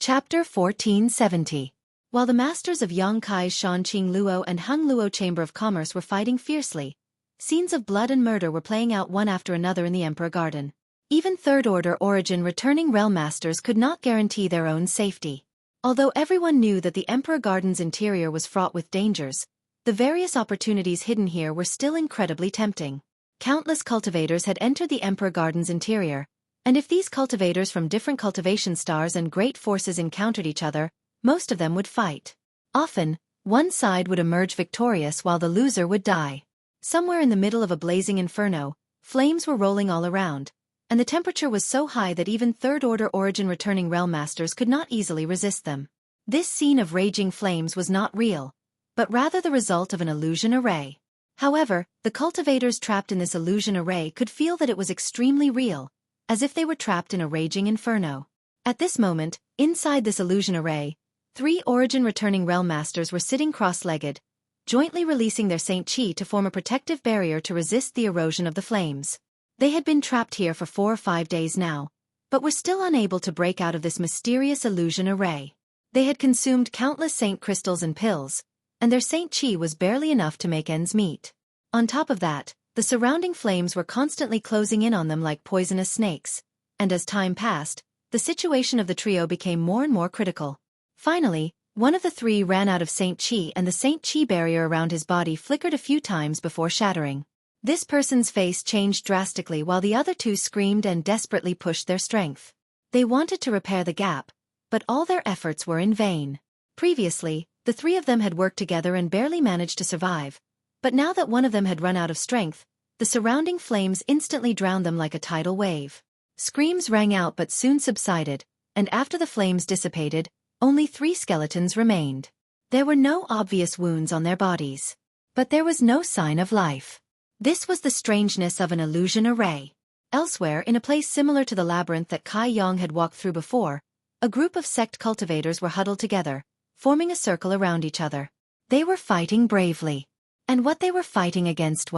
Chapter 1470. While the masters of Yongkai's Shanqing Luo and Hung Luo Chamber of Commerce were fighting fiercely, scenes of blood and murder were playing out one after another in the Emperor Garden. Even third-order origin returning realm masters could not guarantee their own safety. Although everyone knew that the Emperor Garden's interior was fraught with dangers, the various opportunities hidden here were still incredibly tempting. Countless cultivators had entered the Emperor Garden's interior, and if these cultivators from different cultivation stars and great forces encountered each other, most of them would fight. Often, one side would emerge victorious while the loser would die. Somewhere in the middle of a blazing inferno, flames were rolling all around, and the temperature was so high that even third-order origin returning realm masters could not easily resist them. This scene of raging flames was not real, but rather the result of an illusion array. However, the cultivators trapped in this illusion array could feel that it was extremely real, as if they were trapped in a raging inferno. At this moment, inside this illusion array, 3 origin-returning realm masters were sitting cross-legged, jointly releasing their Saint Qi to form a protective barrier to resist the erosion of the flames. They had been trapped here for 4 or 5 days now, but were still unable to break out of this mysterious illusion array. They had consumed countless Saint crystals and pills, and their Saint Qi was barely enough to make ends meet. On top of that, the surrounding flames were constantly closing in on them like poisonous snakes, and as time passed, the situation of the trio became more and more critical. Finally, one of the 3 ran out of Saint Qi, and the Saint Qi barrier around his body flickered a few times before shattering. This person's face changed drastically while the other 2 screamed and desperately pushed their strength. They wanted to repair the gap, but all their efforts were in vain. Previously, the 3 of them had worked together and barely managed to survive, but now that one of them had run out of strength, the surrounding flames instantly drowned them like a tidal wave. Screams rang out but soon subsided, and after the flames dissipated, only 3 skeletons remained. There were no obvious wounds on their bodies, but there was no sign of life. This was the strangeness of an illusion array. Elsewhere, in a place similar to the labyrinth that Kai Yang had walked through before, a group of sect cultivators were huddled together, forming a circle around each other. They were fighting bravely. And what they were fighting against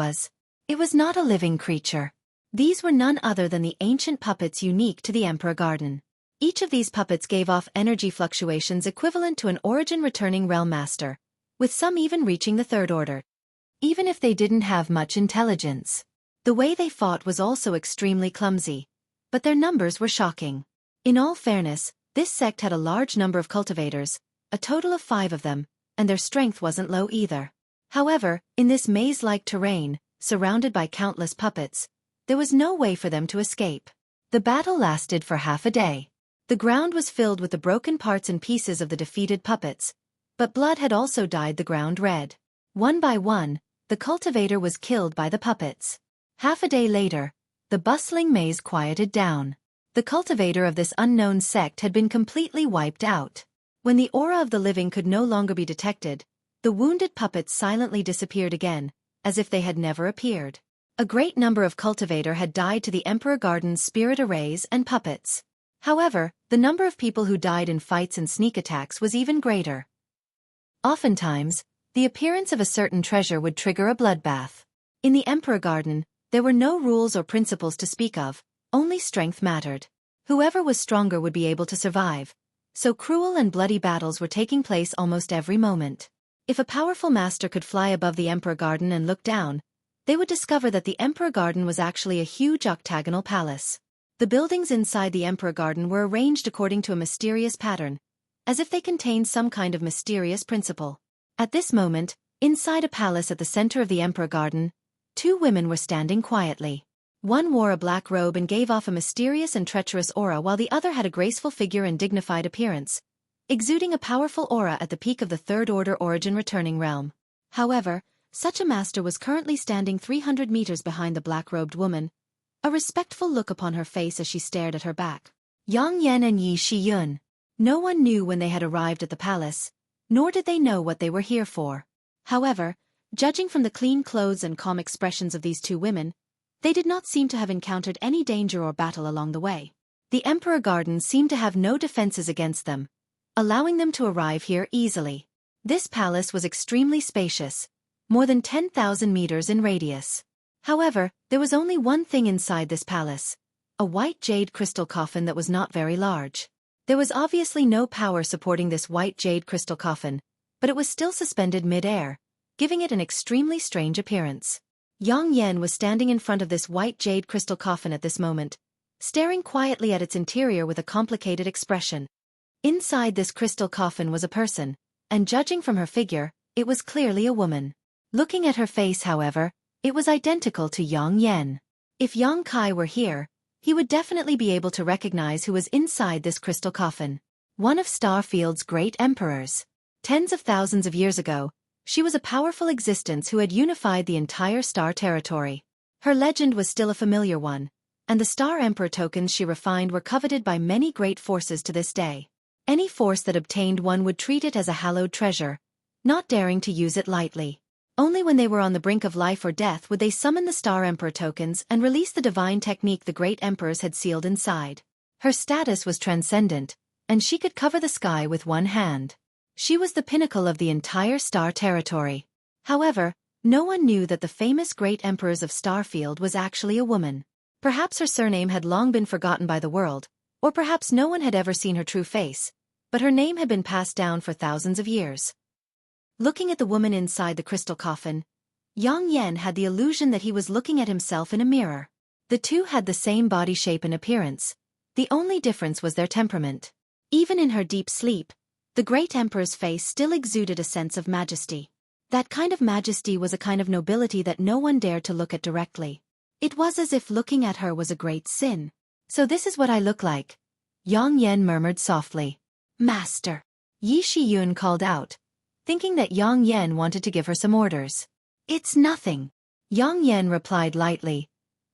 it was not a living creature. These were none other than the ancient puppets unique to the Emperor Garden. Each of these puppets gave off energy fluctuations equivalent to an origin-returning realm master, with some even reaching the third order, even if they didn't have much intelligence. The way they fought was also extremely clumsy, but their numbers were shocking. In all fairness, this sect had a large number of cultivators, a total of 5 of them, and their strength wasn't low either. However, in this maze-like terrain, surrounded by countless puppets, there was no way for them to escape. The battle lasted for half a day. The ground was filled with the broken parts and pieces of the defeated puppets, but blood had also dyed the ground red. One by one, the cultivator was killed by the puppets. Half a day later, the bustling maze quieted down. The cultivator of this unknown sect had been completely wiped out. When the aura of the living could no longer be detected, the wounded puppets silently disappeared again, as if they had never appeared. A great number of cultivator had died to the Emperor Garden's spirit arrays and puppets. However, the number of people who died in fights and sneak attacks was even greater. Oftentimes, the appearance of a certain treasure would trigger a bloodbath. In the Emperor Garden, there were no rules or principles to speak of, only strength mattered. Whoever was stronger would be able to survive, so cruel and bloody battles were taking place almost every moment. If a powerful master could fly above the Emperor Garden and look down, they would discover that the Emperor Garden was actually a huge octagonal palace. The buildings inside the Emperor Garden were arranged according to a mysterious pattern, as if they contained some kind of mysterious principle. At this moment, inside a palace at the center of the Emperor Garden, 2 women were standing quietly. One wore a black robe and gave off a mysterious and treacherous aura, while the other had a graceful figure and dignified appearance, exuding a powerful aura at the peak of the third-order origin-returning realm. However, such a master was currently standing 300 meters behind the black-robed woman, a respectful look upon her face as she stared at her back. Yang Yan and Yi Shiyun. No one knew when they had arrived at the palace, nor did they know what they were here for. However, judging from the clean clothes and calm expressions of these 2 women, they did not seem to have encountered any danger or battle along the way. The Emperor Garden seemed to have no defenses against them, allowing them to arrive here easily. This palace was extremely spacious, more than 10,000 meters in radius. However, there was only one thing inside this palace, a white jade crystal coffin that was not very large. There was obviously no power supporting this white jade crystal coffin, but it was still suspended mid-air, giving it an extremely strange appearance. Yang Yan was standing in front of this white jade crystal coffin at this moment, staring quietly at its interior with a complicated expression. Inside this crystal coffin was a person, and judging from her figure, it was clearly a woman. Looking at her face, however, it was identical to Yang Yan. If Yang Kai were here, he would definitely be able to recognize who was inside this crystal coffin. One of Starfield's great emperors. Tens of thousands of years ago, she was a powerful existence who had unified the entire star territory. Her legend was still a familiar one, and the Star Emperor tokens she refined were coveted by many great forces to this day. Any force that obtained one would treat it as a hallowed treasure, not daring to use it lightly. Only when they were on the brink of life or death would they summon the Star Emperor tokens and release the divine technique the great emperors had sealed inside. Her status was transcendent, and she could cover the sky with one hand. She was the pinnacle of the entire star territory. However, no one knew that the famous great emperors of Starfield was actually a woman. Perhaps her surname had long been forgotten by the world, or perhaps no one had ever seen her true face, but her name had been passed down for thousands of years. Looking at the woman inside the crystal coffin, Yang Yan had the illusion that he was looking at himself in a mirror. The two had the same body shape and appearance. The only difference was their temperament. Even in her deep sleep, the great emperor's face still exuded a sense of majesty. That kind of majesty was a kind of nobility that no one dared to look at directly. It was as if looking at her was a great sin. "So this is what I look like," Yang Yan murmured softly. "Master," Yi Shiyun called out, thinking that Yang Yan wanted to give her some orders. "It's nothing," Yang Yan replied lightly.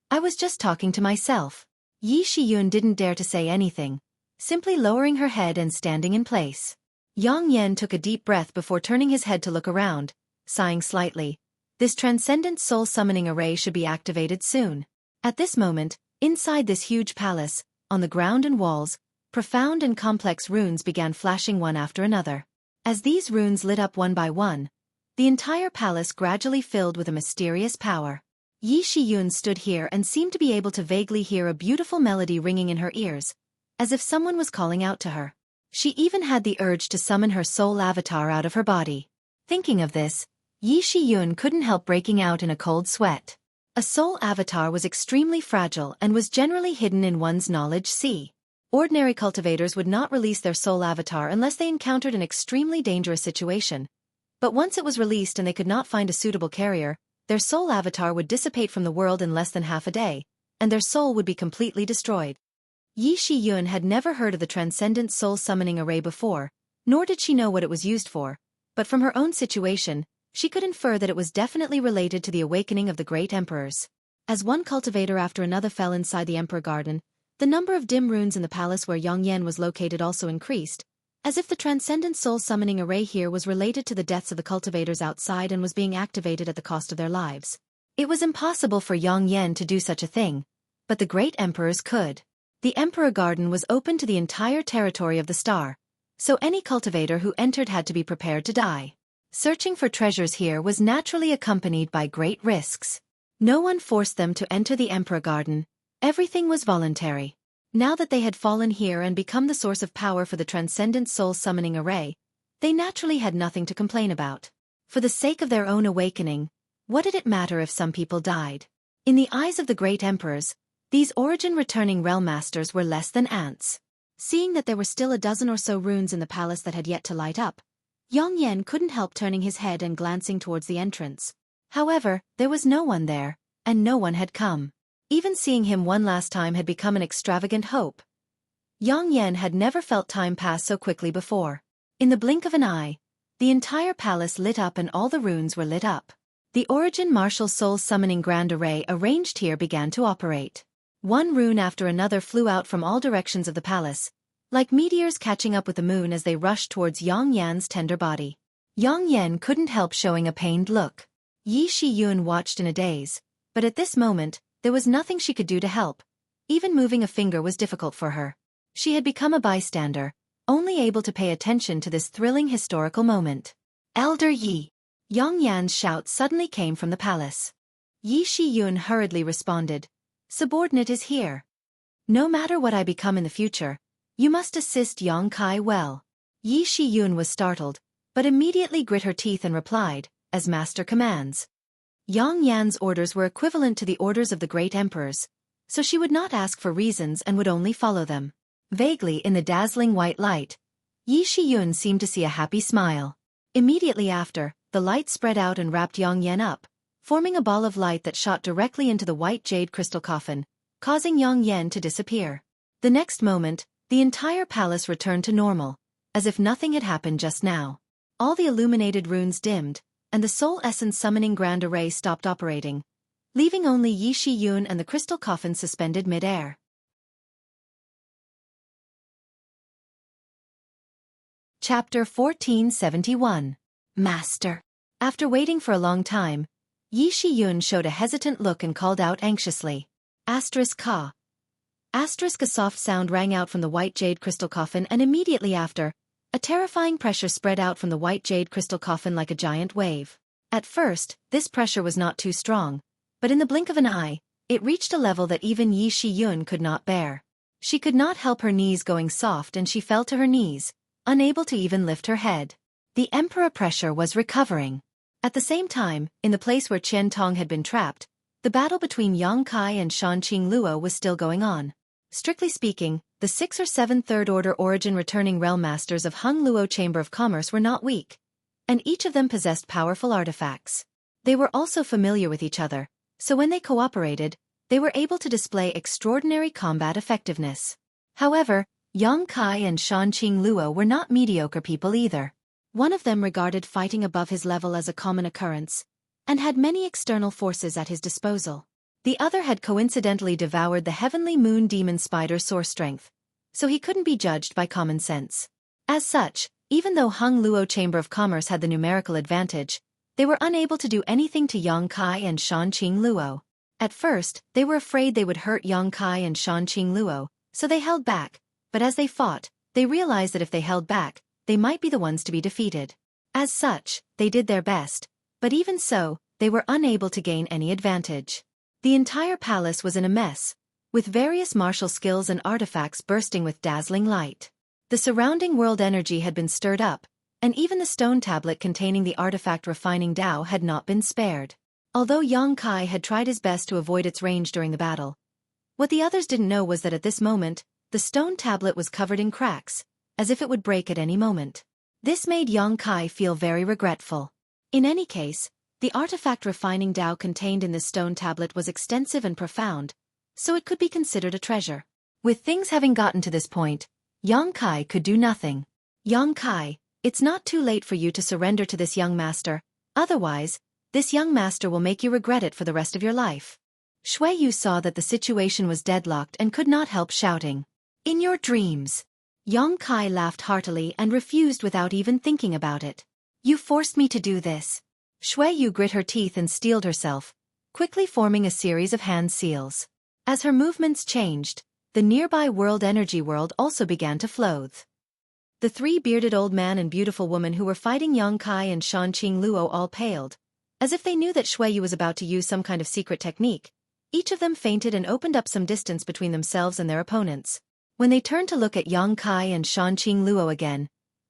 "I was just talking to myself." Yi Shiyun didn't dare to say anything, simply lowering her head and standing in place. Yang Yan took a deep breath before turning his head to look around, sighing slightly. This transcendent soul summoning array should be activated soon. At this moment, inside this huge palace, on the ground and walls, profound and complex runes began flashing one after another. As these runes lit up one by one, the entire palace gradually filled with a mysterious power. Yi Shiyun stood here and seemed to be able to vaguely hear a beautiful melody ringing in her ears, as if someone was calling out to her. She even had the urge to summon her soul avatar out of her body. Thinking of this, Yi Shiyun couldn't help breaking out in a cold sweat. A soul avatar was extremely fragile and was generally hidden in one's knowledge sea. Ordinary cultivators would not release their soul avatar unless they encountered an extremely dangerous situation. But once it was released and they could not find a suitable carrier, their soul avatar would dissipate from the world in less than half a day, and their soul would be completely destroyed. Yi Shiyun had never heard of the transcendent soul summoning array before, nor did she know what it was used for, but from her own situation, she could infer that it was definitely related to the awakening of the great emperors. As one cultivator after another fell inside the emperor garden, the number of dim runes in the palace where Yang Yan was located also increased, as if the transcendent soul summoning array here was related to the deaths of the cultivators outside and was being activated at the cost of their lives. It was impossible for Yang Yan to do such a thing, but the great emperors could. The emperor garden was open to the entire territory of the star, so any cultivator who entered had to be prepared to die. Searching for treasures here was naturally accompanied by great risks. No one forced them to enter the emperor garden. Everything was voluntary. Now that they had fallen here and become the source of power for the transcendent soul summoning array, they naturally had nothing to complain about. For the sake of their own awakening, what did it matter if some people died? In the eyes of the great emperors, these origin-returning realm masters were less than ants. Seeing that there were still a dozen or so runes in the palace that had yet to light up, Yang Yan couldn't help turning his head and glancing towards the entrance. However, there was no one there, and no one had come. Even seeing him one last time had become an extravagant hope. Yang Yan had never felt time pass so quickly before. In the blink of an eye, the entire palace lit up and all the runes were lit up. The Origin Martial Soul Summoning Grand Array arranged here began to operate. One rune after another flew out from all directions of the palace, like meteors catching up with the moon as they rushed towards Yang Yan's tender body. Yang Yan couldn't help showing a pained look. Yi Shiyun watched in a daze, but at this moment, there was nothing she could do to help. Even moving a finger was difficult for her. She had become a bystander, only able to pay attention to this thrilling historical moment. "Elder Yi!" Yang Yan's shout suddenly came from the palace. Yi Shiyun hurriedly responded, "Subordinate is here. No matter what I become in the future, You must assist Yang Kai well. Yi Shiyun was startled, but immediately grit her teeth and replied, as master commands. Yang Yan's orders were equivalent to the orders of the great emperors, so she would not ask for reasons and would only follow them. Vaguely in the dazzling white light, Yi Shiyun seemed to see a happy smile. Immediately after, the light spread out and wrapped Yang Yan up, forming a ball of light that shot directly into the white jade crystal coffin, causing Yang Yan to disappear. The next moment, the entire palace returned to normal, as if nothing had happened just now. All the illuminated runes dimmed, and the soul essence summoning grand array stopped operating, leaving only Yi Shiyun and the crystal coffin suspended mid-air. Chapter 1471. Master. After waiting for a long time, Yi Shiyun showed a hesitant look and called out anxiously. Ka. A soft sound rang out from the white jade crystal coffin, and immediately after, a terrifying pressure spread out from the white jade crystal coffin like a giant wave. At first, this pressure was not too strong, but in the blink of an eye, it reached a level that even Yi Shiyun could not bear. She could not help her knees going soft and she fell to her knees, unable to even lift her head. The emperor pressure was recovering. At the same time, in the place where Qian Tong had been trapped, the battle between Yang Kai and Shanqing Luo was still going on. Strictly speaking, the 6 or 7 third-order origin returning realm masters of Hung Luo Chamber of Commerce were not weak, and each of them possessed powerful artifacts. They were also familiar with each other, so when they cooperated, they were able to display extraordinary combat effectiveness. However, Yang Kai and Shanqing Luo were not mediocre people either. One of them regarded fighting above his level as a common occurrence, and had many external forces at his disposal. The other had coincidentally devoured the heavenly moon demon spider source strength, so he couldn't be judged by common sense. As such, even though Hung Luo Chamber of Commerce had the numerical advantage, they were unable to do anything to Yang Kai and Shanqing Luo. At first, they were afraid they would hurt Yang Kai and Shanqing Luo, so they held back, but as they fought, they realized that if they held back, they might be the ones to be defeated. As such, they did their best, but even so, they were unable to gain any advantage. The entire palace was in a mess, with various martial skills and artifacts bursting with dazzling light. The surrounding world energy had been stirred up, and even the stone tablet containing the artifact refining Tao had not been spared. Although Yang Kai had tried his best to avoid its range during the battle, what the others didn't know was that at this moment, the stone tablet was covered in cracks, as if it would break at any moment. This made Yang Kai feel very regretful. In any case, the artifact refining Tao contained in this stone tablet was extensive and profound, so it could be considered a treasure. With things having gotten to this point, Yang Kai could do nothing. Yang Kai, it's not too late for you to surrender to this young master, otherwise, this young master will make you regret it for the rest of your life. Xueqi saw that the situation was deadlocked and could not help shouting. In your dreams. Yang Kai laughed heartily and refused without even thinking about it. You forced me to do this. Xueqi grit her teeth and steeled herself, quickly forming a series of hand seals. As her movements changed, the nearby world energy world also began to float. The 3 bearded old man and beautiful woman who were fighting Yang Kai and Shanqing Luo all paled, as if they knew that Xueqi was about to use some kind of secret technique. Each of them fainted and opened up some distance between themselves and their opponents. When they turned to look at Yang Kai and Shanqing Luo again,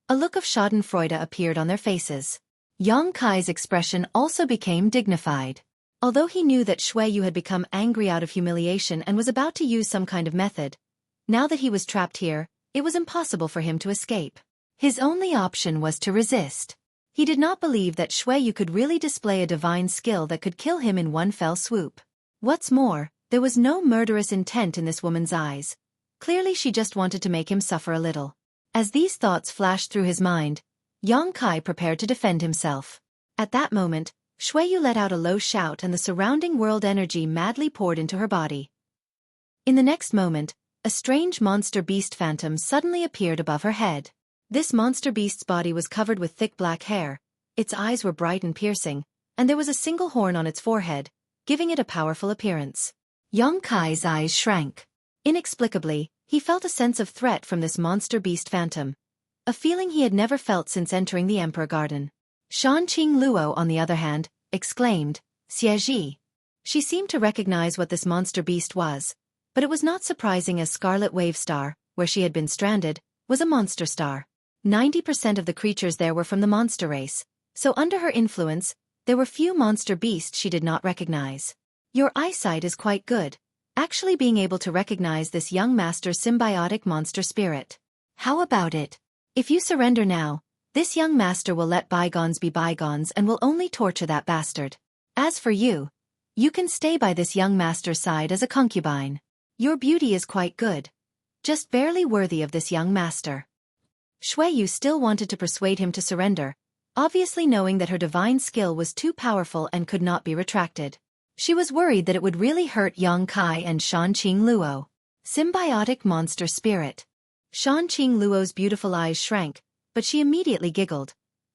a look of schadenfreude appeared on their faces. Yang Kai's expression also became dignified. Although he knew that Xueqi had become angry out of humiliation and was about to use some kind of method, now that he was trapped here, it was impossible for him to escape. His only option was to resist. He did not believe that Xueqi could really display a divine skill that could kill him in one fell swoop. What's more, there was no murderous intent in this woman's eyes. Clearly she just wanted to make him suffer a little. As these thoughts flashed through his mind, Yang Kai prepared to defend himself. At that moment, Xueqi let out a low shout and the surrounding world energy madly poured into her body. In the next moment, a strange monster beast phantom suddenly appeared above her head. This monster beast's body was covered with thick black hair, its eyes were bright and piercing, and there was a single horn on its forehead, giving it a powerful appearance. Yang Kai's eyes shrank. Inexplicably, he felt a sense of threat from this monster beast phantom, a feeling he had never felt since entering the Emperor Garden. Shanqing Luo, on the other hand, exclaimed, Xueqi. She seemed to recognize what this monster beast was, but it was not surprising as Scarlet Wave Star, where she had been stranded, was a monster star. 90% of the creatures there were from the monster race, so under her influence, there were few monster beasts she did not recognize. Your eyesight is quite good, actually being able to recognize this young master's symbiotic monster spirit. How about it? If you surrender now, this young master will let bygones be bygones and will only torture that bastard. As for you, you can stay by this young master's side as a concubine. Your beauty is quite good, just barely worthy of this young master. Xueqi still wanted to persuade him to surrender, obviously knowing that her divine skill was too powerful and could not be retracted. She was worried that it would really hurt Yang Kai and Shanqing Luo. Symbiotic monster spirit. Shanqing Luo's beautiful eyes shrank, but she immediately giggled.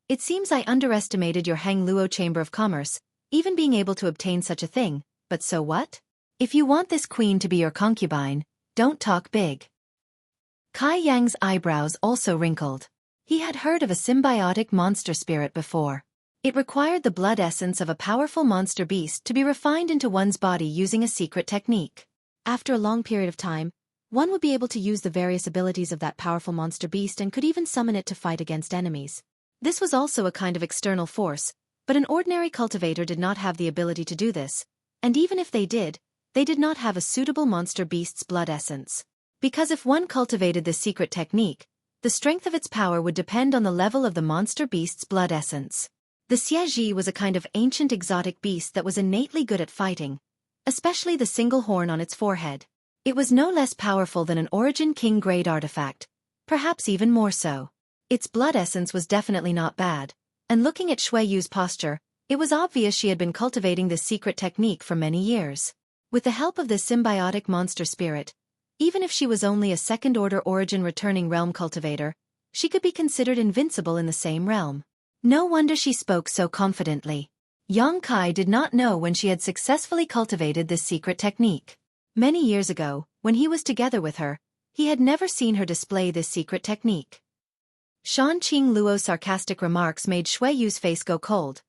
It seems I underestimated your Hang Luo Chamber of Commerce, even being able to obtain such a thing, but so what? If you want this queen to be your concubine, don't talk big. Kai Yang's eyebrows also wrinkled. He had heard of a symbiotic monster spirit before. It required the blood essence of a powerful monster beast to be refined into one's body using a secret technique. After a long period of time, one would be able to use the various abilities of that powerful monster beast and could even summon it to fight against enemies. This was also a kind of external force, but an ordinary cultivator did not have the ability to do this, and even if they did not have a suitable monster beast's blood essence. Because if one cultivated this secret technique, the strength of its power would depend on the level of the monster beast's blood essence. The Xueqi was a kind of ancient exotic beast that was innately good at fighting, especially the single horn on its forehead. It was no less powerful than an Origin King-grade artifact, perhaps even more so. Its blood essence was definitely not bad, and looking at Xueqi's posture, it was obvious she had been cultivating this secret technique for many years. With the help of this symbiotic monster spirit, even if she was only a second-order origin returning realm cultivator, she could be considered invincible in the same realm. No wonder she spoke so confidently. Yang Kai did not know when she had successfully cultivated this secret technique. Many years ago, when he was together with her, he had never seen her display this secret technique. Shanqing Luo's sarcastic remarks made Xueqi's face go cold.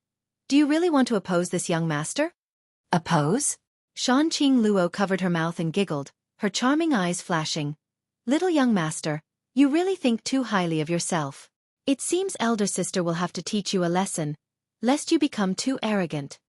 Do you really want to oppose this young master? Oppose? Shanqing Luo covered her mouth and giggled, her charming eyes flashing. Little young master, you really think too highly of yourself. It seems elder sister will have to teach you a lesson, lest you become too arrogant.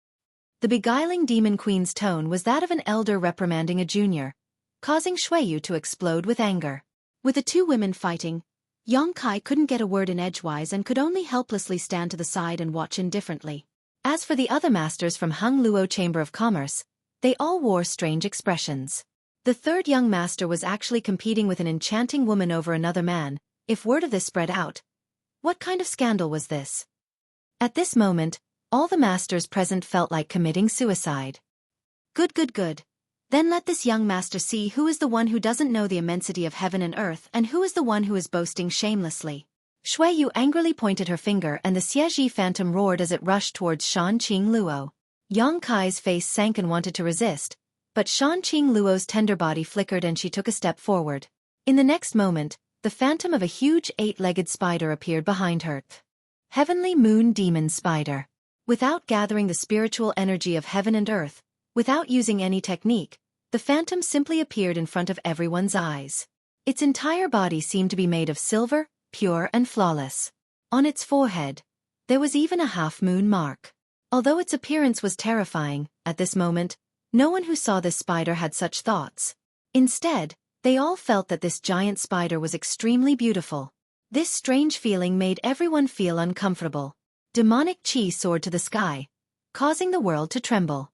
The beguiling demon queen's tone was that of an elder reprimanding a junior, causing Xueqi to explode with anger. With the two women fighting, Yang Kai couldn't get a word in edgewise and could only helplessly stand to the side and watch indifferently. As for the other masters from Hang Luo Chamber of Commerce, they all wore strange expressions. The third young master was actually competing with an enchanting woman over another man. If word of this spread out, what kind of scandal was this? At this moment, all the masters present felt like committing suicide. Good. Then let this young master see who is the one who doesn't know the immensity of heaven and earth and who is the one who is boasting shamelessly. Xueqi angrily pointed her finger and the Xueqi phantom roared as it rushed towards Shanqing Luo. Yang Kai's face sank and wanted to resist, but Shanqing Luo's tender body flickered and she took a step forward. In the next moment, the phantom of a huge 8-legged spider appeared behind her. Heavenly Moon Demon Spider. Without gathering the spiritual energy of heaven and earth, without using any technique, the phantom simply appeared in front of everyone's eyes. Its entire body seemed to be made of silver, pure and flawless. On its forehead, there was even a half-moon mark. Although its appearance was terrifying, at this moment, no one who saw this spider had such thoughts. Instead, they all felt that this giant spider was extremely beautiful. This strange feeling made everyone feel uncomfortable. Demonic chi soared to the sky, causing the world to tremble.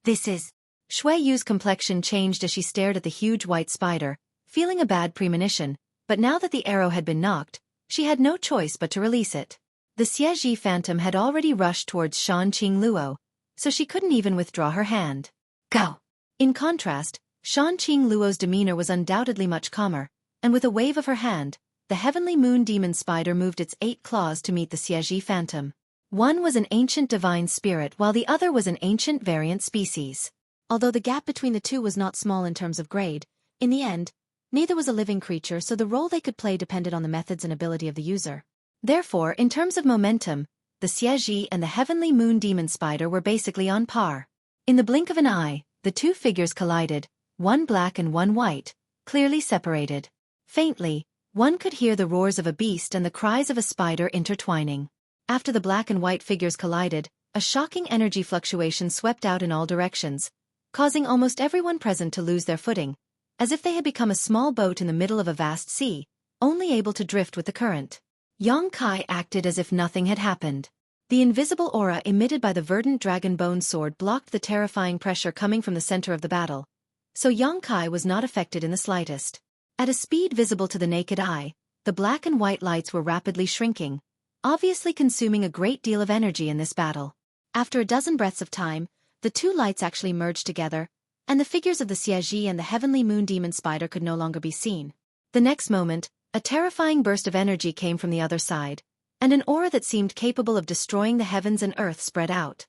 This is... Xueqi's complexion changed as she stared at the huge white spider, feeling a bad premonition, but now that the arrow had been knocked, she had no choice but to release it. The Xueqi phantom had already rushed towards Shanqing Luo, so she couldn't even withdraw her hand. Go! In contrast, Shanqing Luo's demeanor was undoubtedly much calmer, and with a wave of her hand, the heavenly moon demon spider moved its 8 claws to meet the Xueqi phantom. One was an ancient divine spirit while the other was an ancient variant species. Although the gap between the two was not small in terms of grade, in the end, neither was a living creature so the role they could play depended on the methods and ability of the user. Therefore, in terms of momentum, the Xueqi and the heavenly moon demon spider were basically on par. In the blink of an eye, the two figures collided, one black and one white, clearly separated. Faintly, one could hear the roars of a beast and the cries of a spider intertwining. After the black and white figures collided, a shocking energy fluctuation swept out in all directions, causing almost everyone present to lose their footing, as if they had become a small boat in the middle of a vast sea, only able to drift with the current. Yang Kai acted as if nothing had happened. The invisible aura emitted by the verdant dragon bone sword blocked the terrifying pressure coming from the center of the battle, so Yang Kai was not affected in the slightest. At a speed visible to the naked eye, the black and white lights were rapidly shrinking, obviously consuming a great deal of energy in this battle. After a dozen breaths of time, the two lights actually merged together, and the figures of the Xueqi and the heavenly moon demon spider could no longer be seen. The next moment, a terrifying burst of energy came from the other side, and an aura that seemed capable of destroying the heavens and earth spread out.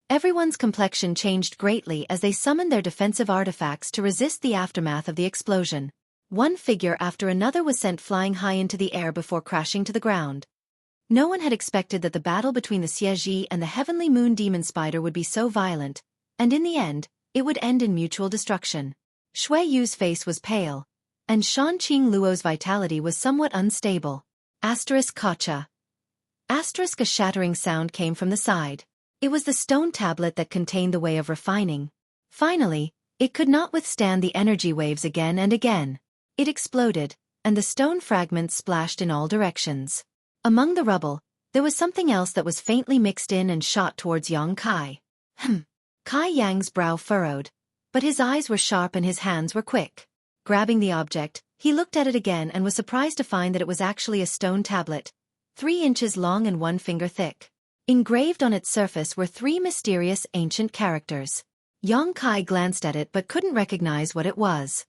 Everyone's complexion changed greatly as they summoned their defensive artifacts to resist the aftermath of the explosion. One figure after another was sent flying high into the air before crashing to the ground. No one had expected that the battle between the Xueqi and the heavenly moon demon spider would be so violent, and in the end, it would end in mutual destruction. Xueyu's face was pale, and Shanqing Luo's vitality was somewhat unstable. Kacha. A shattering sound came from the side. It was the stone tablet that contained the way of refining. Finally, it could not withstand the energy waves again and again. It exploded, and the stone fragments splashed in all directions. Among the rubble, there was something else that was faintly mixed in and shot towards Yang Kai. Kai Yang's brow furrowed, but his eyes were sharp and his hands were quick. Grabbing the object, he looked at it again and was surprised to find that it was actually a stone tablet, 3 inches long and 1 finger thick. Engraved on its surface were 3 mysterious ancient characters. Yang Kai glanced at it but couldn't recognize what it was.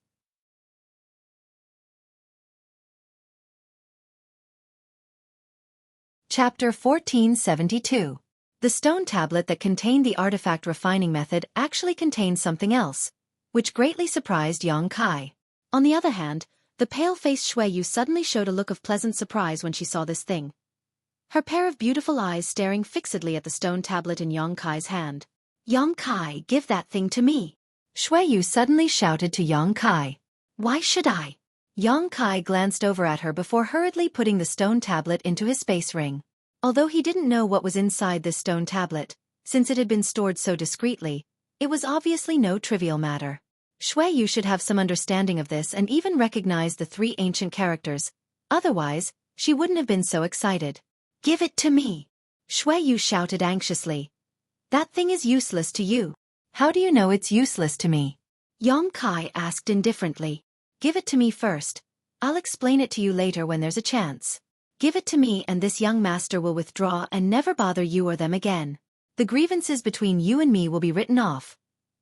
Chapter 1472. The stone tablet that contained the artifact refining method actually contained something else, which greatly surprised Yang Kai. On the other hand, the pale-faced Xueyu suddenly showed a look of pleasant surprise when she saw this thing. Her pair of beautiful eyes staring fixedly at the stone tablet in Yang Kai's hand. "Yang Kai, give that thing to me!" Xueyu suddenly shouted to Yang Kai. "Why should I?" Yang Kai glanced over at her before hurriedly putting the stone tablet into his space ring. Although he didn't know what was inside this stone tablet, since it had been stored so discreetly, it was obviously no trivial matter. Xueyu should have some understanding of this and even recognize the 3 ancient characters, otherwise, she wouldn't have been so excited. "Give it to me!" Xueyu shouted anxiously. "That thing is useless to you." "How do you know it's useless to me?" Yang Kai asked indifferently. "Give it to me first. I'll explain it to you later when there's a chance. Give it to me and this young master will withdraw and never bother you or them again. The grievances between you and me will be written off."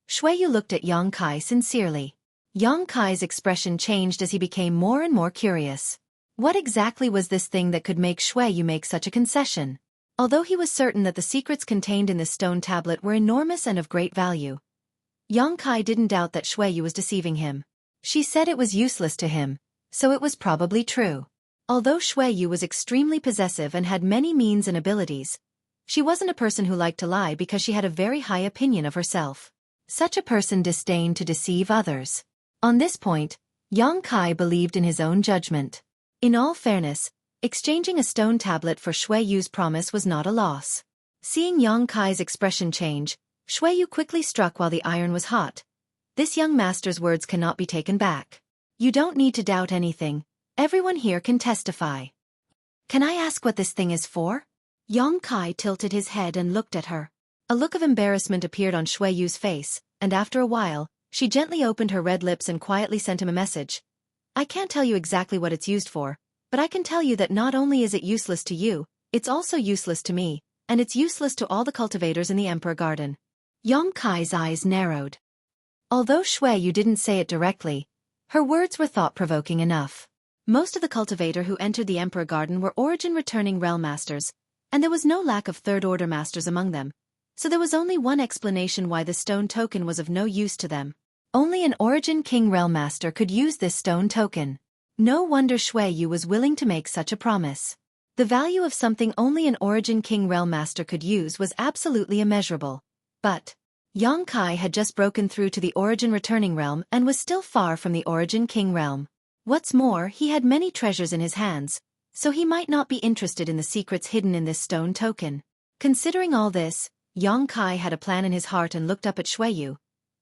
Xueyu looked at Yang Kai sincerely. Yang Kai's expression changed as he became more and more curious. What exactly was this thing that could make Xueyu make such a concession? Although he was certain that the secrets contained in this stone tablet were enormous and of great value, Yang Kai didn't doubt that Xueyu was deceiving him. She said it was useless to him, so it was probably true. Although Xueyu was extremely possessive and had many means and abilities, she wasn't a person who liked to lie because she had a very high opinion of herself. Such a person disdained to deceive others. On this point, Yang Kai believed in his own judgment. In all fairness, exchanging a stone tablet for Xueyu's promise was not a loss. Seeing Yang Kai's expression change, Xueyu quickly struck while the iron was hot. "This young master's words cannot be taken back. You don't need to doubt anything. Everyone here can testify." "Can I ask what this thing is for?" Yang Kai tilted his head and looked at her. A look of embarrassment appeared on Xueyu's face, and after a while, she gently opened her red lips and quietly sent him a message. "I can't tell you exactly what it's used for, but I can tell you that not only is it useless to you, it's also useless to me, and it's useless to all the cultivators in the Emperor Garden." Yang Kai's eyes narrowed. Although Xueyu didn't say it directly, her words were thought-provoking enough. Most of the cultivator who entered the Emperor Garden were origin-returning realm masters, and there was no lack of third-order masters among them, so there was only one explanation why the stone token was of no use to them. Only an Origin King realm master could use this stone token. No wonder Xueyu was willing to make such a promise. The value of something only an Origin King realm master could use was absolutely immeasurable. But Yang Kai had just broken through to the Origin Returning realm and was still far from the Origin King realm. What's more, he had many treasures in his hands, so he might not be interested in the secrets hidden in this stone token. Considering all this, Yang Kai had a plan in his heart and looked up at Xueqi.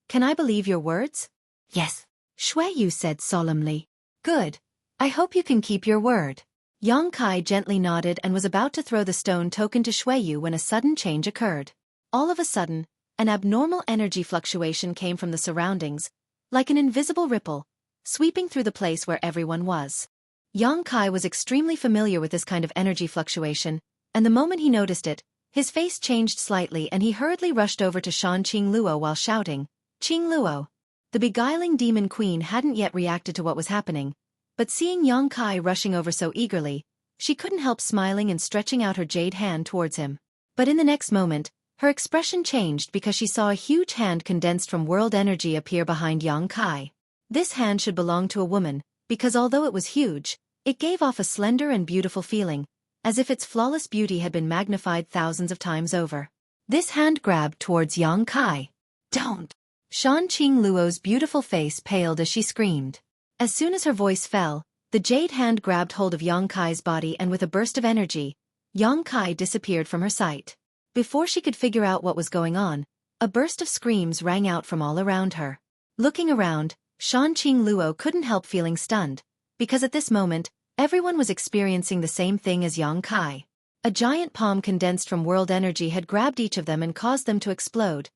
Can I believe your words? Yes, Xueqi said solemnly. Good. I hope you can keep your word. Yang Kai gently nodded and was about to throw the stone token to Xueqi when a sudden change occurred. All of a sudden, an abnormal energy fluctuation came from the surroundings, like an invisible ripple, sweeping through the place where everyone was. Yang Kai was extremely familiar with this kind of energy fluctuation, and the moment he noticed it, his face changed slightly and he hurriedly rushed over to Xueqi Luo while shouting, "Qing Luo!" The beguiling demon queen hadn't yet reacted to what was happening, but seeing Yang Kai rushing over so eagerly, she couldn't help smiling and stretching out her jade hand towards him. But in the next moment, her expression changed because she saw a huge hand condensed from world energy appear behind Yang Kai. This hand should belong to a woman, because although it was huge, it gave off a slender and beautiful feeling, as if its flawless beauty had been magnified thousands of times over. This hand grabbed towards Yang Kai. "Don't!" Xueqi Luo's beautiful face paled as she screamed. As soon as her voice fell, the jade hand grabbed hold of Yang Kai's body and with a burst of energy, Yang Kai disappeared from her sight. Before she could figure out what was going on, a burst of screams rang out from all around her. Looking around, Xueqi Luo couldn't help feeling stunned, because at this moment, everyone was experiencing the same thing as Yang Kai. A giant palm condensed from world energy had grabbed each of them and caused them to explode,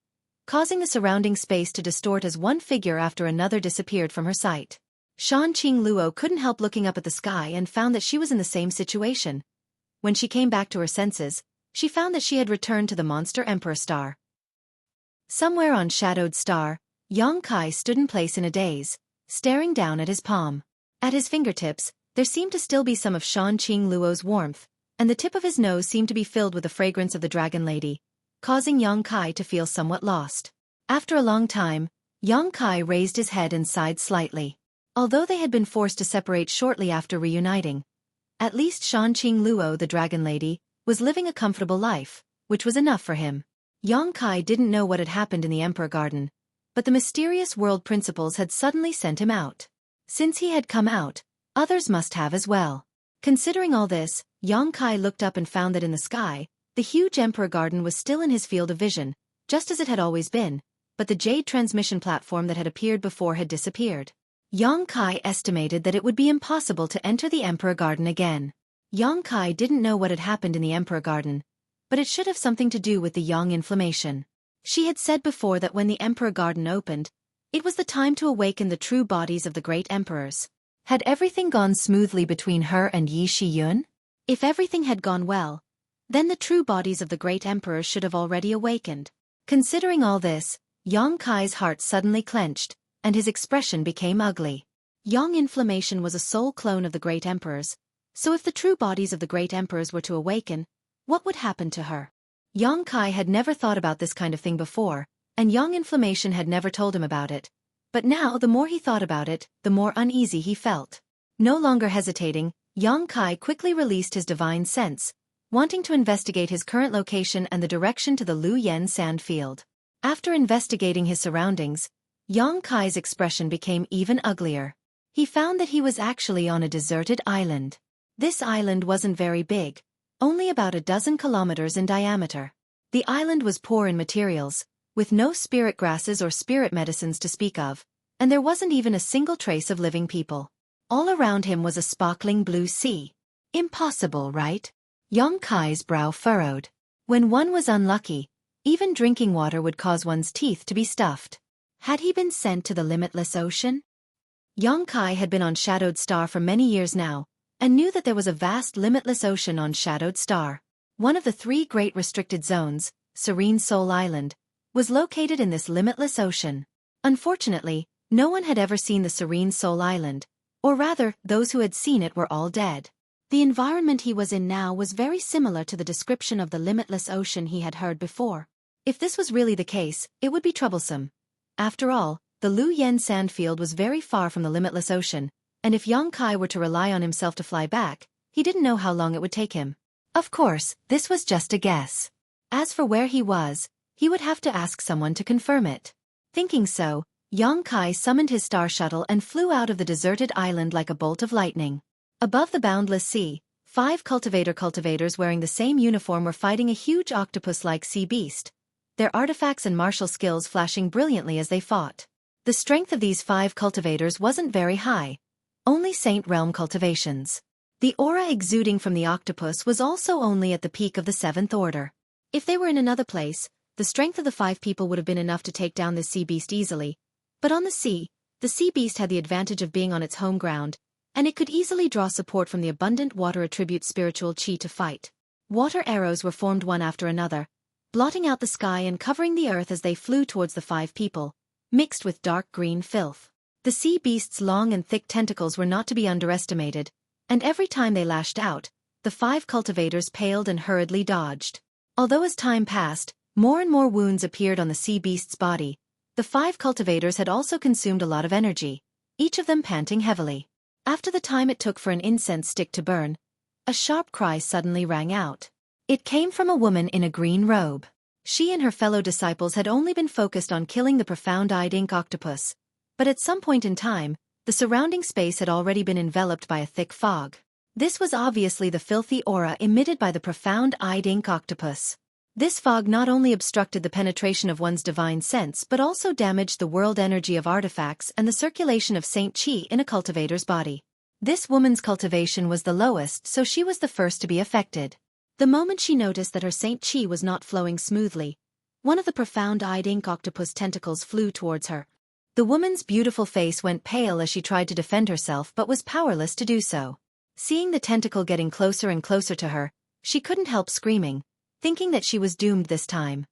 causing the surrounding space to distort as one figure after another disappeared from her sight. Xueqi Luo couldn't help looking up at the sky and found that she was in the same situation. When she came back to her senses, she found that she had returned to the Monster Emperor Star. Somewhere on Shadowed Star, Yang Kai stood in place in a daze, staring down at his palm. At his fingertips, there seemed to still be some of Xueqi Luo's warmth, and the tip of his nose seemed to be filled with the fragrance of the Dragon Lady, causing Yang Kai to feel somewhat lost. After a long time, Yang Kai raised his head and sighed slightly. Although they had been forced to separate shortly after reuniting, at least Xueqi Luo, the Dragon Lady, was living a comfortable life, which was enough for him. Yang Kai didn't know what had happened in the Emperor Garden, but the mysterious world principles had suddenly sent him out. Since he had come out, others must have as well. Considering all this, Yang Kai looked up and found that in the sky, the huge Emperor Garden was still in his field of vision, just as it had always been, but the jade transmission platform that had appeared before had disappeared. Yang Kai estimated that it would be impossible to enter the Emperor Garden again. Yang Kai didn't know what had happened in the Emperor Garden, but it should have something to do with the Yang inflammation. She had said before that when the Emperor Garden opened, it was the time to awaken the true bodies of the great emperors. Had everything gone smoothly between her and Yi Shiyun? If everything had gone well, then the true bodies of the great emperors should have already awakened. Considering all this, Yang Kai's heart suddenly clenched, and his expression became ugly. Yang inflammation was a soul clone of the great emperors, so if the true bodies of the great emperors were to awaken, what would happen to her? Yang Kai had never thought about this kind of thing before, and Yang inflammation had never told him about it. But now the more he thought about it, the more uneasy he felt. No longer hesitating, Yang Kai quickly released his divine sense, wanting to investigate his current location and the direction to the Lu Yen sand field. After investigating his surroundings, Yang Kai's expression became even uglier. He found that he was actually on a deserted island. This island wasn't very big, only about a dozen kilometers in diameter. The island was poor in materials, with no spirit grasses or spirit medicines to speak of, and there wasn't even a single trace of living people. All around him was a sparkling blue sea. Impossible, right? Yang Kai's brow furrowed. When one was unlucky, even drinking water would cause one's teeth to be stuffed. Had he been sent to the limitless ocean? Yang Kai had been on Shadowed Star for many years now, and knew that there was a vast limitless ocean on Shadowed Star. One of the 3 great restricted zones, Serene Soul Island, was located in this limitless ocean. Unfortunately, no one had ever seen the Serene Soul Island, or rather, those who had seen it were all dead. The environment he was in now was very similar to the description of the limitless ocean he had heard before. If this was really the case, it would be troublesome. After all, the Lu Yen sandfield was very far from the limitless ocean, and if Yang Kai were to rely on himself to fly back, he didn't know how long it would take him. Of course, this was just a guess. As for where he was, he would have to ask someone to confirm it. Thinking so, Yang Kai summoned his star shuttle and flew out of the deserted island like a bolt of lightning. Above the boundless sea, 5 cultivators wearing the same uniform were fighting a huge octopus-like sea beast, their artifacts and martial skills flashing brilliantly as they fought. The strength of these 5 cultivators wasn't very high, only Saint Realm cultivations. The aura exuding from the octopus was also only at the peak of the 7th order. If they were in another place, the strength of the 5 people would have been enough to take down this sea beast easily. But on the sea beast had the advantage of being on its home ground, and it could easily draw support from the abundant water attribute spiritual chi to fight. Water arrows were formed one after another, blotting out the sky and covering the earth as they flew towards the 5 people, mixed with dark green filth. The sea beast's long and thick tentacles were not to be underestimated, and every time they lashed out, the 5 cultivators paled and hurriedly dodged. Although as time passed, more and more wounds appeared on the sea beast's body, the 5 cultivators had also consumed a lot of energy, each of them panting heavily. After the time it took for an incense stick to burn, a sharp cry suddenly rang out. It came from a woman in a green robe. She and her fellow disciples had only been focused on killing the profound-eyed ink octopus, but at some point in time, the surrounding space had already been enveloped by a thick fog. This was obviously the filthy aura emitted by the profound-eyed ink octopus. This fog not only obstructed the penetration of one's divine sense but also damaged the world energy of artifacts and the circulation of Saint Chi in a cultivator's body. This woman's cultivation was the lowest, so she was the first to be affected. The moment she noticed that her Saint Chi was not flowing smoothly, one of the profound-eyed ink octopus tentacles flew towards her. The woman's beautiful face went pale as she tried to defend herself but was powerless to do so. Seeing the tentacle getting closer and closer to her, she couldn't help screaming, thinking that she was doomed this time.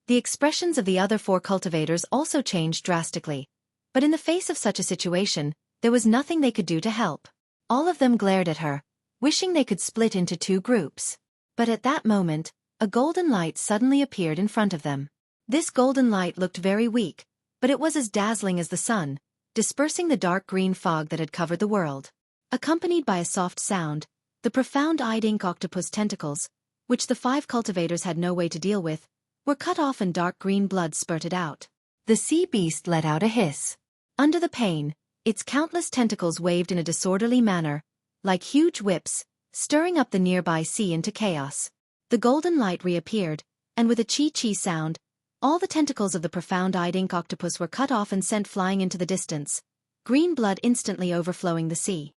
The expressions of the other 4 cultivators also changed drastically, but in the face of such a situation, there was nothing they could do to help. All of them glared at her, wishing they could split into 2 groups. But at that moment, a golden light suddenly appeared in front of them. This golden light looked very weak, but it was as dazzling as the sun, dispersing the dark green fog that had covered the world. Accompanied by a soft sound, the profound-eyed ink octopus tentacles, which the 5 cultivators had no way to deal with, were cut off and dark green blood spurted out. The sea beast let out a hiss. Under the pain, its countless tentacles waved in a disorderly manner, like huge whips, stirring up the nearby sea into chaos. The golden light reappeared, and with a chi-chi sound, all the tentacles of the profound-eyed ink octopus were cut off and sent flying into the distance, green blood instantly overflowing the sea.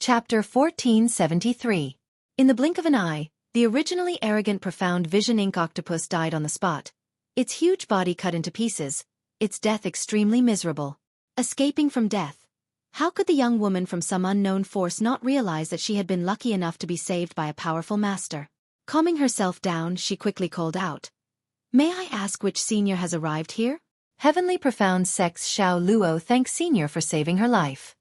Chapter 1473. In the blink of an eye, the originally arrogant profound vision ink octopus died on the spot, its huge body cut into pieces, its death extremely miserable. Escaping from death. How could the young woman from some unknown force not realize that she had been lucky enough to be saved by a powerful master? Calming herself down, she quickly called out, "May I ask which senior has arrived here?" Heavenly Profound Sex Xiao Luo thanks senior for saving her life.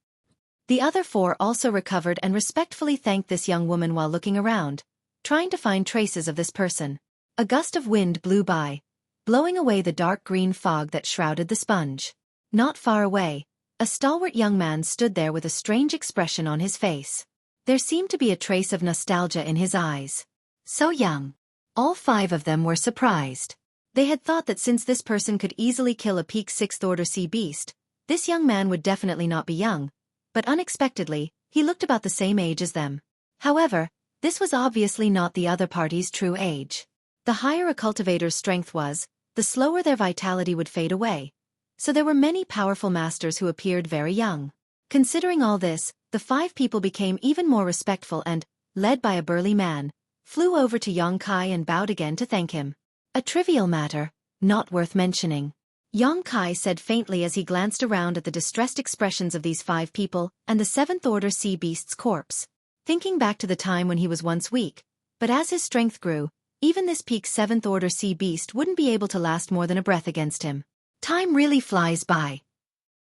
The other 4 also recovered and respectfully thanked this young woman while looking around, trying to find traces of this person. A gust of wind blew by, blowing away the dark green fog that shrouded the sponge. Not far away, a stalwart young man stood there with a strange expression on his face. There seemed to be a trace of nostalgia in his eyes. So young. All 5 of them were surprised. They had thought that since this person could easily kill a peak 6th order sea beast, this young man would definitely not be young. But unexpectedly, he looked about the same age as them. However, this was obviously not the other party's true age. The higher a cultivator's strength was, the slower their vitality would fade away, so there were many powerful masters who appeared very young. Considering all this, the 5 people became even more respectful and, led by a burly man, flew over to Yang Kai and bowed again to thank him. A trivial matter, not worth mentioning. Yang Kai said faintly as he glanced around at the distressed expressions of these 5 people and the 7th order sea beast's corpse, thinking back to the time when he was once weak, but as his strength grew, even this peak 7th order sea beast wouldn't be able to last more than a breath against him. Time really flies by.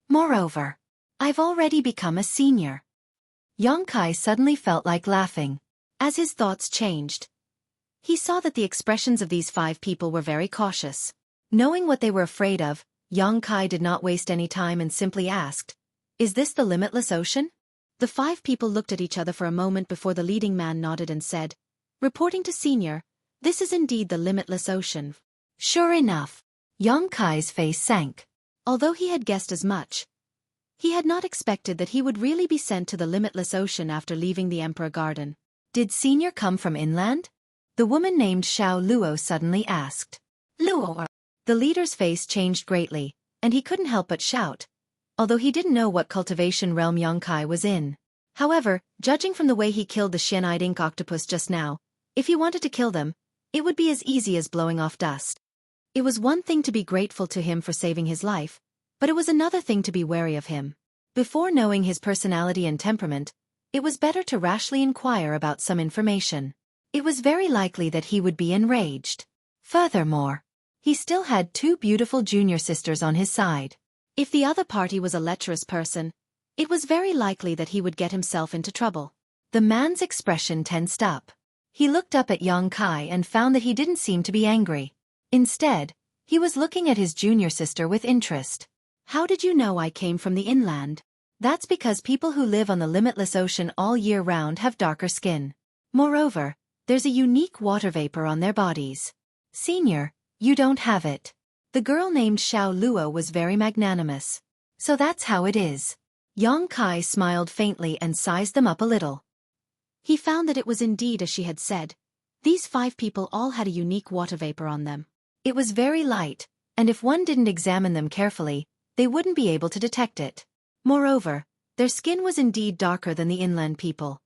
Moreover, I've already become a senior. Yang Kai suddenly felt like laughing. As his thoughts changed, he saw that the expressions of these 5 people were very cautious. Knowing what they were afraid of, Yang Kai did not waste any time and simply asked, "Is this the limitless ocean?" The 5 people looked at each other for a moment before the leading man nodded and said, "Reporting to senior, This is indeed the limitless ocean. Sure enough, Yang Kai's face sank. Although he had guessed as much, he had not expected that he would really be sent to the limitless ocean after leaving the Emperor Garden. Did Senior come from inland? The woman named Xiao Luo suddenly asked. Luo. The leader's face changed greatly, and he couldn't help but shout, although he didn't know what cultivation realm Yang Kai was in. However, judging from the way he killed the Shen-eyed ink octopus just now, if he wanted to kill them, it would be as easy as blowing off dust. It was one thing to be grateful to him for saving his life, but it was another thing to be wary of him. Before knowing his personality and temperament, it was better to rashly inquire about some information. It was very likely that he would be enraged. Furthermore, he still had two beautiful junior sisters on his side. If the other party was a lecherous person, it was very likely that he would get himself into trouble. The man's expression tensed up. He looked up at Yang Kai and found that he didn't seem to be angry. Instead, he was looking at his junior sister with interest. How did you know I came from the inland? That's because people who live on the limitless ocean all year round have darker skin. Moreover, there's a unique water vapor on their bodies. Senior, you don't have it. The girl named Xiao Luo was very magnanimous. So that's how it is. Yang Kai smiled faintly and sized them up a little. He found that it was indeed as she had said. These 5 people all had a unique water vapor on them. It was very light, and if one didn't examine them carefully, they wouldn't be able to detect it. Moreover, their skin was indeed darker than the inland people.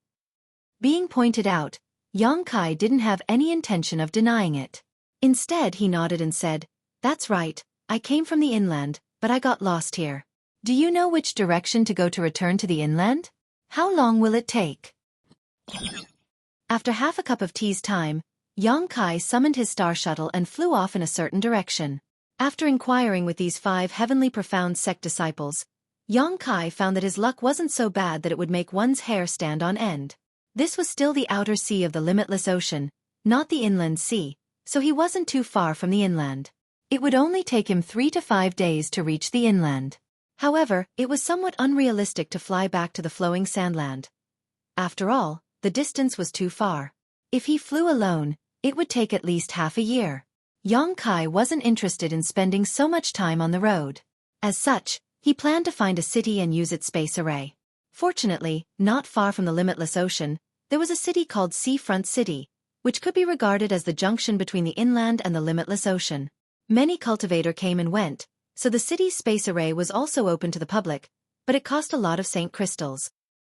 Being pointed out, Yang Kai didn't have any intention of denying it. Instead, he nodded and said, "That's right, I came from the inland, but I got lost here. Do you know which direction to go to return to the inland? How long will it take?" After half a cup of tea's time, Yang Kai summoned his star shuttle and flew off in a certain direction. After inquiring with these 5 heavenly profound sect disciples, Yang Kai found that his luck wasn't so bad that it would make one's hair stand on end. This was still the outer sea of the limitless ocean, not the inland sea, so he wasn't too far from the inland. It would only take him 3 to 5 days to reach the inland. However, it was somewhat unrealistic to fly back to the flowing sandland. After all, the distance was too far. If he flew alone, it would take at least half a year. Yang Kai wasn't interested in spending so much time on the road. As such, he planned to find a city and use its space array. Fortunately, not far from the limitless ocean, there was a city called Seafront City, which could be regarded as the junction between the inland and the limitless ocean. Many cultivators came and went, so the city's space array was also open to the public, but it cost a lot of Saint crystals.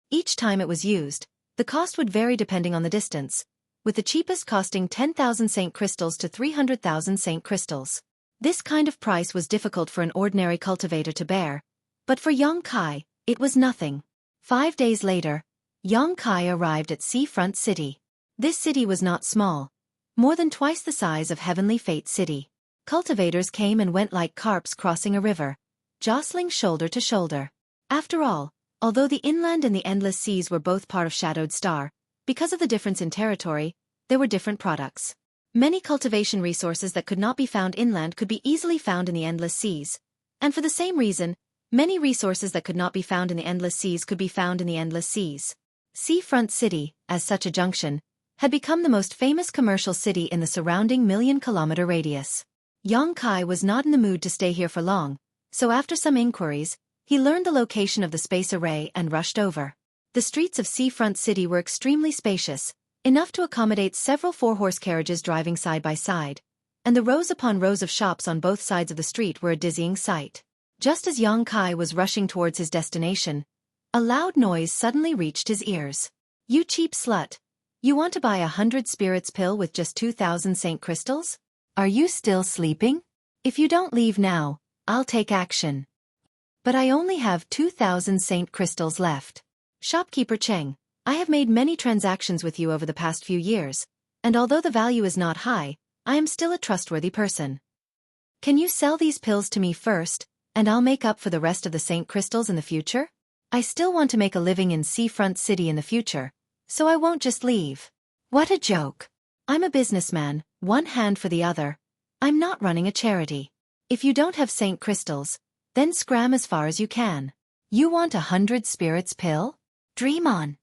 Each time it was used, the cost would vary depending on the distance, with the cheapest costing 10,000 Saint crystals to 300,000 Saint crystals. This kind of price was difficult for an ordinary cultivator to bear, but for Yang Kai, it was nothing. 5 days later, Yang Kai arrived at Seafront City. This city was not small, more than twice the size of Heavenly Fate City. Cultivators came and went like carps crossing a river, jostling shoulder to shoulder. After all, although the inland and the endless seas were both part of Shadowed Star, because of the difference in territory, there were different products. Many cultivation resources that could not be found inland could be easily found in the endless seas. And for the same reason, many resources that could not be found in the endless seas could be found in the endless seas. Seafront City, as such a junction, had become the most famous commercial city in the surrounding million-kilometer radius. Yang Kai was not in the mood to stay here for long, so after some inquiries, he learned the location of the space array and rushed over. The streets of Seafront City were extremely spacious, enough to accommodate several 4-horse carriages driving side by side, and the rows upon rows of shops on both sides of the street were a dizzying sight. Just as Yang Kai was rushing towards his destination, a loud noise suddenly reached his ears. "You cheap slut! You want to buy 100 spirits pill with just 2,000 Saint crystals? Are you still sleeping? If you don't leave now, I'll take action. But I only have 2,000 Saint crystals left. Shopkeeper Cheng, I have made many transactions with you over the past few years, and although the value is not high, I am still a trustworthy person. Can you sell these pills to me first, and I'll make up for the rest of the Saint crystals in the future? I still want to make a living in Seafront City in the future, so I won't just leave." What a joke. I'm a businessman, one hand for the other. I'm not running a charity. If you don't have Saint crystals, then scram as far as you can. You want 100 spirits pill? Dream on.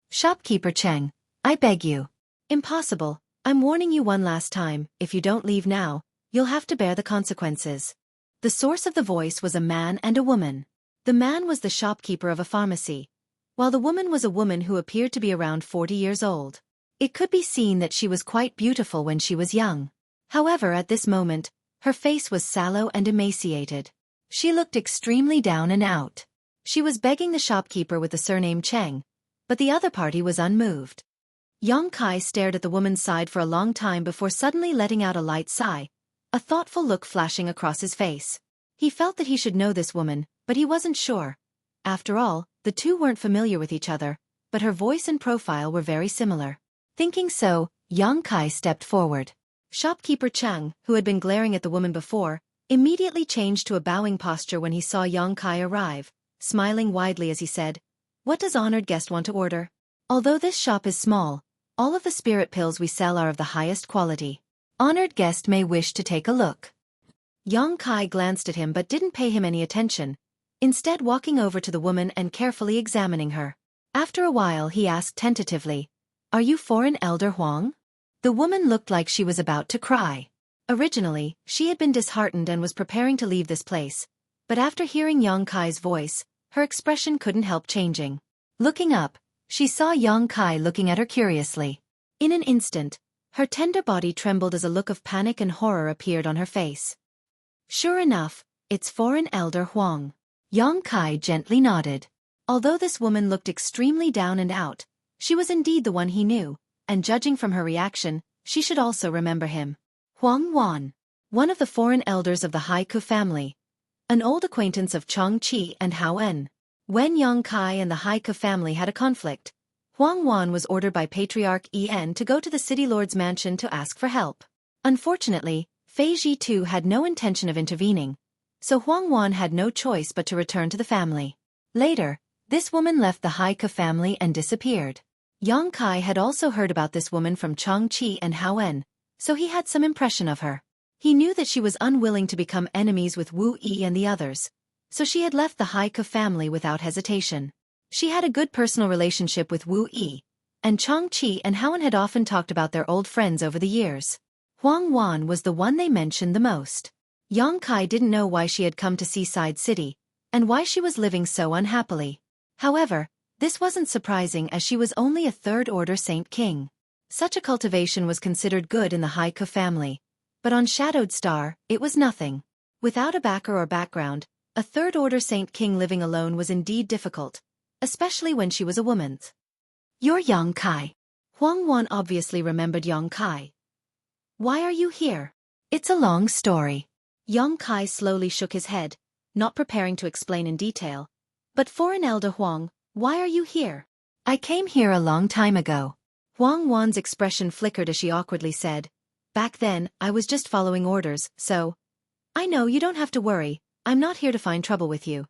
Shopkeeper Cheng, I beg you. Impossible, I'm warning you one last time, if you don't leave now, you'll have to bear the consequences. The source of the voice was a man and a woman. The man was the shopkeeper of a pharmacy, while the woman was a woman who appeared to be around 40 years old. It could be seen that she was quite beautiful when she was young. However, at this moment, her face was sallow and emaciated. She looked extremely down and out. She was begging the shopkeeper with the surname Cheng, but the other party was unmoved. Yang Kai stared at the woman's side for a long time before suddenly letting out a light sigh, a thoughtful look flashing across his face. He felt that he should know this woman, but he wasn't sure. After all, the two weren't familiar with each other, but her voice and profile were very similar. Thinking so, Yang Kai stepped forward. Shopkeeper Cheng, who had been glaring at the woman before, immediately changed to a bowing posture when he saw Yang Kai arrive, smiling widely as he said, "What does honored guest want to order? Although this shop is small, all of the spirit pills we sell are of the highest quality. Honored guest may wish to take a look." Yang Kai glanced at him but didn't pay him any attention, instead walking over to the woman and carefully examining her. After a while he asked tentatively, "Are you foreign elder Huang?" The woman looked like she was about to cry. Originally, she had been disheartened and was preparing to leave this place, but after hearing Yang Kai's voice, her expression couldn't help changing. Looking up, she saw Yang Kai looking at her curiously. In an instant, her tender body trembled as a look of panic and horror appeared on her face. "Sure enough, it's foreign elder Huang." Yang Kai gently nodded. Although this woman looked extremely down and out, she was indeed the one he knew, and judging from her reaction, she should also remember him. Huang Wan, one of the foreign elders of the Haiku family, an old acquaintance of Chongqi and Hao En. When Yang Kai and the Haiku family had a conflict, Huang Wan was ordered by Patriarch En to go to the city lord's mansion to ask for help. Unfortunately, Fei Ji too had no intention of intervening, so Huang Wan had no choice but to return to the family. Later, this woman left the Haiku family and disappeared. Yang Kai had also heard about this woman from Chongqi and Hao En, so he had some impression of her. He knew that she was unwilling to become enemies with Wu Yi and the others, so she had left the Haiku family without hesitation. She had a good personal relationship with Wu Yi, and Chongqi and Hao En had often talked about their old friends over the years. Huang Wan was the one they mentioned the most. Yang Kai didn't know why she had come to Seaside City, and why she was living so unhappily. However, this wasn't surprising as she was only a third-order Saint King. Such a cultivation was considered good in the Haiku family, but on Shadowed Star, it was nothing. Without a backer or background, a third-order Saint King living alone was indeed difficult, especially when she was a woman. "You're Yang Kai." Huang Wan obviously remembered Yang Kai. "Why are you here?" "It's a long story." Yang Kai slowly shook his head, not preparing to explain in detail. "But foreign elder Huang, why are you here?" "I came here a long time ago." Huang Wan's expression flickered as she awkwardly said, "Back then, I was just following orders, so..." "I know, you don't have to worry, I'm not here to find trouble with you."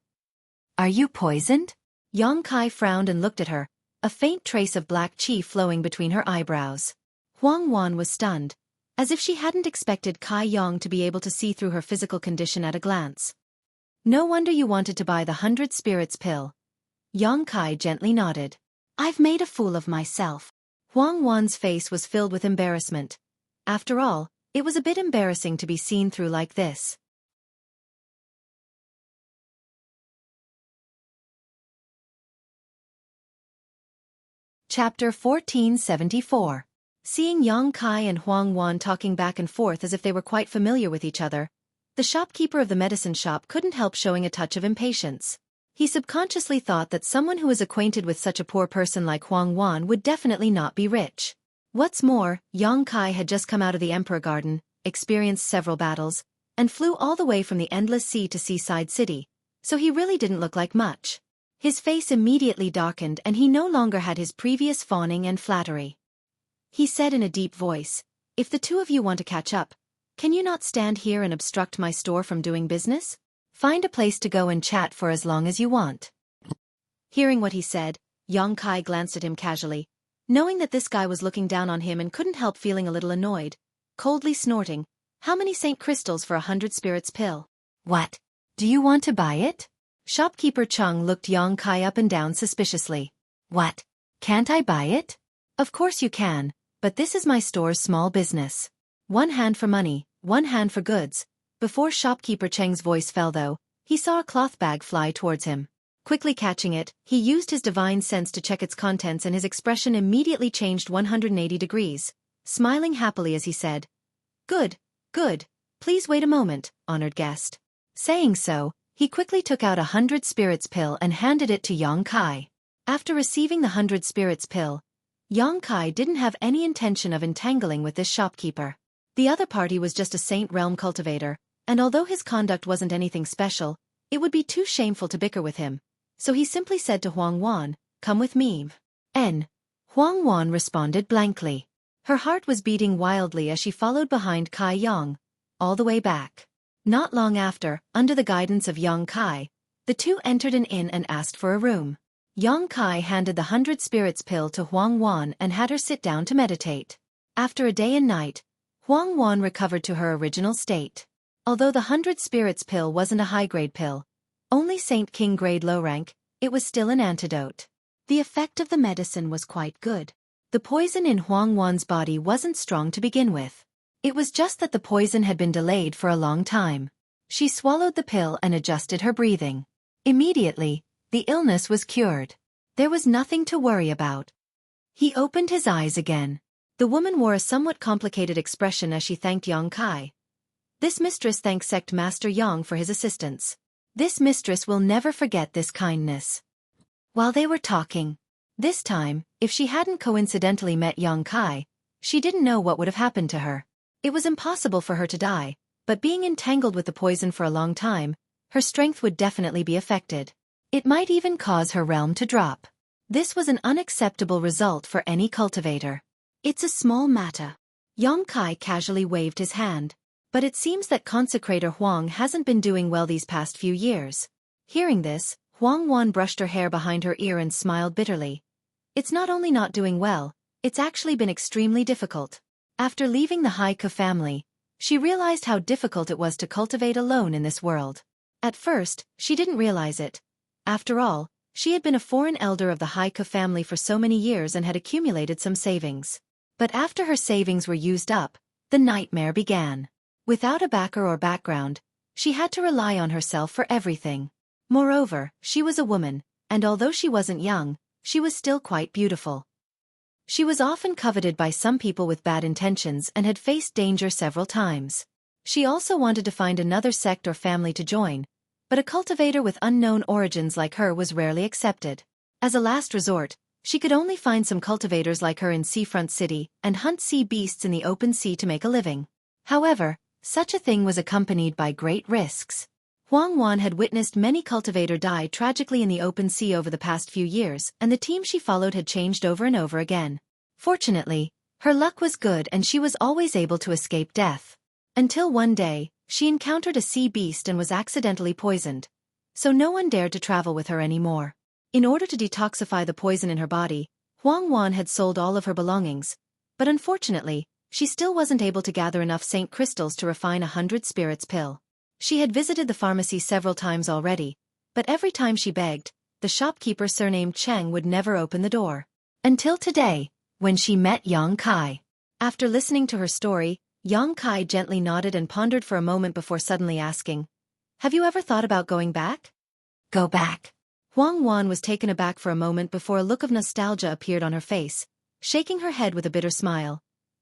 "Are you poisoned?" Yang Kai frowned and looked at her, a faint trace of black qi flowing between her eyebrows. Huang Wan was stunned, as if she hadn't expected Kai Yang to be able to see through her physical condition at a glance. "No wonder you wanted to buy the 100 spirits pill." Yang Kai gently nodded. "I've made a fool of myself." Huang Wan's face was filled with embarrassment. After all, it was a bit embarrassing to be seen through like this. Chapter 1474. Seeing Yang Kai and Huang Wan talking back and forth as if they were quite familiar with each other, the shopkeeper of the medicine shop couldn't help showing a touch of impatience. He subconsciously thought that someone who was acquainted with such a poor person like Huang Wan would definitely not be rich. What's more, Yang Kai had just come out of the Emperor Garden, experienced several battles, and flew all the way from the Endless Sea to Seaside City, so he really didn't look like much. His face immediately darkened and he no longer had his previous fawning and flattery. He said in a deep voice, "If the two of you want to catch up, can you not stand here and obstruct my store from doing business? Find a place to go and chat for as long as you want." Hearing what he said, Yang Kai glanced at him casually, knowing that this guy was looking down on him and couldn't help feeling a little annoyed, coldly snorting, "How many Saint Crystals for 100 spirits pill?" "What? Do you want to buy it?" Shopkeeper Chung looked Yang Kai up and down suspiciously. "What? Can't I buy it?" "Of course you can, but this is my store's small business. One hand for money, one hand for goods. Before shopkeeper Cheng's voice fell though, he saw a cloth bag fly towards him. Quickly catching it, he used his divine sense to check its contents and his expression immediately changed 180 degrees, smiling happily as he said, "Good, good. Please wait a moment, honored guest." Saying so, he quickly took out 100 spirits pill and handed it to Yang Kai. After receiving the 100 spirits pill, Yang Kai didn't have any intention of entangling with this shopkeeper. The other party was just a Saint Realm cultivator, and although his conduct wasn't anything special, it would be too shameful to bicker with him. So he simply said to Huang Wan, "Come with me." Huang Wan responded blankly. Her heart was beating wildly as she followed behind Kai Yang, all the way back. Not long after, under the guidance of Yang Kai, the two entered an inn and asked for a room. Yang Kai handed the 100 spirits pill to Huang Wan and had her sit down to meditate. After a day and night, Huang Wan recovered to her original state. Although the 100 spirits pill wasn't a high-grade pill, only Saint King grade low rank, it was still an antidote. The effect of the medicine was quite good. The poison in Huang Wan's body wasn't strong to begin with. It was just that the poison had been delayed for a long time. She swallowed the pill and adjusted her breathing. Immediately, the illness was cured. There was nothing to worry about. He opened his eyes again. The woman wore a somewhat complicated expression as she thanked Yang Kai. This mistress thanked Sect Master Yang for his assistance. This mistress will never forget this kindness. While they were talking, this time, if she hadn't coincidentally met Yang Kai, she didn't know what would have happened to her. It was impossible for her to die, but being entangled with the poison for a long time, her strength would definitely be affected. It might even cause her realm to drop. This was an unacceptable result for any cultivator. It's a small matter. Yang Kai casually waved his hand. But it seems that Consecrator Huang hasn't been doing well these past few years. Hearing this, Huang Wan brushed her hair behind her ear and smiled bitterly. It's not only not doing well, it's actually been extremely difficult. After leaving the Haiku family, she realized how difficult it was to cultivate alone in this world. At first, she didn't realize it. After all, she had been a foreign elder of the Haiku family for so many years and had accumulated some savings. But after her savings were used up, the nightmare began. Without a backer or background, she had to rely on herself for everything. Moreover, she was a woman, and although she wasn't young, she was still quite beautiful. She was often coveted by some people with bad intentions and had faced danger several times. She also wanted to find another sect or family to join, but a cultivator with unknown origins like her was rarely accepted. As a last resort, she could only find some cultivators like her in Seafront City and hunt sea beasts in the open sea to make a living. However, such a thing was accompanied by great risks. Huang Wan had witnessed many cultivators die tragically in the open sea over the past few years, and the team she followed had changed over and over again. Fortunately, her luck was good and she was always able to escape death. Until one day, she encountered a sea beast and was accidentally poisoned. So no one dared to travel with her anymore. In order to detoxify the poison in her body, Huang Wan had sold all of her belongings. But unfortunately, she still wasn't able to gather enough saint crystals to refine 100 spirits pill. She had visited the pharmacy several times already, but every time she begged, the shopkeeper surnamed Cheng would never open the door. Until today, when she met Yang Kai. After listening to her story, Yang Kai gently nodded and pondered for a moment before suddenly asking, "Have you ever thought about going back?" "Go back?" Huang Wan was taken aback for a moment before a look of nostalgia appeared on her face, shaking her head with a bitter smile.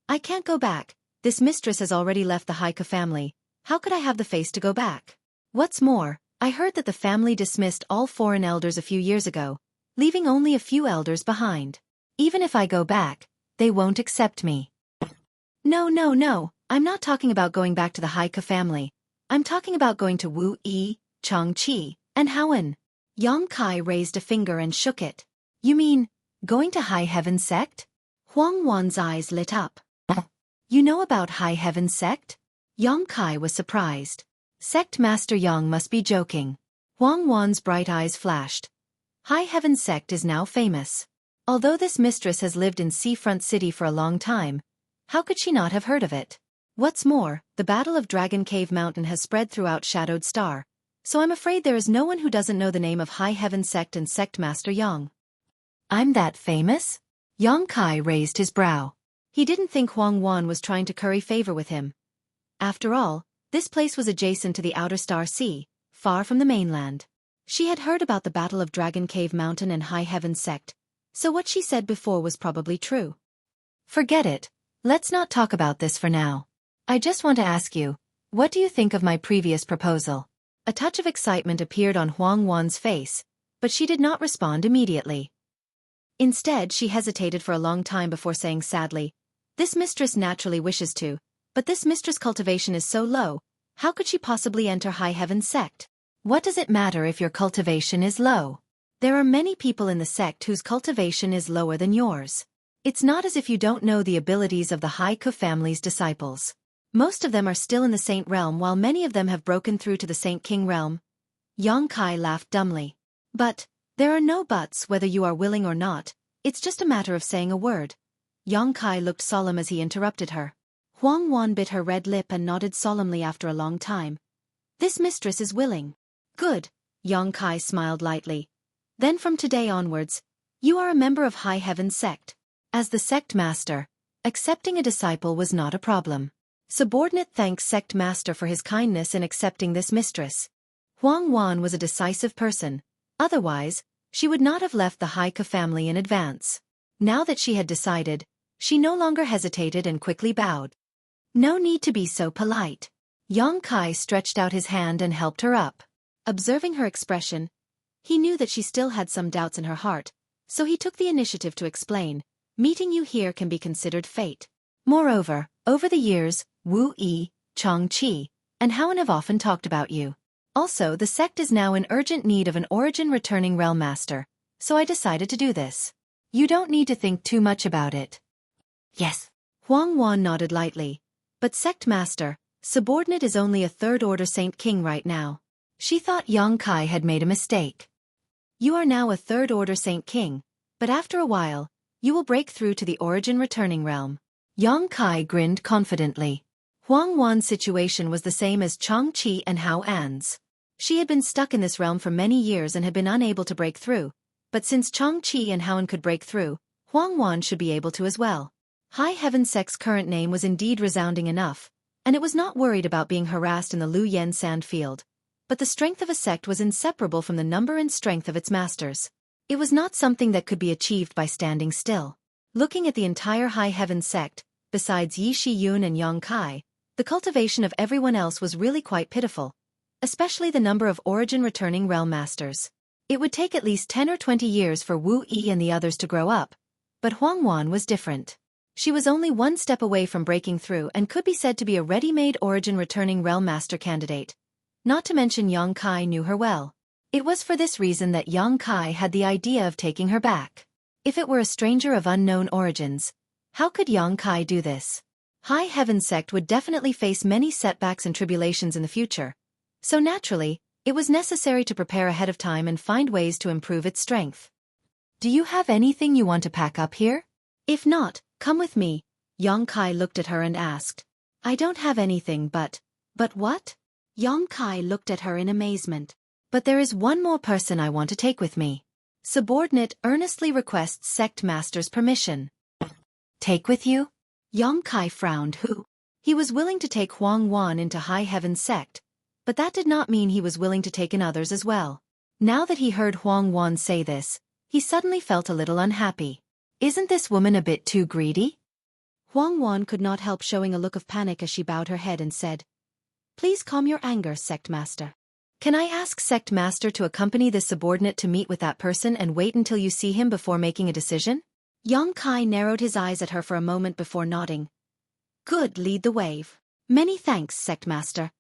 "I can't go back. This mistress has already left the Haiku family. How could I have the face to go back? What's more, I heard that the family dismissed all foreign elders a few years ago, leaving only a few elders behind. Even if I go back, they won't accept me." No, I'm not talking about going back to the Haiku family. I'm talking about going to Wu Yi, Changqi, and Hoenn. Yang Kai raised a finger and shook it. "You mean, going to High Heaven Sect?" Huang Wan's eyes lit up. "You know about High Heaven Sect?" Yang Kai was surprised. Sect Master Yang must be joking. Huang Wan's bright eyes flashed. High Heaven Sect is now famous. Although this mistress has lived in Seafront City for a long time, how could she not have heard of it? What's more, the Battle of Dragon Cave Mountain has spread throughout Shadowed Star, so I'm afraid there is no one who doesn't know the name of High Heaven Sect and Sect Master Yang. "I'm that famous?" Yang Kai raised his brow. He didn't think Huang Wan was trying to curry favor with him. After all, this place was adjacent to the Outer Star Sea, far from the mainland. She had heard about the Battle of Dragon Cave Mountain and High Heaven sect, so what she said before was probably true. Forget it. Let's not talk about this for now. I just want to ask you, what do you think of my previous proposal? A touch of excitement appeared on Huang Wan's face, but she did not respond immediately. Instead, she hesitated for a long time before saying sadly, "This mistress naturally wishes to, but this mistress' cultivation is so low, how could she possibly enter High Heaven sect? What does it matter if your cultivation is low? There are many people in the sect whose cultivation is lower than yours. It's not as if you don't know the abilities of the Hai Ku family's disciples. Most of them are still in the Saint Realm while many of them have broken through to the Saint King Realm." Yang Kai laughed dumbly. "But, there are no buts whether you are willing or not, it's just a matter of saying a word." Yang Kai looked solemn as he interrupted her. Huang Wan bit her red lip and nodded solemnly after a long time. "This mistress is willing." "Good," Yang Kai smiled lightly. "Then from today onwards, you are a member of High Heaven sect." As the sect master, accepting a disciple was not a problem. Subordinate thanks sect master for his kindness in accepting this mistress. Huang Wan was a decisive person, otherwise, she would not have left the Hai Ku family in advance. Now that she had decided, she no longer hesitated and quickly bowed. "No need to be so polite." Yang Kai stretched out his hand and helped her up. Observing her expression, he knew that she still had some doubts in her heart, so he took the initiative to explain, "Meeting you here can be considered fate. Moreover, over the years, Wu Yi, Chang Qi, and Howen have often talked about you. Also, the sect is now in urgent need of an origin returning realm master, so I decided to do this. You don't need to think too much about it." "Yes." Huang Wan nodded lightly. "But sect master, subordinate is only a third-order Saint King right now." She thought Yang Kai had made a mistake. "You are now a third-order Saint King, but after a while, you will break through to the origin returning realm." Yang Kai grinned confidently. Huang Wan's situation was the same as Chang Qi and Hao An's. She had been stuck in this realm for many years and had been unable to break through, but since Chang Qi and Howen could break through, Huang Wan should be able to as well. High Heaven sect's current name was indeed resounding enough, and it was not worried about being harassed in the Lu Yen sand field. But the strength of a sect was inseparable from the number and strength of its masters. It was not something that could be achieved by standing still. Looking at the entire High Heaven sect, besides Yi Shi Yun and Yang Kai, the cultivation of everyone else was really quite pitiful, especially the number of origin returning realm masters. It would take at least 10 or 20 years for Wu Yi and the others to grow up, but Huang Wan was different. She was only one step away from breaking through and could be said to be a ready-made origin returning realm master candidate. Not to mention Yang Kai knew her well. It was for this reason that Yang Kai had the idea of taking her back. If it were a stranger of unknown origins, how could Yang Kai do this? High Heaven sect would definitely face many setbacks and tribulations in the future, so naturally, it was necessary to prepare ahead of time and find ways to improve its strength. "Do you have anything you want to pack up here? If not, come with me." Yang Kai looked at her and asked. "I don't have anything but what?" Yang Kai looked at her in amazement. "But there is one more person I want to take with me. Subordinate earnestly requests sect master's permission." "Take with you?" Yang Kai frowned. Who? He was willing to take Huang Wan into High Heaven sect, but that did not mean he was willing to take in others as well. Now that he heard Huang Wan say this, he suddenly felt a little unhappy. Isn't this woman a bit too greedy? Huang Wan could not help showing a look of panic as she bowed her head and said, "Please calm your anger, sect master. Can I ask sect master to accompany this subordinate to meet with that person and wait until you see him before making a decision?" Yang Kai narrowed his eyes at her for a moment before nodding. "Good, lead the way." "Many thanks, sect master."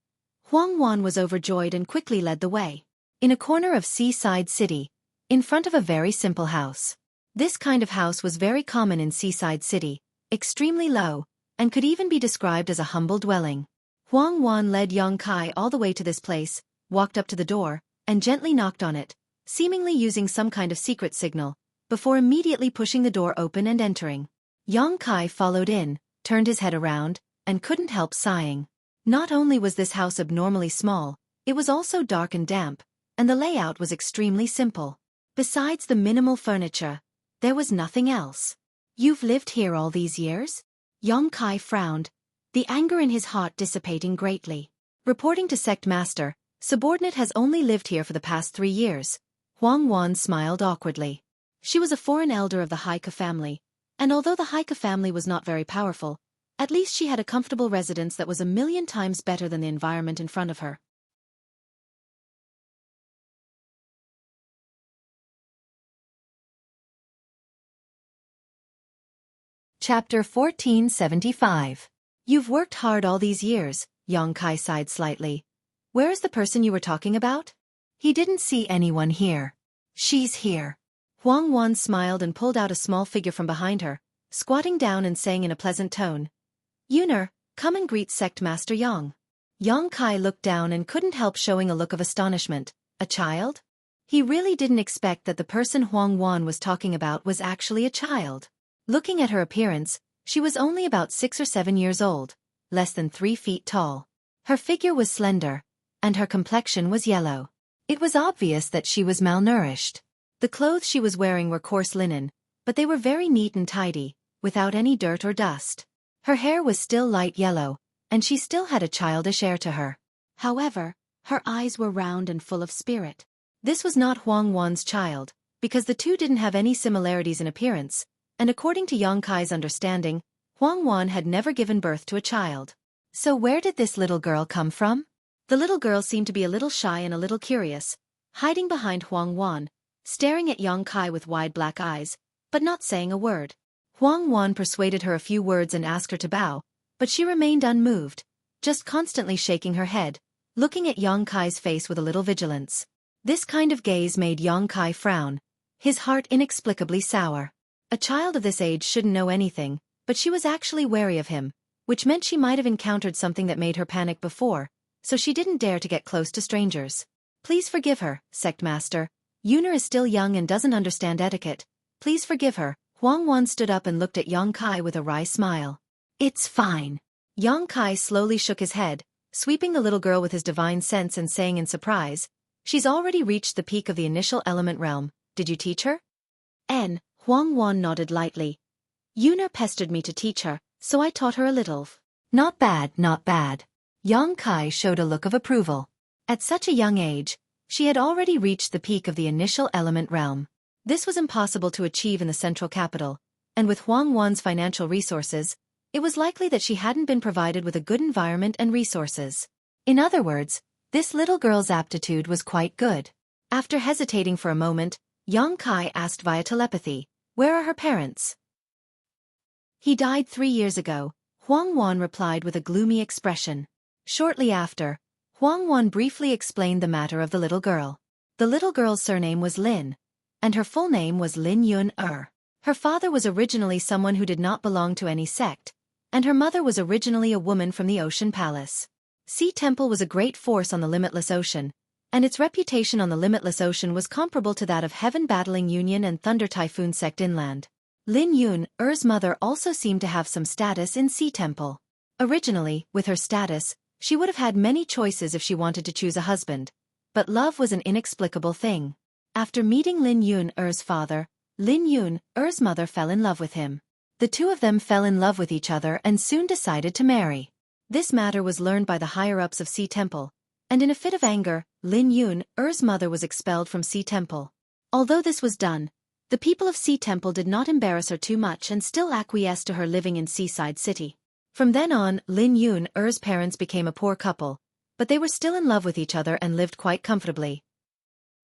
Huang Wan was overjoyed and quickly led the way. In a corner of Seaside City, in front of a very simple house. This kind of house was very common in Seaside City, extremely low, and could even be described as a humble dwelling. Huang Wan led Yang Kai all the way to this place, walked up to the door, and gently knocked on it, seemingly using some kind of secret signal, before immediately pushing the door open and entering. Yang Kai followed in, turned his head around, and couldn't help sighing. Not only was this house abnormally small, it was also dark and damp, and the layout was extremely simple. Besides the minimal furniture, there was nothing else. "You've lived here all these years?" Yong Kai frowned, the anger in his heart dissipating greatly. Reporting to sect master, subordinate has only lived here for the past 3 years. Huang Wan smiled awkwardly. She was a foreign elder of the Haika family, and although the Haika family was not very powerful, at least she had a comfortable residence that was 1,000,000 times better than the environment in front of her. Chapter 1475. You've worked hard all these years, Yong Kai sighed slightly. Where is the person you were talking about? He didn't see anyone here. She's here. Huang Wan smiled and pulled out a small figure from behind her, squatting down and saying in a pleasant tone, Yuner, come and greet Sect Master Yang. Yong Kai looked down and couldn't help showing a look of astonishment. A child? He really didn't expect that the person Huang Wan was talking about was actually a child. Looking at her appearance, she was only about 6 or 7 years old, less than 3 feet tall. Her figure was slender, and her complexion was yellow. It was obvious that she was malnourished. The clothes she was wearing were coarse linen, but they were very neat and tidy, without any dirt or dust. Her hair was still light yellow, and she still had a childish air to her. However, her eyes were round and full of spirit. This was not Huang Wan's child, because the two didn't have any similarities in appearance, and according to Yong Kai's understanding, Huang Wan had never given birth to a child. So where did this little girl come from? The little girl seemed to be a little shy and a little curious, hiding behind Huang Wan, staring at Yong Kai with wide black eyes, but not saying a word. Huang Wan persuaded her a few words and asked her to bow, but she remained unmoved, just constantly shaking her head, looking at Yong Kai's face with a little vigilance. This kind of gaze made Yong Kai frown, his heart inexplicably sour. A child of this age shouldn't know anything, but she was actually wary of him, which meant she might have encountered something that made her panic before, so she didn't dare to get close to strangers. Please forgive her, Sect Master. Yuner is still young and doesn't understand etiquette. Please forgive her. Huang Wan stood up and looked at Yong Kai with a wry smile. It's fine. Yong Kai slowly shook his head, sweeping the little girl with his divine sense and saying in surprise, She's already reached the peak of the initial element realm. Did you teach her? Huang Wan nodded lightly. Yuner pestered me to teach her, so I taught her a little. Not bad, not bad. Yong Kai showed a look of approval. At such a young age, she had already reached the peak of the initial element realm. This was impossible to achieve in the central capital, and with Huang Wan's financial resources, it was likely that she hadn't been provided with a good environment and resources. In other words, this little girl's aptitude was quite good. After hesitating for a moment, Yong Kai asked via telepathy, Where are her parents? He died 3 years ago, Huang Wan replied with a gloomy expression. Shortly after, Huang Wan briefly explained the matter of the little girl. The little girl's surname was Lin, and her full name was Lin Yun-er. Her father was originally someone who did not belong to any sect, and her mother was originally a woman from the Ocean Palace. Sea Temple was a great force on the Limitless Ocean, and its reputation on the Limitless Ocean was comparable to that of Heaven Battling Union and Thunder Typhoon Sect Inland. Lin Yun-er's mother also seemed to have some status in Sea Temple. Originally, with her status, she would have had many choices if she wanted to choose a husband, but love was an inexplicable thing. After meeting Lin Yun-er's father, Lin Yun-er's mother fell in love with him. The two of them fell in love with each other and soon decided to marry. This matter was learned by the higher-ups of Sea Temple, and in a fit of anger, Lin Yun-er's mother was expelled from Sea Temple. Although this was done, the people of Sea Temple did not embarrass her too much and still acquiesced to her living in Seaside City. From then on, Lin Yun-er's parents became a poor couple, but they were still in love with each other and lived quite comfortably.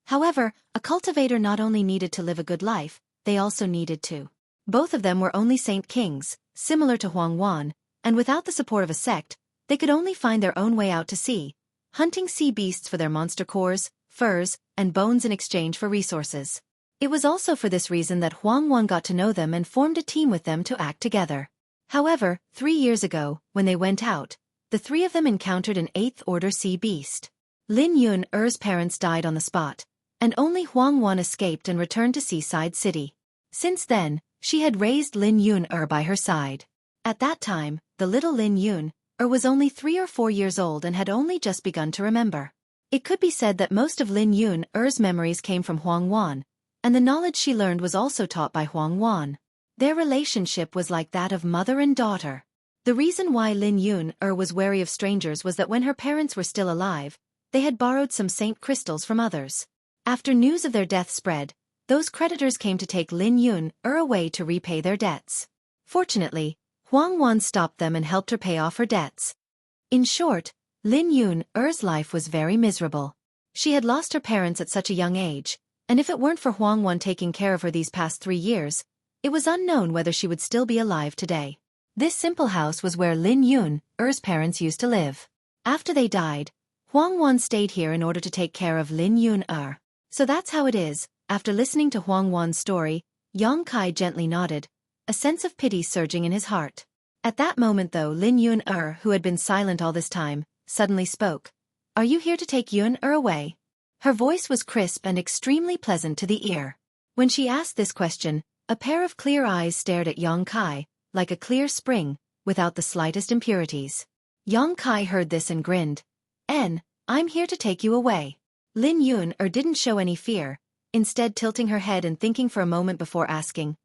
However, a cultivator not only needed to live a good life, they also needed to. Both of them were only Saint Kings, similar to Huang Wan, and without the support of a sect, they could only find their own way out to sea, hunting sea beasts for their monster cores, furs, and bones in exchange for resources. It was also for this reason that Huang Wan got to know them and formed a team with them to act together. However, 3 years ago, when they went out, the three of them encountered an 8th order sea beast. Lin Yun-er's parents died on the spot, and only Huang Wan escaped and returned to Seaside City. Since then, she had raised Lin Yun-er by her side. At that time, the little Lin Yun-er was only 3 or 4 years old and had only just begun to remember. It could be said that most of Lin Yun-er's memories came from Huang Wan, and the knowledge she learned was also taught by Huang Wan. Their relationship was like that of mother and daughter. The reason why Lin Yun was wary of strangers was that when her parents were still alive, they had borrowed some saint crystals from others. After news of their death spread, those creditors came to take Lin Yun away to repay their debts. Fortunately, Huang Wan stopped them and helped her pay off her debts. In short, Lin Yun's life was very miserable. She had lost her parents at such a young age, and if it weren't for Huang Wan taking care of her these past 3 years, it was unknown whether she would still be alive today. This simple house was where Lin Yun's parents used to live. After they died, Huang Wan stayed here in order to take care of Lin Yun. So that's how it is. After listening to Huang Wan's story, Yang Kai gently nodded, a sense of pity surging in his heart. At that moment though, Lin Yun who had been silent all this time, suddenly spoke. Are you here to take Yun away? Her voice was crisp and extremely pleasant to the ear. When she asked this question, a pair of clear eyes stared at Yang Kai, like a clear spring, without the slightest impurities. Yang Kai heard this and grinned. I'm here to take you away. Lin Yun didn't show any fear, instead tilting her head and thinking for a moment before asking,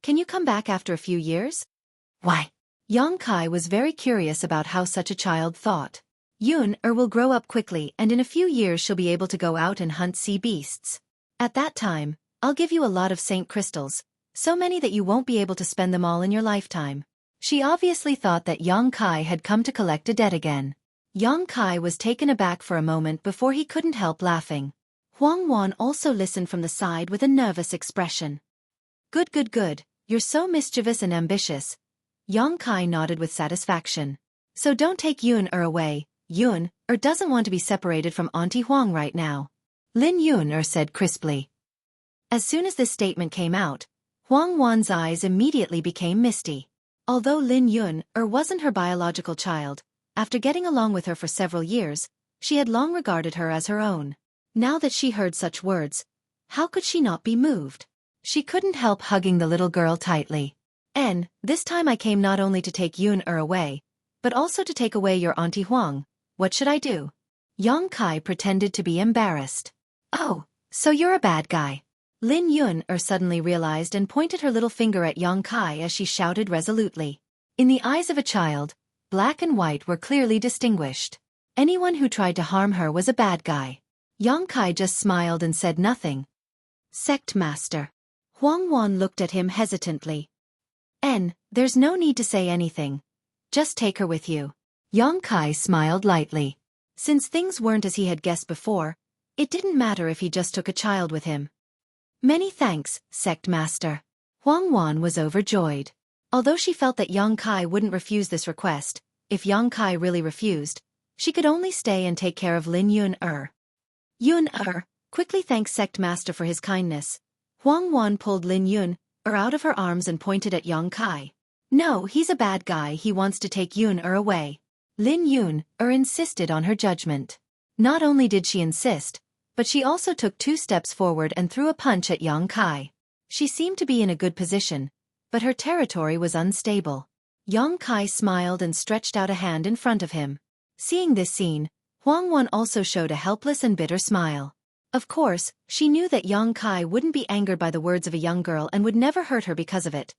Can you come back after a few years? Why? Yang Kai was very curious about how such a child thought. Yun will grow up quickly and in a few years she'll be able to go out and hunt sea beasts. At that time, I'll give you a lot of saint crystals, so many that you won't be able to spend them all in your lifetime. She obviously thought that Yang Kai had come to collect a debt again. Yang Kai was taken aback for a moment before he couldn't help laughing. Huang Wan also listened from the side with a nervous expression. Good. You're so mischievous and ambitious. Yang Kai nodded with satisfaction. So don't take Yun away. Yun doesn't want to be separated from Auntie Huang right now. Lin Yun said crisply. As soon as this statement came out, Huang Wan's eyes immediately became misty. Although Lin Yun wasn't her biological child, after getting along with her for several years, she had long regarded her as her own. Now that she heard such words, how could she not be moved? She couldn't help hugging the little girl tightly. This time I came not only to take Yun away, but also to take away your Auntie Huang. What should I do? Yang Kai pretended to be embarrassed. Oh, so you're a bad guy. Lin Yun suddenly realized and pointed her little finger at Yang Kai as she shouted resolutely. In the eyes of a child, black and white were clearly distinguished. Anyone who tried to harm her was a bad guy. Yang Kai just smiled and said nothing. Sect Master. Huang Wan looked at him hesitantly. There's no need to say anything. Just take her with you. Yang Kai smiled lightly. Since things weren't as he had guessed before, it didn't matter if he just took a child with him. Many thanks, Sect Master. Huang Wan was overjoyed. Although she felt that Yang Kai wouldn't refuse this request, if Yang Kai really refused, she could only stay and take care of Lin Yun. Yun quickly thanked Sect Master for his kindness. Huang Wan pulled Lin Yun out of her arms and pointed at Yang Kai. No, he's a bad guy, he wants to take Yun away. Lin Yun insisted on her judgment. Not only did she insist, but she also took 2 steps forward and threw a punch at Yang Kai. She seemed to be in a good position, but her territory was unstable. Yang Kai smiled and stretched out a hand in front of him. Seeing this scene, Huang Wan also showed a helpless and bitter smile. Of course, she knew that Yang Kai wouldn't be angered by the words of a young girl and would never hurt her because of it.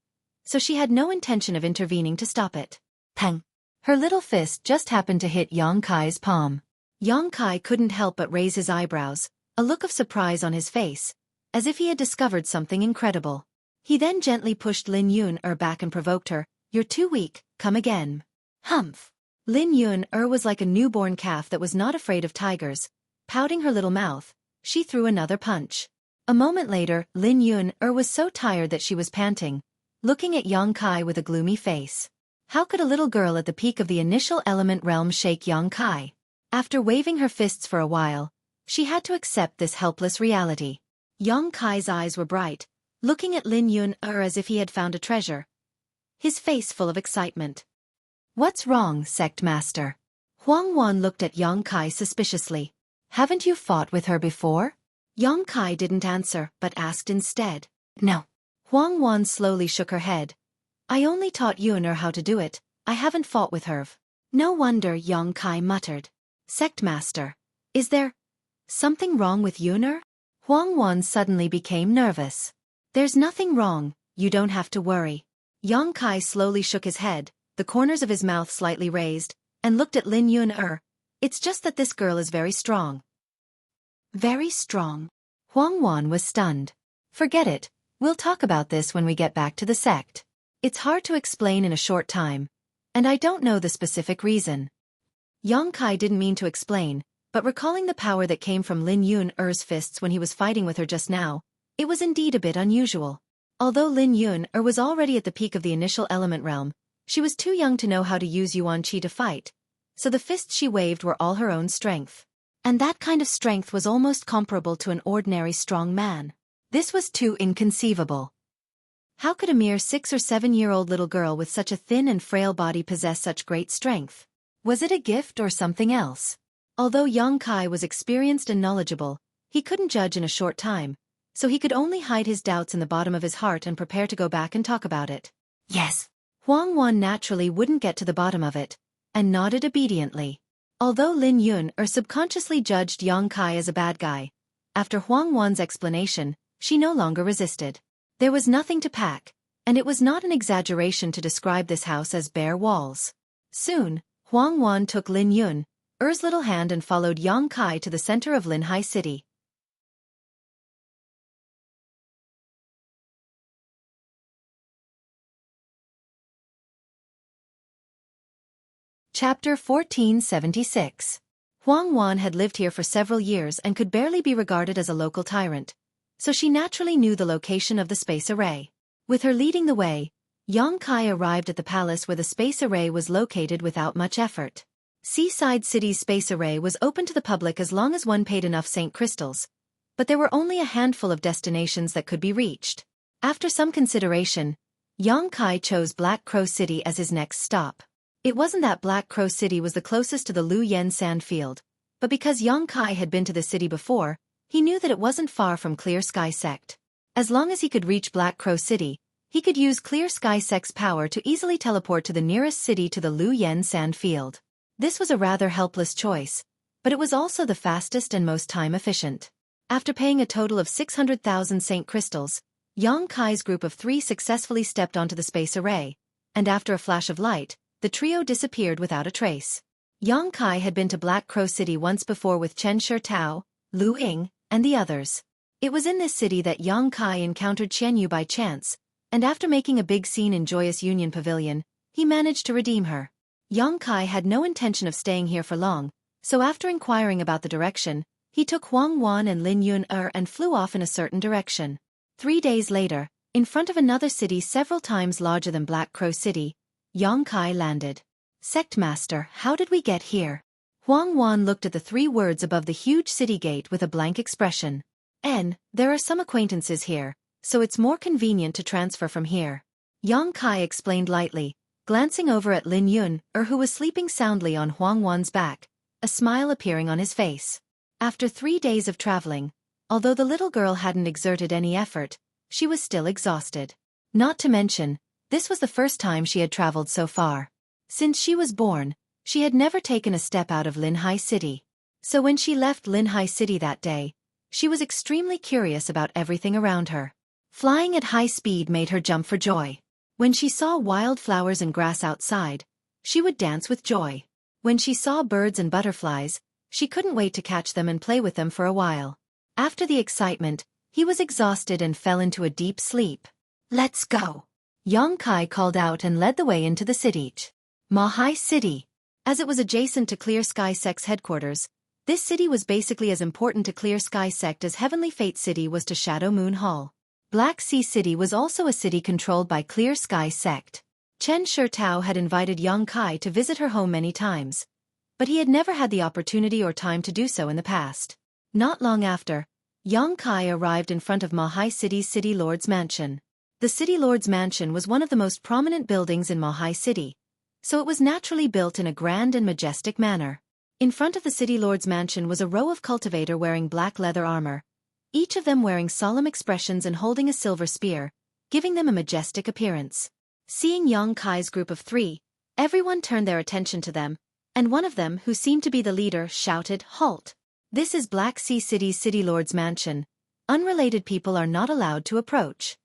So she had no intention of intervening to stop it. Pang! Her little fist just happened to hit Yang Kai's palm. Yang Kai couldn't help but raise his eyebrows, a look of surprise on his face, as if he had discovered something incredible. He then gently pushed Lin Yun back and provoked her. You're too weak, come again. Humph! Lin Yun was like a newborn calf that was not afraid of tigers. Pouting her little mouth, she threw another punch. A moment later, Lin Yun was so tired that she was panting, looking at Yang Kai with a gloomy face. How could a little girl at the peak of the initial element realm shake Yang Kai? After waving her fists for a while, she had to accept this helpless reality. Yang Kai's eyes were bright, looking at Lin Yun as if he had found a treasure. His face full of excitement. What's wrong, Sect Master? Huang Wan looked at Yang Kai suspiciously. Haven't you fought with her before? Yang Kai didn't answer, but asked instead. No. Huang Wan slowly shook her head. I only taught Yun how to do it, I haven't fought with her. No wonder, Yang Kai muttered. Sect Master, is there something wrong with Yun? Huang Wan suddenly became nervous. There's nothing wrong, you don't have to worry. Yang Kai slowly shook his head, the corners of his mouth slightly raised, and looked at Lin Yun. It's just that this girl is very strong. Very strong. Huang Wan was stunned. Forget it, we'll talk about this when we get back to the sect. It's hard to explain in a short time, and I don't know the specific reason. Yang Kai didn't mean to explain, but recalling the power that came from Lin Yun-er's fists when he was fighting with her just now, it was indeed a bit unusual. Although Lin Yun-er was already at the peak of the initial element realm, she was too young to know how to use Yuan Qi to fight, so the fists she waved were all her own strength. And that kind of strength was almost comparable to an ordinary strong man. This was too inconceivable. How could a mere 6 or 7-year-old little girl with such a thin and frail body possess such great strength? Was it a gift or something else? Although Yang Kai was experienced and knowledgeable, he couldn't judge in a short time, so he could only hide his doubts in the bottom of his heart and prepare to go back and talk about it. Yes. Huang Wan naturally wouldn't get to the bottom of it, and nodded obediently. Although Lin Yun-er subconsciously judged Yang Kai as a bad guy, after Huang Wan's explanation, she no longer resisted. There was nothing to pack, and it was not an exaggeration to describe this house as bare walls. Soon, Huang Wan took Lin Yun-er's little hand and followed Yang Kai to the center of Linhai City. Chapter 1476. Huang Wan had lived here for several years and could barely be regarded as a local tyrant, so she naturally knew the location of the space array. With her leading the way, Yang Kai arrived at the palace where the space array was located without much effort. Seaside City's space array was open to the public as long as one paid enough Saint crystals, but there were only a handful of destinations that could be reached. After some consideration, Yang Kai chose Black Crow City as his next stop. It wasn't that Black Crow City was the closest to the Lu Yen sand field, but because Yang Kai had been to the city before, he knew that it wasn't far from Clear Sky Sect. As long as he could reach Black Crow City, he could use Clear Sky Sect's power to easily teleport to the nearest city to the Lu Yen sand field. This was a rather helpless choice, but it was also the fastest and most time-efficient. After paying a total of 600,000 Saint crystals, Yang Kai's group of 3 successfully stepped onto the space array, and after a flash of light, the trio disappeared without a trace. Yang Kai had been to Black Crow City once before with Chen Shitao, Lu Ying, and the others. It was in this city that Yang Kai encountered Qian Yu by chance, and after making a big scene in Joyous Union Pavilion, he managed to redeem her. Yang Kai had no intention of staying here for long, so after inquiring about the direction, he took Huang Wan and Lin Yun-er and flew off in a certain direction. 3 days later, in front of another city several times larger than Black Crow City, Yang Kai landed. Sect Master, how did we get here? Huang Wan looked at the 3 words above the huge city gate with a blank expression. There are some acquaintances here, so it's more convenient to transfer from here. Yang Kai explained lightly, glancing over at Lin Yun-er who was sleeping soundly on Huang Wan's back, a smile appearing on his face. After 3 days of traveling, although the little girl hadn't exerted any effort, she was still exhausted. Not to mention, this was the first time she had traveled so far. Since she was born, she had never taken a step out of Linhai City. So when she left Linhai City that day, she was extremely curious about everything around her. Flying at high speed made her jump for joy. When she saw wild flowers and grass outside, she would dance with joy. When she saw birds and butterflies, she couldn't wait to catch them and play with them for a while. After the excitement, he was exhausted and fell into a deep sleep. Let's go. Yang Kai called out and led the way into the city. Mahai City. As it was adjacent to Clear Sky Sect's headquarters, this city was basically as important to Clear Sky Sect as Heavenly Fate City was to Shadow Moon Hall. Black Sea City was also a city controlled by Clear Sky Sect. Chen Shitao had invited Yang Kai to visit her home many times, but he had never had the opportunity or time to do so in the past. Not long after, Yang Kai arrived in front of Mahai City's City Lord's Mansion. The City Lord's Mansion was one of the most prominent buildings in Mahai City, so it was naturally built in a grand and majestic manner. In front of the City Lord's Mansion was a row of cultivator wearing black leather armor, each of them wearing solemn expressions and holding a silver spear, giving them a majestic appearance. Seeing Yang Kai's group of 3, everyone turned their attention to them, and one of them, who seemed to be the leader, shouted, "Halt! This is Black Sea City's City Lord's Mansion. Unrelated people are not allowed to approach."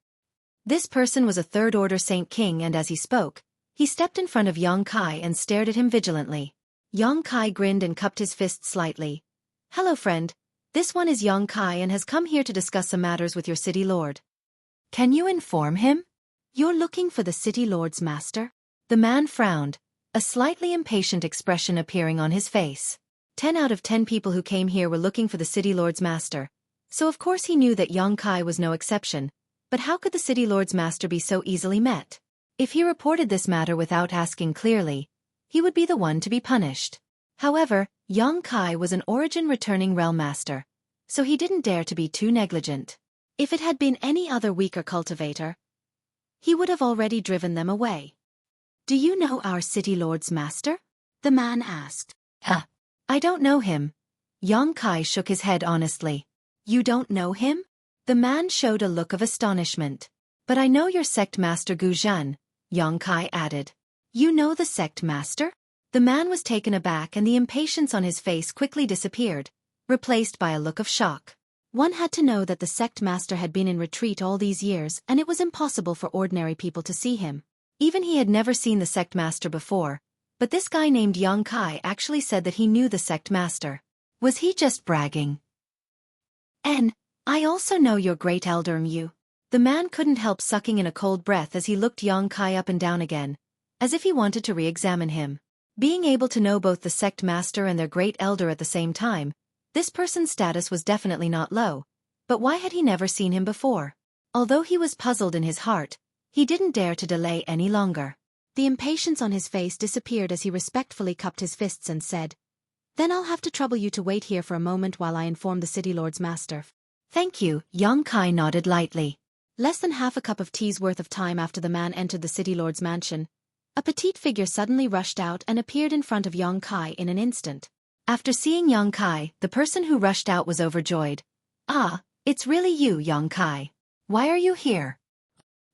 This person was a third-order Saint King, and as he spoke, He stepped in front of Yang Kai and stared at him vigilantly. Yang Kai grinned and cupped his fist slightly. "Hello friend, this one is Yang Kai and has come here to discuss some matters with your city lord. Can you inform him? You're looking for the city lord's master?" The man frowned, a slightly impatient expression appearing on his face. 10 out of 10 people who came here were looking for the city lord's master, so of course he knew that Yang Kai was no exception, but how could the city lord's master be so easily met? If he reported this matter without asking clearly, he would be the one to be punished. However, Yang Kai was an origin-returning realm master, so he didn't dare to be too negligent. If it had been any other weaker cultivator, he would have already driven them away. "Do you know our city lord's master?" the man asked. I don't know him." Yang Kai shook his head honestly. "You don't know him?" The man showed a look of astonishment. "But I know your sect master Gu Zhan," Yang Kai added. "You know the sect master?" The man was taken aback and the impatience on his face quickly disappeared, replaced by a look of shock. One had to know that the sect master had been in retreat all these years and it was impossible for ordinary people to see him. Even he had never seen the sect master before, but this guy named Yang Kai actually said that he knew the sect master. Was he just bragging? "And I also know your great elder Mu." The man couldn't help sucking in a cold breath as he looked Yang Kai up and down again, as if he wanted to re-examine him. Being able to know both the sect master and their great elder at the same time, this person's status was definitely not low, but why had he never seen him before? Although he was puzzled in his heart, he didn't dare to delay any longer. The impatience on his face disappeared as he respectfully cupped his fists and said, "Then I'll have to trouble you to wait here for a moment while I inform the city lord's master." "Thank you," Yang Kai nodded lightly. Less than half a cup of tea's worth of time after the man entered the city lord's mansion, a petite figure suddenly rushed out and appeared in front of Yang Kai in an instant. After seeing Yang Kai, the person who rushed out was overjoyed. "Ah, it's really you, Yang Kai. Why are you here?"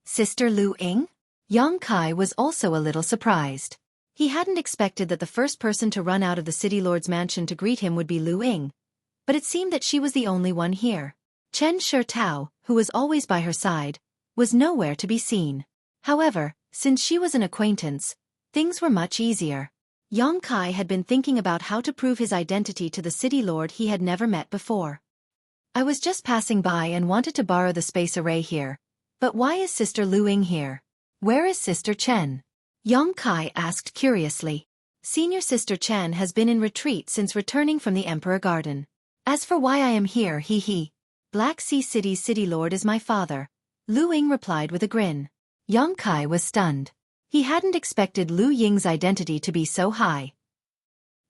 "Sister Lu Ying?" Yang Kai was also a little surprised. He hadn't expected that the first person to run out of the city lord's mansion to greet him would be Lu Ying, but it seemed that she was the only one here. Chen Shitao, who was always by her side, was nowhere to be seen. However, since she was an acquaintance, things were much easier. Yang Kai had been thinking about how to prove his identity to the city lord he had never met before. "I was just passing by and wanted to borrow the space array here, but why is Sister Lu Ying here? Where is Sister Chen?" Yang Kai asked curiously. "Senior Sister Chen has been in retreat since returning from the Emperor Garden. As for why I am here, Black Sea City's city lord is my father," Lu Ying replied with a grin. Yang Kai was stunned. He hadn't expected Lu Ying's identity to be so high.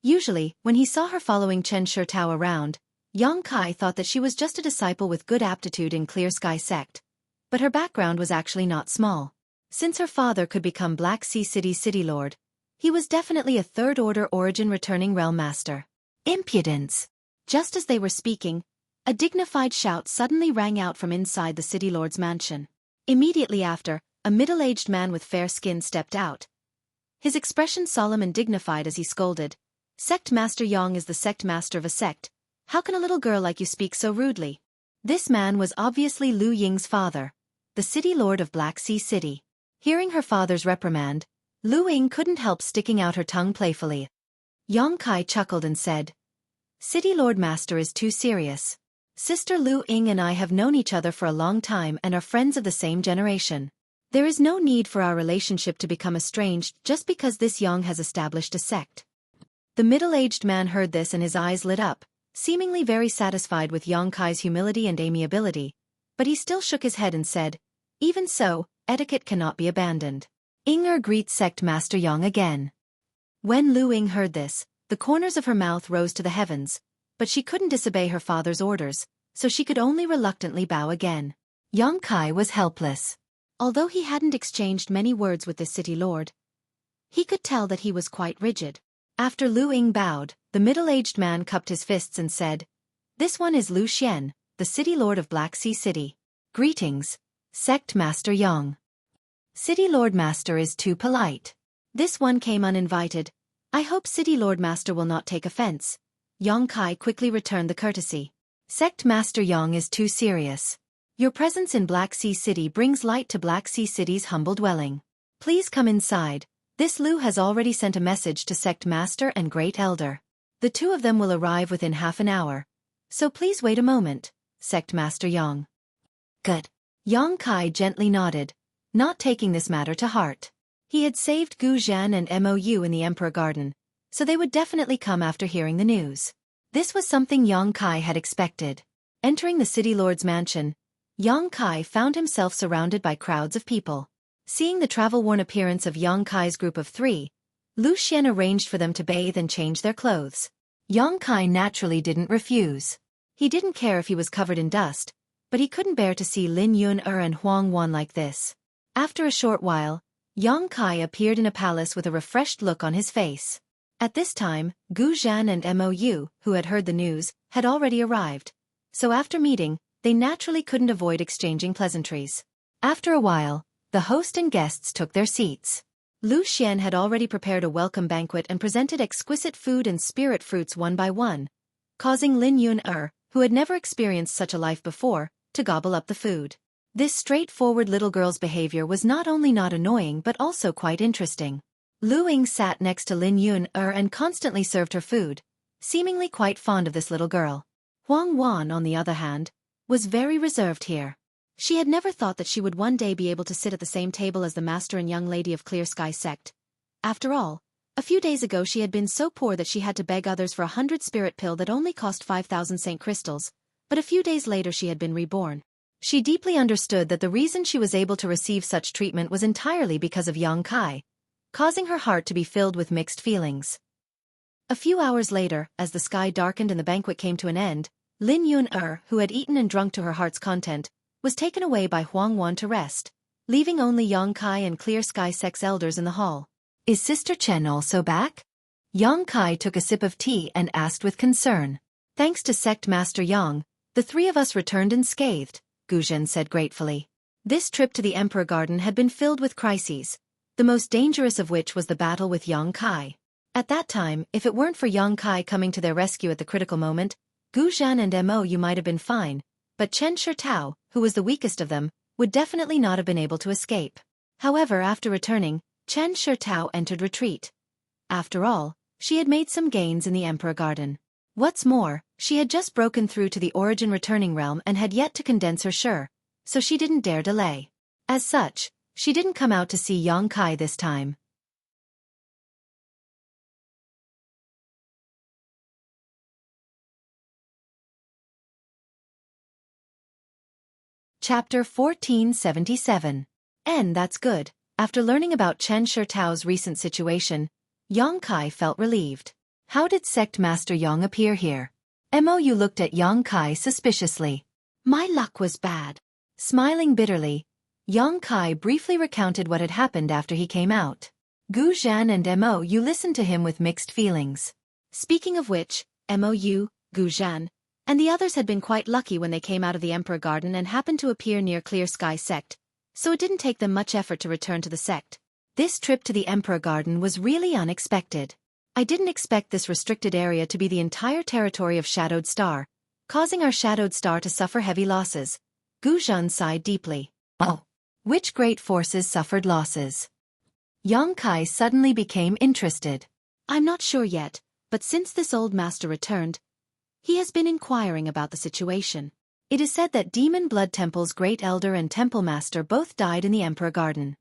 Usually, when he saw her following Chen Shitao around, Yang Kai thought that she was just a disciple with good aptitude in Clear Sky sect, but her background was actually not small. Since her father could become Black Sea City's city lord, he was definitely a third-order origin returning realm master. Impudence! Just as they were speaking, a dignified shout suddenly rang out from inside the city lord's mansion. Immediately after, a middle-aged man with fair skin stepped out. His expression solemn and dignified as he scolded, "Sect Master Yang is the sect master of a sect. How can a little girl like you speak so rudely?" This man was obviously Lu Ying's father, the city lord of Black Sea City. Hearing her father's reprimand, Lu Ying couldn't help sticking out her tongue playfully. Yang Kai chuckled and said, "City Lord Master is too serious. Sister Lu Ying and I have known each other for a long time and are friends of the same generation. There is no need for our relationship to become estranged just because this Yang has established a sect." The middle-aged man heard this and his eyes lit up, seemingly very satisfied with Yang Kai's humility and amiability, but he still shook his head and said, "Even so, etiquette cannot be abandoned. Inger greets sect master Yang again." When Lu Ying heard this, the corners of her mouth rose to the heavens, but she couldn't disobey her father's orders, so she could only reluctantly bow again. Yang Kai was helpless. Although he hadn't exchanged many words with the city lord, he could tell that he was quite rigid. After Lu Ying bowed, the middle-aged man cupped his fists and said, "This one is Lu Xian, the city lord of Black Sea City. Greetings, Sect Master Yang." "City Lord Master is too polite." This one came uninvited. "I hope City Lord Master will not take offense." Yang Kai quickly returned the courtesy. "Sect Master Yang is too serious. Your presence in Black Sea City brings light to Black Sea City's humble dwelling. Please come inside. This Lu has already sent a message to Sect Master and Great Elder. The two of them will arrive within half an hour. So please wait a moment, Sect Master Yang. Good. Yang Kai gently nodded, not taking this matter to heart. He had saved Gu Zhan and Mou in the Emperor Garden, so they would definitely come after hearing the news. This was something Yang Kai had expected. Entering the city lord's mansion, Yang Kai found himself surrounded by crowds of people. Seeing the travel-worn appearance of Yang Kai's group of 3, Lu Xian arranged for them to bathe and change their clothes. Yang Kai naturally didn't refuse. He didn't care if he was covered in dust, but he couldn't bear to see Lin Yun-er and Huang Wan like this. After a short while, Yang Kai appeared in a palace with a refreshed look on his face. At this time, Gu Zhan and Mou, who had heard the news, had already arrived. So after meeting, they naturally couldn't avoid exchanging pleasantries. After a while, the host and guests took their seats. Lu Xian had already prepared a welcome banquet and presented exquisite food and spirit fruits one by one, causing Lin Yun-er, who had never experienced such a life before, to gobble up the food. This straightforward little girl's behavior was not only not annoying but also quite interesting. Lu Ying sat next to Lin Yun-er and constantly served her food, seemingly quite fond of this little girl. Huang Wan, on the other hand, was very reserved here. She had never thought that she would one day be able to sit at the same table as the master and young lady of Clear Sky Sect. After all, a few days ago she had been so poor that she had to beg others for 100 spirit pill that only cost 5,000 Saint crystals, but a few days later she had been reborn. She deeply understood that the reason she was able to receive such treatment was entirely because of Yang Kai, causing her heart to be filled with mixed feelings. A few hours later, as the sky darkened and the banquet came to an end, Lin Yun-er, who had eaten and drunk to her heart's content, was taken away by Huang Wan to rest, leaving only Yang Kai and Clear Sky Sect's elders in the hall. Is Sister Chen also back? Yang Kai took a sip of tea and asked with concern. Thanks to Sect Master Yang, the 3 of us returned unscathed, Gu Zhan said gratefully. This trip to the Emperor Garden had been filled with crises, the most dangerous of which was the battle with Yang Kai. At that time, if it weren't for Yang Kai coming to their rescue at the critical moment, Gu Zhan and Mou might have been fine, but Chen Shitao, who was the weakest of them, would definitely not have been able to escape. However, after returning, Chen Shitao entered retreat. After all, she had made some gains in the Emperor Garden. What's more, she had just broken through to the Origin Returning Realm and had yet to condense her Shi, so she didn't dare delay. As such, she didn't come out to see Yang Kai this time. Chapter 1477. That's good. After learning about Chen Shitao's recent situation, Yang Kai felt relieved. How did Sect Master Yang appear here? Mou looked at Yang Kai suspiciously. My luck was bad. Smiling bitterly, Yang Kai briefly recounted what had happened after he came out. Gu Zhan and Mou listened to him with mixed feelings. Speaking of which, Mou, Gu Zhan, and the others had been quite lucky when they came out of the Emperor Garden and happened to appear near Clear Sky Sect, so it didn't take them much effort to return to the sect. This trip to the Emperor Garden was really unexpected. I didn't expect this restricted area to be the entire territory of Shadowed Star, causing our Shadowed Star to suffer heavy losses. Gu Zhan sighed deeply. Oh. Which great forces suffered losses? Yang Kai suddenly became interested. I'm not sure yet, but since this old master returned, he has been inquiring about the situation. It is said that Demon Blood Temple's Great Elder and Temple Master both died in the Emperor Garden.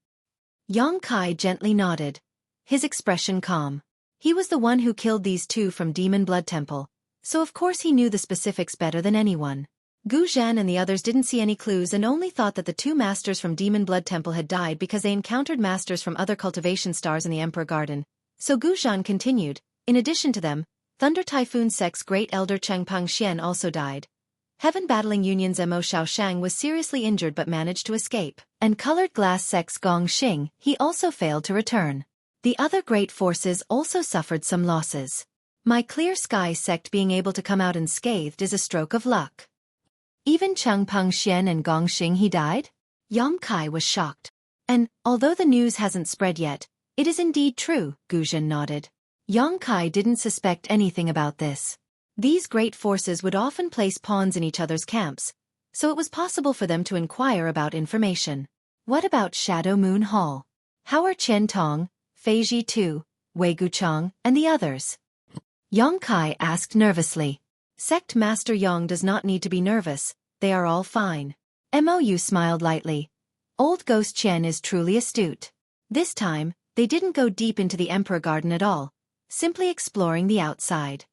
Yang Kai gently nodded, his expression calm. He was the one who killed these 2 from Demon Blood Temple, so of course he knew the specifics better than anyone. Gu Zhan and the others didn't see any clues and only thought that the 2 masters from Demon Blood Temple had died because they encountered masters from other cultivation stars in the Emperor Garden. So Gu Zhan continued, in addition to them, Thunder Typhoon Sect's Great Elder Chengpeng Xian also died. Heaven Battling Union's Mo Xiaoshang was seriously injured but managed to escape. And Colored Glass Sect's Gong Xing, he also failed to return. The other great forces also suffered some losses. My Clear Sky Sect being able to come out unscathed is a stroke of luck. Even Chengpeng Xian and Gong Xing he died? Yang Kai was shocked. And, although the news hasn't spread yet, it is indeed true, Gu Zhan nodded. Yang Kai didn't suspect anything about this. These great forces would often place pawns in each other's camps, so it was possible for them to inquire about information. What about Shadow Moon Hall? How are Chen Tong, Feiji Tu, Wei Guchang, and the others? Yang Kai asked nervously. Sect Master Yang does not need to be nervous, they are all fine. Mou smiled lightly. Old Ghost Chen is truly astute. This time, they didn't go deep into the Emperor Garden at all, simply exploring the outside.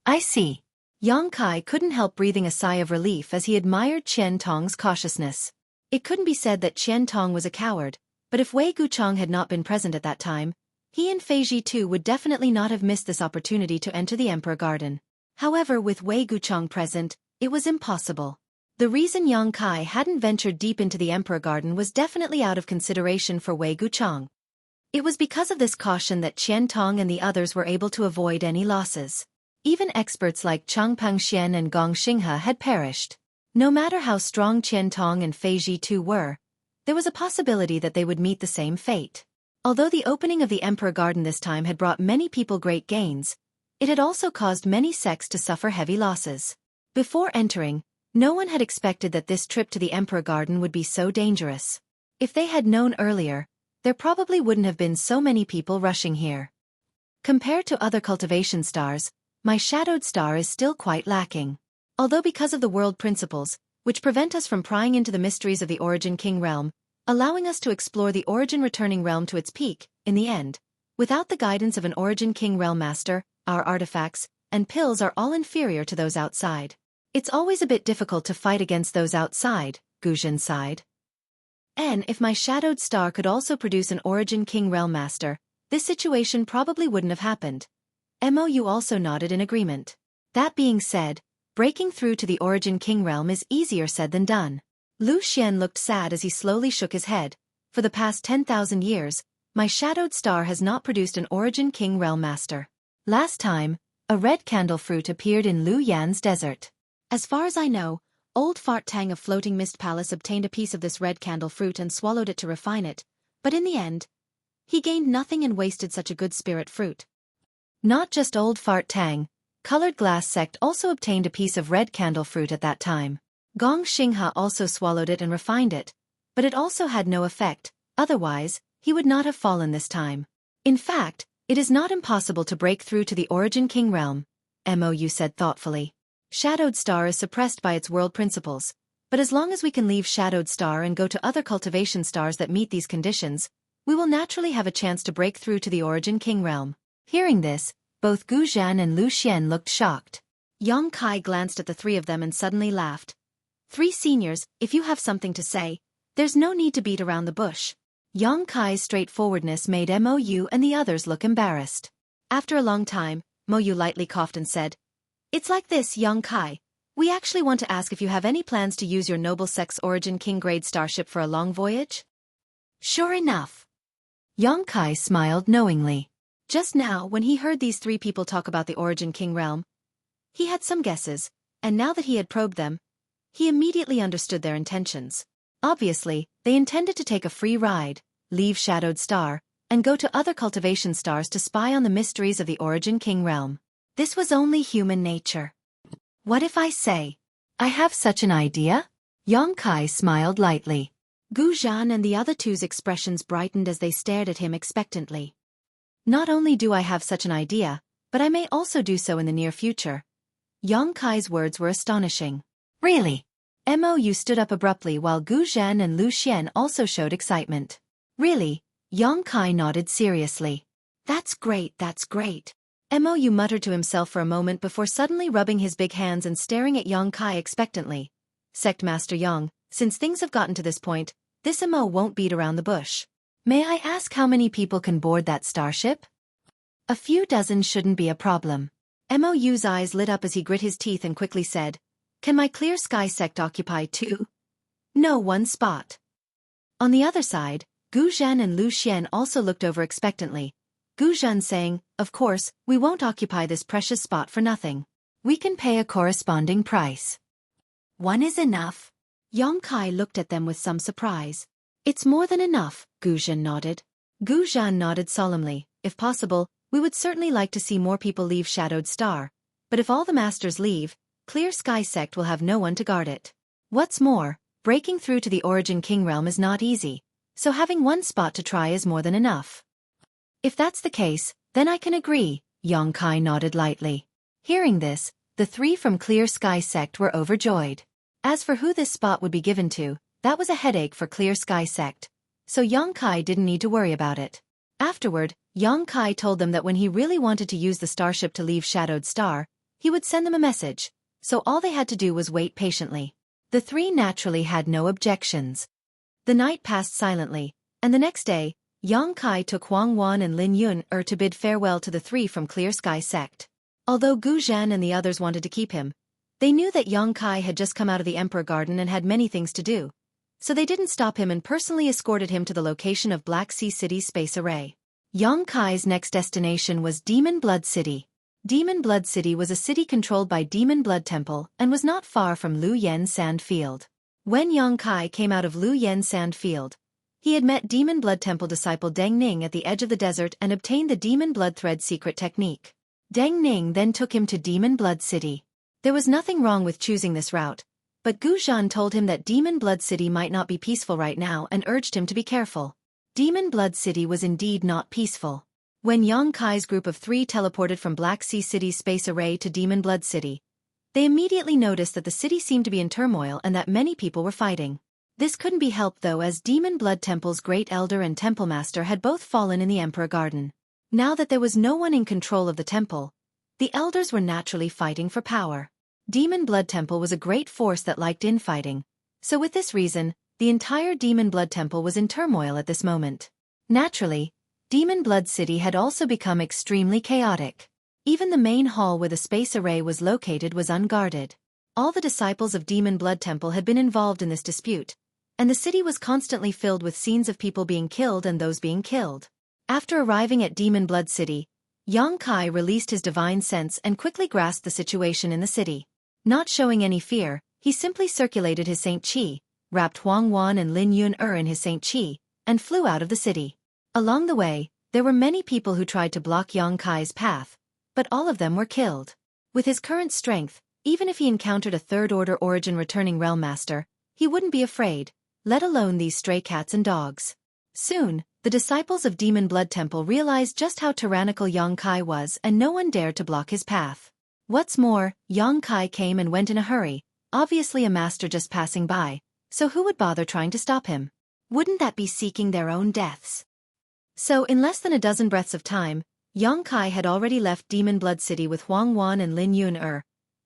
I see. Yang Kai couldn't help breathing a sigh of relief as he admired Qian Tong's cautiousness. It couldn't be said that Qian Tong was a coward, but if Wei Guchang had not been present at that time, he and Feiji Tu would definitely not have missed this opportunity to enter the Emperor Garden. However, with Wei Guchang present, it was impossible. The reason Yang Kai hadn't ventured deep into the Emperor Garden was definitely out of consideration for Wei Guchang. It was because of this caution that Qian Tong and the others were able to avoid any losses. Even experts like Chang Pengxian and Gong Xinghe had perished. No matter how strong Qian Tong and Feiji Tu were, there was a possibility that they would meet the same fate. Although the opening of the Emperor Garden this time had brought many people great gains, it had also caused many sects to suffer heavy losses. Before entering, no one had expected that this trip to the Emperor Garden would be so dangerous. If they had known earlier, there probably wouldn't have been so many people rushing here. Compared to other cultivation stars, my shadowed star is still quite lacking. Although because of the world principles, which prevent us from prying into the mysteries of the Origin King realm, allowing us to explore the Origin Returning realm to its peak, in the end, without the guidance of an Origin King realm master, our artifacts and pills are all inferior to those outside. It's always a bit difficult to fight against those outside, Guzhen sighed. And if my shadowed star could also produce an Origin King realm master, this situation probably wouldn't have happened. Mou also nodded in agreement. That being said, breaking through to the Origin King realm is easier said than done. Lu Xian looked sad as he slowly shook his head. For the past 10,000 years, my shadowed star has not produced an Origin King realm master. Last time, a red candle fruit appeared in Lu Yan's desert. As far as I know, old Fart Tang of Floating Mist Palace obtained a piece of this red candle fruit and swallowed it to refine it, but in the end, he gained nothing and wasted such a good spirit fruit. Not just old Fart Tang, Colored Glass Sect also obtained a piece of red candle fruit at that time. Gong Xinghe also swallowed it and refined it, but it also had no effect, otherwise, he would not have fallen this time. In fact, it is not impossible to break through to the Origin King realm, Mou said thoughtfully. Shadowed Star is suppressed by its world principles, but as long as we can leave Shadowed Star and go to other cultivation stars that meet these conditions, we will naturally have a chance to break through to the Origin King realm. Hearing this, both Gu Zhan and Lu Xian looked shocked. Yang Kai glanced at the three of them and suddenly laughed. Three seniors, if you have something to say, there's no need to beat around the bush. Yang Kai's straightforwardness made Mou and the others look embarrassed. After a long time, Mou lightly coughed and said, "It's like this, Yang Kai. We actually want to ask if you have any plans to use your noble sex Origin King grade starship for a long voyage?" Sure enough. Yang Kai smiled knowingly. Just now, when he heard these three people talk about the Origin King realm, he had some guesses, and now that he had probed them, he immediately understood their intentions. Obviously, they intended to take a free ride, leave Shadowed Star, and go to other cultivation stars to spy on the mysteries of the Origin King realm. This was only human nature. What if I say, I have such an idea? Yang Kai smiled lightly. Gu Zhan and the other two's expressions brightened as they stared at him expectantly. Not only do I have such an idea, but I may also do so in the near future. Yang Kai's words were astonishing. Really? Mou stood up abruptly while Gu Zhan and Lu Xian also showed excitement. Really? Yang Kai nodded seriously. That's great, that's great. Mou muttered to himself for a moment before suddenly rubbing his big hands and staring at Yang Kai expectantly. Sect Master Yang, since things have gotten to this point, this Mou won't beat around the bush. May I ask how many people can board that starship? A few dozen shouldn't be a problem. Mou's eyes lit up as he grit his teeth and quickly said, "Can my Clear Sky Sect occupy two? No, one spot." On the other side, Gu Zhan and Lu Xian also looked over expectantly. Gu Zhan saying, "Of course, we won't occupy this precious spot for nothing. We can pay a corresponding price." One is enough. Yang Kai looked at them with some surprise. It's more than enough, Gu Zhan nodded. Gu Zhan nodded solemnly. If possible, we would certainly like to see more people leave Shadowed Star, but if all the masters leave, Clear Sky Sect will have no one to guard it. What's more, breaking through to the Origin King realm is not easy, so having one spot to try is more than enough. If that's the case, then I can agree, Yang Kai nodded lightly. Hearing this, the three from Clear Sky sect were overjoyed. As for who this spot would be given to, that was a headache for Clear Sky sect, so Yang Kai didn't need to worry about it. Afterward, Yang Kai told them that when he really wanted to use the starship to leave Shadowed Star, he would send them a message, so all they had to do was wait patiently. The three naturally had no objections. The night passed silently, and the next day, Yang Kai took Huang Wan and Lin Yun to bid farewell to the three from Clear Sky sect. Although Gu Zhan and the others wanted to keep him, they knew that Yang Kai had just come out of the Emperor Garden and had many things to do, so they didn't stop him and personally escorted him to the location of Black Sea City's space array. Yang Kai's next destination was Demon Blood City. Demon Blood City was a city controlled by Demon Blood Temple and was not far from Lu Yen Sand Field. When Yang Kai came out of Lu Yen Sand Field, he had met Demon Blood Temple disciple Deng Ning at the edge of the desert and obtained the Demon Blood Thread secret technique. Deng Ning then took him to Demon Blood City. There was nothing wrong with choosing this route, but Gu Zhan told him that Demon Blood City might not be peaceful right now and urged him to be careful. Demon Blood City was indeed not peaceful. When Yang Kai's group of three teleported from Black Sea City's space array to Demon Blood City, they immediately noticed that the city seemed to be in turmoil and that many people were fighting. This couldn't be helped though, as Demon Blood Temple's Great Elder and Temple Master had both fallen in the Emperor Garden. Now that there was no one in control of the temple, the elders were naturally fighting for power. Demon Blood Temple was a great force that liked infighting, so with this reason, the entire Demon Blood Temple was in turmoil at this moment. Naturally, Demon Blood City had also become extremely chaotic. Even the main hall where the space array was located was unguarded. All the disciples of Demon Blood Temple had been involved in this dispute, and the city was constantly filled with scenes of people being killed and those being killed. After arriving at Demon Blood City, Yang Kai released his divine sense and quickly grasped the situation in the city. Not showing any fear, he simply circulated his Saint Qi, wrapped Huang Wan and Lin Yun in his Saint Qi, and flew out of the city. Along the way, there were many people who tried to block Yang Kai's path, but all of them were killed. With his current strength, even if he encountered a third-order origin returning realm master, he wouldn't be afraid, let alone these stray cats and dogs. Soon, the disciples of Demon Blood Temple realized just how tyrannical Yang Kai was and no one dared to block his path. What's more, Yang Kai came and went in a hurry, obviously a master just passing by, so who would bother trying to stop him? Wouldn't that be seeking their own deaths? So in less than a dozen breaths of time, Yang Kai had already left Demon Blood City with Huang Wan and Lin Yun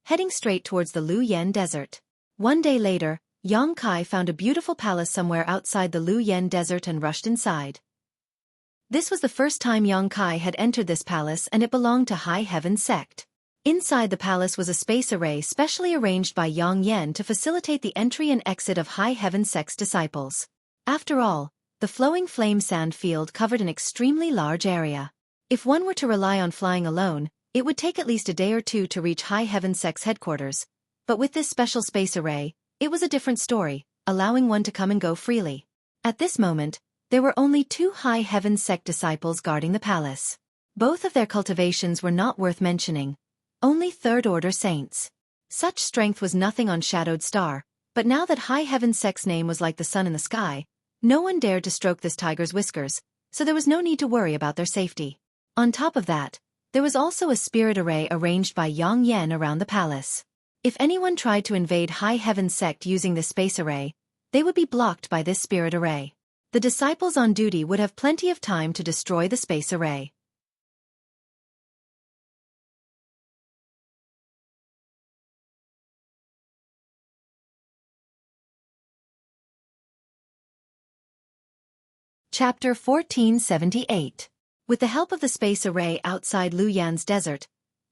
heading straight towards the Lu Yen Desert. One day later, Yang Kai found a beautiful palace somewhere outside the Lu Yen Desert and rushed inside. This was the first time Yang Kai had entered this palace and it belonged to High Heaven Sect. Inside the palace was a space array specially arranged by Yang Yen to facilitate the entry and exit of High Heaven Sect's disciples. After all, the flowing flame sand field covered an extremely large area. If one were to rely on flying alone, it would take at least a day or two to reach High Heaven Sect's headquarters, but with this special space array, it was a different story, allowing one to come and go freely. At this moment, there were only 2 High Heaven Sect disciples guarding the palace. Both of their cultivations were not worth mentioning. Only third-order saints. Such strength was nothing on Shadowed Star, but now that High Heaven Sect's name was like the sun in the sky, no one dared to stroke this tiger's whiskers, so there was no need to worry about their safety. On top of that, there was also a spirit array arranged by Yang Yen around the palace. If anyone tried to invade High Heaven Sect using this space array, they would be blocked by this spirit array. The disciples on duty would have plenty of time to destroy the space array. Chapter 1478. With the help of the space array outside Lu Yan's desert,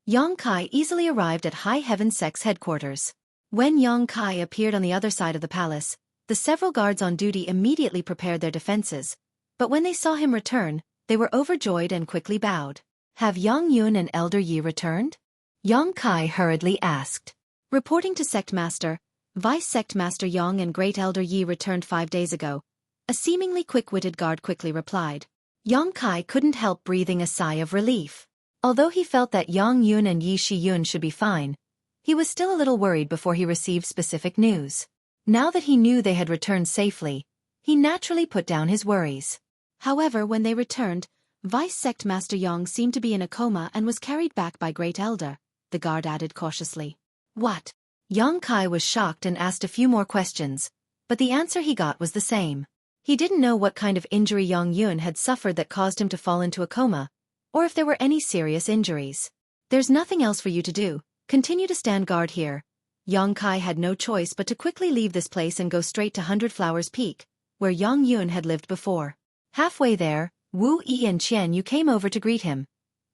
Yang Kai easily arrived at High Heaven Sect's headquarters. When Yang Kai appeared on the other side of the palace, the several guards on duty immediately prepared their defenses, but when they saw him return, they were overjoyed and quickly bowed. Have Yang Yun and Elder Yi returned? Yang Kai hurriedly asked. Reporting to Sect Master, Vice Sect Master Yang and Great Elder Yi returned 5 days ago. A seemingly quick-witted guard quickly replied. Yang Kai couldn't help breathing a sigh of relief. Although he felt that Yang Yun and Yi Shi-yun should be fine, he was still a little worried before he received specific news. Now that he knew they had returned safely, he naturally put down his worries. However, when they returned, Vice Sect Master Yang seemed to be in a coma and was carried back by Great Elder, the guard added cautiously. What? Yang Kai was shocked and asked a few more questions, but the answer he got was the same. He didn't know what kind of injury Yang Yun had suffered that caused him to fall into a coma, or if there were any serious injuries. There's nothing else for you to do, continue to stand guard here. Yang Kai had no choice but to quickly leave this place and go straight to 100 Flowers Peak, where Yang Yun had lived before. Halfway there, Wu Yi and Qian Yu came over to greet him,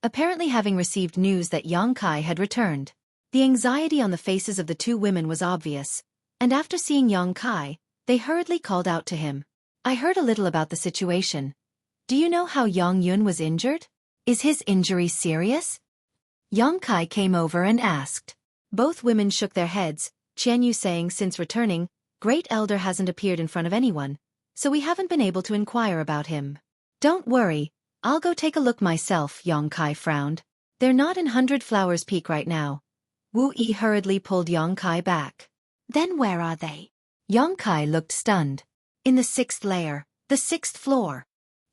apparently having received news that Yang Kai had returned. The anxiety on the faces of the two women was obvious, and after seeing Yang Kai, they hurriedly called out to him. I heard a little about the situation. Do you know how Yang Yun was injured? Is his injury serious? Yang Kai came over and asked. Both women shook their heads, Qian Yu saying since returning, Great Elder hasn't appeared in front of anyone, so we haven't been able to inquire about him. Don't worry, I'll go take a look myself, Yang Kai frowned. They're not in 100 Flowers Peak right now. Wu Yi hurriedly pulled Yang Kai back. Then where are they? Yang Kai looked stunned. In the 6th layer, the 6th floor.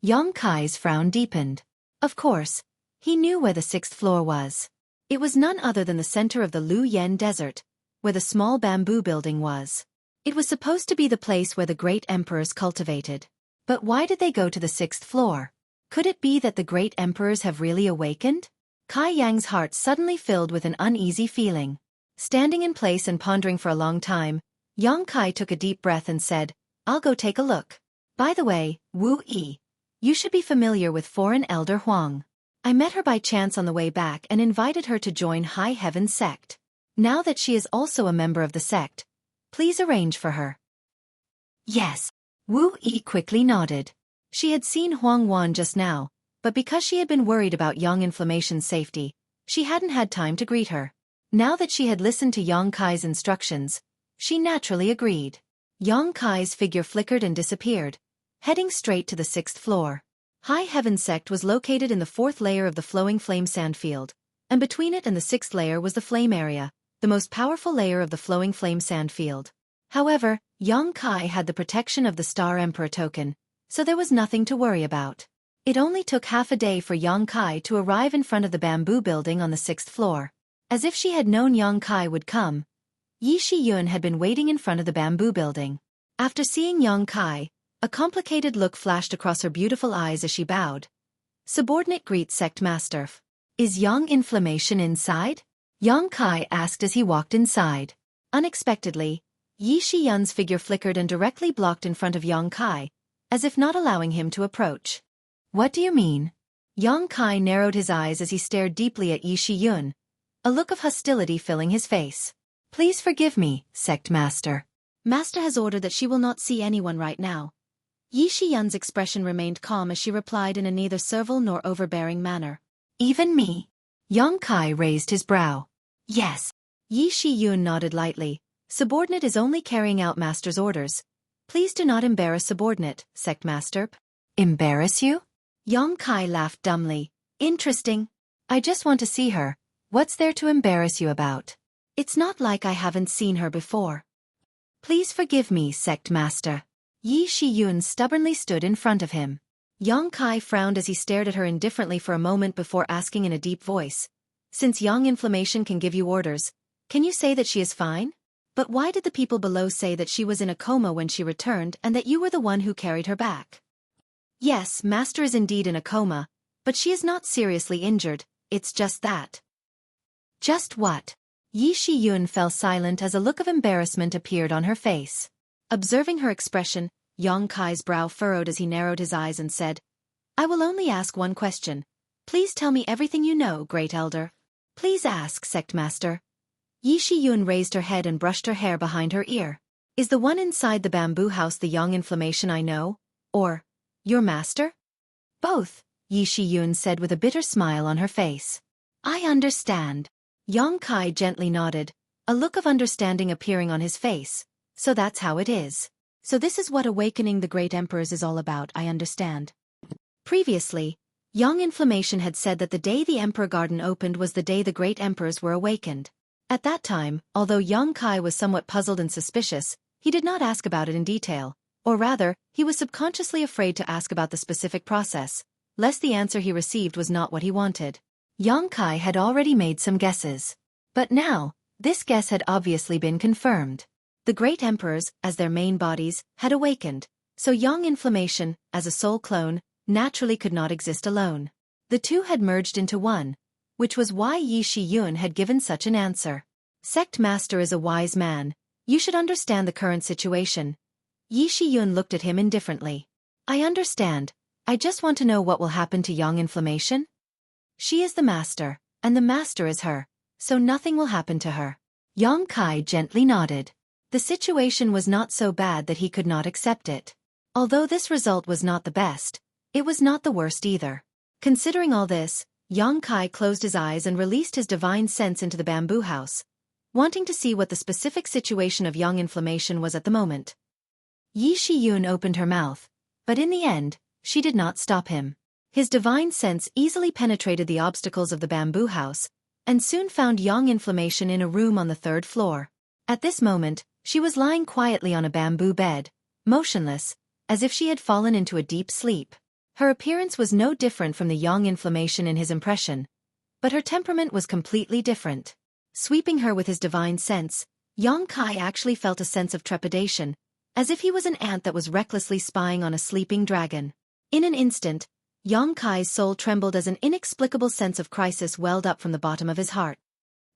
Yang Kai's frown deepened. Of course, he knew where the 6th floor was. It was none other than the center of the Lu Yen Desert, where the small bamboo building was. It was supposed to be the place where the great emperors cultivated. But why did they go to the 6th floor? Could it be that the great emperors have really awakened? Kai Yang's heart suddenly filled with an uneasy feeling. Standing in place and pondering for a long time, Yang Kai took a deep breath and said, I'll go take a look. By the way, Wu Yi, you should be familiar with Foreign Elder Huang. I met her by chance on the way back and invited her to join High Heaven Sect. Now that she is also a member of the sect, please arrange for her. Yes. Wu Yi quickly nodded. She had seen Huang Wan just now, but because she had been worried about Yang Inflammation's safety, she hadn't had time to greet her. Now that she had listened to Yang Kai's instructions, she naturally agreed. Yang Kai's figure flickered and disappeared, heading straight to the 6th floor. High Heaven Sect was located in the 4th layer of the flowing flame sandfield, and between it and the 6th layer was the flame area, the most powerful layer of the flowing flame sandfield. However, Yang Kai had the protection of the Star Emperor token, so there was nothing to worry about. It only took half a day for Yang Kai to arrive in front of the bamboo building on the 6th floor. As if she had known Yang Kai would come, Yi Shiyun had been waiting in front of the bamboo building. After seeing Yang Kai, a complicated look flashed across her beautiful eyes as she bowed. Subordinate greets Sect Master. Is Yang Inflammation inside? Yang Kai asked as he walked inside. Unexpectedly, Yi Shiyun's figure flickered and directly blocked in front of Yang Kai, as if not allowing him to approach. What do you mean? Yang Kai narrowed his eyes as he stared deeply at Yi Shiyun, a look of hostility filling his face. Please forgive me, Sect Master. Master has ordered that she will not see anyone right now. Yi Shiyun's expression remained calm as she replied in a neither servile nor overbearing manner. Even me? Yang Kai raised his brow. Yes. Yi Shiyun nodded lightly. Subordinate is only carrying out Master's orders. Please do not embarrass Subordinate, Sect Master. Embarrass you? Yang Kai laughed dumbly. Interesting. I just want to see her. What's there to embarrass you about? It's not like I haven't seen her before. Please forgive me, Sect Master. Yi Shiyun stubbornly stood in front of him. Yang Kai frowned as he stared at her indifferently for a moment before asking in a deep voice. Since Yang Inflammation can give you orders, can you say that she is fine? But why did the people below say that she was in a coma when she returned and that you were the one who carried her back? Yes, Master is indeed in a coma, but she is not seriously injured, it's just that. Just what? Yi Shiyun fell silent as a look of embarrassment appeared on her face. Observing her expression, Yang Kai's brow furrowed as he narrowed his eyes and said, I will only ask one question. Please tell me everything you know, Great Elder. Please ask, Sect Master. Yi Shiyun raised her head and brushed her hair behind her ear. Is the one inside the bamboo house the Yang Inflammation I know? Or, your master? Both, Yi Shiyun said with a bitter smile on her face. I understand. Yang Kai gently nodded, a look of understanding appearing on his face. So that's how it is. So this is what awakening the great emperors is all about, I understand. Previously, Yang Inflammation had said that the day the Emperor Garden opened was the day the great emperors were awakened. At that time, although Yang Kai was somewhat puzzled and suspicious, he did not ask about it in detail, or rather, he was subconsciously afraid to ask about the specific process, lest the answer he received was not what he wanted. Yang Kai had already made some guesses. But now, this guess had obviously been confirmed. The great emperors, as their main bodies, had awakened, so Yang Inflammation, as a soul clone, naturally could not exist alone. The two had merged into one, which was why Yi Shiyun had given such an answer. Sect Master is a wise man. You should understand the current situation. Yi Shiyun looked at him indifferently. I understand. I just want to know what will happen to Yang Inflammation. She is the master, and the master is her, so nothing will happen to her. Yang Kai gently nodded. The situation was not so bad that he could not accept it. Although this result was not the best, it was not the worst either. Considering all this, Yang Kai closed his eyes and released his divine sense into the bamboo house, wanting to see what the specific situation of Yang Inflammation was at the moment. Yi Shiyun opened her mouth, but in the end, she did not stop him. His divine sense easily penetrated the obstacles of the bamboo house, and soon found Yang Inflammation in a room on the 3rd floor. At this moment, she was lying quietly on a bamboo bed, motionless, as if she had fallen into a deep sleep. Her appearance was no different from the Yang Inflammation in his impression, but her temperament was completely different. Sweeping her with his divine sense, Yang Kai actually felt a sense of trepidation, as if he was an ant that was recklessly spying on a sleeping dragon. In an instant, Yang Kai's soul trembled as an inexplicable sense of crisis welled up from the bottom of his heart.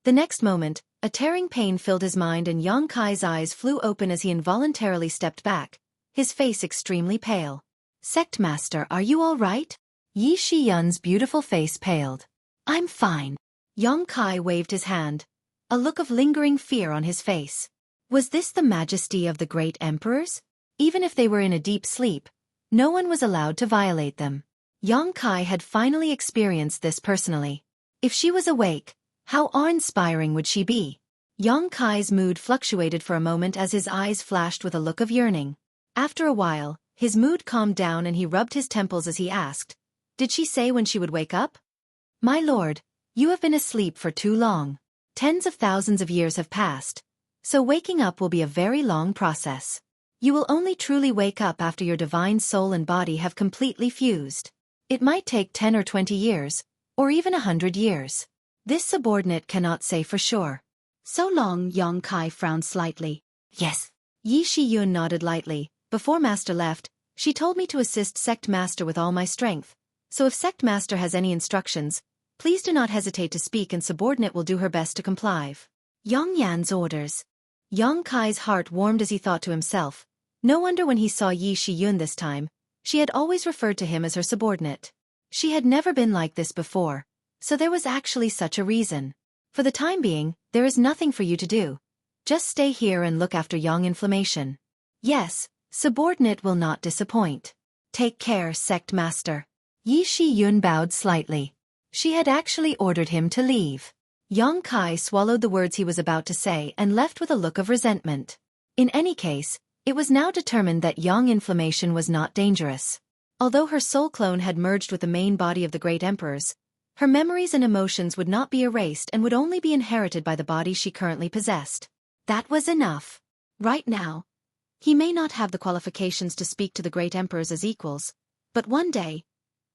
The next moment, a tearing pain filled his mind and Yang Kai's eyes flew open as he involuntarily stepped back, his face extremely pale. Sect Master, are you all right? Yi Shiyun's beautiful face paled. I'm fine. Yang Kai waved his hand, a look of lingering fear on his face. Was this the majesty of the great emperors? Even if they were in a deep sleep, no one was allowed to violate them. Yang Kai had finally experienced this personally. If she was awake, how awe-inspiring would she be? Yang Kai's mood fluctuated for a moment as his eyes flashed with a look of yearning. After a while, his mood calmed down and he rubbed his temples as he asked, "Did she say when she would wake up?" "My lord, you have been asleep for too long. Tens of thousands of years have passed, so waking up will be a very long process. You will only truly wake up after your divine soul and body have completely fused. It might take 10 or 20 years, or even 100 years. This subordinate cannot say for sure." "So long?" Yang Kai frowned slightly. "Yes." Yi Shiyun nodded lightly. "Before Master left, she told me to assist Sect Master with all my strength, so if Sect Master has any instructions, please do not hesitate to speak and subordinate will do her best to comply." Yang Yan's orders. Yang Kai's heart warmed as he thought to himself, no wonder when he saw Yi Shiyun this time, she had always referred to him as her subordinate. She had never been like this before, so there was actually such a reason. "For the time being, there is nothing for you to do. Just stay here and look after Yang Inflammation." "Yes, subordinate will not disappoint." "Take care, Sect Master." Yi Shiyun bowed slightly. She had actually ordered him to leave. Yang Kai swallowed the words he was about to say and left with a look of resentment. In any case, it was now determined that Yang Inflammation was not dangerous. Although her soul clone had merged with the main body of the great emperors, her memories and emotions would not be erased and would only be inherited by the body she currently possessed. That was enough. Right now, he may not have the qualifications to speak to the great emperors as equals, but one day,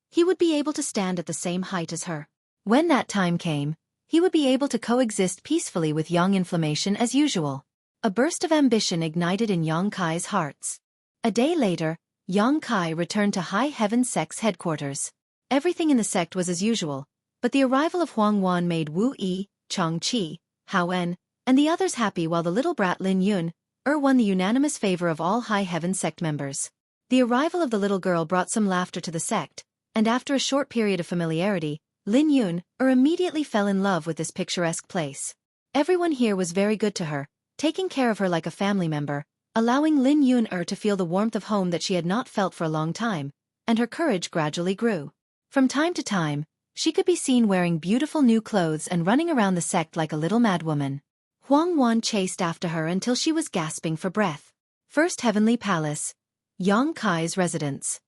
he would be able to stand at the same height as her. When that time came, he would be able to coexist peacefully with Yang Inflammation as usual. A burst of ambition ignited in Yang Kai's hearts. A day later, Yang Kai returned to High Heaven Sect's headquarters. Everything in the sect was as usual, but the arrival of Huang Wan made Wu Yi, Chang Qi, Hao En, and the others happy while the little brat Lin Yun won the unanimous favor of all High Heaven Sect members. The arrival of the little girl brought some laughter to the sect, and after a short period of familiarity, Lin Yun immediately fell in love with this picturesque place. Everyone here was very good to her, taking care of her like a family member, allowing Lin Yun to feel the warmth of home that she had not felt for a long time, and her courage gradually grew. From time to time, she could be seen wearing beautiful new clothes and running around the sect like a little madwoman. Huang Wan chased after her until she was gasping for breath. First Heavenly Palace, Yang Kai's residence.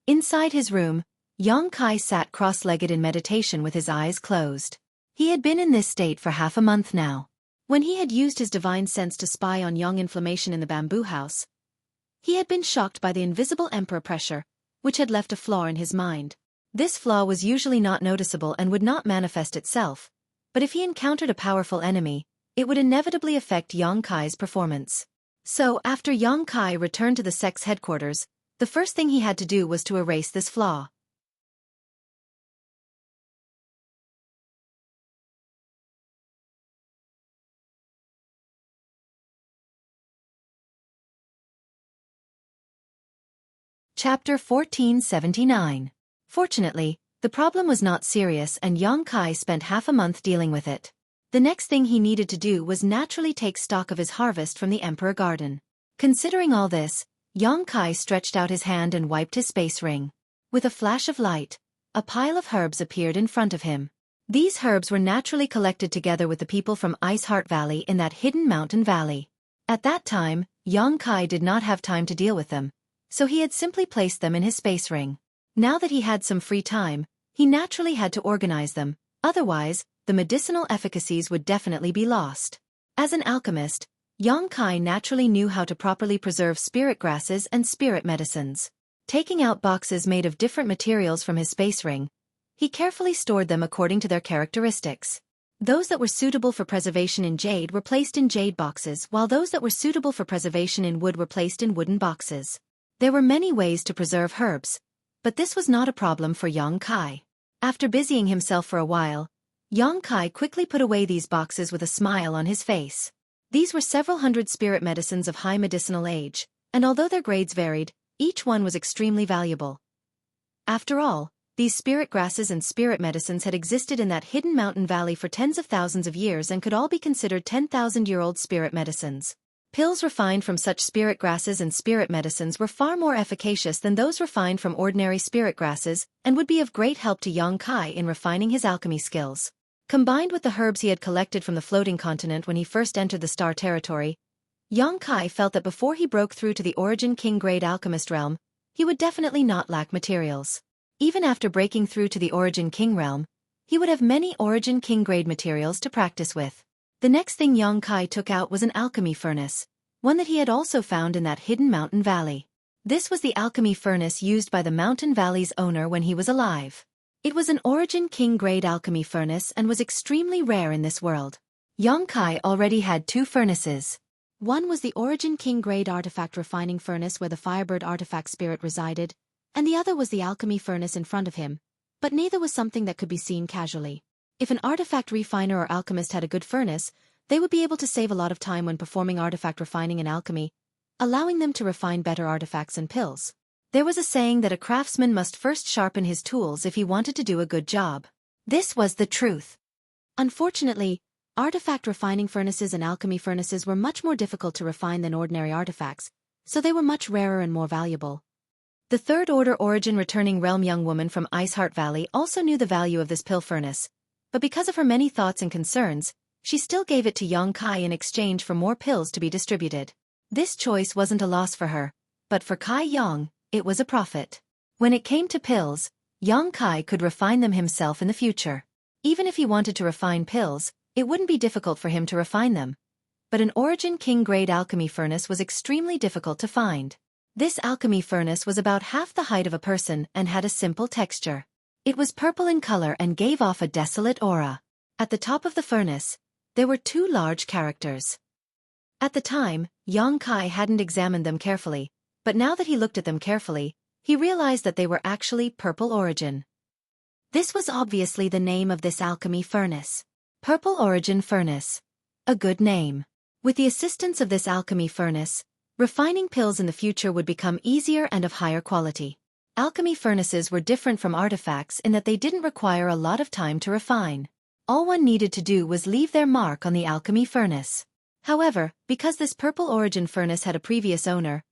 Inside his room, Yang Kai sat cross-legged in meditation with his eyes closed. He had been in this state for half a month now. When he had used his divine sense to spy on Yang Inflammation in the bamboo house, he had been shocked by the invisible emperor pressure, which had left a flaw in his mind. This flaw was usually not noticeable and would not manifest itself, but if he encountered a powerful enemy, it would inevitably affect Yang Kai's performance. So, after Yang Kai returned to the sect's headquarters, the first thing he had to do was to erase this flaw. Chapter 1479. Fortunately, the problem was not serious and Yang Kai spent half a month dealing with it. The next thing he needed to do was naturally take stock of his harvest from the Emperor Garden. Considering all this, Yang Kai stretched out his hand and wiped his space ring. With a flash of light, a pile of herbs appeared in front of him. These herbs were naturally collected together with the people from Ice Heart Valley in that hidden mountain valley. At that time, Yang Kai did not have time to deal with them, so he had simply placed them in his space ring. Now that he had some free time, he naturally had to organize them, otherwise, the medicinal efficacies would definitely be lost. As an alchemist, Yang Kai naturally knew how to properly preserve spirit grasses and spirit medicines. Taking out boxes made of different materials from his space ring, he carefully stored them according to their characteristics. Those that were suitable for preservation in jade were placed in jade boxes, while those that were suitable for preservation in wood were placed in wooden boxes. There were many ways to preserve herbs, but this was not a problem for Yang Kai. After busying himself for a while, Yang Kai quickly put away these boxes with a smile on his face. These were several hundred spirit medicines of high medicinal age, and although their grades varied, each one was extremely valuable. After all, these spirit grasses and spirit medicines had existed in that hidden mountain valley for tens of thousands of years and could all be considered 10,000-year-old spirit medicines. Pills refined from such spirit grasses and spirit medicines were far more efficacious than those refined from ordinary spirit grasses and would be of great help to Yang Kai in refining his alchemy skills. Combined with the herbs he had collected from the floating continent when he first entered the Star Territory, Yang Kai felt that before he broke through to the Origin King grade alchemist realm, he would definitely not lack materials. Even after breaking through to the Origin King realm, he would have many Origin King grade materials to practice with. The next thing Yang Kai took out was an alchemy furnace, one that he had also found in that hidden mountain valley. This was the alchemy furnace used by the mountain valley's owner when he was alive. It was an Origin King grade alchemy furnace and was extremely rare in this world. Yang Kai already had two furnaces. One was the Origin King grade artifact refining furnace where the Firebird artifact spirit resided, and the other was the alchemy furnace in front of him, but neither was something that could be seen casually. If an artifact refiner or alchemist had a good furnace, they would be able to save a lot of time when performing artifact refining and alchemy, allowing them to refine better artifacts and pills. There was a saying that a craftsman must first sharpen his tools if he wanted to do a good job. This was the truth. Unfortunately, artifact refining furnaces and alchemy furnaces were much more difficult to refine than ordinary artifacts, so they were much rarer and more valuable. The Third Order Origin returning realm young woman from Iceheart Valley also knew the value of this pill furnace, but because of her many thoughts and concerns, she still gave it to Yang Kai in exchange for more pills to be distributed. This choice wasn't a loss for her, but for Kai Yang, it was a profit. When it came to pills, Yang Kai could refine them himself in the future. Even if he wanted to refine pills, it wouldn't be difficult for him to refine them. But an Origin King grade alchemy furnace was extremely difficult to find. This alchemy furnace was about half the height of a person and had a simple texture. It was purple in color and gave off a desolate aura. At the top of the furnace, there were two large characters. At the time, Yang Kai hadn't examined them carefully, but now that he looked at them carefully, he realized that they were actually Purple Origin. This was obviously the name of this alchemy furnace. Purple Origin Furnace. A good name. With the assistance of this alchemy furnace, refining pills in the future would become easier and of higher quality. Alchemy furnaces were different from artifacts in that they didn't require a lot of time to refine. All one needed to do was leave their mark on the alchemy furnace. However, because this Purple Origin furnace had a previous owner,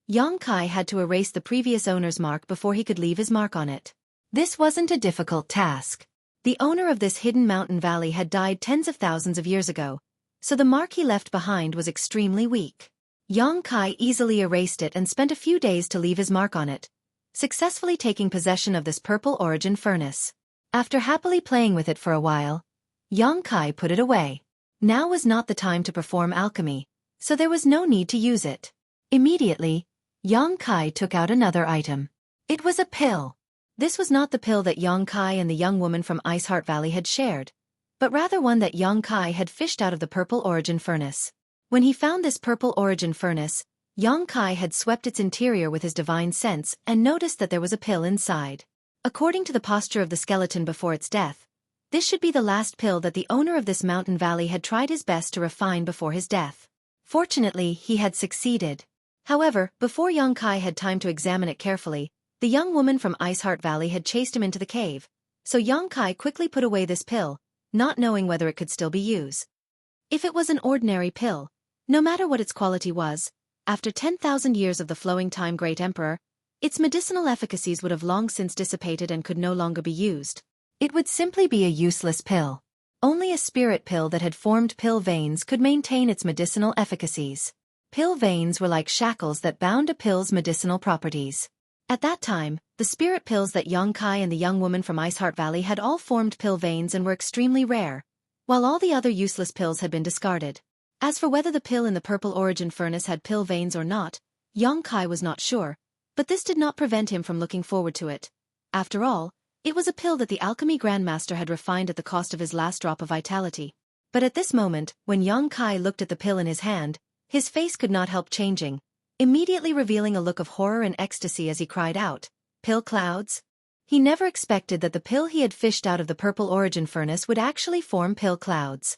Yang Kai had to erase the previous owner's mark before he could leave his mark on it. This wasn't a difficult task. The owner of this hidden mountain valley had died tens of thousands of years ago, so the mark he left behind was extremely weak. Yang Kai easily erased it and spent a few days to leave his mark on it, successfully taking possession of this Purple Origin furnace. After happily playing with it for a while, Yang Kai put it away. Now was not the time to perform alchemy, so there was no need to use it. Immediately, Yang Kai took out another item. It was a pill. This was not the pill that Xueqi and the young woman from Iceheart Valley had shared, but rather one that Xueqi had fished out of the purple origin furnace. When he found this purple origin furnace, Xueqi had swept its interior with his divine sense and noticed that there was a pill inside. According to the posture of the skeleton before its death, this should be the last pill that the owner of this mountain valley had tried his best to refine before his death. Fortunately, he had succeeded. However, before Xueqi had time to examine it carefully, the young woman from Iceheart Valley had chased him into the cave, so Xueqi quickly put away this pill, not knowing whether it could still be used. If it was an ordinary pill, no matter what its quality was, after 10,000 years of the flowing time Great Emperor, its medicinal efficacies would have long since dissipated and could no longer be used. It would simply be a useless pill. Only a spirit pill that had formed pill veins could maintain its medicinal efficacies. Pill veins were like shackles that bound a pill's medicinal properties. At that time, the spirit pills that Xueqi and the young woman from Iceheart Valley had all formed pill veins and were extremely rare, while all the other useless pills had been discarded. As for whether the pill in the purple origin furnace had pill veins or not, Xueqi was not sure, but this did not prevent him from looking forward to it. After all, it was a pill that the alchemy grandmaster had refined at the cost of his last drop of vitality. But at this moment, when Xueqi looked at the pill in his hand, his face could not help changing, immediately revealing a look of horror and ecstasy as he cried out, "Pill clouds?" He never expected that the pill he had fished out of the purple origin furnace would actually form pill clouds.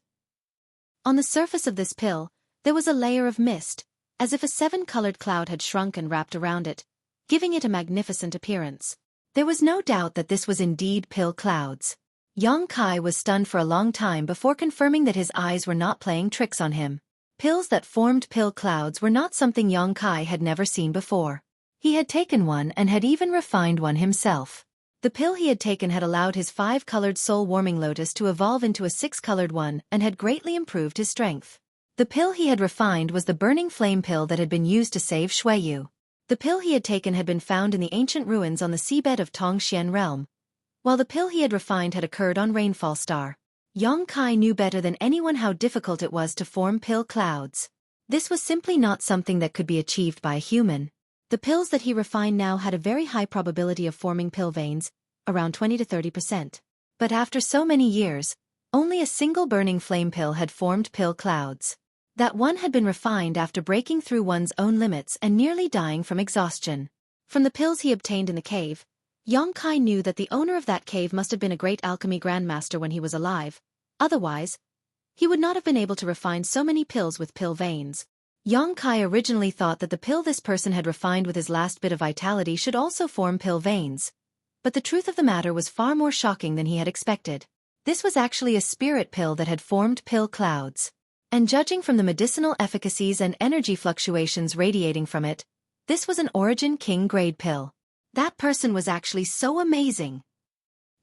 On the surface of this pill, there was a layer of mist, as if a 7-colored cloud had shrunk and wrapped around it, giving it a magnificent appearance. There was no doubt that this was indeed pill clouds. Xueqi was stunned for a long time before confirming that his eyes were not playing tricks on him. Pills that formed pill clouds were not something Xueqi had never seen before. He had taken one and had even refined one himself. The pill he had taken had allowed his 5-colored soul-warming lotus to evolve into a 6-colored one and had greatly improved his strength. The pill he had refined was the burning flame pill that had been used to save Xueqi. The pill he had taken had been found in the ancient ruins on the seabed of Tongxian realm, while the pill he had refined had occurred on Rainfall Star. Xueqi knew better than anyone how difficult it was to form pill clouds. This was simply not something that could be achieved by a human. The pills that he refined now had a very high probability of forming pill veins, around 20 to 30%. But after so many years, only a single burning flame pill had formed pill clouds. That one had been refined after breaking through one's own limits and nearly dying from exhaustion. From the pills he obtained in the cave, Xueqi knew that the owner of that cave must have been a great alchemy grandmaster when he was alive. Otherwise, he would not have been able to refine so many pills with pill veins. Xueqi originally thought that the pill this person had refined with his last bit of vitality should also form pill veins. But the truth of the matter was far more shocking than he had expected. This was actually a spirit pill that had formed pill clouds. And judging from the medicinal efficacies and energy fluctuations radiating from it, this was an Origin King grade pill. That person was actually so amazing.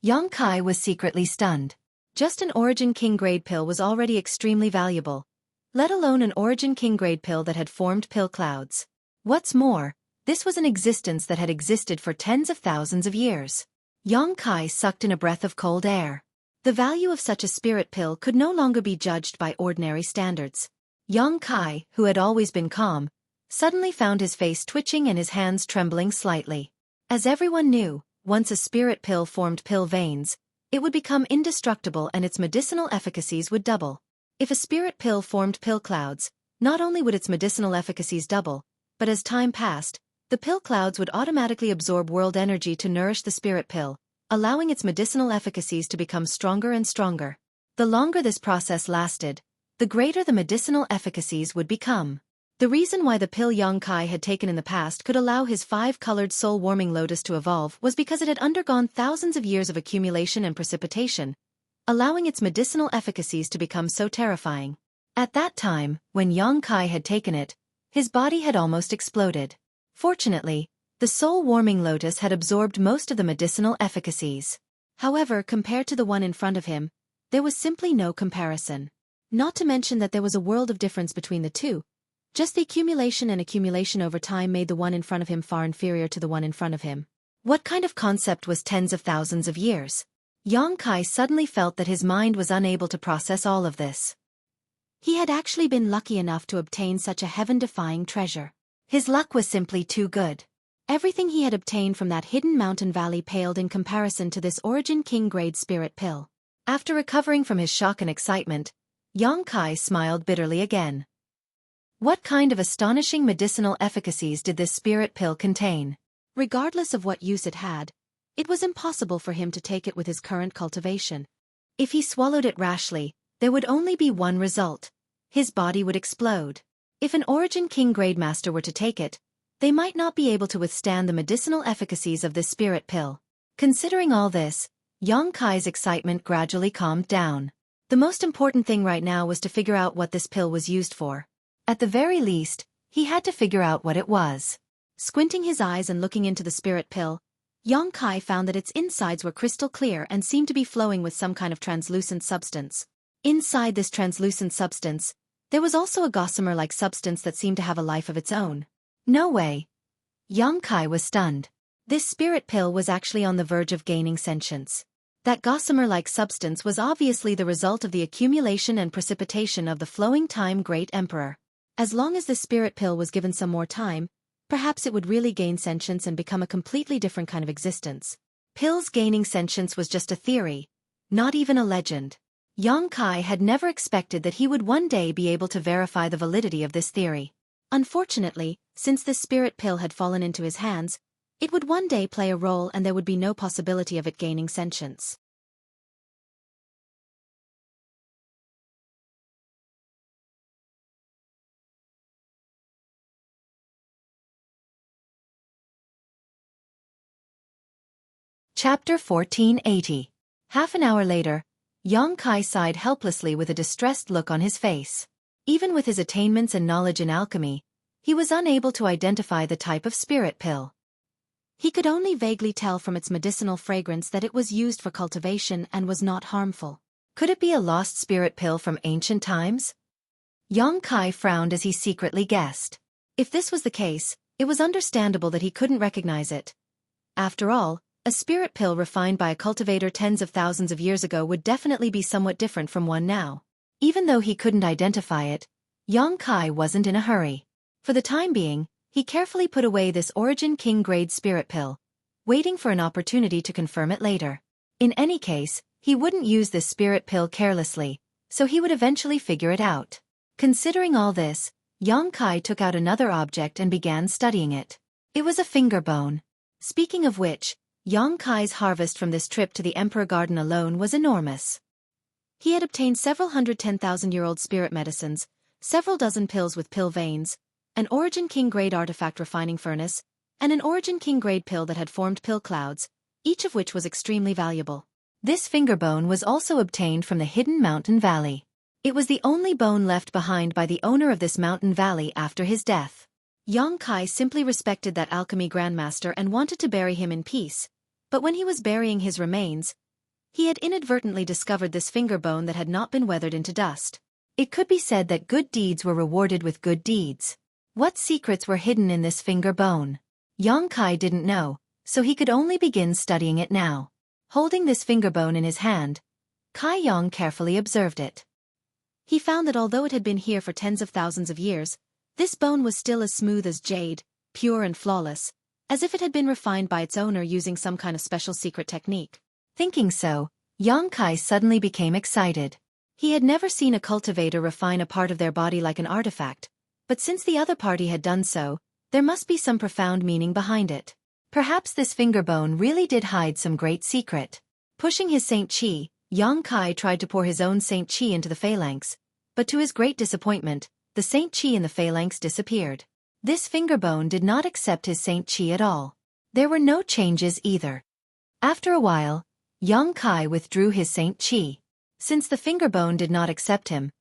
Xueqi was secretly stunned. Just an Origin King grade pill was already extremely valuable, let alone an Origin King grade pill that had formed pill clouds. What's more, this was an existence that had existed for tens of thousands of years. Xueqi sucked in a breath of cold air. The value of such a spirit pill could no longer be judged by ordinary standards. Xueqi, who had always been calm, suddenly found his face twitching and his hands trembling slightly. As everyone knew, once a spirit pill formed pill veins, it would become indestructible and its medicinal efficacies would double. If a spirit pill formed pill clouds, not only would its medicinal efficacies double, but as time passed, the pill clouds would automatically absorb world energy to nourish the spirit pill, allowing its medicinal efficacies to become stronger and stronger. The longer this process lasted, the greater the medicinal efficacies would become. The reason why the pill Xueqi had taken in the past could allow his 5-colored soul-warming lotus to evolve was because it had undergone thousands of years of accumulation and precipitation, allowing its medicinal efficacies to become so terrifying. At that time, when Xueqi had taken it, his body had almost exploded. Fortunately, the soul-warming lotus had absorbed most of the medicinal efficacies. However, compared to the one in front of him, there was simply no comparison. Not to mention that there was a world of difference between the two. Just the accumulation and accumulation over time made the one in front of him far inferior to the one in front of him. What kind of concept was tens of thousands of years? Xueqi suddenly felt that his mind was unable to process all of this. He had actually been lucky enough to obtain such a heaven-defying treasure. His luck was simply too good. Everything he had obtained from that hidden mountain valley paled in comparison to this Origin King-grade spirit pill. After recovering from his shock and excitement, Xueqi smiled bitterly again. What kind of astonishing medicinal efficacies did this spirit pill contain? Regardless of what use it had, it was impossible for him to take it with his current cultivation. If he swallowed it rashly, there would only be one result. His body would explode. If an Origin King-grade master were to take it, they might not be able to withstand the medicinal efficacies of this spirit pill. Considering all this, Xueqi's excitement gradually calmed down. The most important thing right now was to figure out what this pill was used for. At the very least, he had to figure out what it was. Squinting his eyes and looking into the spirit pill, Xueqi found that its insides were crystal clear and seemed to be flowing with some kind of translucent substance. Inside this translucent substance, there was also a gossamer-like substance that seemed to have a life of its own. No way. Xueqi was stunned. This spirit pill was actually on the verge of gaining sentience. That gossamer-like substance was obviously the result of the accumulation and precipitation of the flowing time Great Emperor. As long as the spirit pill was given some more time, perhaps it would really gain sentience and become a completely different kind of existence. Pills gaining sentience was just a theory, not even a legend. Xueqi had never expected that he would one day be able to verify the validity of this theory. Unfortunately, since this spirit pill had fallen into his hands, it would one day play a role and there would be no possibility of it gaining sentience. Chapter 1480. Half an hour later, Xueqi sighed helplessly with a distressed look on his face. Even with his attainments and knowledge in alchemy, he was unable to identify the type of spirit pill. He could only vaguely tell from its medicinal fragrance that it was used for cultivation and was not harmful. Could it be a lost spirit pill from ancient times? Xueqi frowned as he secretly guessed. If this was the case, it was understandable that he couldn't recognize it. After all, a spirit pill refined by a cultivator tens of thousands of years ago would definitely be somewhat different from one now. Even though he couldn't identify it, Xueqi wasn't in a hurry. For the time being, he carefully put away this Origin King-grade spirit pill, waiting for an opportunity to confirm it later. In any case, he wouldn't use this spirit pill carelessly, so he would eventually figure it out. Considering all this, Xueqi took out another object and began studying it. It was a finger bone. Speaking of which, Xueqi's harvest from this trip to the Emperor Garden alone was enormous. He had obtained several 110,000-year-old spirit medicines, several dozen pills with pill veins, an Origin King-grade artifact refining furnace, and an Origin King-grade pill that had formed pill clouds, each of which was extremely valuable. This finger bone was also obtained from the hidden mountain valley. It was the only bone left behind by the owner of this mountain valley after his death. Xueqi simply respected that alchemy grandmaster and wanted to bury him in peace, but when he was burying his remains, he had inadvertently discovered this finger bone that had not been weathered into dust. It could be said that good deeds were rewarded with good deeds. What secrets were hidden in this finger bone? Xueqi didn't know, so he could only begin studying it now. Holding this finger bone in his hand, Xueqi carefully observed it. He found that although it had been here for tens of thousands of years, this bone was still as smooth as jade, pure and flawless, as if it had been refined by its owner using some kind of special secret technique. Thinking so, Xueqi suddenly became excited. He had never seen a cultivator refine a part of their body like an artifact, but since the other party had done so, there must be some profound meaning behind it. Perhaps this finger bone really did hide some great secret. Pushing his Saint Qi, Xueqi tried to pour his own Saint Qi into the phalanx, but to his great disappointment, the Saint Qi in the phalanx disappeared. This finger bone did not accept his Saint Qi at all. There were no changes either. After a while, Xueqi withdrew his Saint Qi. Since the finger bone did not accept him,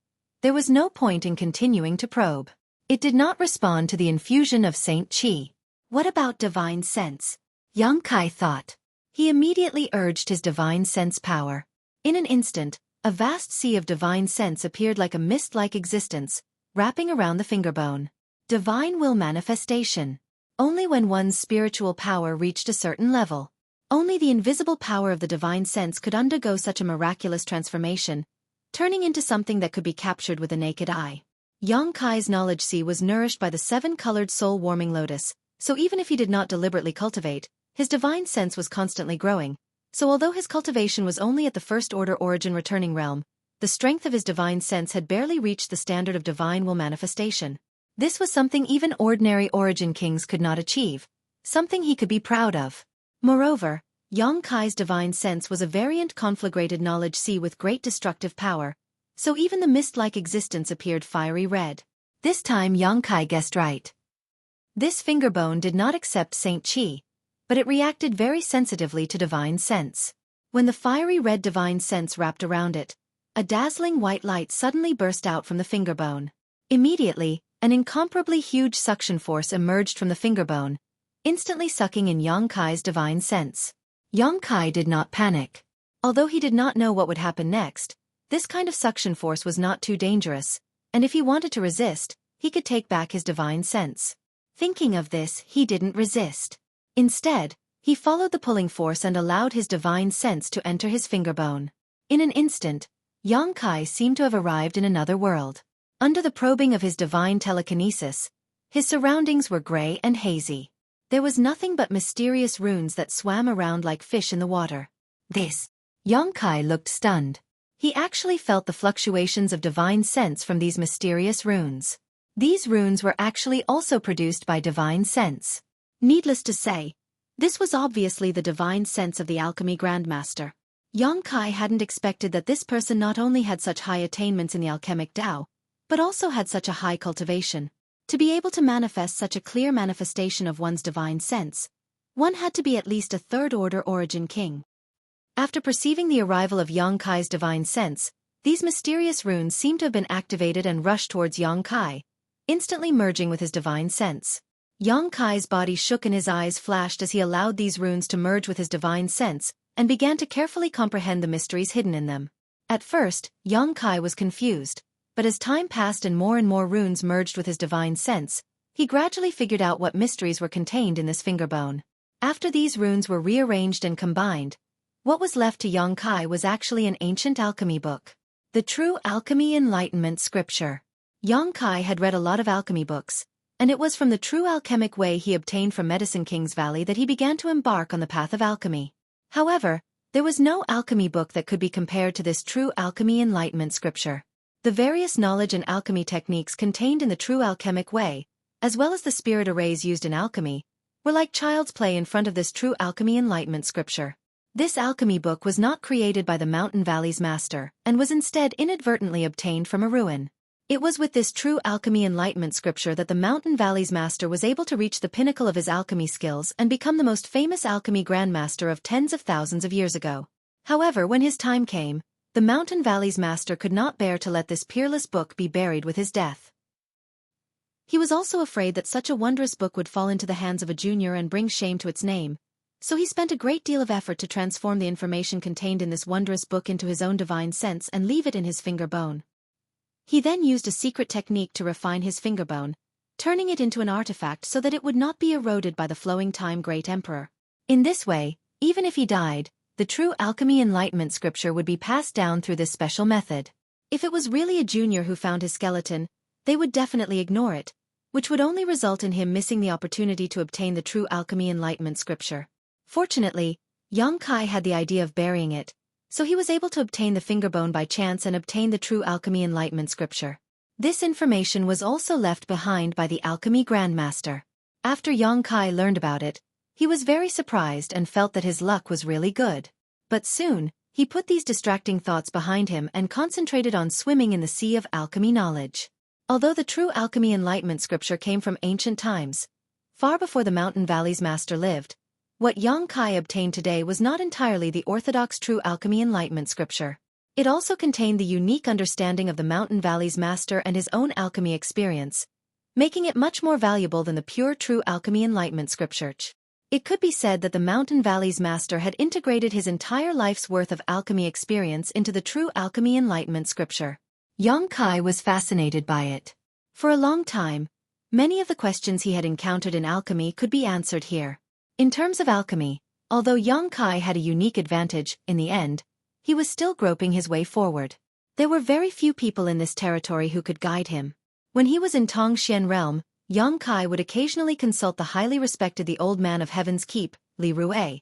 there was no point in continuing to probe. It did not respond to the infusion of Saint Qi. What about divine sense? Xueqi thought. He immediately urged his divine sense power. In an instant, a vast sea of divine sense appeared like a mist-like existence, wrapping around the finger bone. Divine will manifestation. Only when one's spiritual power reached a certain level. Only the invisible power of the divine sense could undergo such a miraculous transformation, turning into something that could be captured with a naked eye. Xueqi's knowledge sea was nourished by the seven-colored soul-warming lotus, so even if he did not deliberately cultivate, his divine sense was constantly growing. So although his cultivation was only at the first-order origin returning realm, the strength of his divine sense had barely reached the standard of divine will manifestation. This was something even ordinary origin kings could not achieve, something he could be proud of. Moreover, Yang Kai's divine sense was a variant conflagrated knowledge sea with great destructive power, so even the mist-like existence appeared fiery red. This time Yang Kai guessed right. This finger bone did not accept Saint Qi, but it reacted very sensitively to divine sense. When the fiery red divine sense wrapped around it, a dazzling white light suddenly burst out from the finger bone. Immediately, an incomparably huge suction force emerged from the finger bone, instantly sucking in Yang Kai's divine sense. Yang Kai did not panic. Although he did not know what would happen next, this kind of suction force was not too dangerous, and if he wanted to resist, he could take back his divine sense. Thinking of this, he didn't resist. Instead, he followed the pulling force and allowed his divine sense to enter his finger bone. In an instant, Yang Kai seemed to have arrived in another world. Under the probing of his divine telekinesis, his surroundings were gray and hazy. There was nothing but mysterious runes that swam around like fish in the water. Yang Kai looked stunned. He actually felt the fluctuations of divine sense from these mysterious runes. These runes were actually also produced by divine sense. Needless to say, this was obviously the divine sense of the alchemy grandmaster. Yang Kai hadn't expected that this person not only had such high attainments in the alchemic Tao, but also had such a high cultivation. To be able to manifest such a clear manifestation of one's divine sense, one had to be at least a third-order origin king. After perceiving the arrival of Yang Kai's divine sense, these mysterious runes seemed to have been activated and rushed towards Yang Kai, instantly merging with his divine sense. Yang Kai's body shook and his eyes flashed as he allowed these runes to merge with his divine sense, and began to carefully comprehend the mysteries hidden in them. At first, Yang Kai was confused, but as time passed and more runes merged with his divine sense, he gradually figured out what mysteries were contained in this finger bone. After these runes were rearranged and combined, what was left to Yang Kai was actually an ancient alchemy book. The True Alchemy Enlightenment Scripture. Yang Kai had read a lot of alchemy books, and it was from the true alchemic way he obtained from Medicine King's Valley that he began to embark on the path of alchemy. However, there was no alchemy book that could be compared to this True Alchemy Enlightenment Scripture. The various knowledge and alchemy techniques contained in the true alchemic way, as well as the spirit arrays used in alchemy, were like child's play in front of this True Alchemy Enlightenment Scripture. This alchemy book was not created by the Mountain Valley's master, and was instead inadvertently obtained from a ruin. It was with this True Alchemy Enlightenment Scripture that the Mountain Valley's master was able to reach the pinnacle of his alchemy skills and become the most famous alchemy grandmaster of tens of thousands of years ago. However, when his time came, the Mountain Valley's master could not bear to let this peerless book be buried with his death. He was also afraid that such a wondrous book would fall into the hands of a junior and bring shame to its name, so he spent a great deal of effort to transform the information contained in this wondrous book into his own divine sense and leave it in his finger bone. He then used a secret technique to refine his finger bone, turning it into an artifact so that it would not be eroded by the flowing time great emperor. In this way, even if he died, the True Alchemy Enlightenment Scripture would be passed down through this special method. If it was really a junior who found his skeleton, they would definitely ignore it, which would only result in him missing the opportunity to obtain the True Alchemy Enlightenment Scripture. Fortunately, Yang Kai had the idea of burying it, so he was able to obtain the finger bone by chance and obtain the True Alchemy Enlightenment Scripture. This information was also left behind by the Alchemy Grandmaster. After Yang Kai learned about it, he was very surprised and felt that his luck was really good. But soon, he put these distracting thoughts behind him and concentrated on swimming in the sea of alchemy knowledge. Although the True Alchemy Enlightenment Scripture came from ancient times, far before the Mountain Valley's master lived, what Yang Kai obtained today was not entirely the orthodox True Alchemy Enlightenment Scripture. It also contained the unique understanding of the Mountain Valley's master and his own alchemy experience, making it much more valuable than the pure True Alchemy Enlightenment Scripture. It could be said that the Mountain Valley's master had integrated his entire life's worth of alchemy experience into the True Alchemy Enlightenment Scripture. Yang Kai was fascinated by it. For a long time, many of the questions he had encountered in alchemy could be answered here. In terms of alchemy, although Yang Kai had a unique advantage, in the end, he was still groping his way forward. There were very few people in this territory who could guide him. When he was in Tongxian realm, Yang Kai would occasionally consult the highly respected the Old Man of Heaven's Keep, Li Rue.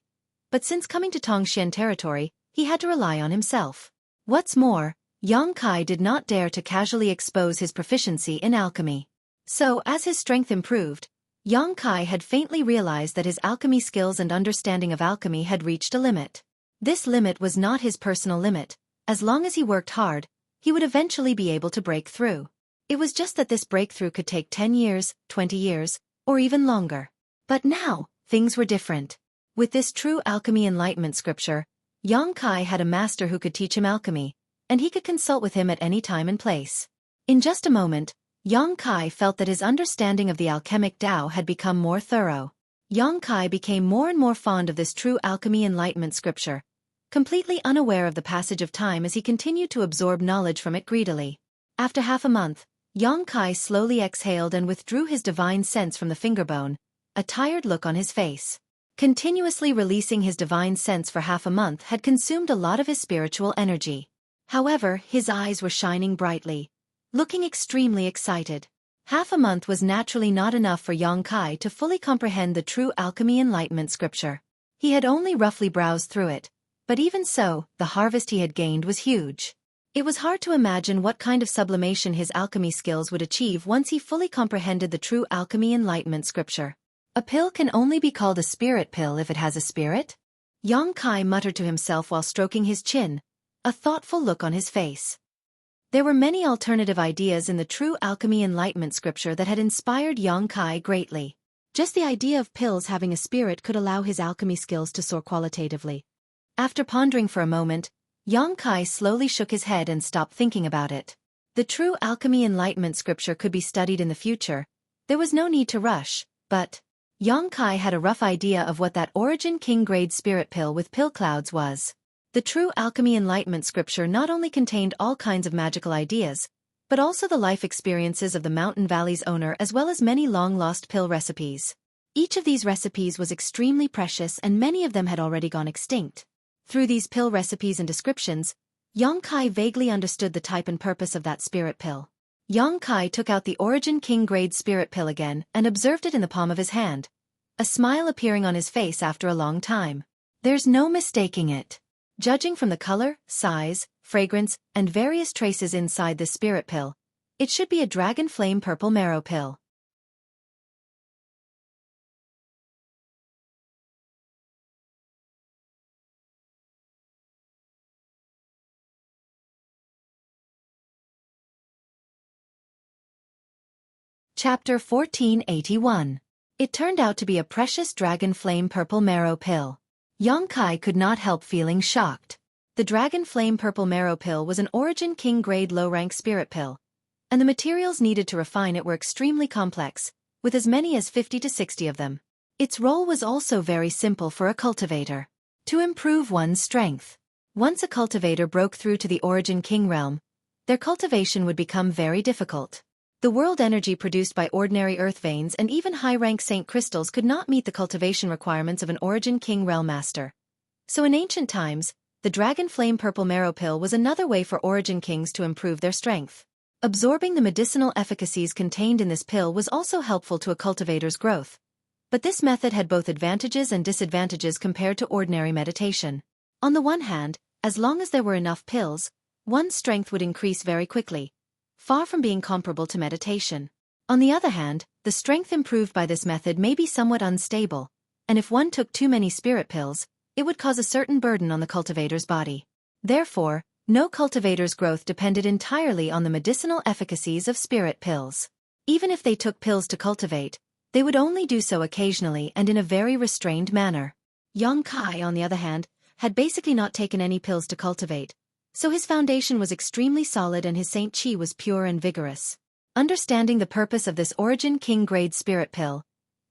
But since coming to Tongxian territory, he had to rely on himself. What's more, Yang Kai did not dare to casually expose his proficiency in alchemy. So, as his strength improved, Yang Kai had faintly realized that his alchemy skills and understanding of alchemy had reached a limit. This limit was not his personal limit. As long as he worked hard, he would eventually be able to break through. It was just that this breakthrough could take 10 years, 20 years, or even longer. But now, things were different. With this true alchemy enlightenment scripture, Yang Kai had a master who could teach him alchemy, and he could consult with him at any time and place. In just a moment, Yang Kai felt that his understanding of the alchemic Tao had become more thorough. Yang Kai became more and more fond of this true alchemy enlightenment scripture, completely unaware of the passage of time as he continued to absorb knowledge from it greedily. After half a month, Yang Kai slowly exhaled and withdrew his divine sense from the fingerbone, a tired look on his face. Continuously releasing his divine sense for half a month had consumed a lot of his spiritual energy. However, his eyes were shining brightly, looking extremely excited. Half a month was naturally not enough for Yang Kai to fully comprehend the true alchemy enlightenment scripture. He had only roughly browsed through it, but even so, the harvest he had gained was huge. It was hard to imagine what kind of sublimation his alchemy skills would achieve once he fully comprehended the true alchemy enlightenment scripture. A pill can only be called a spirit pill if it has a spirit? Yang Kai muttered to himself while stroking his chin, a thoughtful look on his face. There were many alternative ideas in the true alchemy enlightenment scripture that had inspired Yang Kai greatly. Just the idea of pills having a spirit could allow his alchemy skills to soar qualitatively. After pondering for a moment, Yang Kai slowly shook his head and stopped thinking about it. The true alchemy enlightenment scripture could be studied in the future. There was no need to rush, but Yang Kai had a rough idea of what that Origin King grade spirit pill with pill clouds was. The true alchemy enlightenment scripture not only contained all kinds of magical ideas, but also the life experiences of the Mountain Valley's owner as well as many long-lost pill recipes. Each of these recipes was extremely precious and many of them had already gone extinct. Through these pill recipes and descriptions, Yang Kai vaguely understood the type and purpose of that spirit pill. Yang Kai took out the Origin King grade spirit pill again and observed it in the palm of his hand, a smile appearing on his face after a long time. There's no mistaking it. Judging from the color, size, fragrance, and various traces inside this spirit pill, it should be a dragon flame purple marrow pill. Chapter 1481. It turned out to be a precious dragon flame purple marrow pill. Yang Kai could not help feeling shocked. The dragon flame purple marrow pill was an Origin King grade low-rank spirit pill, and the materials needed to refine it were extremely complex, with as many as 50 to 60 of them. Its role was also very simple for a cultivator: to improve one's strength. Once a cultivator broke through to the Origin King realm, their cultivation would become very difficult. The world energy produced by ordinary earth veins and even high-rank saint crystals could not meet the cultivation requirements of an Origin King realm master. So in ancient times, the dragon flame purple marrow pill was another way for Origin Kings to improve their strength. Absorbing the medicinal efficacies contained in this pill was also helpful to a cultivator's growth. But this method had both advantages and disadvantages compared to ordinary meditation. On the one hand, as long as there were enough pills, one's strength would increase very quickly, far from being comparable to meditation. On the other hand, the strength improved by this method may be somewhat unstable, and if one took too many spirit pills, it would cause a certain burden on the cultivator's body. Therefore, no cultivator's growth depended entirely on the medicinal efficacies of spirit pills. Even if they took pills to cultivate, they would only do so occasionally and in a very restrained manner. Yang Kai, on the other hand, had basically not taken any pills to cultivate, so his foundation was extremely solid and his Saint Qi was pure and vigorous. Understanding the purpose of this Origin King grade spirit pill,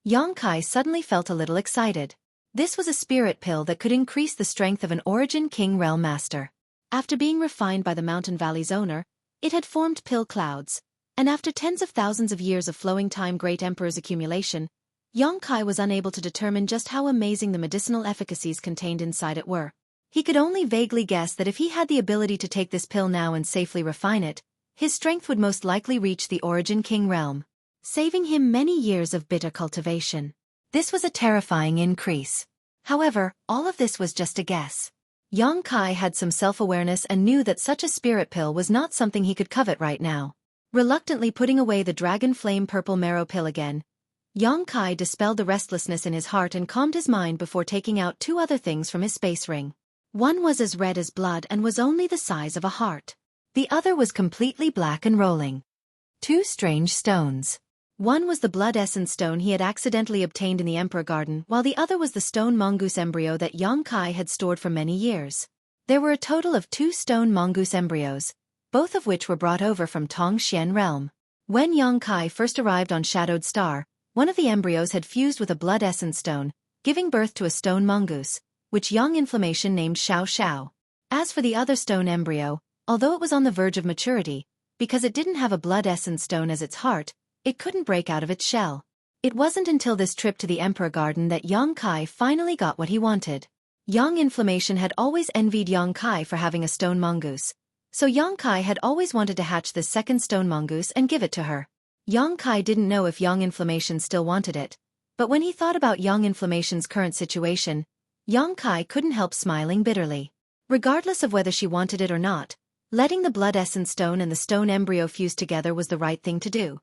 Yang Kai suddenly felt a little excited. This was a spirit pill that could increase the strength of an Origin King realm master. After being refined by the Mountain Valley's owner, it had formed pill clouds, and after tens of thousands of years of flowing time great emperor's accumulation, Yang Kai was unable to determine just how amazing the medicinal efficacies contained inside it were. He could only vaguely guess that if he had the ability to take this pill now and safely refine it, his strength would most likely reach the Origin King realm. saving him many years of bitter cultivation. This was a terrifying increase. However, all of this was just a guess. Yang Kai had some self-awareness and knew that such a spirit pill was not something he could covet right now. Reluctantly putting away the dragon flame purple marrow pill again, Yang Kai dispelled the restlessness in his heart and calmed his mind before taking out two other things from his space ring. One was as red as blood and was only the size of a heart. The other was completely black and rolling. Two strange stones. One was the blood essence stone he had accidentally obtained in the Emperor Garden, while the other was the stone mongoose embryo that Yang Kai had stored for many years. There were a total of 2 stone mongoose embryos, both of which were brought over from Tongxian realm. When Yang Kai first arrived on Shadowed Star, one of the embryos had fused with a blood essence stone, giving birth to a stone mongoose, which Young Inflammation named Xiao Xiao. As for the other stone embryo, although it was on the verge of maturity, because it didn't have a blood essence stone as its heart, it couldn't break out of its shell. It wasn't until this trip to the Emperor Garden that Yang Kai finally got what he wanted. Young Inflammation had always envied Yang Kai for having a stone mongoose, so Yang Kai had always wanted to hatch this second stone mongoose and give it to her. Yang Kai didn't know if Young Inflammation still wanted it, but when he thought about Young Inflammation's current situation, Yang Kai couldn't help smiling bitterly. Regardless of whether she wanted it or not, letting the blood essence stone and the stone embryo fuse together was the right thing to do.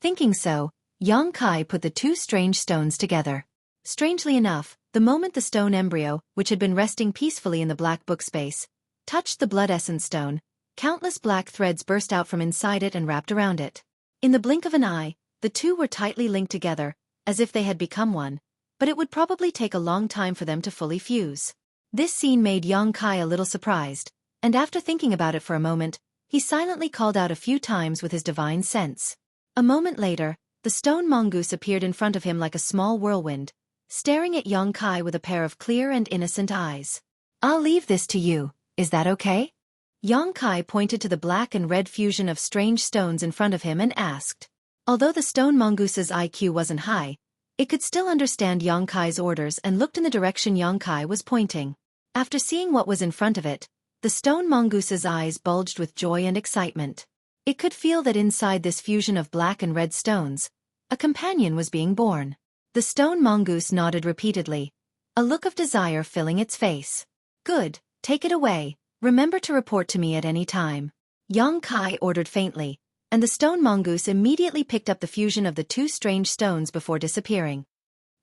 Thinking so, Yang Kai put the 2 strange stones together. Strangely enough, the moment the stone embryo, which had been resting peacefully in the black book space, touched the blood essence stone, countless black threads burst out from inside it and wrapped around it. In the blink of an eye, the two were tightly linked together, as if they had become one, but it would probably take a long time for them to fully fuse. This scene made Yang Kai a little surprised, and after thinking about it for a moment, he silently called out a few times with his divine sense. A moment later, the stone mongoose appeared in front of him like a small whirlwind, staring at Yang Kai with a pair of clear and innocent eyes. "I'll leave this to you, is that okay?" Yang Kai pointed to the black and red fusion of strange stones in front of him and asked. Although the stone mongoose's IQ wasn't high, it could still understand Yang Kai's orders and looked in the direction Yang Kai was pointing. After seeing what was in front of it, the stone mongoose's eyes bulged with joy and excitement. It could feel that inside this fusion of black and red stones, a companion was being born. The stone mongoose nodded repeatedly, a look of desire filling its face. "Good, take it away. Remember to report to me at any time," Yang Kai ordered faintly, and the stone mongoose immediately picked up the fusion of the 2 strange stones before disappearing.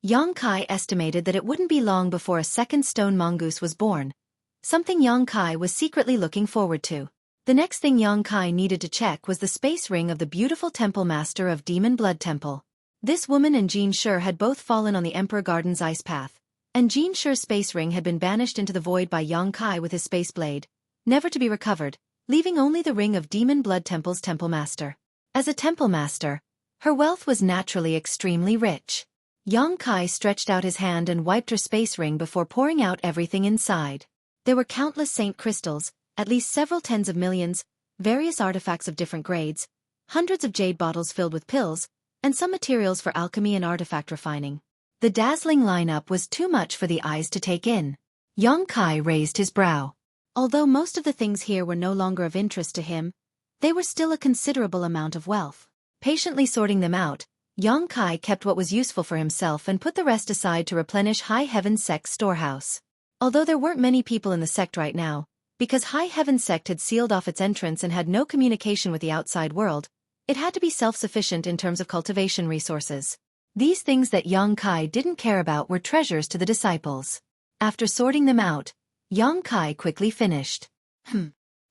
Yang Kai estimated that it wouldn't be long before a second stone mongoose was born, something Yang Kai was secretly looking forward to. The next thing Yang Kai needed to check was the space ring of the beautiful temple master of Demon Blood Temple. This woman and Jean Sure had both fallen on the Emperor Garden's ice path, and Jean Sure's space ring had been banished into the void by Yang Kai with his space blade, never to be recovered, leaving only the ring of Demon Blood Temple's temple master. As a temple master, her wealth was naturally extremely rich. Yang Kai stretched out his hand and wiped her space ring before pouring out everything inside. There were countless saint crystals, at least several tens of millions, various artifacts of different grades, hundreds of jade bottles filled with pills, and some materials for alchemy and artifact refining. The dazzling lineup was too much for the eyes to take in. Yang Kai raised his brow. Although most of the things here were no longer of interest to him, they were still a considerable amount of wealth. Patiently sorting them out, Yang Kai kept what was useful for himself and put the rest aside to replenish High Heaven Sect's storehouse. Although there weren't many people in the sect right now, because High Heaven Sect had sealed off its entrance and had no communication with the outside world, it had to be self-sufficient in terms of cultivation resources. These things that Yang Kai didn't care about were treasures to the disciples. After sorting them out, Yang Kai quickly finished.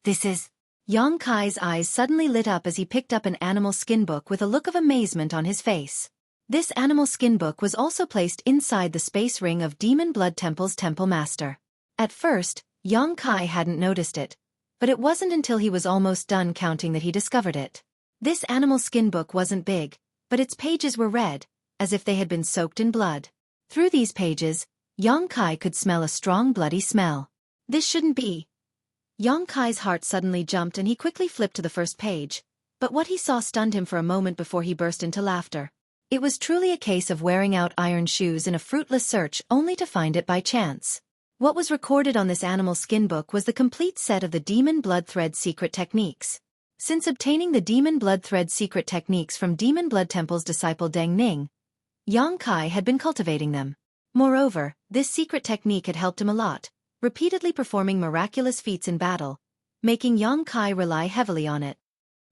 This is... Yang Kai's eyes suddenly lit up as he picked up an animal skin book with a look of amazement on his face. This animal skin book was also placed inside the space ring of Demon Blood Temple's temple master. At first, Yang Kai hadn't noticed it, but it wasn't until he was almost done counting that he discovered it. This animal skin book wasn't big, but its pages were red, as if they had been soaked in blood. Through these pages, Yang Kai could smell a strong bloody smell. This shouldn't be. Yang Kai's heart suddenly jumped and he quickly flipped to the first page, but what he saw stunned him for a moment before he burst into laughter. It was truly a case of wearing out iron shoes in a fruitless search only to find it by chance. What was recorded on this animal skin book was the complete set of the Demon Blood Thread secret techniques. Since obtaining the Demon Blood Thread secret techniques from Demon Blood Temple's disciple Deng Ning, Yang Kai had been cultivating them. Moreover, this secret technique had helped him a lot, repeatedly performing miraculous feats in battle, making Yang Kai rely heavily on it.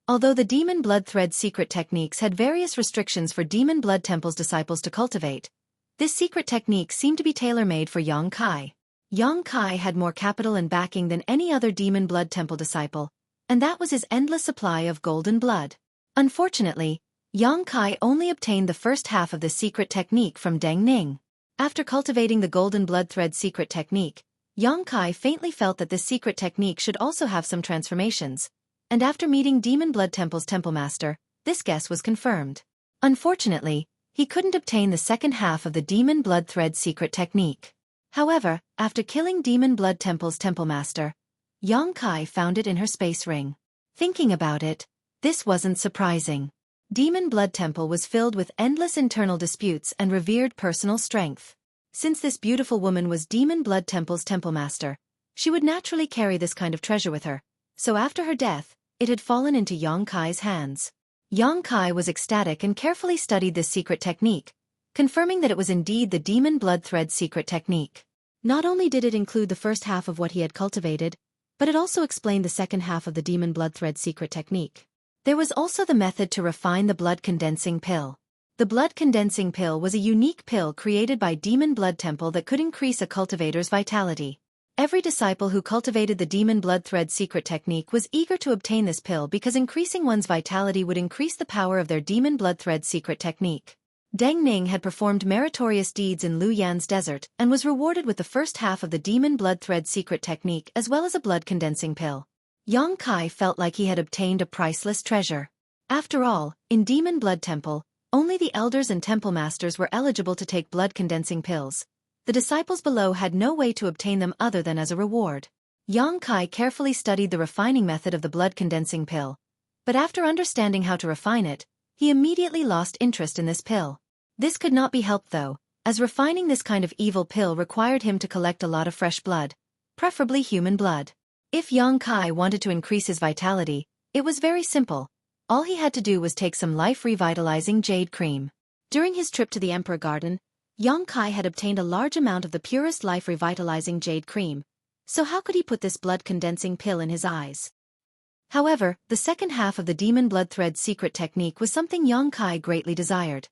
Although the Demon Blood Thread secret techniques had various restrictions for Demon Blood Temple's disciples to cultivate, this secret technique seemed to be tailor-made for Yang Kai. Yang Kai had more capital and backing than any other Demon Blood Temple disciple, and that was his endless supply of golden blood. Unfortunately, Yang Kai only obtained the first half of the secret technique from Deng Ning. After cultivating the Golden Blood Thread secret technique, Yang Kai faintly felt that this secret technique should also have some transformations, and after meeting Demon Blood Temple's Temple Master, this guess was confirmed. Unfortunately, he couldn't obtain the second half of the Demon Blood Thread secret technique. However, after killing Demon Blood Temple's Temple Master, Yang Kai found it in her space ring. Thinking about it, this wasn't surprising. Demon Blood Temple was filled with endless internal disputes and revered personal strength. Since this beautiful woman was Demon Blood Temple's Temple Master, she would naturally carry this kind of treasure with her, so after her death, it had fallen into Yang Kai's hands. Yang Kai was ecstatic and carefully studied this secret technique, confirming that it was indeed the Demon Blood Thread secret technique. Not only did it include the first half of what he had cultivated, but it also explained the second half of the Demon Blood Thread secret technique. There was also the method to refine the blood condensing pill. The blood condensing pill was a unique pill created by Demon Blood Temple that could increase a cultivator's vitality. Every disciple who cultivated the Demon Blood Thread secret technique was eager to obtain this pill because increasing one's vitality would increase the power of their Demon Blood Thread secret technique. Deng Ning had performed meritorious deeds in Lu Yan's desert and was rewarded with the first half of the Demon Blood Thread secret technique as well as a blood condensing pill. Yang Kai felt like he had obtained a priceless treasure. After all, in Demon Blood Temple, only the elders and temple masters were eligible to take blood condensing pills. The disciples below had no way to obtain them other than as a reward. Yang Kai carefully studied the refining method of the blood condensing pill, but after understanding how to refine it, he immediately lost interest in this pill. This could not be helped though, as refining this kind of evil pill required him to collect a lot of fresh blood, preferably human blood. If Yang Kai wanted to increase his vitality, it was very simple. All he had to do was take some life-revitalizing jade cream. During his trip to the Emperor Garden, Yang Kai had obtained a large amount of the purest life-revitalizing jade cream, so how could he put this blood-condensing pill in his eyes? However, the second half of the Demon Blood Thread secret technique was something Yang Kai greatly desired.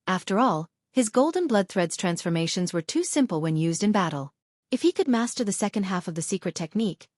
After all, his Golden Blood Thread's transformations were too simple when used in battle. If he could master the second half of the secret technique,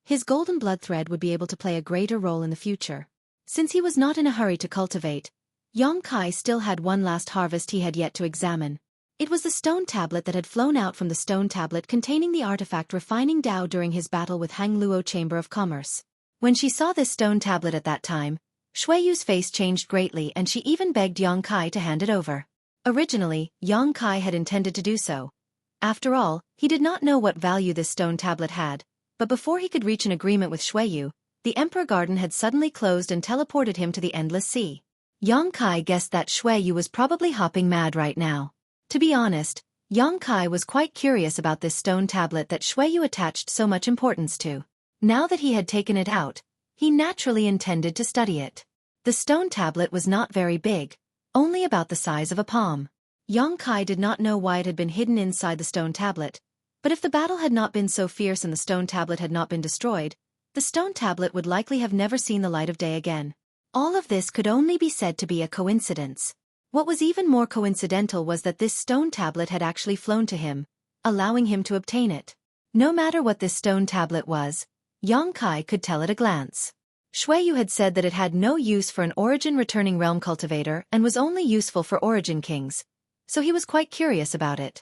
his Golden Blood Thread would be able to play a greater role in the future. Since he was not in a hurry to cultivate, Yang Kai still had one last harvest he had yet to examine. It was the stone tablet that had flown out from the stone tablet containing the artifact refining Dao during his battle with Hang Luo Chamber of Commerce. When she saw this stone tablet at that time, Xueqi's face changed greatly and she even begged Yang Kai to hand it over. Originally, Yang Kai had intended to do so. After all, he did not know what value this stone tablet had, but before he could reach an agreement with Xueqi, the Emperor Garden had suddenly closed and teleported him to the Endless Sea. Yang Kai guessed that Xueqi was probably hopping mad right now. To be honest, Yang Kai was quite curious about this stone tablet that Xueqi attached so much importance to. Now that he had taken it out, he naturally intended to study it. The stone tablet was not very big, only about the size of a palm. Yang Kai did not know why it had been hidden inside the stone tablet, but if the battle had not been so fierce and the stone tablet had not been destroyed, the stone tablet would likely have never seen the light of day again. All of this could only be said to be a coincidence. What was even more coincidental was that this stone tablet had actually flown to him, allowing him to obtain it. No matter what this stone tablet was, Yang Kai could tell at a glance. Xueqi had said that it had no use for an origin-returning realm cultivator and was only useful for origin kings, so he was quite curious about it.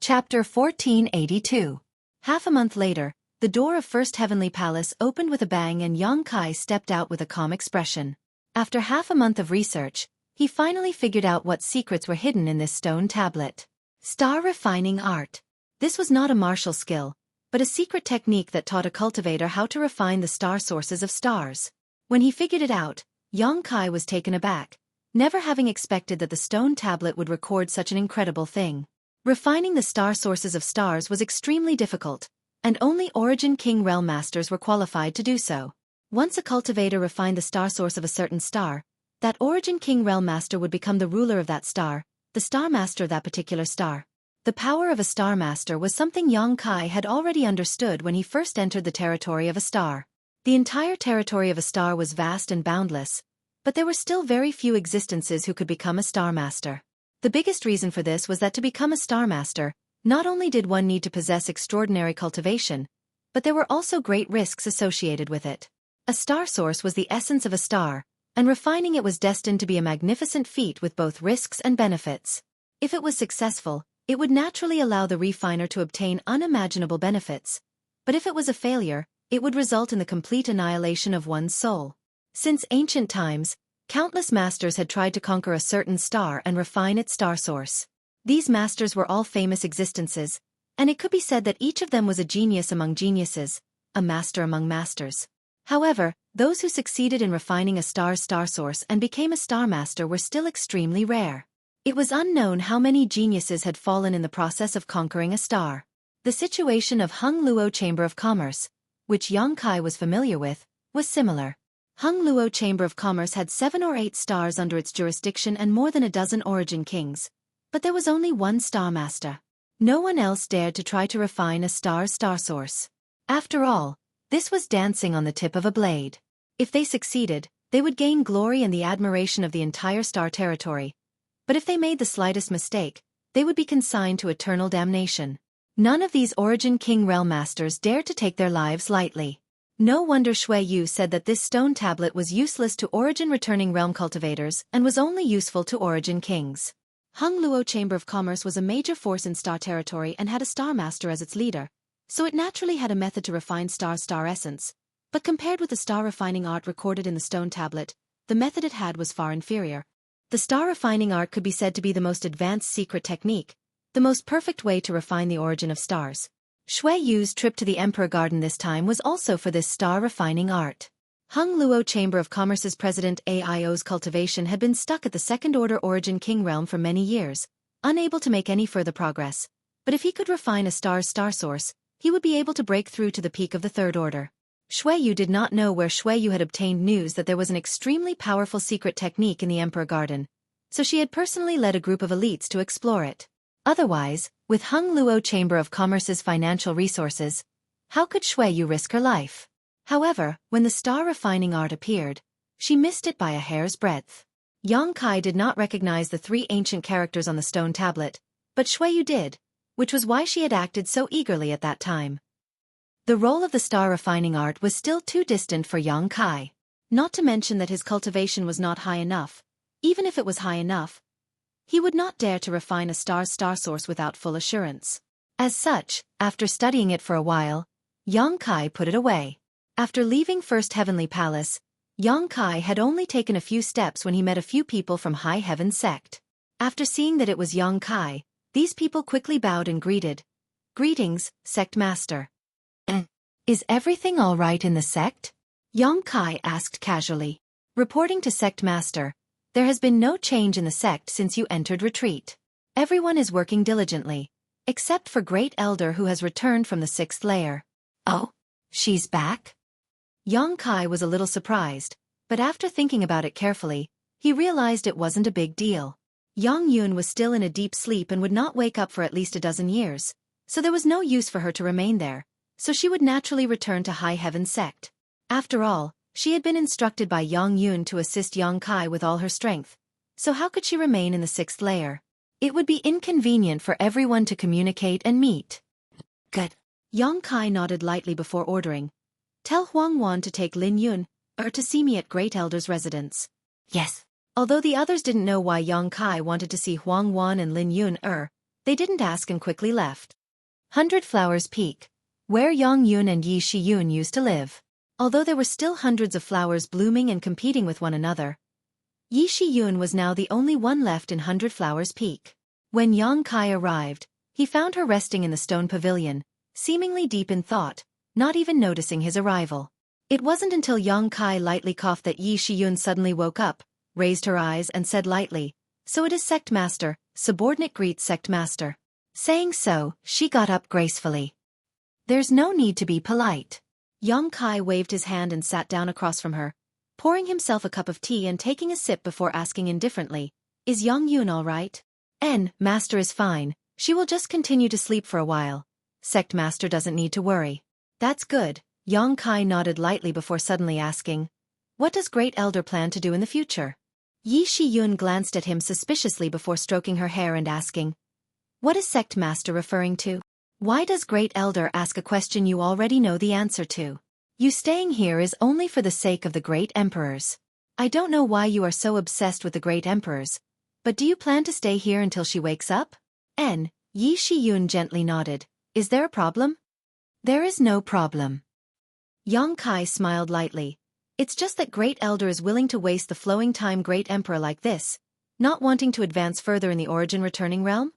Chapter 1482. Half a month later, the door of First Heavenly Palace opened with a bang and Yang Kai stepped out with a calm expression. After half a month of research, he finally figured out what secrets were hidden in this stone tablet. Star refining art. This was not a martial skill, but a secret technique that taught a cultivator how to refine the star sources of stars. When he figured it out, Yang Kai was taken aback, never having expected that the stone tablet would record such an incredible thing. Refining the star sources of stars was extremely difficult, and only Origin King Realm Masters were qualified to do so. Once a cultivator refined the star source of a certain star, that Origin King Realm Master would become the ruler of that star, the Star Master of that particular star. The power of a Star Master was something Yang Kai had already understood when he first entered the territory of a star. The entire territory of a star was vast and boundless, but there were still very few existences who could become a Star Master. The biggest reason for this was that to become a Star Master, not only did one need to possess extraordinary cultivation, but there were also great risks associated with it. A star source was the essence of a star, and refining it was destined to be a magnificent feat with both risks and benefits. If it was successful, it would naturally allow the refiner to obtain unimaginable benefits, but if it was a failure, it would result in the complete annihilation of one's soul. Since ancient times, countless masters had tried to conquer a certain star and refine its star source. These masters were all famous existences, and it could be said that each of them was a genius among geniuses, a master among masters. However, those who succeeded in refining a star's star source and became a Star Master were still extremely rare. It was unknown how many geniuses had fallen in the process of conquering a star. The situation of Hung Luo Chamber of Commerce, which Yang Kai was familiar with, was similar. Hung Luo Chamber of Commerce had 7 or 8 stars under its jurisdiction and more than a dozen origin kings, but there was only one Star Master. No one else dared to try to refine a star's star source. After all, this was dancing on the tip of a blade. If they succeeded, they would gain glory and the admiration of the entire star territory. But if they made the slightest mistake, they would be consigned to eternal damnation. None of these Origin King Realm Masters dared to take their lives lightly. No wonder Xueqi said that this stone tablet was useless to Origin returning realm cultivators and was only useful to Origin Kings. Hung Luo Chamber of Commerce was a major force in star territory and had a Star Master as its leader, so it naturally had a method to refine star essence. But compared with the star refining art recorded in the stone tablet, the method it had was far inferior. The star refining art could be said to be the most advanced secret technique, the most perfect way to refine the origin of stars. Xueqi's trip to the Emperor Garden this time was also for this star refining art. Hung Luo Chamber of Commerce's president Aio's cultivation had been stuck at the second-order Origin King realm for many years, unable to make any further progress. But if he could refine a star's star source, he would be able to break through to the peak of the third order. Xueqi did not know where Xueqi had obtained news that there was an extremely powerful secret technique in the Emperor Garden, so she had personally led a group of elites to explore it. Otherwise, with Hung Luo Chamber of Commerce's financial resources, how could Xueqi risk her life? However, when the star refining art appeared, she missed it by a hair's breadth. Yang Kai did not recognize the 3 ancient characters on the stone tablet, but Xueqi did, which was why she had acted so eagerly at that time. The role of the star refining art was still too distant for Yang Kai. Not to mention that his cultivation was not high enough. Even if it was high enough, he would not dare to refine a star's star source without full assurance. As such, after studying it for a while, Yang Kai put it away. After leaving First Heavenly Palace, Yang Kai had only taken a few steps when he met a few people from High Heaven Sect. After seeing that it was Yang Kai, these people quickly bowed and greeted. "Greetings, Sect Master." "Is everything all right in the sect?" Yang Kai asked casually. Reporting to Sect Master, "There has been no change in the sect since you entered retreat. Everyone is working diligently, except for Great Elder who has returned from the 6th layer." "Oh, she's back?" Yang Kai was a little surprised, but after thinking about it carefully, he realized it wasn't a big deal. Yang Yun was still in a deep sleep and would not wake up for at least a dozen years, so there was no use for her to remain there, so she would naturally return to High Heaven Sect. After all, she had been instructed by Yang Yun to assist Yang Kai with all her strength, so how could she remain in the 6th layer? It would be inconvenient for everyone to communicate and meet. "Good." Yang Kai nodded lightly before ordering. "Tell Huang Wan to take Lin Yun, to see me at Great Elder's residence." "Yes." Although the others didn't know why Yang Kai wanted to see Huang Wan and Lin Yun, they didn't ask and quickly left. 100 Flowers Peak, where Yang Yun and Yi Shi Yun used to live. Although there were still hundreds of flowers blooming and competing with one another, Yi Shi Yun was now the only one left in 100 Flowers Peak. When Yang Kai arrived, he found her resting in the stone pavilion, seemingly deep in thought, not even noticing his arrival. It wasn't until Yang Kai lightly coughed that Yi Shiyun suddenly woke up, raised her eyes and said lightly, "So it is Sect Master, subordinate greets Sect Master." Saying so, she got up gracefully. "There's no need to be polite." Yang Kai waved his hand and sat down across from her, pouring himself a cup of tea and taking a sip before asking indifferently, "Is Yang Yun all right?" Master is fine, she will just continue to sleep for a while. Sect Master doesn't need to worry." "That's good," Yang Kai nodded lightly before suddenly asking, "What does Great Elder plan to do in the future?" Yi Shiyun glanced at him suspiciously before stroking her hair and asking, "What is Sect Master referring to? Why does Great Elder ask a question you already know the answer to? You staying here is only for the sake of the Great Emperors. I don't know why you are so obsessed with the Great Emperors, but do you plan to stay here until she wakes up?" Yi Shiyun gently nodded. "Is there a problem?" "There is no problem." Yang Kai smiled lightly. "It's just that Great Elder is willing to waste the flowing time Great Emperor like this, not wanting to advance further in the origin returning realm?"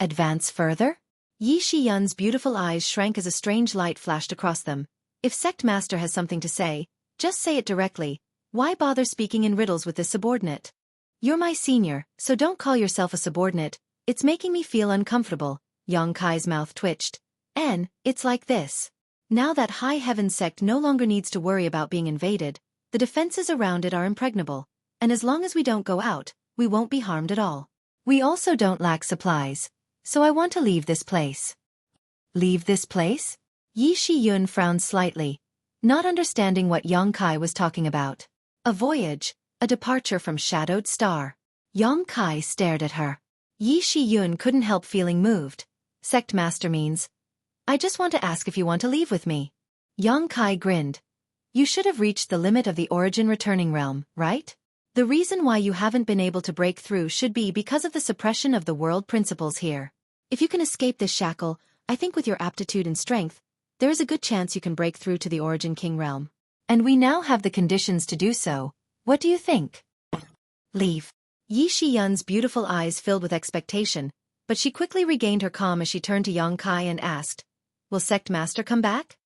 "Advance further?" Yi Shiyun's beautiful eyes shrank as a strange light flashed across them. "If Sect Master has something to say, just say it directly. Why bother speaking in riddles with this subordinate? You're my senior, so don't call yourself a subordinate. It's making me feel uncomfortable." Yang Kai's mouth twitched. It's like this. Now that High Heaven sect no longer needs to worry about being invaded, the defenses around it are impregnable, and as long as we don't go out, we won't be harmed at all. We also don't lack supplies, so I want to leave this place." "Leave this place?" Yi Shiyun frowned slightly, not understanding what Yang Kai was talking about. "A voyage, a departure from Shadowed Star." Yang Kai stared at her. Yi Shiyun couldn't help feeling moved. "Sect Master means, I just want to ask if you want to leave with me." Yang Kai grinned. "You should have reached the limit of the origin returning realm, right? The reason why you haven't been able to break through should be because of the suppression of the world principles here. If you can escape this shackle, I think with your aptitude and strength, there is a good chance you can break through to the Origin King realm. And we now have the conditions to do so. What do you think?" "Leave." Yi Shiyun's beautiful eyes filled with expectation, but she quickly regained her calm as she turned to Yang Kai and asked, "Will Sect Master come back?"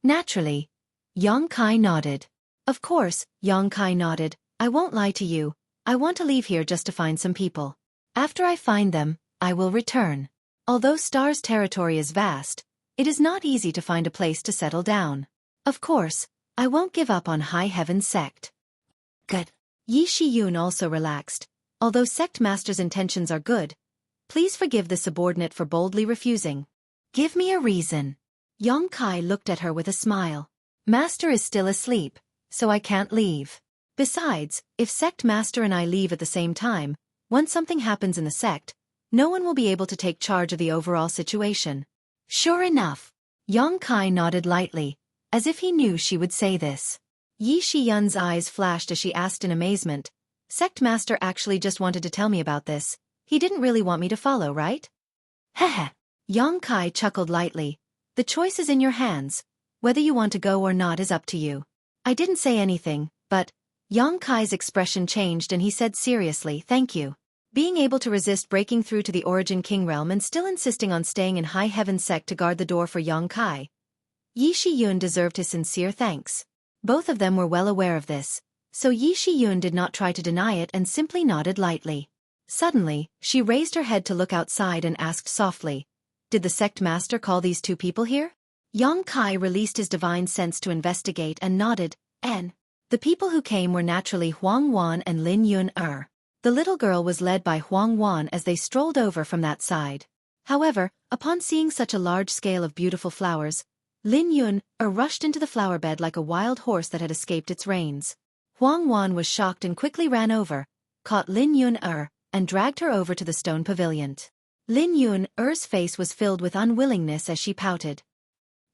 "Naturally." Yang Kai nodded. "Of course," Yang Kai nodded. "I won't lie to you, I want to leave here just to find some people. After I find them, I will return. Although Star's territory is vast, it is not easy to find a place to settle down. Of course, I won't give up on High Heaven sect." "Good." Yi Shiyun also relaxed. "Although Sect Master's intentions are good, please forgive the subordinate for boldly refusing." "Give me a reason." Yang Kai looked at her with a smile. "Master is still asleep, so I can't leave. Besides, if Sect Master and I leave at the same time, once something happens in the sect, no one will be able to take charge of the overall situation." "Sure enough." Yang Kai nodded lightly, as if he knew she would say this. Yi Shiyun's eyes flashed as she asked in amazement, "Sect Master actually just wanted to tell me about this. He didn't really want me to follow, right?" "Heh." Yang Kai chuckled lightly. "The choice is in your hands. Whether you want to go or not is up to you." "I didn't say anything, but..." Yang Kai's expression changed and he said seriously, "Thank you." Being able to resist breaking through to the Origin King realm and still insisting on staying in High Heaven sect to guard the door for Yang Kai, Yi Shiyun deserved his sincere thanks. Both of them were well aware of this, so Yi Shiyun did not try to deny it and simply nodded lightly. Suddenly, she raised her head to look outside and asked softly, "Did the Sect Master call these two people here?" Yang Kai released his divine sense to investigate and nodded, "N." The people who came were naturally Huang Wan and Lin Yun-er. The little girl was led by Huang Wan as they strolled over from that side. However, upon seeing such a large scale of beautiful flowers, Lin Yun-er rushed into the flower bed like a wild horse that had escaped its reins. Huang Wan was shocked and quickly ran over, caught Lin Yun-er, and dragged her over to the stone pavilion. Lin Yun-er's face was filled with unwillingness as she pouted.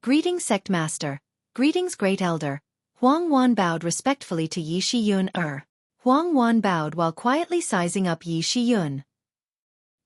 "Greetings, Sect Master." "Greetings, Great Elder." Huang Wan bowed respectfully to Yi Shiyun-er. Huang Wan bowed while quietly sizing up Yi Shiyun.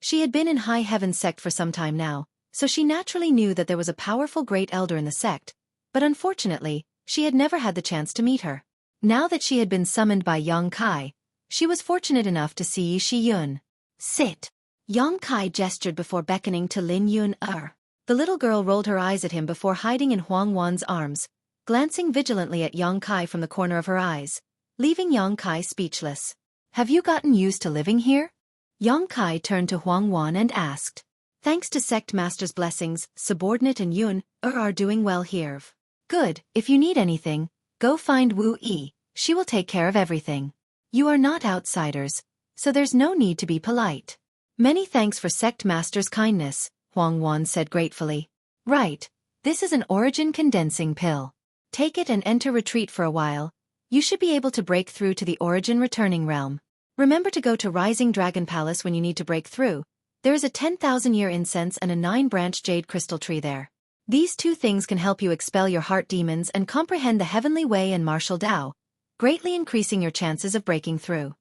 She had been in High Heaven sect for some time now, so she naturally knew that there was a powerful Great Elder in the sect, but unfortunately, she had never had the chance to meet her. Now that she had been summoned by Yang Kai, she was fortunate enough to see Yi Shiyun. "Sit." Yang Kai gestured before beckoning to Lin Yun-er. The little girl rolled her eyes at him before hiding in Huang Wan's arms, glancing vigilantly at Yang Kai from the corner of her eyes, leaving Yang Kai speechless. Have you gotten used to living here? Yang Kai turned to Huang Wan and asked. Thanks to sect master's blessings, subordinate and Yun are doing well here. Good, if you need anything, go find Wu Yi, she will take care of everything. You are not outsiders, so there's no need to be polite. Many thanks for sect master's kindness, Huang Wan said gratefully. Right, this is an origin condensing pill. Take it and enter retreat for a while. You should be able to break through to the origin returning realm. Remember to go to Rising Dragon Palace when you need to break through. There is a 10,000-year incense and a 9-branch jade crystal tree there. These two things can help you expel your heart demons and comprehend the heavenly way and martial Tao, greatly increasing your chances of breaking through.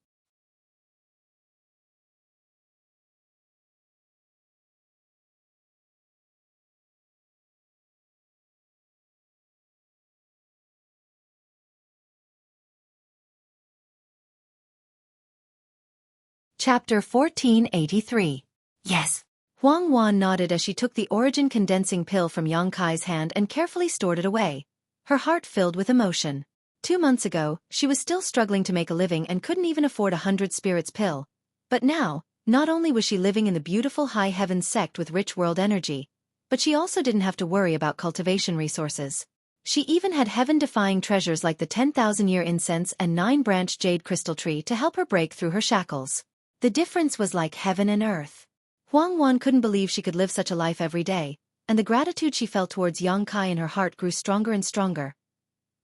Chapter 1483. Yes. Huang Wan nodded as she took the origin condensing pill from Yang Kai's hand and carefully stored it away, her heart filled with emotion. 2 months ago, she was still struggling to make a living and couldn't even afford 100 spirits pill. But now, not only was she living in the beautiful High Heavens sect with rich world energy, but she also didn't have to worry about cultivation resources. She even had heaven-defying treasures like the 10,000-year incense and 9-branch jade crystal tree to help her break through her shackles. The difference was like heaven and earth. Huang Wan couldn't believe she could live such a life every day, and the gratitude she felt towards Yang Kai in her heart grew stronger and stronger.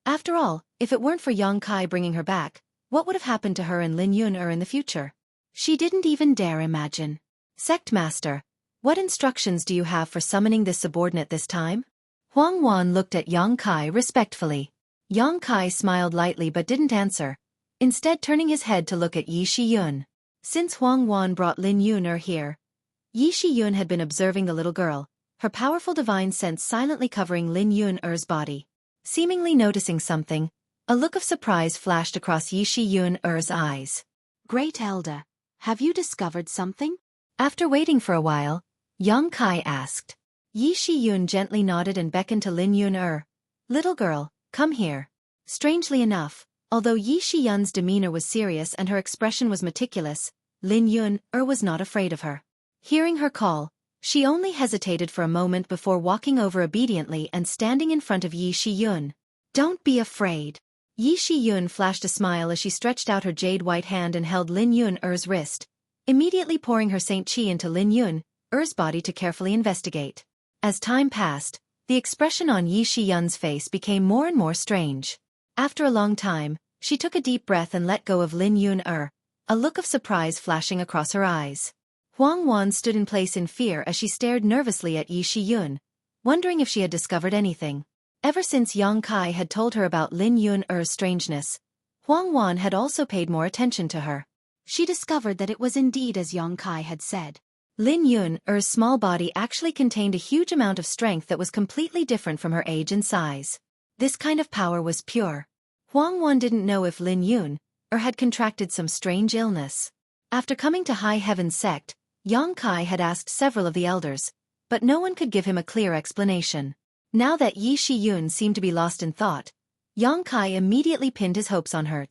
After all, if it weren't for Yang Kai bringing her back, what would have happened to her and Lin Yun in the future? She didn't even dare imagine. Sect Master, what instructions do you have for summoning this subordinate this time? Huang Wan looked at Yang Kai respectfully. Yang Kai smiled lightly but didn't answer, instead turning his head to look at Yi Shi-yun. Since Huang Wan brought Lin Yun here, Yi Shi-yun had been observing the little girl, her powerful divine sense silently covering Lin Yun's body. Seemingly noticing something, a look of surprise flashed across Yi Shi-yun's eyes. Great Elder, have you discovered something? After waiting for a while, Yang Kai asked. Yi Shi-yun gently nodded and beckoned to Lin Yun. Little girl, come here. Strangely enough, although Yi Shi-yun's demeanor was serious and her expression was meticulous, Lin Yun was not afraid of her. Hearing her call, she only hesitated for a moment before walking over obediently and standing in front of Yi Shi-yun. Don't be afraid. Yi Shi-yun flashed a smile as she stretched out her jade-white hand and held Lin Yun's wrist, immediately pouring her Saint Qi into Lin Yun's body to carefully investigate. As time passed, the expression on Yi Shi-yun's face became more and more strange. After a long time, she took a deep breath and let go of Lin Yun, a look of surprise flashing across her eyes. Huang Wan stood in place in fear as she stared nervously at Yi Shi-yun, wondering if she had discovered anything. Ever since Yang Kai had told her about Lin Yun's strangeness, Huang Wan had also paid more attention to her. She discovered that it was indeed as Yang Kai had said. Lin Yun's small body actually contained a huge amount of strength that was completely different from her age and size. This kind of power was pure. Huang Wan didn't know if Lin Yun had contracted some strange illness. After coming to High Heaven sect, Yang Kai had asked several of the elders, but no one could give him a clear explanation. Now that Yi Shi-yun seemed to be lost in thought, Yang Kai immediately pinned his hopes on her.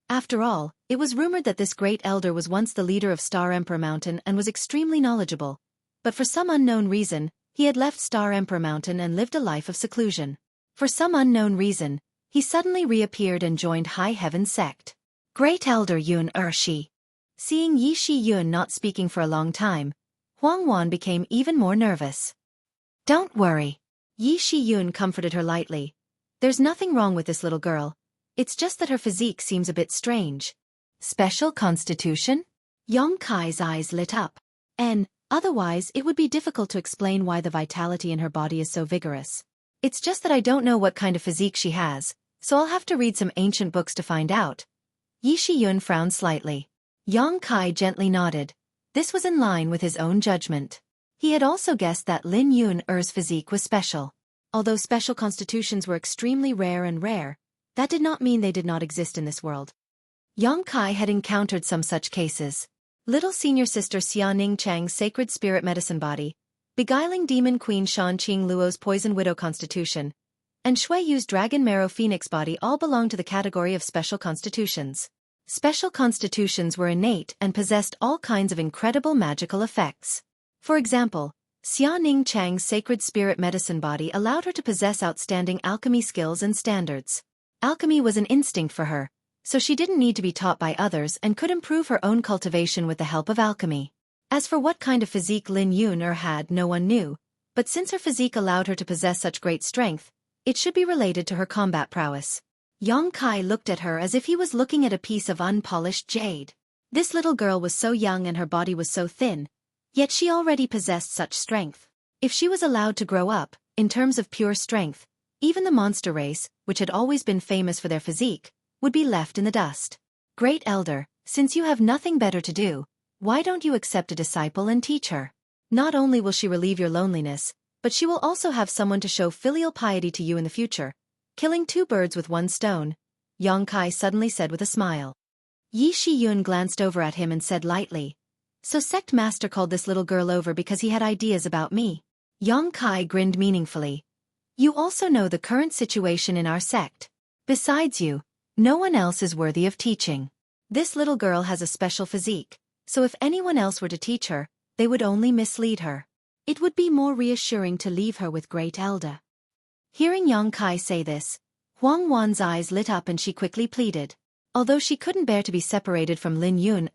After all, it was rumored that this great elder was once the leader of Star Emperor Mountain and was extremely knowledgeable, but for some unknown reason, he had left Star Emperor Mountain and lived a life of seclusion. For some unknown reason, he suddenly reappeared and joined High Heaven sect. Great Elder Yun Shi. Seeing Yi Shi-yun not speaking for a long time, Huang Wan became even more nervous. Don't worry. Yi Shi-yun comforted her lightly. There's nothing wrong with this little girl. It's just that her physique seems a bit strange. Special constitution? Yang Kai's eyes lit up. Otherwise it would be difficult to explain why the vitality in her body is so vigorous. It's just that I don't know what kind of physique she has, so I'll have to read some ancient books to find out. Yi Shi-yun frowned slightly. Yang Kai gently nodded. This was in line with his own judgment. He had also guessed that Lin Yun's physique was special. Although special constitutions were extremely rare, that did not mean they did not exist in this world. Yang Kai had encountered some such cases. Little senior sister Xia Ning Chang's sacred spirit medicine body, beguiling demon queen Xueqi Luo's poison widow constitution, and Xueqi's dragon marrow phoenix body all belonged to the category of special constitutions. Special constitutions were innate and possessed all kinds of incredible magical effects. For example, Xia Ning Chang's sacred spirit medicine body allowed her to possess outstanding alchemy skills and standards. Alchemy was an instinct for her, so she didn't need to be taught by others and could improve her own cultivation with the help of alchemy. As for what kind of physique Lin Yun had, no one knew, but since her physique allowed her to possess such great strength, it should be related to her combat prowess. Yang Kai looked at her as if he was looking at a piece of unpolished jade. This little girl was so young and her body was so thin, yet she already possessed such strength. If she was allowed to grow up, in terms of pure strength, even the monster race, which had always been famous for their physique, would be left in the dust. Great Elder, since you have nothing better to do, why don't you accept a disciple and teach her? Not only will she relieve your loneliness, but she will also have someone to show filial piety to you in the future. Killing two birds with one stone, Yang Kai suddenly said with a smile. Yi Shiyun glanced over at him and said lightly, "So sect master called this little girl over because he had ideas about me." Yang Kai grinned meaningfully. "You also know the current situation in our sect. Besides you, no one else is worthy of teaching. This little girl has a special physique, so if anyone else were to teach her, they would only mislead her. It would be more reassuring to leave her with Great Elder." Hearing Yang Kai say this, Huang Wan's eyes lit up and she quickly pleaded. Although she couldn't bear to be separated from Lin Yun,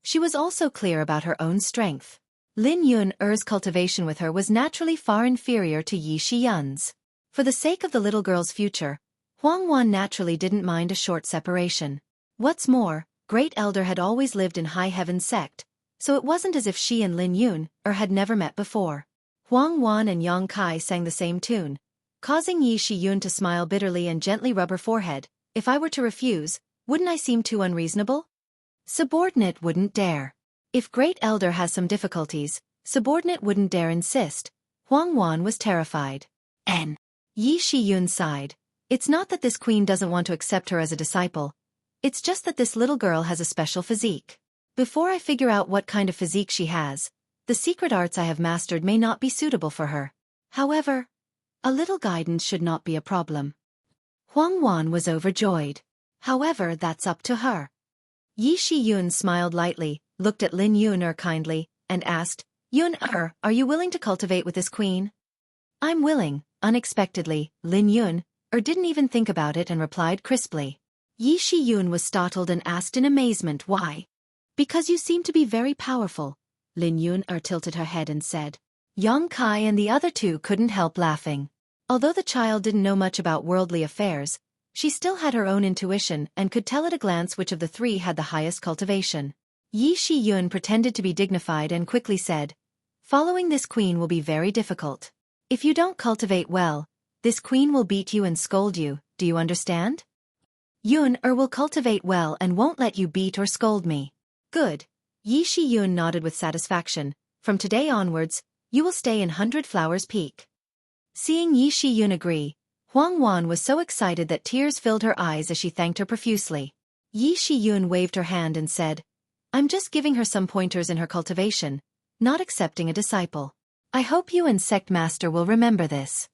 she was also clear about her own strength. Lin Yun's cultivation with her was naturally far inferior to Yi Shiyun's. For the sake of the little girl's future, Huang Wan naturally didn't mind a short separation. What's more, Great Elder had always lived in High Heaven sect, so it wasn't as if she and Lin Yun had never met before. Huang Wan and Yang Kai sang the same tune, causing Yi Shiyun to smile bitterly and gently rub her forehead. If I were to refuse, wouldn't I seem too unreasonable? Subordinate wouldn't dare. If Great Elder has some difficulties, subordinate wouldn't dare insist. Huang Wan was terrified. Yi Shiyun sighed. It's not that this queen doesn't want to accept her as a disciple. It's just that this little girl has a special physique. Before I figure out what kind of physique she has, the secret arts I have mastered may not be suitable for her. However, a little guidance should not be a problem. Huang Wan was overjoyed. However, that's up to her. Yi Shiyun smiled lightly, looked at Lin Yun kindly, and asked, Yun are you willing to cultivate with this queen? I'm willing, unexpectedly. Lin Yun didn't even think about it and replied crisply. Yi Shiyun was startled and asked in amazement why. Because you seem to be very powerful. Lin Yun tilted her head and said. Yang Kai and the other two couldn't help laughing. Although the child didn't know much about worldly affairs, she still had her own intuition and could tell at a glance which of the three had the highest cultivation. Yi Shiyun pretended to be dignified and quickly said, following this queen will be very difficult. If you don't cultivate well, this queen will beat you and scold you, do you understand? Yun will cultivate well and won't let you beat or scold me. Good. Yi Shiyun nodded with satisfaction. From today onwards, you will stay in 100 Flowers Peak. Seeing Yi Shiyun agree, Huang Wan was so excited that tears filled her eyes as she thanked her profusely. Yi Shiyun waved her hand and said, I'm just giving her some pointers in her cultivation, not accepting a disciple. I hope you and sect master will remember this.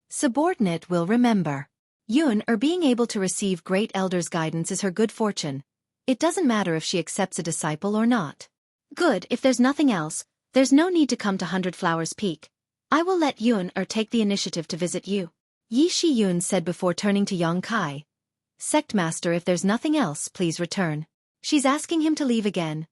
Subordinate will remember. Yun being able to receive Great Elder's guidance is her good fortune. It doesn't matter if she accepts a disciple or not. Good, if there's nothing else, there's no need to come to 100 Flowers Peak. I will let Yun take the initiative to visit you. Yi Shiyun said before turning to Yang Kai. Sect master, if there's nothing else, please return. She's asking him to leave again.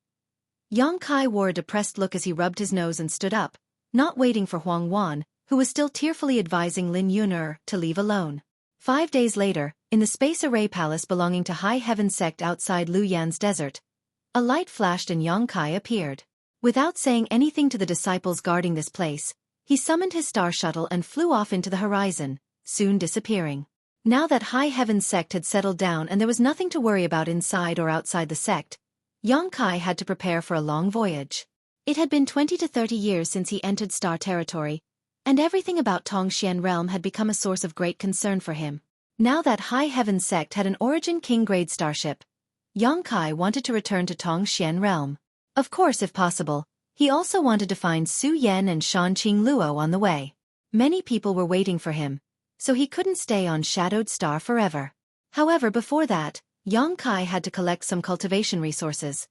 Yang Kai wore a depressed look as he rubbed his nose and stood up, not waiting for Huang Wan, who was still tearfully advising Lin Yun to leave alone. 5 days later, in the Space Array Palace belonging to High Heaven Sect outside Luyan's desert, a light flashed and Yang Kai appeared. Without saying anything to the disciples guarding this place, he summoned his star shuttle and flew off into the horizon, soon disappearing. Now that High Heaven Sect had settled down and there was nothing to worry about inside or outside the sect, Yang Kai had to prepare for a long voyage. It had been 20 to 30 years since he entered Star Territory, and everything about Tongxian Realm had become a source of great concern for him. Now that High Heaven Sect had an Origin King-grade starship, Yang Kai wanted to return to Tongxian Realm. Of course, if possible, He also wanted to find Su Yan and Shanqing Luo on the way. Many people were waiting for him, so he couldn't stay on Shadowed Star forever. However, before that, Yang Kai had to collect some cultivation resources.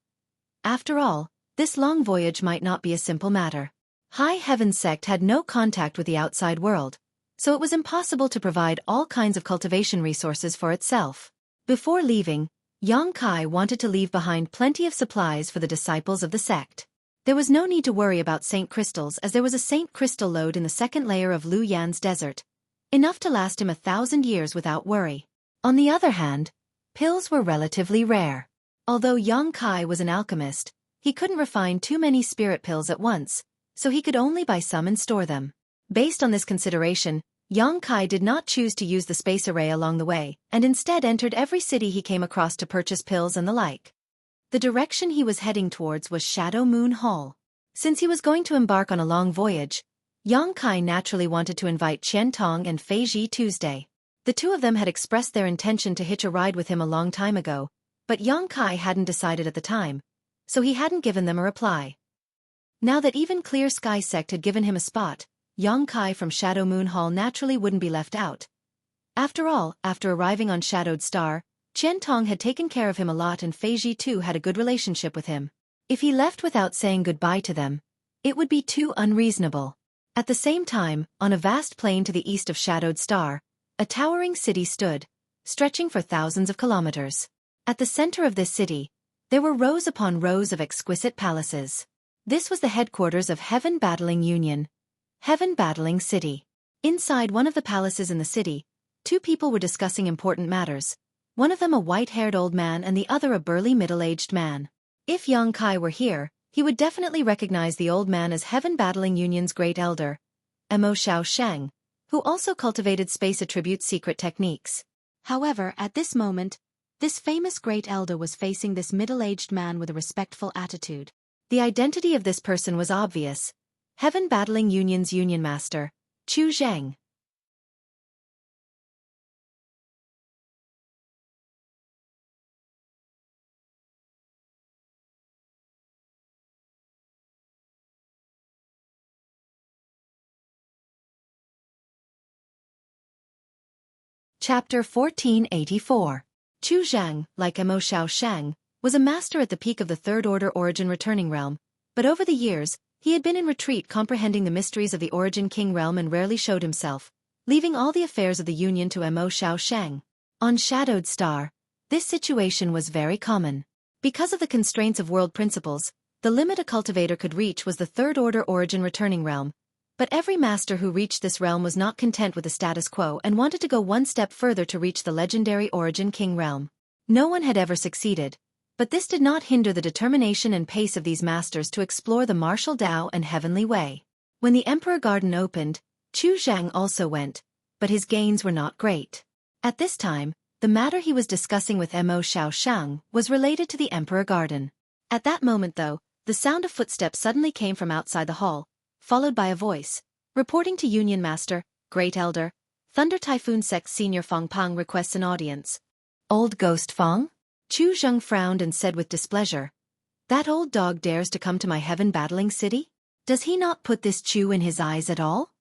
After all, this long voyage might not be a simple matter. High Heaven sect had no contact with the outside world, so it was impossible to provide all kinds of cultivation resources for itself. Before leaving, Yang Kai wanted to leave behind plenty of supplies for the disciples of the sect. There was no need to worry about Saint Crystals, as there was a Saint Crystal lode in the second layer of Lu Yan's desert, enough to last him 1,000 years without worry. On the other hand, pills were relatively rare. Although Yang Kai was an alchemist, he couldn't refine too many spirit pills at once, so he could only buy some and store them. Based on this consideration, Yang Kai did not choose to use the space array along the way, and instead entered every city he came across to purchase pills and the like. The direction he was heading towards was Shadow Moon Hall. Since he was going to embark on a long voyage, Yang Kai naturally wanted to invite Qian Tong and Fei Ji Tuesday. The two of them had expressed their intention to hitch a ride with him a long time ago, but Yang Kai hadn't decided at the time, so he hadn't given them a reply. Now that even Clear Sky Sect had given him a spot, Yang Kai from Shadow Moon Hall naturally wouldn't be left out. After all, after arriving on Shadowed Star, Qian Tong had taken care of him a lot, and Fei Ji too had a good relationship with him. If he left without saying goodbye to them, it would be too unreasonable. At the same time, on a vast plain to the east of Shadowed Star, a towering city stood, stretching for thousands of kilometers. At the center of this city, there were rows upon rows of exquisite palaces. This was the headquarters of Heaven Battling Union, Heaven Battling City. Inside one of the palaces in the city, two people were discussing important matters, one of them a white-haired old man and the other a burly middle-aged man. If Yang Kai were here, he would definitely recognize the old man as Heaven Battling Union's great elder, Mo Xiao Sheng, who also cultivated space attribute secret techniques. However, at this moment, this famous great elder was facing this middle-aged man with a respectful attitude. The identity of this person was obvious: Heaven Battling Union's Union Master, Chu Zheng. Chapter 1484. Chu Zhang, like Mo Xiao Shang, was a master at the peak of the Third Order Origin Returning Realm, but over the years, he had been in retreat, comprehending the mysteries of the Origin King Realm, and rarely showed himself, leaving all the affairs of the Union to Mo Xiao Shang. On Shadowed Star, this situation was very common. Because of the constraints of world principles, the limit a cultivator could reach was the Third Order Origin Returning Realm, but every master who reached this realm was not content with the status quo and wanted to go one step further to reach the legendary Origin King Realm. No one had ever succeeded, but this did not hinder the determination and pace of these masters to explore the martial Tao and heavenly way. When the Emperor Garden opened, Chu Zhang also went, but his gains were not great. At this time, the matter he was discussing with Mo Xiao Shang was related to the Emperor Garden. At that moment, though, the sound of footsteps suddenly came from outside the hall, followed by a voice, reporting to Union Master, Great Elder, Thunder Typhoon Sect Senior Fong Pang requests an audience. Old Ghost Fong? Chu Zheng frowned and said with displeasure, "That old dog dares to come to my Heaven Battling City? Does he not put this Chu in his eyes at all?"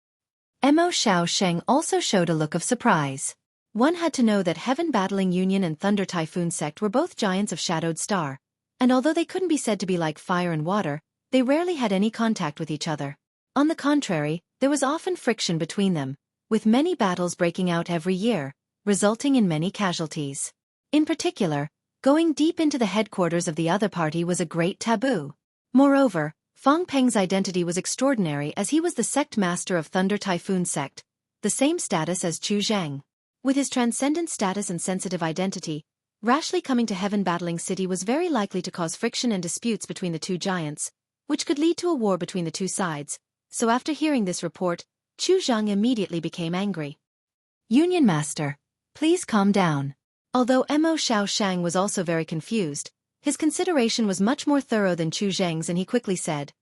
Mo Xiao Sheng also showed a look of surprise. One had to know that Heaven Battling Union and Thunder Typhoon Sect were both giants of Shadowed Star, and although they couldn't be said to be like fire and water, they rarely had any contact with each other. On the contrary, there was often friction between them, with many battles breaking out every year, resulting in many casualties. In particular, going deep into the headquarters of the other party was a great taboo. Moreover, Fong Peng's identity was extraordinary, as he was the sect master of Thunder Typhoon Sect, the same status as Chu Zhang. With his transcendent status and sensitive identity, rashly coming to Heaven Battling City was very likely to cause friction and disputes between the two giants, which could lead to a war between the two sides. So after hearing this report, Chu Zhang immediately became angry. "Union Master, please calm down." Although Mo Xiao Shang was also very confused, his consideration was much more thorough than Chu Zhang's, and he quickly said,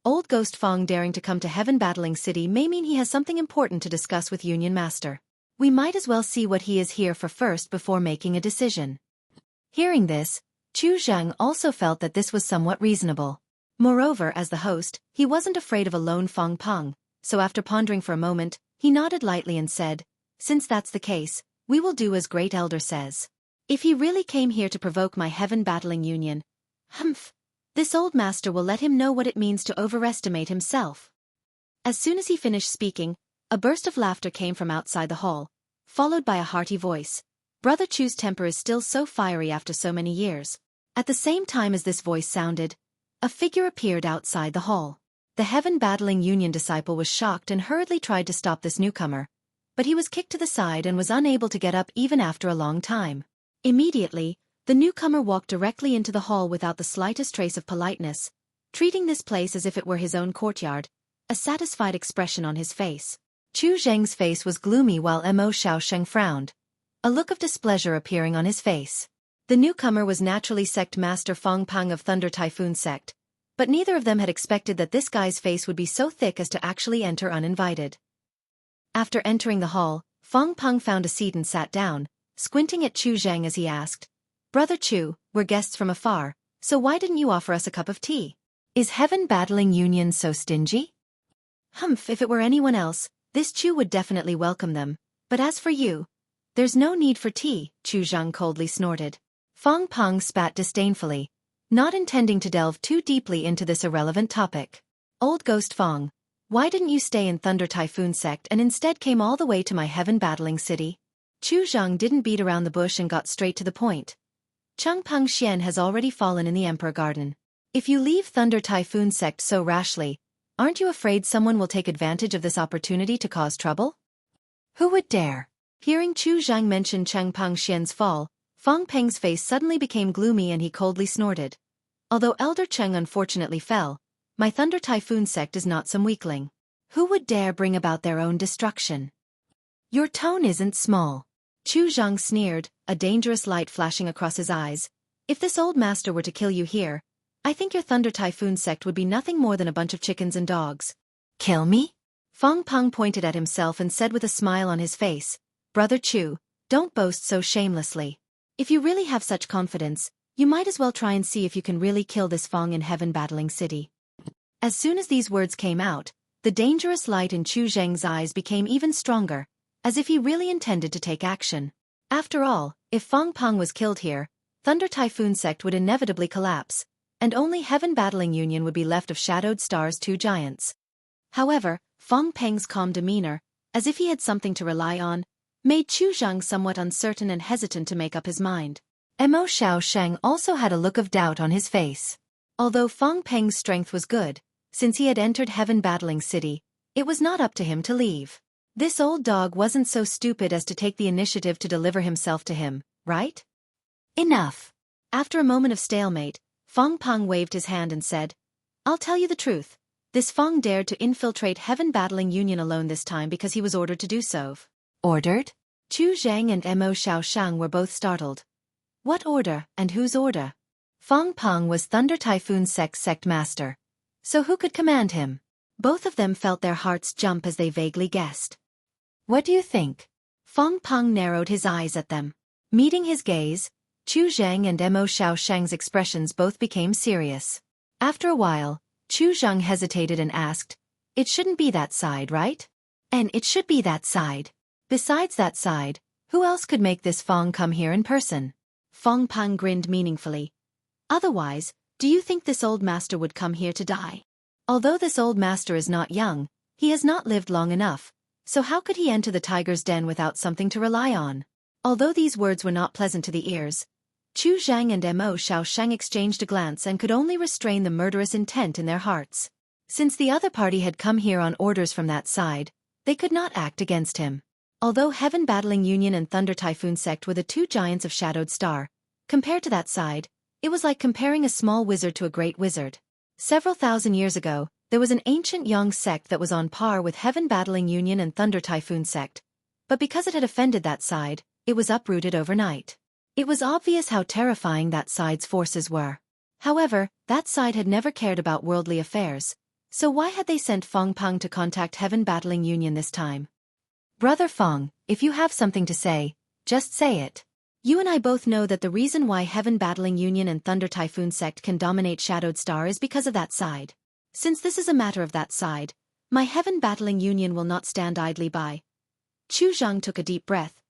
"Old Ghost Fong daring to come to Heaven Battling City may mean he has something important to discuss with Union Master. We might as well see what he is here for first before making a decision." Hearing this, Chu Zhang also felt that this was somewhat reasonable. Moreover, as the host, he wasn't afraid of a lone Fong Peng, so after pondering for a moment, he nodded lightly and said, "Since that's the case, we will do as Great Elder says. If he really came here to provoke my heaven-battling union, this old master will let him know what it means to overestimate himself." As soon as he finished speaking, a burst of laughter came from outside the hall, followed by a hearty voice. Brother Chu's temper is still so fiery after so many years. At the same time as this voice sounded, a figure appeared outside the hall. The heaven-battling union disciple was shocked and hurriedly tried to stop this newcomer, but he was kicked to the side and was unable to get up even after a long time. Immediately, the newcomer walked directly into the hall without the slightest trace of politeness, treating this place as if it were his own courtyard, a satisfied expression on his face. Chu Zheng's face was gloomy while Mo Xiaosheng frowned, a look of displeasure appearing on his face. The newcomer was naturally sect master Fong Peng of Thunder Typhoon sect, but neither of them had expected that this guy's face would be so thick as to actually enter uninvited. After entering the hall, Fong Peng found a seat and sat down, squinting at Chu Zheng as he asked, "Brother Chu, we're guests from afar, so why didn't you offer us a cup of tea? Is heaven-battling union so stingy?" If it were anyone else, this Chu would definitely welcome them, but as for you, there's no need for tea, Chu Zheng coldly snorted. Fong Peng spat disdainfully, not intending to delve too deeply into this irrelevant topic. "Old Ghost Fong, why didn't you stay in Thunder Typhoon sect and instead came all the way to my heaven-battling city?" Chu Zheng didn't beat around the bush and got straight to the point. "Cheng Peng Xian has already fallen in the Emperor Garden. If you leave Thunder Typhoon sect so rashly, aren't you afraid someone will take advantage of this opportunity to cause trouble?" "Who would dare?" Hearing Chu Zheng mention Cheng Peng Xian's fall, Fong Peng's face suddenly became gloomy and he coldly snorted. "Although Elder Cheng unfortunately fell, my Thunder Typhoon sect is not some weakling. Who would dare bring about their own destruction?" "Your tone isn't small." Chu Zheng sneered, a dangerous light flashing across his eyes. "If this old master were to kill you here, I think your Thunder Typhoon sect would be nothing more than a bunch of chickens and dogs." "Kill me?" Fong Peng pointed at himself and said with a smile on his face, "Brother Chu, don't boast so shamelessly. If you really have such confidence, you might as well try and see if you can really kill this Fong in heaven-battling city." As soon as these words came out, the dangerous light in Chu Zheng's eyes became even stronger, as if he really intended to take action. After all, if Fong Peng was killed here, Thunder Typhoon sect would inevitably collapse, and only heaven-battling union would be left of Shadowed Star's two giants. However, Fong Peng's calm demeanor, as if he had something to rely on, made Chu Zheng somewhat uncertain and hesitant to make up his mind. Mo Xiaosheng also had a look of doubt on his face. Although Fong Peng's strength was good, since he had entered heaven-battling city, it was not up to him to leave. This old dog wasn't so stupid as to take the initiative to deliver himself to him, right? "Enough." After a moment of stalemate, Fong Peng waved his hand and said, "I'll tell you the truth. This Fong dared to infiltrate heaven-battling union alone this time because he was ordered to do so." "Ordered?" Chu Zheng and Mo Xiaosheng were both startled. "What order, and whose order?" Fong Peng was Thunder Typhoon sect master. So who could command him? Both of them felt their hearts jump as they vaguely guessed. "What do you think?" Fong Peng narrowed his eyes at them. Meeting his gaze, Chu Zheng and Mo Xiaosheng's expressions both became serious. After a while, Chu Zheng hesitated and asked, "It shouldn't be that side, right?" "And it should be that side. Besides that side, who else could make this Fong come here in person?" Fong Peng grinned meaningfully. "Otherwise, do you think this old master would come here to die? Although this old master is not young, he has not lived long enough, so how could he enter the tiger's den without something to rely on?" Although these words were not pleasant to the ears, Chu Zheng and Mo Xiaosheng exchanged a glance and could only restrain the murderous intent in their hearts. Since the other party had come here on orders from that side, they could not act against him. Although heaven-battling union and Thunder Typhoon sect were the two giants of Shadowed Star, compared to that side, it was like comparing a small wizard to a great wizard. Several thousand years ago, there was an ancient Yang sect that was on par with heaven-battling union and Thunder Typhoon sect, but because it had offended that side, it was uprooted overnight. It was obvious how terrifying that side's forces were. However, that side had never cared about worldly affairs, so why had they sent Fong Peng to contact heaven-battling union this time? "Brother Fong, if you have something to say, just say it. You and I both know that the reason why Heaven Battling Union and Thunder Typhoon Sect can dominate Shadowed Star is because of that side. Since this is a matter of that side, my Heaven Battling Union will not stand idly by. Chu Zhang took a deep breath,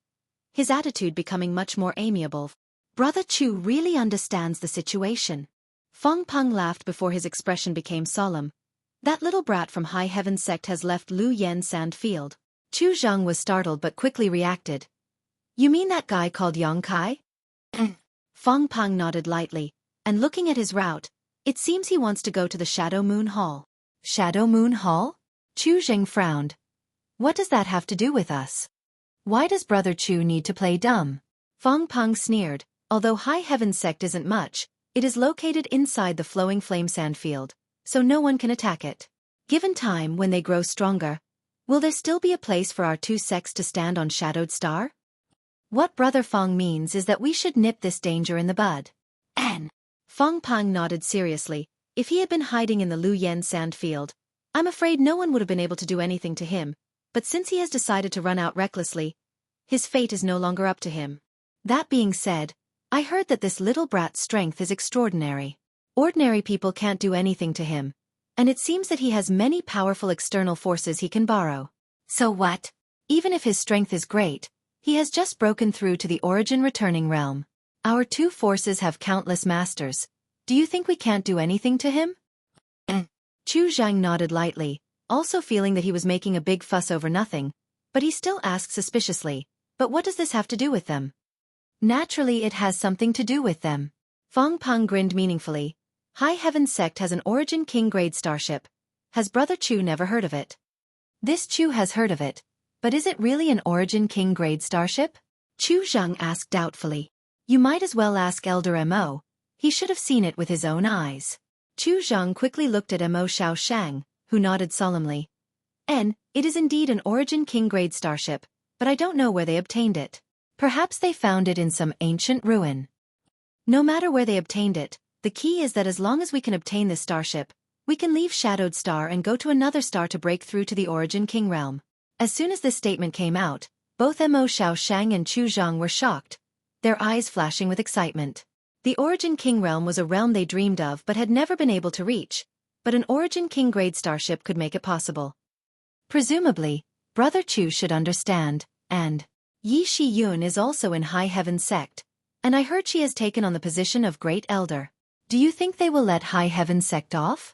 his attitude becoming much more amiable. Brother Chu really understands the situation. Feng Peng laughed before his expression became solemn. That little brat from High Heaven Sect has left Lu Yen Sand Field. Chu Zhang was startled but quickly reacted. You mean that guy called Yang Kai? Feng Peng nodded lightly, and looking at his route, it seems he wants to go to the Shadow Moon Hall. Shadow Moon Hall? Chu Zheng frowned. What does that have to do with us? Why does Brother Chu need to play dumb? Feng Peng sneered. Although High Heaven Sect isn't much, it is located inside the Flowing Flame Sand Field, so no one can attack it. Given time when they grow stronger, will there still be a place for our two sects to stand on Shadowed Star? What Brother Feng means is that we should nip this danger in the bud. Feng Peng nodded seriously. If he had been hiding in the Lu Yen Sand Field, I'm afraid no one would have been able to do anything to him, but since he has decided to run out recklessly, his fate is no longer up to him. That being said, I heard that this little brat's strength is extraordinary. Ordinary people can't do anything to him, and it seems that he has many powerful external forces he can borrow. So what? Even if his strength is great, he has just broken through to the origin returning realm. Our two forces have countless masters. Do you think we can't do anything to him? Chu Zhang nodded lightly, also feeling that he was making a big fuss over nothing, but he still asked suspiciously, but what does this have to do with them? Naturally it has something to do with them. Feng Peng grinned meaningfully. High Heaven Sect has an Origin King grade starship. Has Brother Chu never heard of it? This Chu has heard of it, but is it really an Origin King grade starship? Chu Zhang asked doubtfully. You might as well ask Elder Mo. He should have seen it with his own eyes. Chu Zhang quickly looked at Mo Xiaoshang, who nodded solemnly. It is indeed an Origin King grade starship, but I don't know where they obtained it. Perhaps they found it in some ancient ruin. No matter where they obtained it, the key is that as long as we can obtain this starship, we can leave Shadowed Star and go to another star to break through to the Origin King realm. As soon as this statement came out, both Mo Xiaoshang and Chu Zhang were shocked, their eyes flashing with excitement. The Origin King realm was a realm they dreamed of but had never been able to reach, but an Origin King grade starship could make it possible. Presumably, Brother Chu should understand, and Yi Shi Yun is also in High Heaven Sect, and I heard she has taken on the position of Great Elder. Do you think they will let High Heaven Sect off?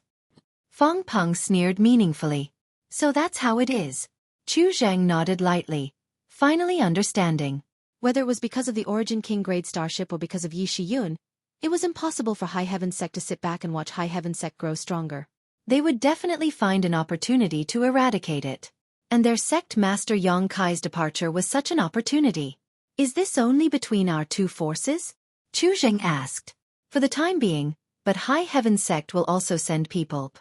Feng Peng sneered meaningfully. So that's how it is. Chu Zhang nodded lightly, finally understanding. Whether it was because of the Origin King grade starship or because of Yi Shi Yun, it was impossible for High Heaven Sect to sit back and watch High Heaven Sect grow stronger. They would definitely find an opportunity to eradicate it. And their sect master Yang Kai's departure was such an opportunity. Is this only between our two forces? Chu Zheng asked. For the time being, but High Heaven Sect will also send people.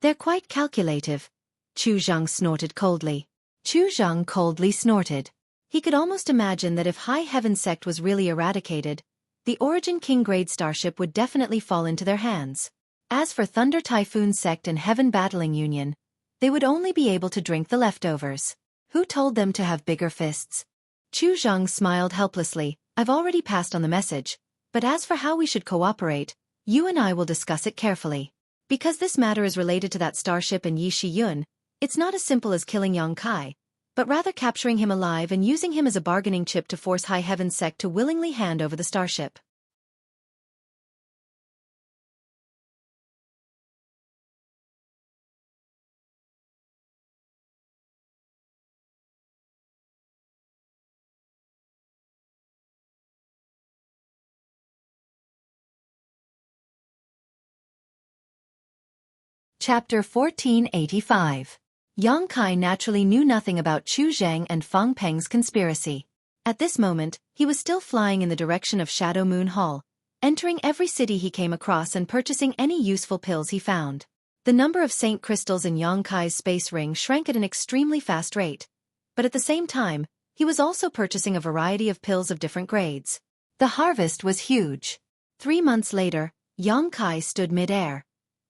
They're quite calculative. Chu Zheng snorted coldly. Chu Zheng coldly snorted. He could almost imagine that if High Heaven Sect was really eradicated, the Origin King grade starship would definitely fall into their hands. As for Thunder Typhoon Sect and Heaven Battling Union, they would only be able to drink the leftovers. Who told them to have bigger fists? Chu Zhang smiled helplessly. I've already passed on the message, but as for how we should cooperate, you and I will discuss it carefully. Because this matter is related to that starship and Yi Shi Yun, it's not as simple as killing Yang Kai, but rather capturing him alive and using him as a bargaining chip to force High Heaven Sect to willingly hand over the starship. Chapter 1485. Yang Kai naturally knew nothing about Chu Zhang and Feng Peng's conspiracy. At this moment, he was still flying in the direction of Shadow Moon Hall, entering every city he came across and purchasing any useful pills he found. The number of Saint crystals in Yang Kai's space ring shrank at an extremely fast rate, but at the same time, he was also purchasing a variety of pills of different grades. The harvest was huge. 3 months later, Yang Kai stood mid-air,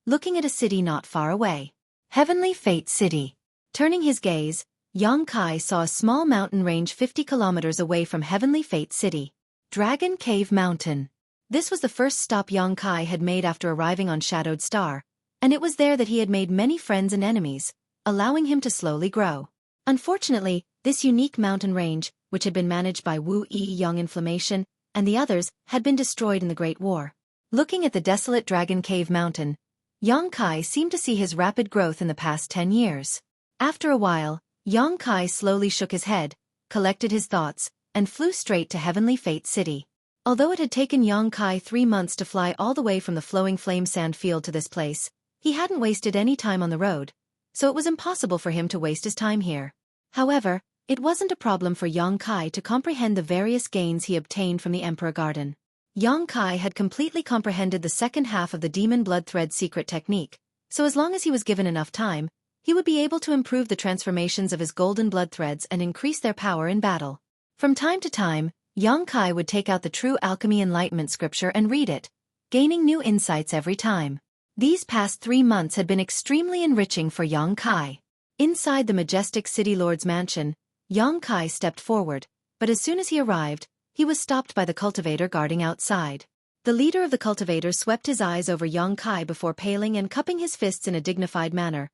looking at a city not far away. Heavenly Fate City. Turning his gaze, Yang Kai saw a small mountain range 50 kilometers away from Heavenly Fate City. Dragon Cave Mountain. This was the first stop Yang Kai had made after arriving on Shadowed Star, and it was there that he had made many friends and enemies, allowing him to slowly grow. Unfortunately, this unique mountain range, which had been managed by Wu Yi Young Inflammation, and the others, had been destroyed in the Great War. Looking at the desolate Dragon Cave Mountain, Yang Kai seemed to see his rapid growth in the past 10 years. After a while, Yang Kai slowly shook his head, collected his thoughts, and flew straight to Heavenly Fate City. Although it had taken Yang Kai 3 months to fly all the way from the flowing flame sand field to this place, he hadn't wasted any time on the road, so it was impossible for him to waste his time here. However, it wasn't a problem for Yang Kai to comprehend the various gains he obtained from the Emperor Garden. Yang Kai had completely comprehended the second half of the Demon Blood Thread secret technique, so as long as he was given enough time, he would be able to improve the transformations of his golden blood threads and increase their power in battle. From time to time, Yang Kai would take out the True Alchemy Enlightenment scripture and read it, gaining new insights every time. These past 3 months had been extremely enriching for Yang Kai. Inside the majestic City Lord's mansion, Yang Kai stepped forward, but as soon as he arrived, he was stopped by the cultivator guarding outside. The leader of the cultivators swept his eyes over Yang Kai before paling and cupping his fists in a dignified manner.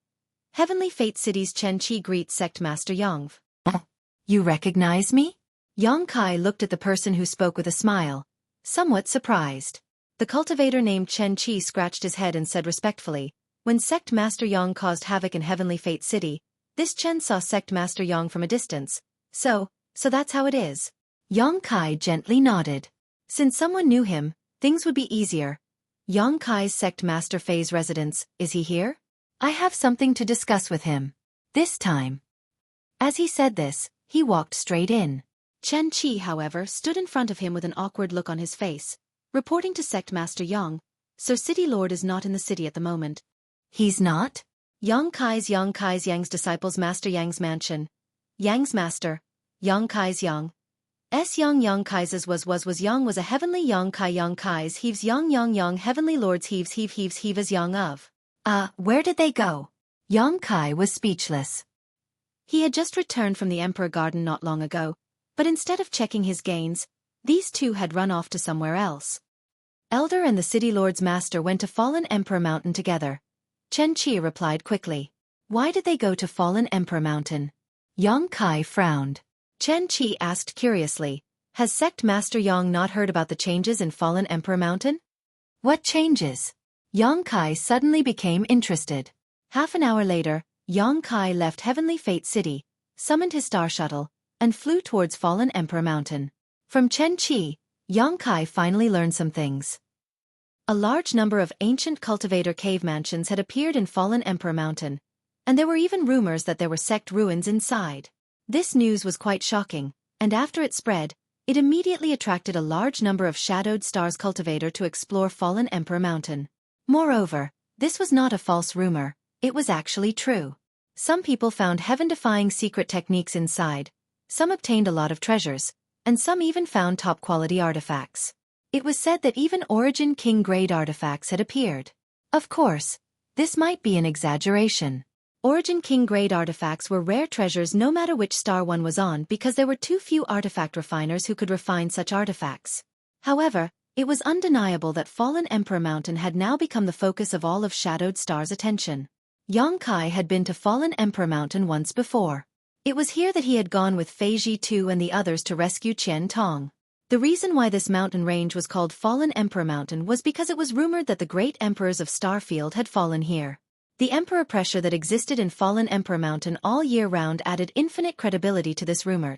Heavenly Fate City's Xueqi greets Sect Master Yang. You recognize me? Yang Kai looked at the person who spoke with a smile, somewhat surprised. The cultivator named Xueqi scratched his head and said respectfully, when Sect Master Yang caused havoc in Heavenly Fate City, this Chen saw Sect Master Yang from a distance. So that's how it is. Yang Kai gently nodded. Since someone knew him, things would be easier. Yang Kai's Sect Master Fei's residence, is he here? I have something to discuss with him. This time. As he said this, he walked straight in. Xueqi, however, stood in front of him with an awkward look on his face, reporting to Sect Master Yang, so City Lord is not in the city at the moment. He's not? Yang Kai's disciples Master Yang's mansion. Yang's master, Yang Kai's Yang. Yang Kai's was Yang was a heavenly Yang Kai's heaves Yang heavenly lords heaves as Yang of. Where did they go? Yang Kai was speechless. He had just returned from the Emperor Garden not long ago, but instead of checking his gains, these two had run off to somewhere else. Elder and the City Lord's master went to Fallen Emperor Mountain together. Xueqi replied quickly. Why did they go to Fallen Emperor Mountain? Yang Kai frowned. Xueqi asked curiously, has Sect Master Yang not heard about the changes in Fallen Emperor Mountain? What changes? Yang Kai suddenly became interested. Half an hour later, Yang Kai left Heavenly Fate City, summoned his star shuttle, and flew towards Fallen Emperor Mountain. From Xueqi, Yang Kai finally learned some things. A large number of ancient cultivator cave mansions had appeared in Fallen Emperor Mountain, and there were even rumors that there were sect ruins inside. This news was quite shocking, and after it spread, it immediately attracted a large number of Shadowed Stars cultivator to explore Fallen Emperor Mountain. Moreover, this was not a false rumor, it was actually true. Some people found heaven-defying secret techniques inside, some obtained a lot of treasures, and some even found top-quality artifacts. It was said that even Origin King-grade artifacts had appeared. Of course, this might be an exaggeration. Origin King-grade artifacts were rare treasures no matter which star one was on because there were too few artifact refiners who could refine such artifacts. However, it was undeniable that Fallen Emperor Mountain had now become the focus of all of Shadowed Star's attention. Yang Kai had been to Fallen Emperor Mountain once before. It was here that he had gone with Fei Ji Tu and the others to rescue Qian Tong. The reason why this mountain range was called Fallen Emperor Mountain was because it was rumored that the great emperors of Starfield had fallen here. The emperor pressure that existed in Fallen Emperor Mountain all year round added infinite credibility to this rumor.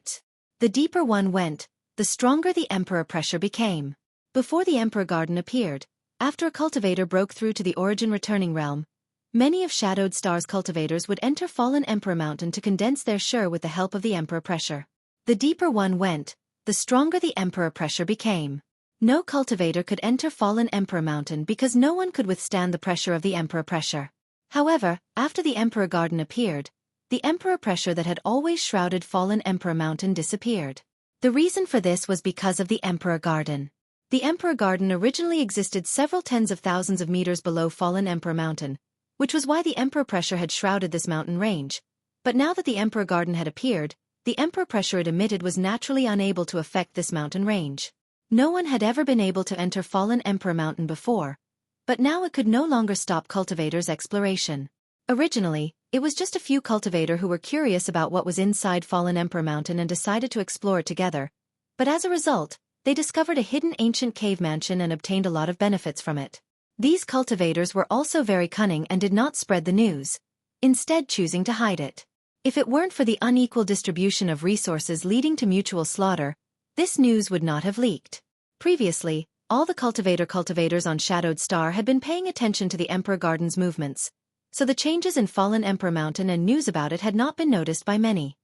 The deeper one went, the stronger the emperor pressure became. Before the Emperor Garden appeared, after a cultivator broke through to the Origin Returning Realm, many of Shadowed Star's cultivators would enter Fallen Emperor Mountain to condense their Shur with the help of the emperor pressure. The deeper one went, the stronger the emperor pressure became. No cultivator could enter Fallen Emperor Mountain because no one could withstand the pressure of the emperor pressure. However, after the Emperor Garden appeared, the emperor pressure that had always shrouded Fallen Emperor Mountain disappeared. The reason for this was because of the Emperor Garden. The Emperor Garden originally existed several tens of thousands of meters below Fallen Emperor Mountain, which was why the emperor pressure had shrouded this mountain range. But now that the Emperor Garden had appeared, the emperor pressure it emitted was naturally unable to affect this mountain range. No one had ever been able to enter Fallen Emperor Mountain before, but now it could no longer stop cultivators' exploration. Originally, it was just a few cultivators who were curious about what was inside Fallen Emperor Mountain and decided to explore it together, but as a result, they discovered a hidden ancient cave mansion and obtained a lot of benefits from it. These cultivators were also very cunning and did not spread the news, instead choosing to hide it. If it weren't for the unequal distribution of resources leading to mutual slaughter, this news would not have leaked. Previously, all the cultivators on Shadowed Star had been paying attention to the Emperor Garden's movements, so the changes in Fallen Emperor Mountain and news about it had not been noticed by many.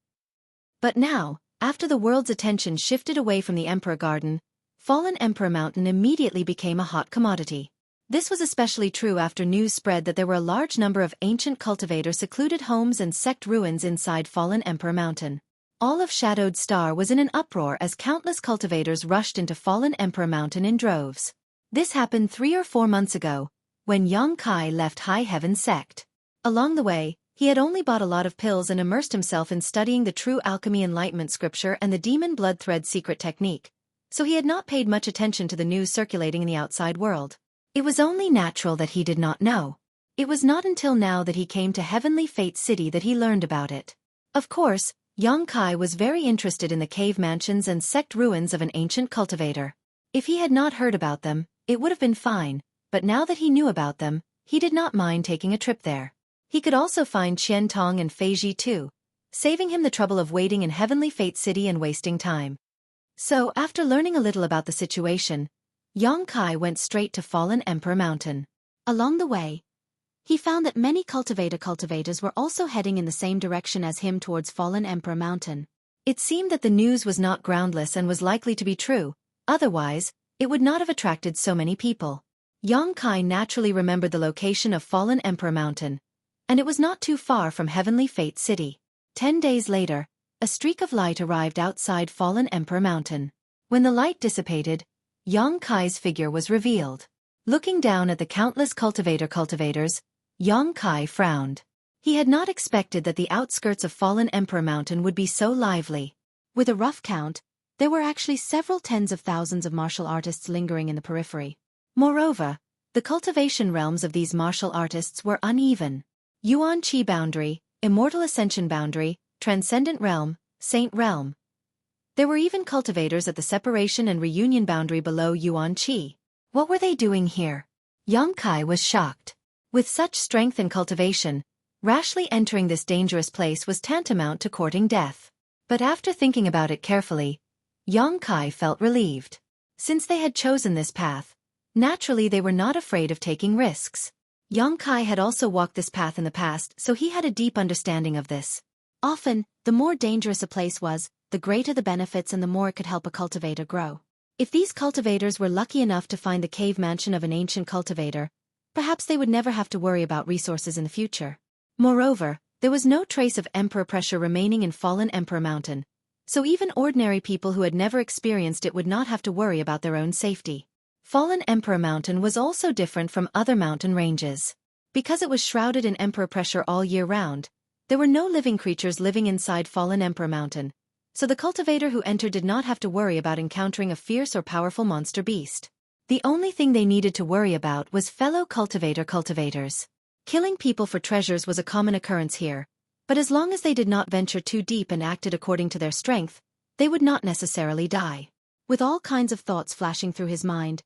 But now, after the world's attention shifted away from the Emperor Garden, Fallen Emperor Mountain immediately became a hot commodity. This was especially true after news spread that there were a large number of ancient cultivator secluded homes and sect ruins inside Fallen Emperor Mountain. All of Shadowed Star was in an uproar as countless cultivators rushed into Fallen Emperor Mountain in droves. This happened 3 or 4 months ago, when Xueqi left High Heaven sect. Along the way, he had only bought a lot of pills and immersed himself in studying the true alchemy enlightenment scripture and the demon blood thread secret technique, so he had not paid much attention to the news circulating in the outside world. It was only natural that he did not know. It was not until now that he came to Heavenly Fate City that he learned about it. Of course, Xueqi was very interested in the cave mansions and sect ruins of an ancient cultivator. If he had not heard about them, it would have been fine, but now that he knew about them, he did not mind taking a trip there. He could also find Qian Tong and Fei Ji too, saving him the trouble of waiting in Heavenly Fate City and wasting time. So, after learning a little about the situation, Xueqi went straight to Fallen Emperor Mountain. Along the way, he found that many cultivators were also heading in the same direction as him towards Fallen Emperor Mountain. It seemed that the news was not groundless and was likely to be true, otherwise, it would not have attracted so many people. Xueqi naturally remembered the location of Fallen Emperor Mountain, and it was not too far from Heavenly Fate City. 10 days later, a streak of light arrived outside Fallen Emperor Mountain. When the light dissipated, Xueqi's figure was revealed. Looking down at the countless cultivators, Xueqi frowned. He had not expected that the outskirts of Fallen Emperor Mountain would be so lively. With a rough count, there were actually several tens of thousands of martial artists lingering in the periphery. Moreover, the cultivation realms of these martial artists were uneven. Yuan Qi Boundary, Immortal Ascension Boundary, Transcendent Realm, Saint Realm. There were even cultivators at the Separation and Reunion Boundary below Yuan Qi. What were they doing here? Xueqi was shocked. With such strength and cultivation, rashly entering this dangerous place was tantamount to courting death. But after thinking about it carefully, Xueqi felt relieved. Since they had chosen this path, naturally they were not afraid of taking risks. Xueqi had also walked this path in the past, so he had a deep understanding of this. Often, the more dangerous a place was, the greater the benefits and the more it could help a cultivator grow. If these cultivators were lucky enough to find the cave mansion of an ancient cultivator, perhaps they would never have to worry about resources in the future. Moreover, there was no trace of emperor pressure remaining in Fallen Emperor Mountain, so even ordinary people who had never experienced it would not have to worry about their own safety. Fallen Emperor Mountain was also different from other mountain ranges. Because it was shrouded in emperor pressure all year round, there were no living creatures living inside Fallen Emperor Mountain, so the cultivator who entered did not have to worry about encountering a fierce or powerful monster beast. The only thing they needed to worry about was fellow cultivators. Killing people for treasures was a common occurrence here, but as long as they did not venture too deep and acted according to their strength, they would not necessarily die. With all kinds of thoughts flashing through his mind,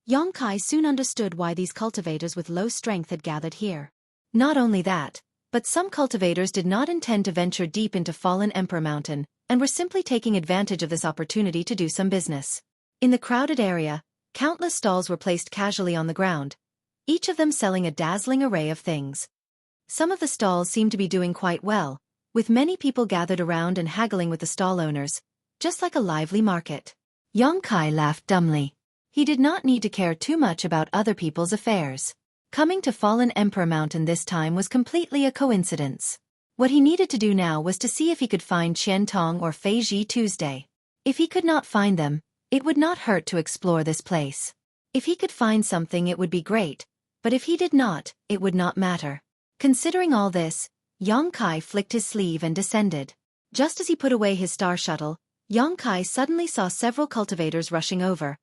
Xueqi soon understood why these cultivators with low strength had gathered here. Not only that, but some cultivators did not intend to venture deep into Fallen Emperor Mountain, and were simply taking advantage of this opportunity to do some business. In the crowded area, countless stalls were placed casually on the ground, each of them selling a dazzling array of things. Some of the stalls seemed to be doing quite well, with many people gathered around and haggling with the stall owners, just like a lively market. Xueqi laughed dumbly. He did not need to care too much about other people's affairs. Coming to Fallen Emperor Mountain this time was completely a coincidence. What he needed to do now was to see if he could find Qian Tong or Fei Ji Tuesday. If he could not find them, it would not hurt to explore this place. If he could find something it would be great, but if he did not, it would not matter. Considering all this, Xueqi flicked his sleeve and descended. Just as he put away his star shuttle, Xueqi suddenly saw several cultivators rushing over,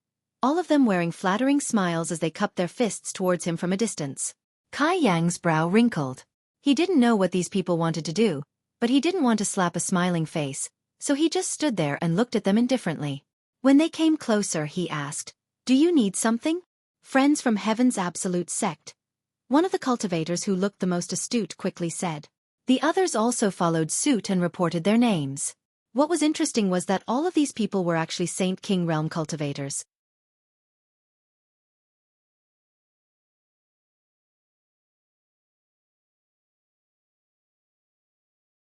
all of them wearing flattering smiles as they cupped their fists towards him from a distance. Kai Yang's brow wrinkled. He didn't know what these people wanted to do, but he didn't want to slap a smiling face, so he just stood there and looked at them indifferently. When they came closer, he asked, "Do you need something?" "Friends from Heaven's Absolute Sect," one of the cultivators who looked the most astute quickly said. The others also followed suit and reported their names. What was interesting was that all of these people were actually Saint King Realm cultivators.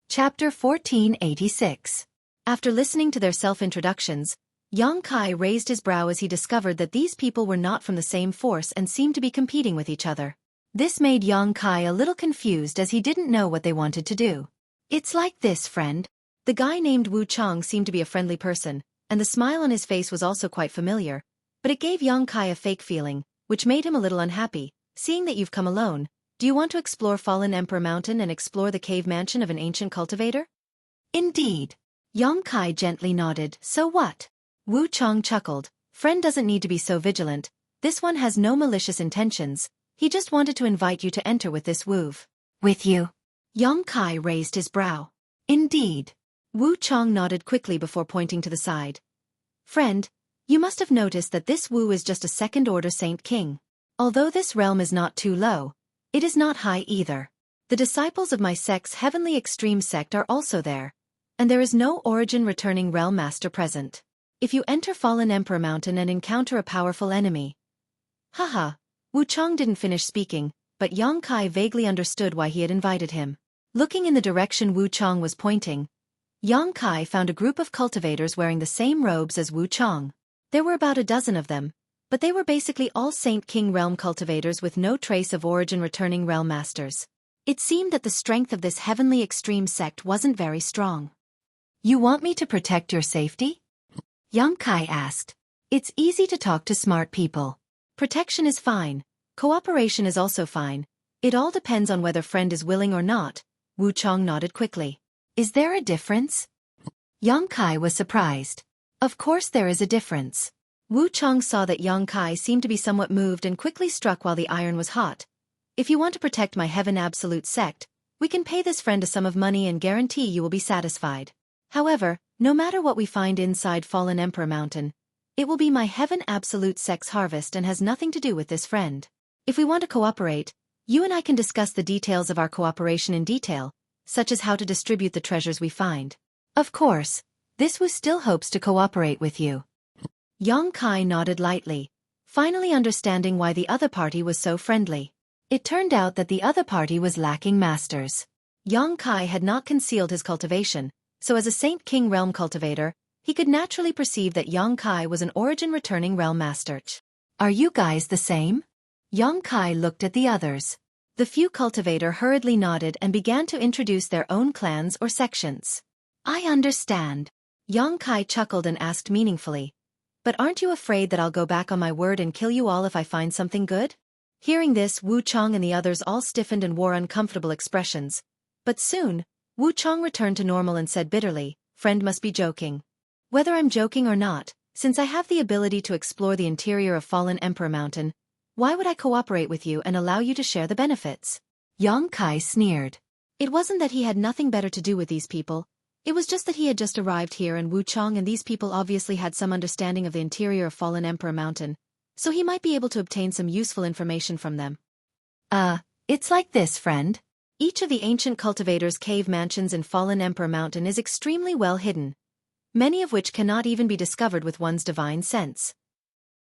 Chapter 1486. After listening to their self-introductions, Yang Kai raised his brow as he discovered that these people were not from the same force and seemed to be competing with each other. This made Yang Kai a little confused as he didn't know what they wanted to do. "It's like this, friend." The guy named Wu Chang seemed to be a friendly person, and the smile on his face was also quite familiar, but it gave Yang Kai a fake feeling, which made him a little unhappy. "Seeing that you've come alone, do you want to explore Fallen Emperor Mountain and explore the cave mansion of an ancient cultivator?" "Indeed." Yang Kai gently nodded. "So what?" Wu Chang chuckled. "Friend doesn't need to be so vigilant. This one has no malicious intentions. He just wanted to invite you to enter with this woov." "With you?" Yang Kai raised his brow. "Indeed." Wu Chang nodded quickly before pointing to the side. "Friend, you must have noticed that this Wu is just a second-order Saint King. Although this realm is not too low, it is not high either. The disciples of my sect's Heavenly Extreme sect are also there, and there is no origin returning realm master present. If you enter Fallen Emperor Mountain and encounter a powerful enemy..." Haha. Wu Chang didn't finish speaking, but Yang Kai vaguely understood why he had invited him. Looking in the direction Wu Chang was pointing, Yang Kai found a group of cultivators wearing the same robes as Wu Chang. There were about a dozen of them, but they were basically all Saint King Realm cultivators with no trace of origin returning realm masters. It seemed that the strength of this Heavenly Extreme sect wasn't very strong. "You want me to protect your safety?" Yang Kai asked. "It's easy to talk to smart people. Protection is fine. Cooperation is also fine. It all depends on whether friend is willing or not." Wu Chang nodded quickly. "Is there a difference?" Yang Kai was surprised. Of course there is a difference. Wu Chang saw that Yang Kai seemed to be somewhat moved and quickly struck while the iron was hot. "If you want to protect my Heaven Absolute sect, we can pay this friend a sum of money and guarantee you will be satisfied. However, no matter what we find inside Fallen Emperor Mountain, it will be my Heaven Absolute sect's harvest and has nothing to do with this friend. If we want to cooperate, you and I can discuss the details of our cooperation in detail, such as how to distribute the treasures we find. Of course, this Wu still hopes to cooperate with you." Yang Kai nodded lightly, finally understanding why the other party was so friendly. It turned out that the other party was lacking masters. Yang Kai had not concealed his cultivation, so as a Saint King Realm cultivator, he could naturally perceive that Yang Kai was an origin-returning realm master. "Are you guys the same?" Yang Kai looked at the others. The few cultivator hurriedly nodded and began to introduce their own clans or sections. "I understand." Yang Kai chuckled and asked meaningfully, "But aren't you afraid that I'll go back on my word and kill you all if I find something good?" Hearing this, Wu Chang and the others all stiffened and wore uncomfortable expressions. But soon, Wu Chang returned to normal and said bitterly, "Friend must be joking." "Whether I'm joking or not, since I have the ability to explore the interior of Fallen Emperor Mountain, why would I cooperate with you and allow you to share the benefits?" Yang Kai sneered. It wasn't that he had nothing better to do with these people, it was just that he had just arrived here and Wu Chang and these people obviously had some understanding of the interior of Fallen Emperor Mountain, so he might be able to obtain some useful information from them. It's like this, friend. Each of the ancient cultivators' cave mansions in Fallen Emperor Mountain is extremely well hidden, many of which cannot even be discovered with one's divine sense.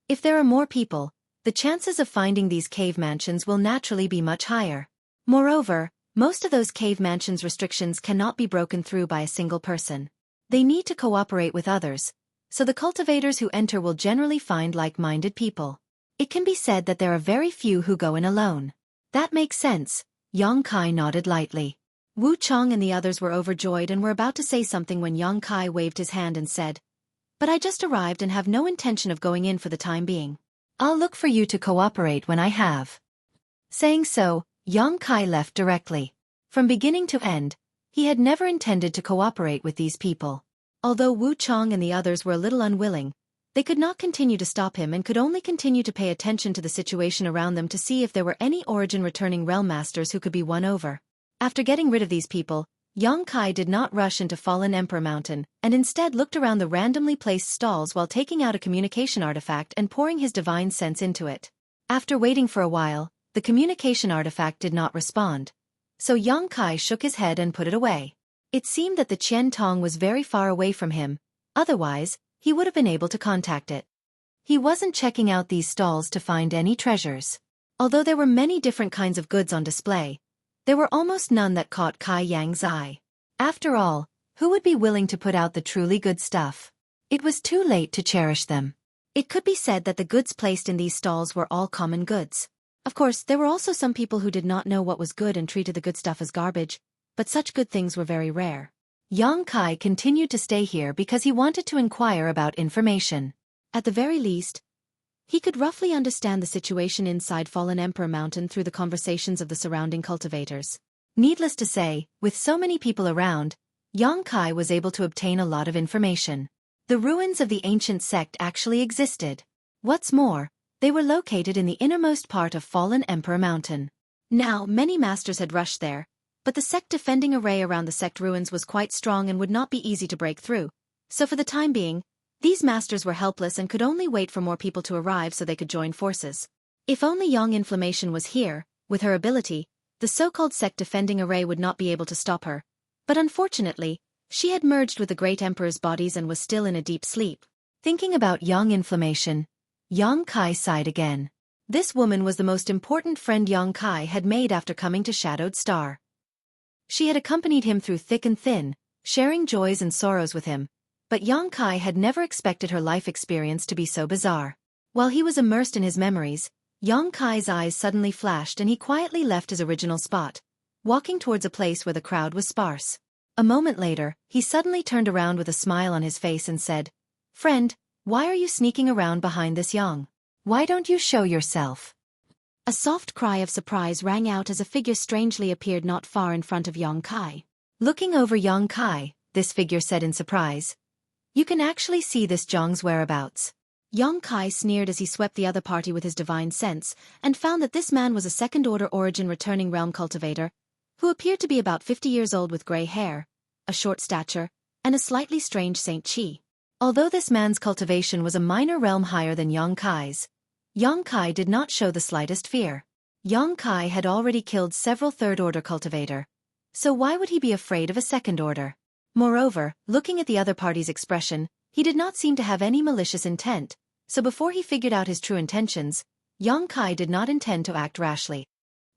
If there are more people, the chances of finding these cave mansions will naturally be much higher. Moreover, most of those cave mansions' restrictions cannot be broken through by a single person. They need to cooperate with others, so the cultivators who enter will generally find like-minded people. It can be said that there are very few who go in alone. That makes sense. Yang Kai nodded lightly. Wu Chang and the others were overjoyed and were about to say something when Yang Kai waved his hand and said, "But I just arrived and have no intention of going in for the time being. I'll look for you to cooperate when I have." Saying so, Yang Kai left directly. From beginning to end, he had never intended to cooperate with these people. Although Wu Chang and the others were a little unwilling, They could not continue to stop him and could only continue to pay attention to the situation around them to see if there were any origin-returning realm masters who could be won over. After getting rid of these people, Xueqi did not rush into Fallen Emperor Mountain, and instead looked around the randomly placed stalls while taking out a communication artifact and pouring his divine sense into it. After waiting for a while, the communication artifact did not respond. So Xueqi shook his head and put it away. It seemed that the Qian Tong was very far away from him, otherwise, he would have been able to contact it. He wasn't checking out these stalls to find any treasures. Although there were many different kinds of goods on display, there were almost none that caught Kai Yang's eye. After all, who would be willing to put out the truly good stuff? It was too late to cherish them. It could be said that the goods placed in these stalls were all common goods. Of course, there were also some people who did not know what was good and treated the good stuff as garbage, but such good things were very rare. Xueqi continued to stay here because he wanted to inquire about information. At the very least, he could roughly understand the situation inside Fallen Emperor Mountain through the conversations of the surrounding cultivators. Needless to say, with so many people around, Xueqi was able to obtain a lot of information. The ruins of the ancient sect actually existed. What's more, they were located in the innermost part of Fallen Emperor Mountain. Now, many masters had rushed there, but the sect defending array around the sect ruins was quite strong and would not be easy to break through. So for the time being, these masters were helpless and could only wait for more people to arrive so they could join forces. If only Young Inflammation was here, with her ability, the so-called sect defending array would not be able to stop her. But unfortunately, she had merged with the Great Emperor's bodies and was still in a deep sleep. Thinking about Young Inflammation, Xueqi sighed again. This woman was the most important friend Xueqi had made after coming to Shadowed Star. She had accompanied him through thick and thin, sharing joys and sorrows with him. But Xueqi had never expected her life experience to be so bizarre. While he was immersed in his memories, Xueqi's eyes suddenly flashed and he quietly left his original spot, walking towards a place where the crowd was sparse. A moment later, he suddenly turned around with a smile on his face and said, "Friend, why are you sneaking around behind this Yang? Why don't you show yourself?" A soft cry of surprise rang out as a figure strangely appeared not far in front of Xueqi. Looking over Xueqi, this figure said in surprise, "You can actually see this Zhang's whereabouts." Xueqi sneered as he swept the other party with his divine sense, and found that this man was a second-order origin returning realm cultivator, who appeared to be about 50 years old with gray hair, a short stature, and a slightly strange Saint Qi. Although this man's cultivation was a minor realm higher than Xueqi's, Xueqi did not show the slightest fear. Xueqi had already killed several third-order cultivator, so why would he be afraid of a second-order? Moreover, looking at the other party's expression, he did not seem to have any malicious intent, so before he figured out his true intentions, Xueqi did not intend to act rashly.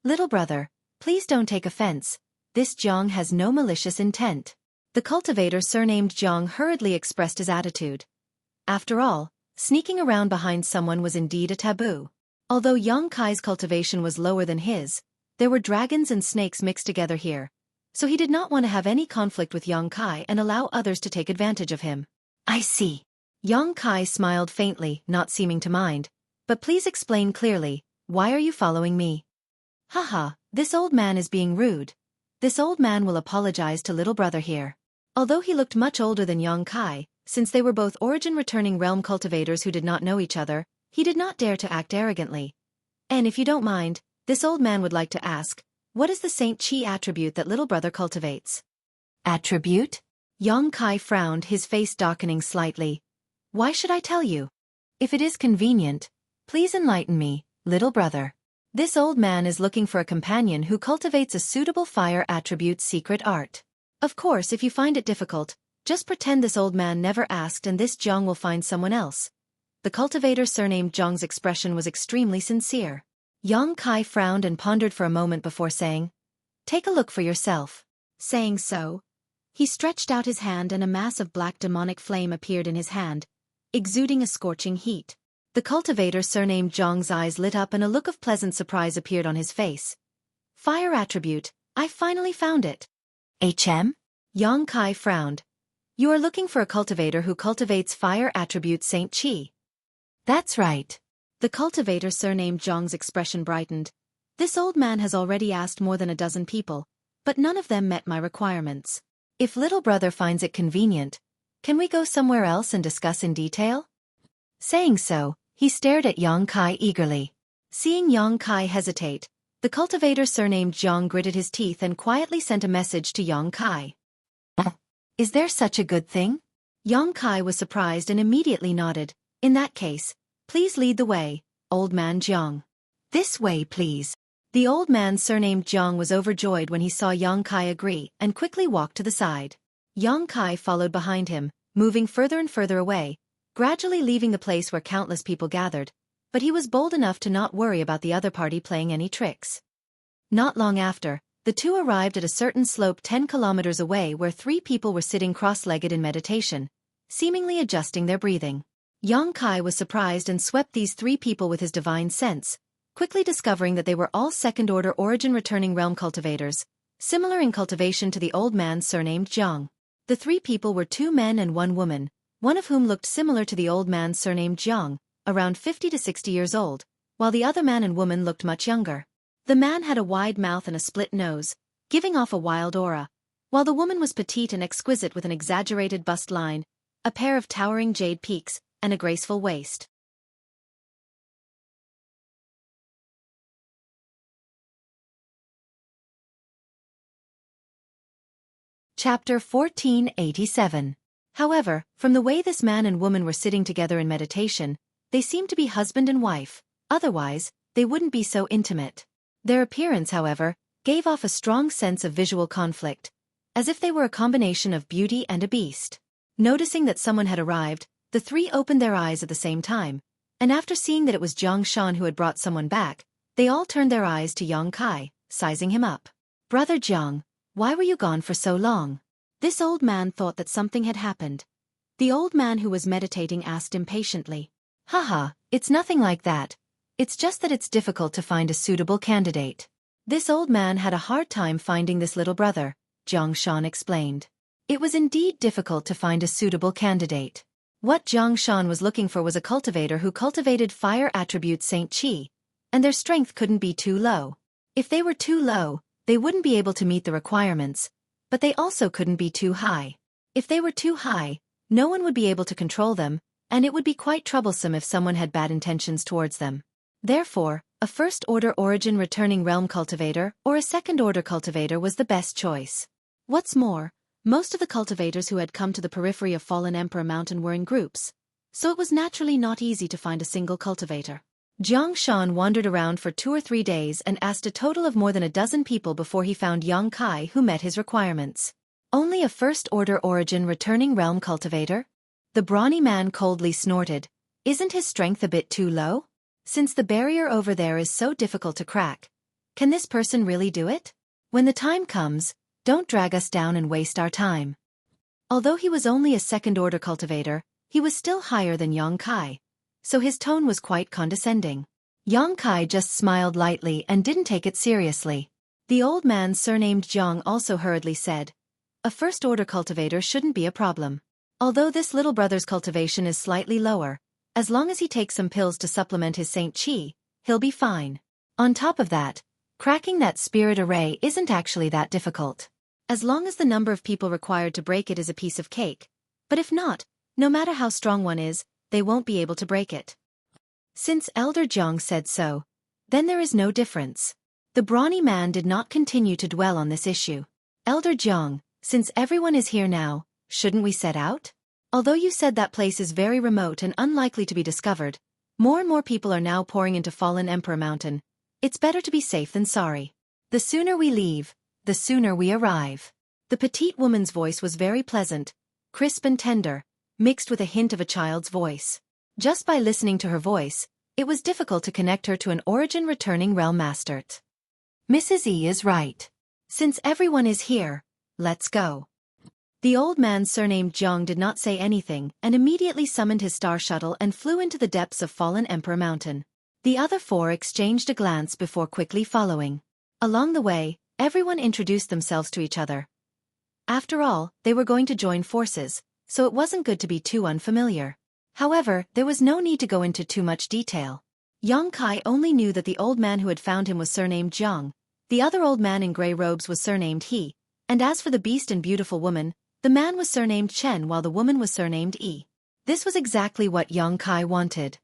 "Little brother, please don't take offense, this Zhang has no malicious intent." The cultivator surnamed Zhang hurriedly expressed his attitude. After all, sneaking around behind someone was indeed a taboo. Although Xueqi's cultivation was lower than his, there were dragons and snakes mixed together here, so he did not want to have any conflict with Xueqi and allow others to take advantage of him. "I see." Xueqi smiled faintly, not seeming to mind. "But please explain clearly, why are you following me?" "Haha, this old man is being rude. This old man will apologize to little brother here." Although he looked much older than Xueqi, since they were both origin-returning realm cultivators who did not know each other, he did not dare to act arrogantly. "And if you don't mind, this old man would like to ask, what is the Saint Qi attribute that little brother cultivates?" "Attribute?" Xueqi frowned, his face darkening slightly. "Why should I tell you? If it is convenient, please enlighten me, little brother. This old man is looking for a companion who cultivates a suitable fire attribute secret art. Of course, if you find it difficult, just pretend this old man never asked and this Zhang will find someone else." The cultivator surnamed Zhang's expression was extremely sincere. Xueqi frowned and pondered for a moment before saying, "Take a look for yourself." Saying so, he stretched out his hand and a mass of black demonic flame appeared in his hand, exuding a scorching heat. The cultivator surnamed Zhang's eyes lit up and a look of pleasant surprise appeared on his face. "Fire attribute, I finally found it." "HM?" Xueqi frowned. "You are looking for a cultivator who cultivates fire attribute Saint Qi." "That's right." The cultivator surnamed Zhang's expression brightened. "This old man has already asked more than a dozen people, but none of them met my requirements. If little brother finds it convenient, can we go somewhere else and discuss in detail?" Saying so, he stared at Yang Kai eagerly. Seeing Yang Kai hesitate, the cultivator surnamed Jiang gritted his teeth and quietly sent a message to Yang Kai. Is there such a good thing? Yang Kai was surprised and immediately nodded. In that case, please lead the way, old man Jiang. This way, please. The old man surnamed Jiang was overjoyed when he saw Yang Kai agree and quickly walked to the side. Yang Kai followed behind him, moving further and further away, gradually leaving the place where countless people gathered, but he was bold enough to not worry about the other party playing any tricks. Not long after, the two arrived at a certain slope 10 kilometers away where 3 people were sitting cross-legged in meditation, seemingly adjusting their breathing. Yang Kai was surprised and swept these 3 people with his divine sense, quickly discovering that they were all second-order origin returning realm cultivators, similar in cultivation to the old man surnamed Jiang. The 3 people were 2 men and 1 woman, one of whom looked similar to the old man surnamed Jiang, around 50 to 60 years old, while the other man and woman looked much younger. The man had a wide mouth and a split nose, giving off a wild aura, while the woman was petite and exquisite with an exaggerated bust line, a pair of towering jade peaks, and a graceful waist. Chapter 1487. However, from the way this man and woman were sitting together in meditation, they seemed to be husband and wife, otherwise, they wouldn't be so intimate. Their appearance, however, gave off a strong sense of visual conflict, as if they were a combination of beauty and a beast. Noticing that someone had arrived, the 3 opened their eyes at the same time, and after seeing that it was Jiang Shan who had brought someone back, they all turned their eyes to Yang Kai, sizing him up. Brother Jiang, why were you gone for so long? This old man thought that something had happened. The old man who was meditating asked impatiently. Haha, it's nothing like that. It's just that it's difficult to find a suitable candidate. This old man had a hard time finding this little brother, Jiang Shan explained. It was indeed difficult to find a suitable candidate. What Jiang Shan was looking for was a cultivator who cultivated fire attribute Saint Qi, and their strength couldn't be too low. If they were too low, they wouldn't be able to meet the requirements, but they also couldn't be too high. If they were too high, no one would be able to control them, and it would be quite troublesome if someone had bad intentions towards them. Therefore, a first-order origin returning realm cultivator or a second-order cultivator was the best choice. What's more, most of the cultivators who had come to the periphery of Fallen Emperor Mountain were in groups, so it was naturally not easy to find a single cultivator. Jiang Shan wandered around for 2 or 3 days and asked a total of more than a dozen people before he found Yang Kai who met his requirements. Only a first-order origin returning realm cultivator? The brawny man coldly snorted. Isn't his strength a bit too low? Since the barrier over there is so difficult to crack, can this person really do it? When the time comes, don't drag us down and waste our time. Although he was only a second-order cultivator, he was still higher than Yang Kai, so his tone was quite condescending. Yang Kai just smiled lightly and didn't take it seriously. The old man surnamed Jiang also hurriedly said, a first-order cultivator shouldn't be a problem. Although this little brother's cultivation is slightly lower, as long as he takes some pills to supplement his Saint Qi, he'll be fine. On top of that, cracking that spirit array isn't actually that difficult. As long as the number of people required to break it is a piece of cake, but if not, no matter how strong one is, they won't be able to break it. Since Elder Jiang said so, then there is no difference. The brawny man did not continue to dwell on this issue. Elder Jiang, since everyone is here now, shouldn't we set out? Although you said that place is very remote and unlikely to be discovered, more and more people are now pouring into Fallen Emperor Mountain. It's better to be safe than sorry. The sooner we leave, the sooner we arrive. The petite woman's voice was very pleasant, crisp and tender, mixed with a hint of a child's voice. Just by listening to her voice, it was difficult to connect her to an origin returning realm master. Mrs. E is right. Since everyone is here, let's go. The old man surnamed Jiang did not say anything and immediately summoned his star shuttle and flew into the depths of Fallen Emperor Mountain. The other 4 exchanged a glance before quickly following. Along the way, everyone introduced themselves to each other. After all, they were going to join forces, so it wasn't good to be too unfamiliar. However, there was no need to go into too much detail. Yang Kai only knew that the old man who had found him was surnamed Jiang, the other old man in grey robes was surnamed He, and as for the beast and beautiful woman, the man was surnamed Chen while the woman was surnamed Yi. This was exactly what Xueqi wanted.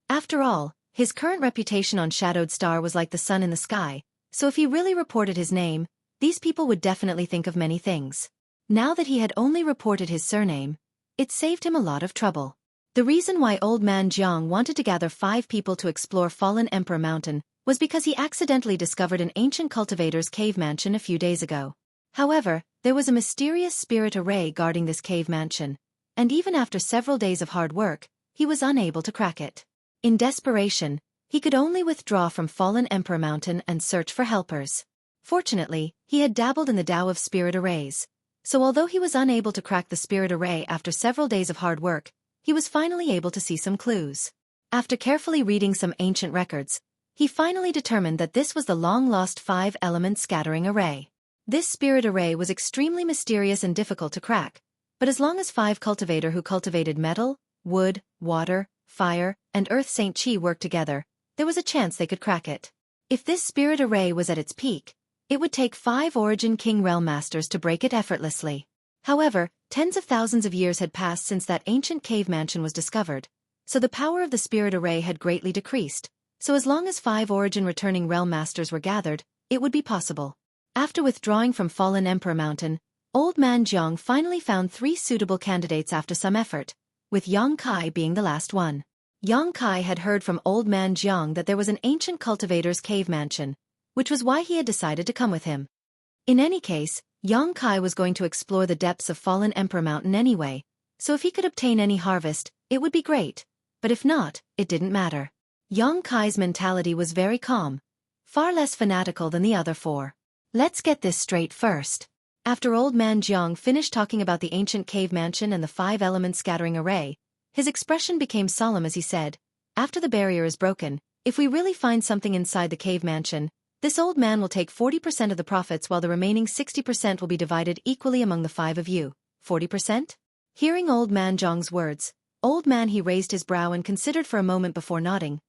After all, his current reputation on Shadowed Star was like the sun in the sky, so if he really reported his name, these people would definitely think of many things. Now that he had only reported his surname, it saved him a lot of trouble. The reason why Old Man Jiang wanted to gather 5 people to explore Fallen Emperor Mountain was because he accidentally discovered an ancient cultivator's cave mansion a few days ago. However, there was a mysterious spirit array guarding this cave mansion, and even after several days of hard work, he was unable to crack it. In desperation, he could only withdraw from Fallen Emperor Mountain and search for helpers. Fortunately, he had dabbled in the Tao of spirit arrays, so although he was unable to crack the spirit array after several days of hard work, he was finally able to see some clues. After carefully reading some ancient records, he finally determined that this was the long-lost 5-element scattering array. This spirit array was extremely mysterious and difficult to crack, but as long as 5 cultivator who cultivated metal, wood, water, fire, and earth Xueqi worked together, there was a chance they could crack it. If this spirit array was at its peak, it would take 5 Origin King Realm Masters to break it effortlessly. However, tens of thousands of years had passed since that ancient cave mansion was discovered, so the power of the spirit array had greatly decreased, so as long as 5 Origin Returning Realm Masters were gathered, it would be possible. After withdrawing from Fallen Emperor Mountain, Old Man Jiang finally found 3 suitable candidates after some effort, with Xueqi being the last one. Xueqi had heard from Old Man Jiang that there was an ancient cultivator's cave mansion, which was why he had decided to come with him. In any case, Xueqi was going to explore the depths of Fallen Emperor Mountain anyway, so if he could obtain any harvest, it would be great, but if not, it didn't matter. Xueqi's mentality was very calm, far less fanatical than the other 4. Let's get this straight first. After Old Man Jiang finished talking about the ancient cave mansion and the 5-element scattering array, his expression became solemn as he said, "After the barrier is broken, if we really find something inside the cave mansion, this old man will take 40% of the profits while the remaining 60% will be divided equally among the 5 of you. 40%? Hearing Old Man Jiang's words, Old Man he raised his brow and considered for a moment before nodding.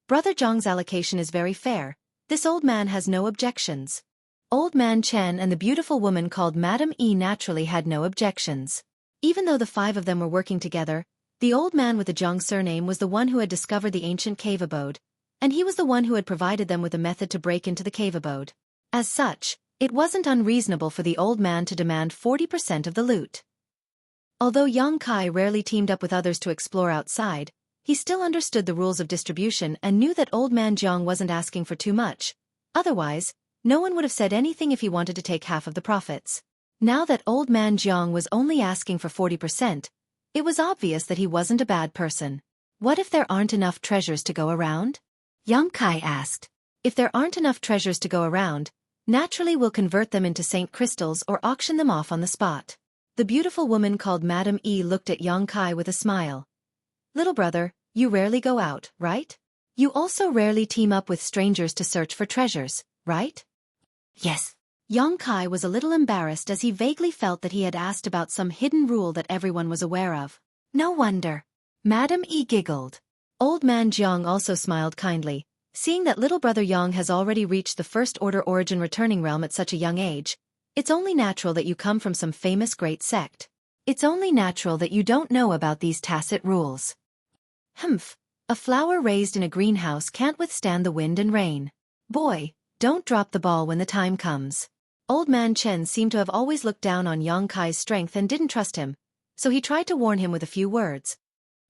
Brother Jiang's allocation is very fair. This old man has no objections. Old Man Chen and the beautiful woman called Madam E naturally had no objections. Even though the 5 of them were working together, the old man with the Jiang surname was the one who had discovered the ancient cave abode, and he was the one who had provided them with a method to break into the cave abode. As such, it wasn't unreasonable for the old man to demand 40% of the loot. Although Xueqi rarely teamed up with others to explore outside, he still understood the rules of distribution and knew that Old Man Jiang wasn't asking for too much. Otherwise, no one would have said anything if he wanted to take half of the profits. Now that Old Man Jiang was only asking for 40%, it was obvious that he wasn't a bad person. What if there aren't enough treasures to go around? Xueqi asked. If there aren't enough treasures to go around, naturally we'll convert them into Saint Crystals or auction them off on the spot. The beautiful woman called Madam E looked at Xueqi with a smile. Little brother, you rarely go out, right? You also rarely team up with strangers to search for treasures, right? Yes. Xueqi was a little embarrassed as he vaguely felt that he had asked about some hidden rule that everyone was aware of. No wonder. Madam E giggled. Old Man Jiang also smiled kindly, seeing that little brother Yang has already reached the First Order Origin Returning Realm at such a young age. It's only natural that you come from some famous great sect. It's only natural that you don't know about these tacit rules. Humph. A flower raised in a greenhouse can't withstand the wind and rain. Boy, don't drop the ball when the time comes. Old Man Chen seemed to have always looked down on Xueqi's strength and didn't trust him, so he tried to warn him with a few words.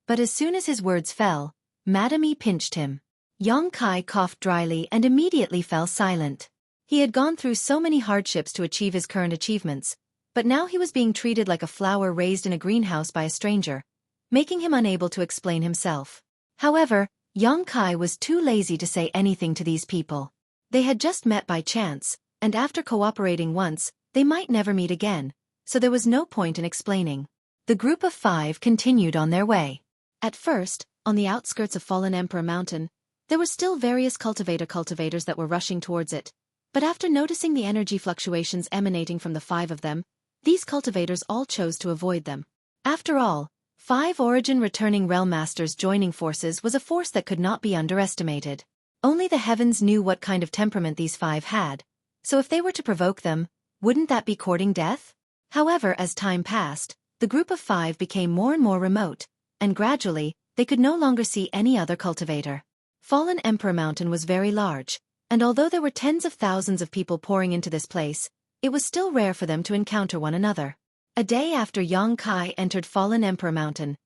But as soon as his words fell, Madam E pinched him. Xueqi coughed dryly and immediately fell silent. He had gone through so many hardships to achieve his current achievements, but now he was being treated like a flower raised in a greenhouse by a stranger, making him unable to explain himself. However, Xueqi was too lazy to say anything to these people. They had just met by chance, and after cooperating once, they might never meet again, so there was no point in explaining. The group of 5 continued on their way. At first, on the outskirts of Fallen Emperor Mountain, there were still various cultivators that were rushing towards it, but after noticing the energy fluctuations emanating from the 5 of them, these cultivators all chose to avoid them. After all, 5 Origin Returning Realm Masters joining forces was a force that could not be underestimated. Only the heavens knew what kind of temperament these 5 had, so if they were to provoke them, wouldn't that be courting death? However, as time passed, the group of 5 became more and more remote, and gradually, they could no longer see any other cultivator. Fallen Emperor Mountain was very large, and although there were tens of thousands of people pouring into this place, it was still rare for them to encounter one another. A day after Yang Kai entered Fallen Emperor Mountain,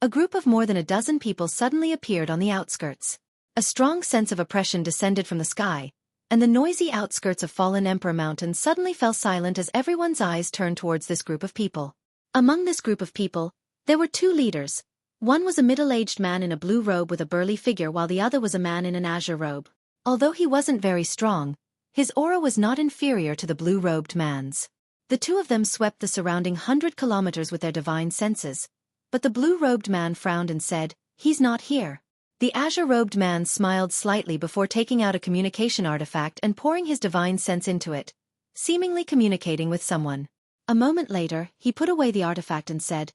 a group of more than a dozen people suddenly appeared on the outskirts. A strong sense of oppression descended from the sky, and the noisy outskirts of Fallen Emperor Mountain suddenly fell silent as everyone's eyes turned towards this group of people. Among this group of people, there were two leaders. One was a middle-aged man in a blue robe with a burly figure, while the other was a man in an azure robe. Although he wasn't very strong, his aura was not inferior to the blue-robed man's. The two of them swept the surrounding 100 kilometers with their divine senses, but the blue-robed man frowned and said, "He's not here." The azure-robed man smiled slightly before taking out a communication artifact and pouring his divine sense into it, seemingly communicating with someone. A moment later, he put away the artifact and said,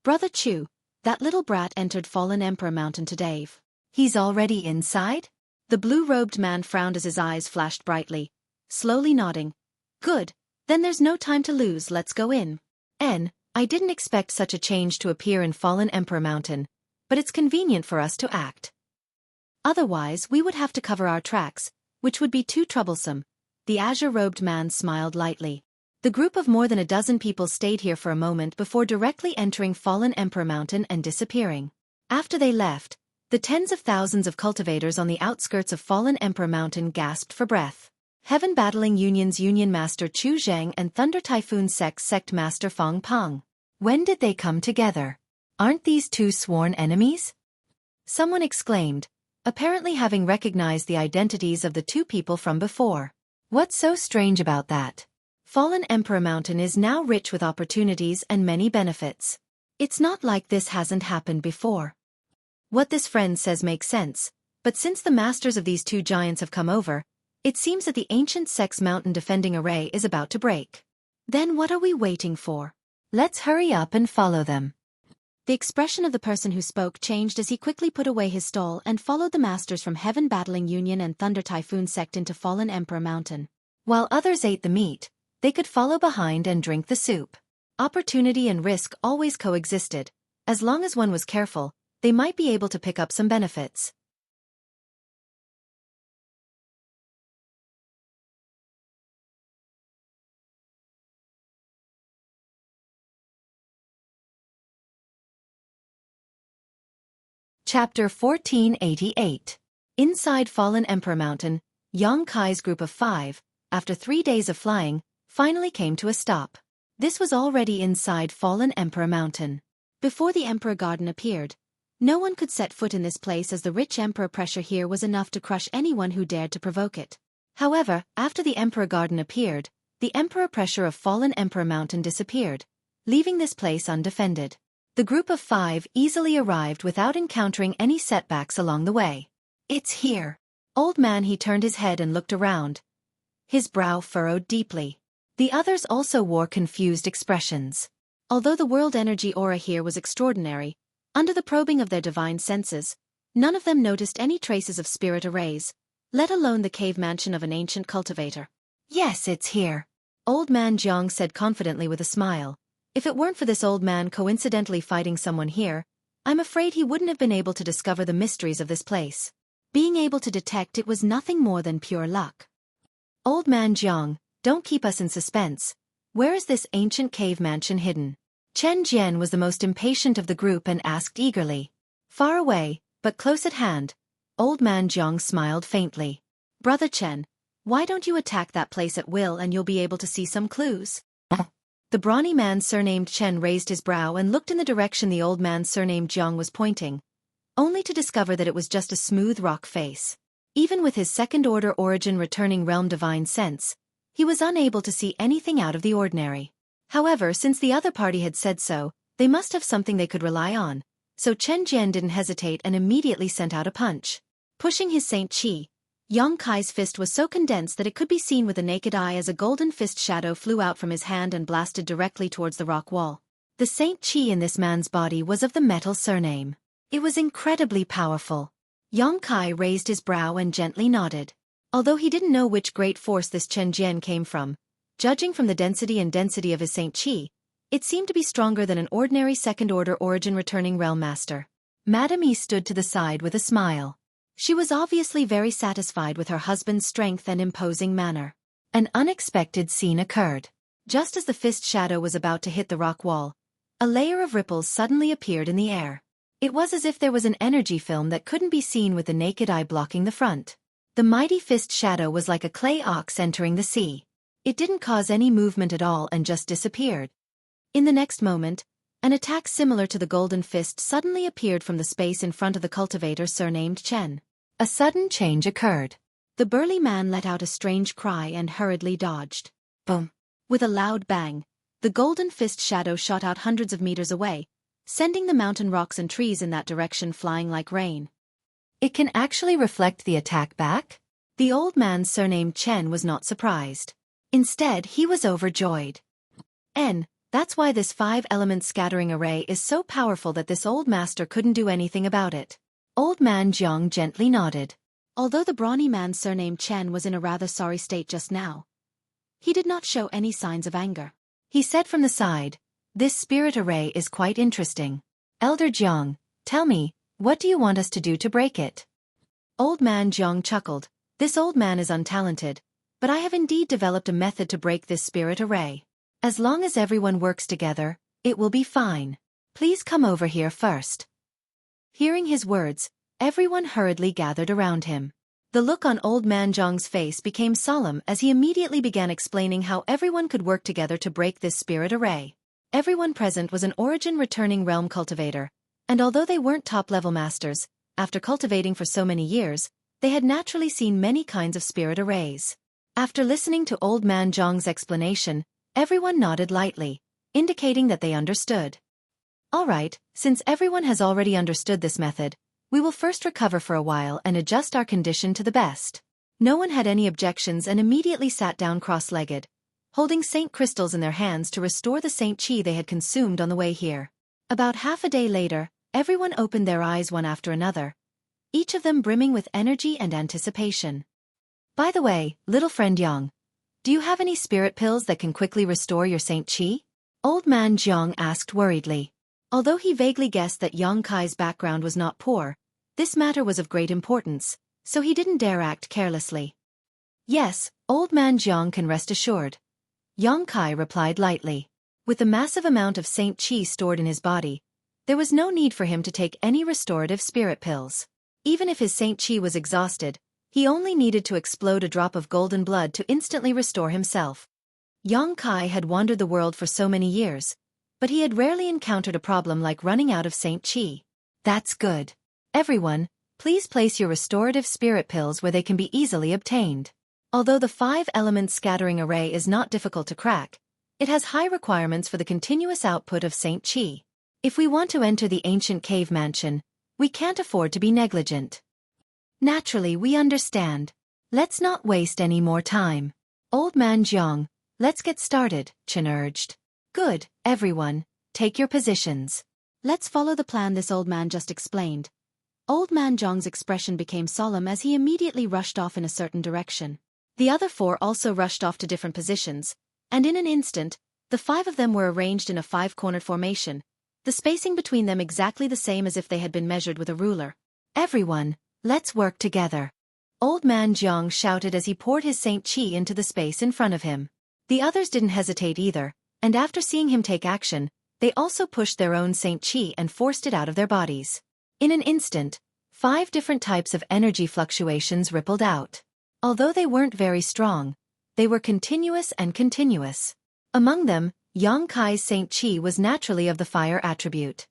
"Brother Chu, that little brat entered Fallen Emperor Mountain today. He's already inside?" The blue-robed man frowned as his eyes flashed brightly, slowly nodding. "Good, then there's no time to lose, let's go in." I didn't expect such a change to appear in Fallen Emperor Mountain, but it's convenient for us to act. Otherwise, we would have to cover our tracks, which would be too troublesome. The azure-robed man smiled lightly. The group of more than a dozen people stayed here for a moment before directly entering Fallen Emperor Mountain and disappearing. After they left, the tens of thousands of cultivators on the outskirts of Fallen Emperor Mountain gasped for breath. Heaven Battling Union's Union Master Chu Zhang and Thunder Typhoon Sect Master Fang Peng. When did they come together? Aren't these two sworn enemies? Someone exclaimed, apparently having recognized the identities of the two people from before. What's so strange about that? Fallen Emperor Mountain is now rich with opportunities and many benefits. It's not like this hasn't happened before. What this friend says makes sense, but since the masters of these two giants have come over, it seems that the ancient sect's mountain defending array is about to break. Then what are we waiting for? Let's hurry up and follow them. The expression of the person who spoke changed as he quickly put away his stole and followed the masters from Heaven Battling Union and Thunder Typhoon Sect into Fallen Emperor Mountain. While others ate the meat, they could follow behind and drink the soup. Opportunity and risk always coexisted. As long as one was careful, they might be able to pick up some benefits. Chapter 1488. Inside Fallen Emperor Mountain, Yang Kai's group of 5, after 3 days of flying, finally came to a stop. This was already inside Fallen Emperor Mountain. Before the Emperor Garden appeared, no one could set foot in this place as the rich Emperor pressure here was enough to crush anyone who dared to provoke it. However, after the Emperor Garden appeared, the Emperor pressure of Fallen Emperor Mountain disappeared, leaving this place undefended. The group of 5 easily arrived without encountering any setbacks along the way. "It's here." Old man, he turned his head and looked around. His brow furrowed deeply. The others also wore confused expressions. Although the world energy aura here was extraordinary, under the probing of their divine senses, none of them noticed any traces of spirit arrays, let alone the cave mansion of an ancient cultivator. "Yes, it's here," Old Man Jiang said confidently with a smile. If it weren't for this old man coincidentally fighting someone here, I'm afraid he wouldn't have been able to discover the mysteries of this place. Being able to detect it was nothing more than pure luck. "Old Man Jiang, don't keep us in suspense. Where is this ancient cave mansion hidden?" Chen Jian was the most impatient of the group and asked eagerly. "Far away, but close at hand." Old Man Jiang smiled faintly. "Brother Chen, why don't you attack that place at will and you'll be able to see some clues?" The brawny man surnamed Chen raised his brow and looked in the direction the old man surnamed Jiang was pointing, only to discover that it was just a smooth rock face. Even with his second-order origin returning realm divine sense, he was unable to see anything out of the ordinary. However, since the other party had said so, they must have something they could rely on, so Chen Jian didn't hesitate and immediately sent out a punch. Pushing his Saint Qi, Yang Kai's fist was so condensed that it could be seen with the naked eye as a golden fist shadow flew out from his hand and blasted directly towards the rock wall. The Saint Qi in this man's body was of the metal surname. It was incredibly powerful. Yang Kai raised his brow and gently nodded. Although he didn't know which great force this Chen Jian came from, judging from the density of his Saint Qi, It seemed to be stronger than an ordinary second-order origin returning realm master. Madame E stood to the side with a smile. She was obviously very satisfied with her husband's strength and imposing manner. An unexpected scene occurred. Just as the fist shadow was about to hit the rock wall, a layer of ripples suddenly appeared in the air. It was as if there was an energy film that couldn't be seen with the naked eye blocking the front. The mighty fist shadow was like a clay ox entering the sea. It didn't cause any movement at all and just disappeared. In the next moment, an attack similar to the golden fist suddenly appeared from the space in front of the cultivator surnamed Chen. A sudden change occurred. The burly man let out a strange cry and hurriedly dodged. Boom! With a loud bang, the golden fist shadow shot out hundreds of meters away, sending the mountain rocks and trees in that direction flying like rain. It can actually reflect the attack back? The old man surnamed Chen was not surprised. Instead, he was overjoyed. That's why this 5-element scattering array is so powerful that this old master couldn't do anything about it. Old man Jiang gently nodded. Although the brawny man surnamed Chen was in a rather sorry state just now, he did not show any signs of anger. He said from the side, "This spirit array is quite interesting. Elder Jiang, tell me, what do you want us to do to break it?" Old man Jiang chuckled. "This old man is untalented, but I have indeed developed a method to break this spirit array. As long as everyone works together, it will be fine. Please come over here first." Hearing his words, everyone hurriedly gathered around him. The look on old man Jiang's face became solemn as he immediately began explaining how everyone could work together to break this spirit array. Everyone present was an origin-returning realm cultivator, and although they weren't top-level masters, after cultivating for so many years, they had naturally seen many kinds of spirit arrays. After listening to old man Jiang's explanation, everyone nodded lightly, indicating that they understood. All right, since everyone has already understood this method, we will first recover for a while and adjust our condition to the best. No one had any objections and immediately sat down cross-legged, holding saint crystals in their hands to restore the saint chi they had consumed on the way here. About half a day later, everyone opened their eyes one after another, each of them brimming with energy and anticipation. By the way, little friend Yang, do you have any spirit pills that can quickly restore your saint chi? Old man Jiang asked worriedly. Although he vaguely guessed that Yang Kai's background was not poor, this matter was of great importance, so he didn't dare act carelessly. Yes, old man Jiang can rest assured. Yang Kai replied lightly. With the massive amount of saint chi stored in his body, there was no need for him to take any restorative spirit pills. Even if his saint chi was exhausted, he only needed to explode a drop of golden blood to instantly restore himself. Yang Kai had wandered the world for so many years, but he had rarely encountered a problem like running out of saint chi. That's good. Everyone, please place your restorative spirit pills where they can be easily obtained. Although the 5-element scattering array is not difficult to crack, it has high requirements for the continuous output of saint chi. If we want to enter the ancient cave mansion, we can't afford to be negligent. Naturally, we understand. Let's not waste any more time. Old man Jiang, let's get started, Chen urged. Good, everyone, take your positions. Let's follow the plan this old man just explained. Old man Jiang's expression became solemn as he immediately rushed off in a certain direction. The other 4 also rushed off to different positions, and in an instant, the 5 of them were arranged in a 5-cornered formation, the spacing between them exactly the same as if they had been measured with a ruler. Everyone, let's work together. Old man Jiang shouted as he poured his saint chi into the space in front of him. The others didn't hesitate either, and after seeing him take action, they also pushed their own saint chi and forced it out of their bodies. In an instant, 5 different types of energy fluctuations rippled out. Although they weren't very strong, they were continuous and continuous. Among them, Yang Kai's saint chi was naturally of the fire attribute.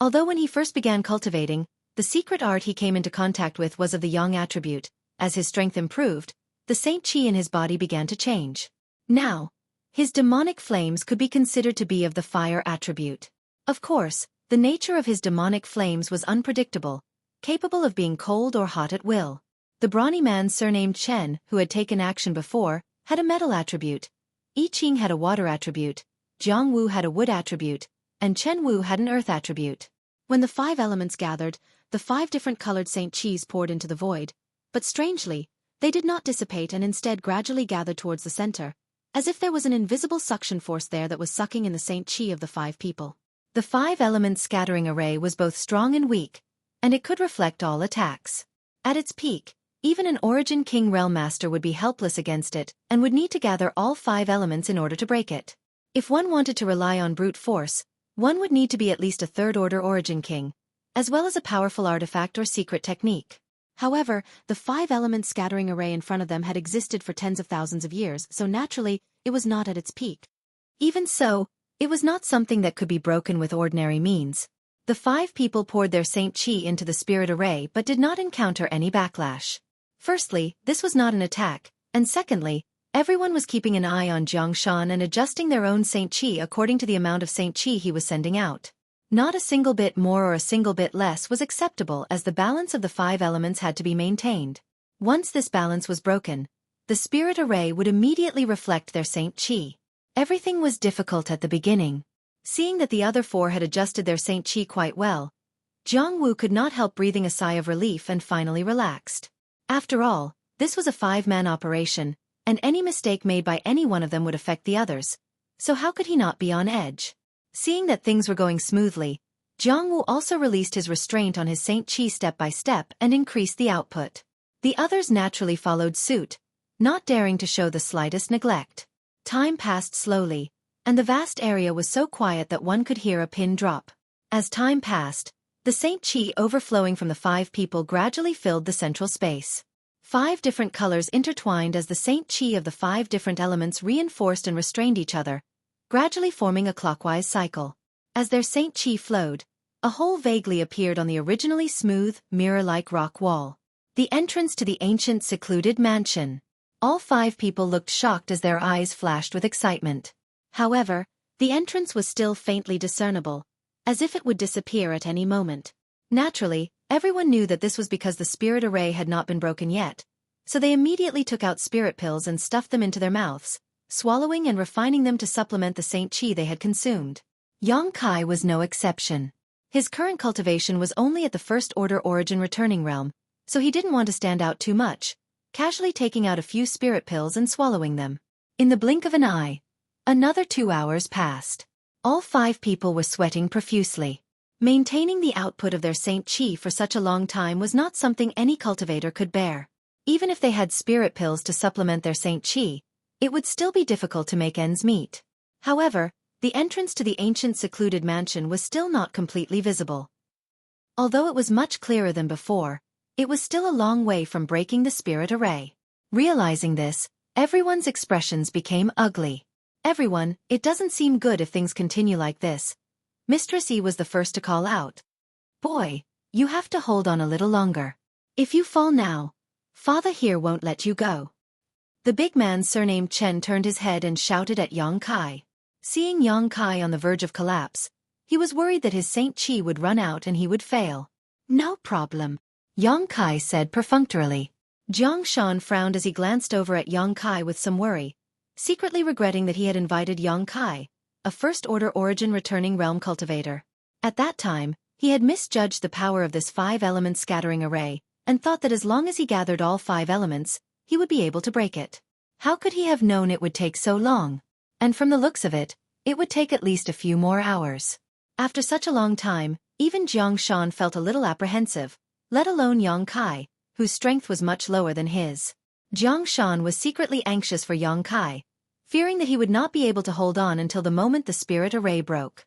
Although when he first began cultivating, the secret art he came into contact with was of the yang attribute, as his strength improved, the saint chi in his body began to change. Now, his demonic flames could be considered to be of the fire attribute. Of course, the nature of his demonic flames was unpredictable, capable of being cold or hot at will. The brawny man surnamed Chen, who had taken action before, had a metal attribute. I Ching had a water attribute, Jiang Wu had a wood attribute, and Chen Wu had an earth attribute. When the 5 elements gathered, the 5 different colored saint chis poured into the void, but strangely, they did not dissipate and instead gradually gathered towards the center, as if there was an invisible suction force there that was sucking in the Saint Chi of the 5 people. The 5-element scattering array was both strong and weak, and it could reflect all attacks. At its peak, even an Origin King Realm Master would be helpless against it and would need to gather all 5 elements in order to break it. If one wanted to rely on brute force, one would need to be at least a 3rd-order Origin King, as well as a powerful artifact or secret technique. However, the 5-element scattering array in front of them had existed for tens of thousands of years, so naturally, it was not at its peak. Even so, it was not something that could be broken with ordinary means. The 5 people poured their Saint Chi into the spirit array but did not encounter any backlash. Firstly, this was not an attack, and secondly, everyone was keeping an eye on Jiangshan and adjusting their own Saint Chi according to the amount of Saint Chi he was sending out. Not a single bit more or a single bit less was acceptable, as the balance of the 5 elements had to be maintained. Once this balance was broken, the spirit array would immediately reflect their Saint Chi. Everything was difficult at the beginning. Seeing that the other 4 had adjusted their Saint Chi quite well, Jiang Wu could not help breathing a sigh of relief and finally relaxed. After all, this was a 5-man operation, and any mistake made by any one of them would affect the others, so how could he not be on edge? Seeing that things were going smoothly, Jiang Wu also released his restraint on his Saint Chi step by step and increased the output. The others naturally followed suit, not daring to show the slightest neglect. Time passed slowly, and the vast area was so quiet that one could hear a pin drop. As time passed, the Saint Chi overflowing from the 5 people gradually filled the central space. 5 different colors intertwined as the Saint Chi of the 5 different elements reinforced and restrained each other, gradually forming a clockwise cycle. As their Saint Chi flowed, a hole vaguely appeared on the originally smooth, mirror-like rock wall. The entrance to the ancient secluded mansion. All 5 people looked shocked as their eyes flashed with excitement. However, the entrance was still faintly discernible, as if it would disappear at any moment. Naturally, everyone knew that this was because the spirit array had not been broken yet, so they immediately took out spirit pills and stuffed them into their mouths, swallowing and refining them to supplement the Saint Chi they had consumed. Yang Kai was no exception. His current cultivation was only at the 1st-order Origin returning realm, so he didn't want to stand out too much, casually taking out a few spirit pills and swallowing them. In the blink of an eye, another 2 hours passed. All 5 people were sweating profusely. Maintaining the output of their Saint Chi for such a long time was not something any cultivator could bear. Even if they had spirit pills to supplement their Saint Chi, it would still be difficult to make ends meet. However, the entrance to the ancient secluded mansion was still not completely visible. Although it was much clearer than before, it was still a long way from breaking the spirit array. Realizing this, everyone's expressions became ugly. Everyone, it doesn't seem good if things continue like this. Mistress E was the first to call out. Boy, you have to hold on a little longer. If you fall now, Father here won't let you go. The big man surnamed Chen turned his head and shouted at Yang Kai. Seeing Yang Kai on the verge of collapse, he was worried that his Saint Chi would run out and he would fail. No problem, Yang Kai said perfunctorily. Jiang Shan frowned as he glanced over at Yang Kai with some worry, secretly regretting that he had invited Yang Kai, a 1st-order Origin returning realm cultivator. At that time, he had misjudged the power of this 5-element scattering array, and thought that as long as he gathered all 5 elements, he would be able to break it. How could he have known it would take so long? And from the looks of it, it would take at least a few more hours. After such a long time, even Jiang Shan felt a little apprehensive, let alone Yang Kai, whose strength was much lower than his. Jiang Shan was secretly anxious for Yang Kai, fearing that he would not be able to hold on until the moment the spirit array broke.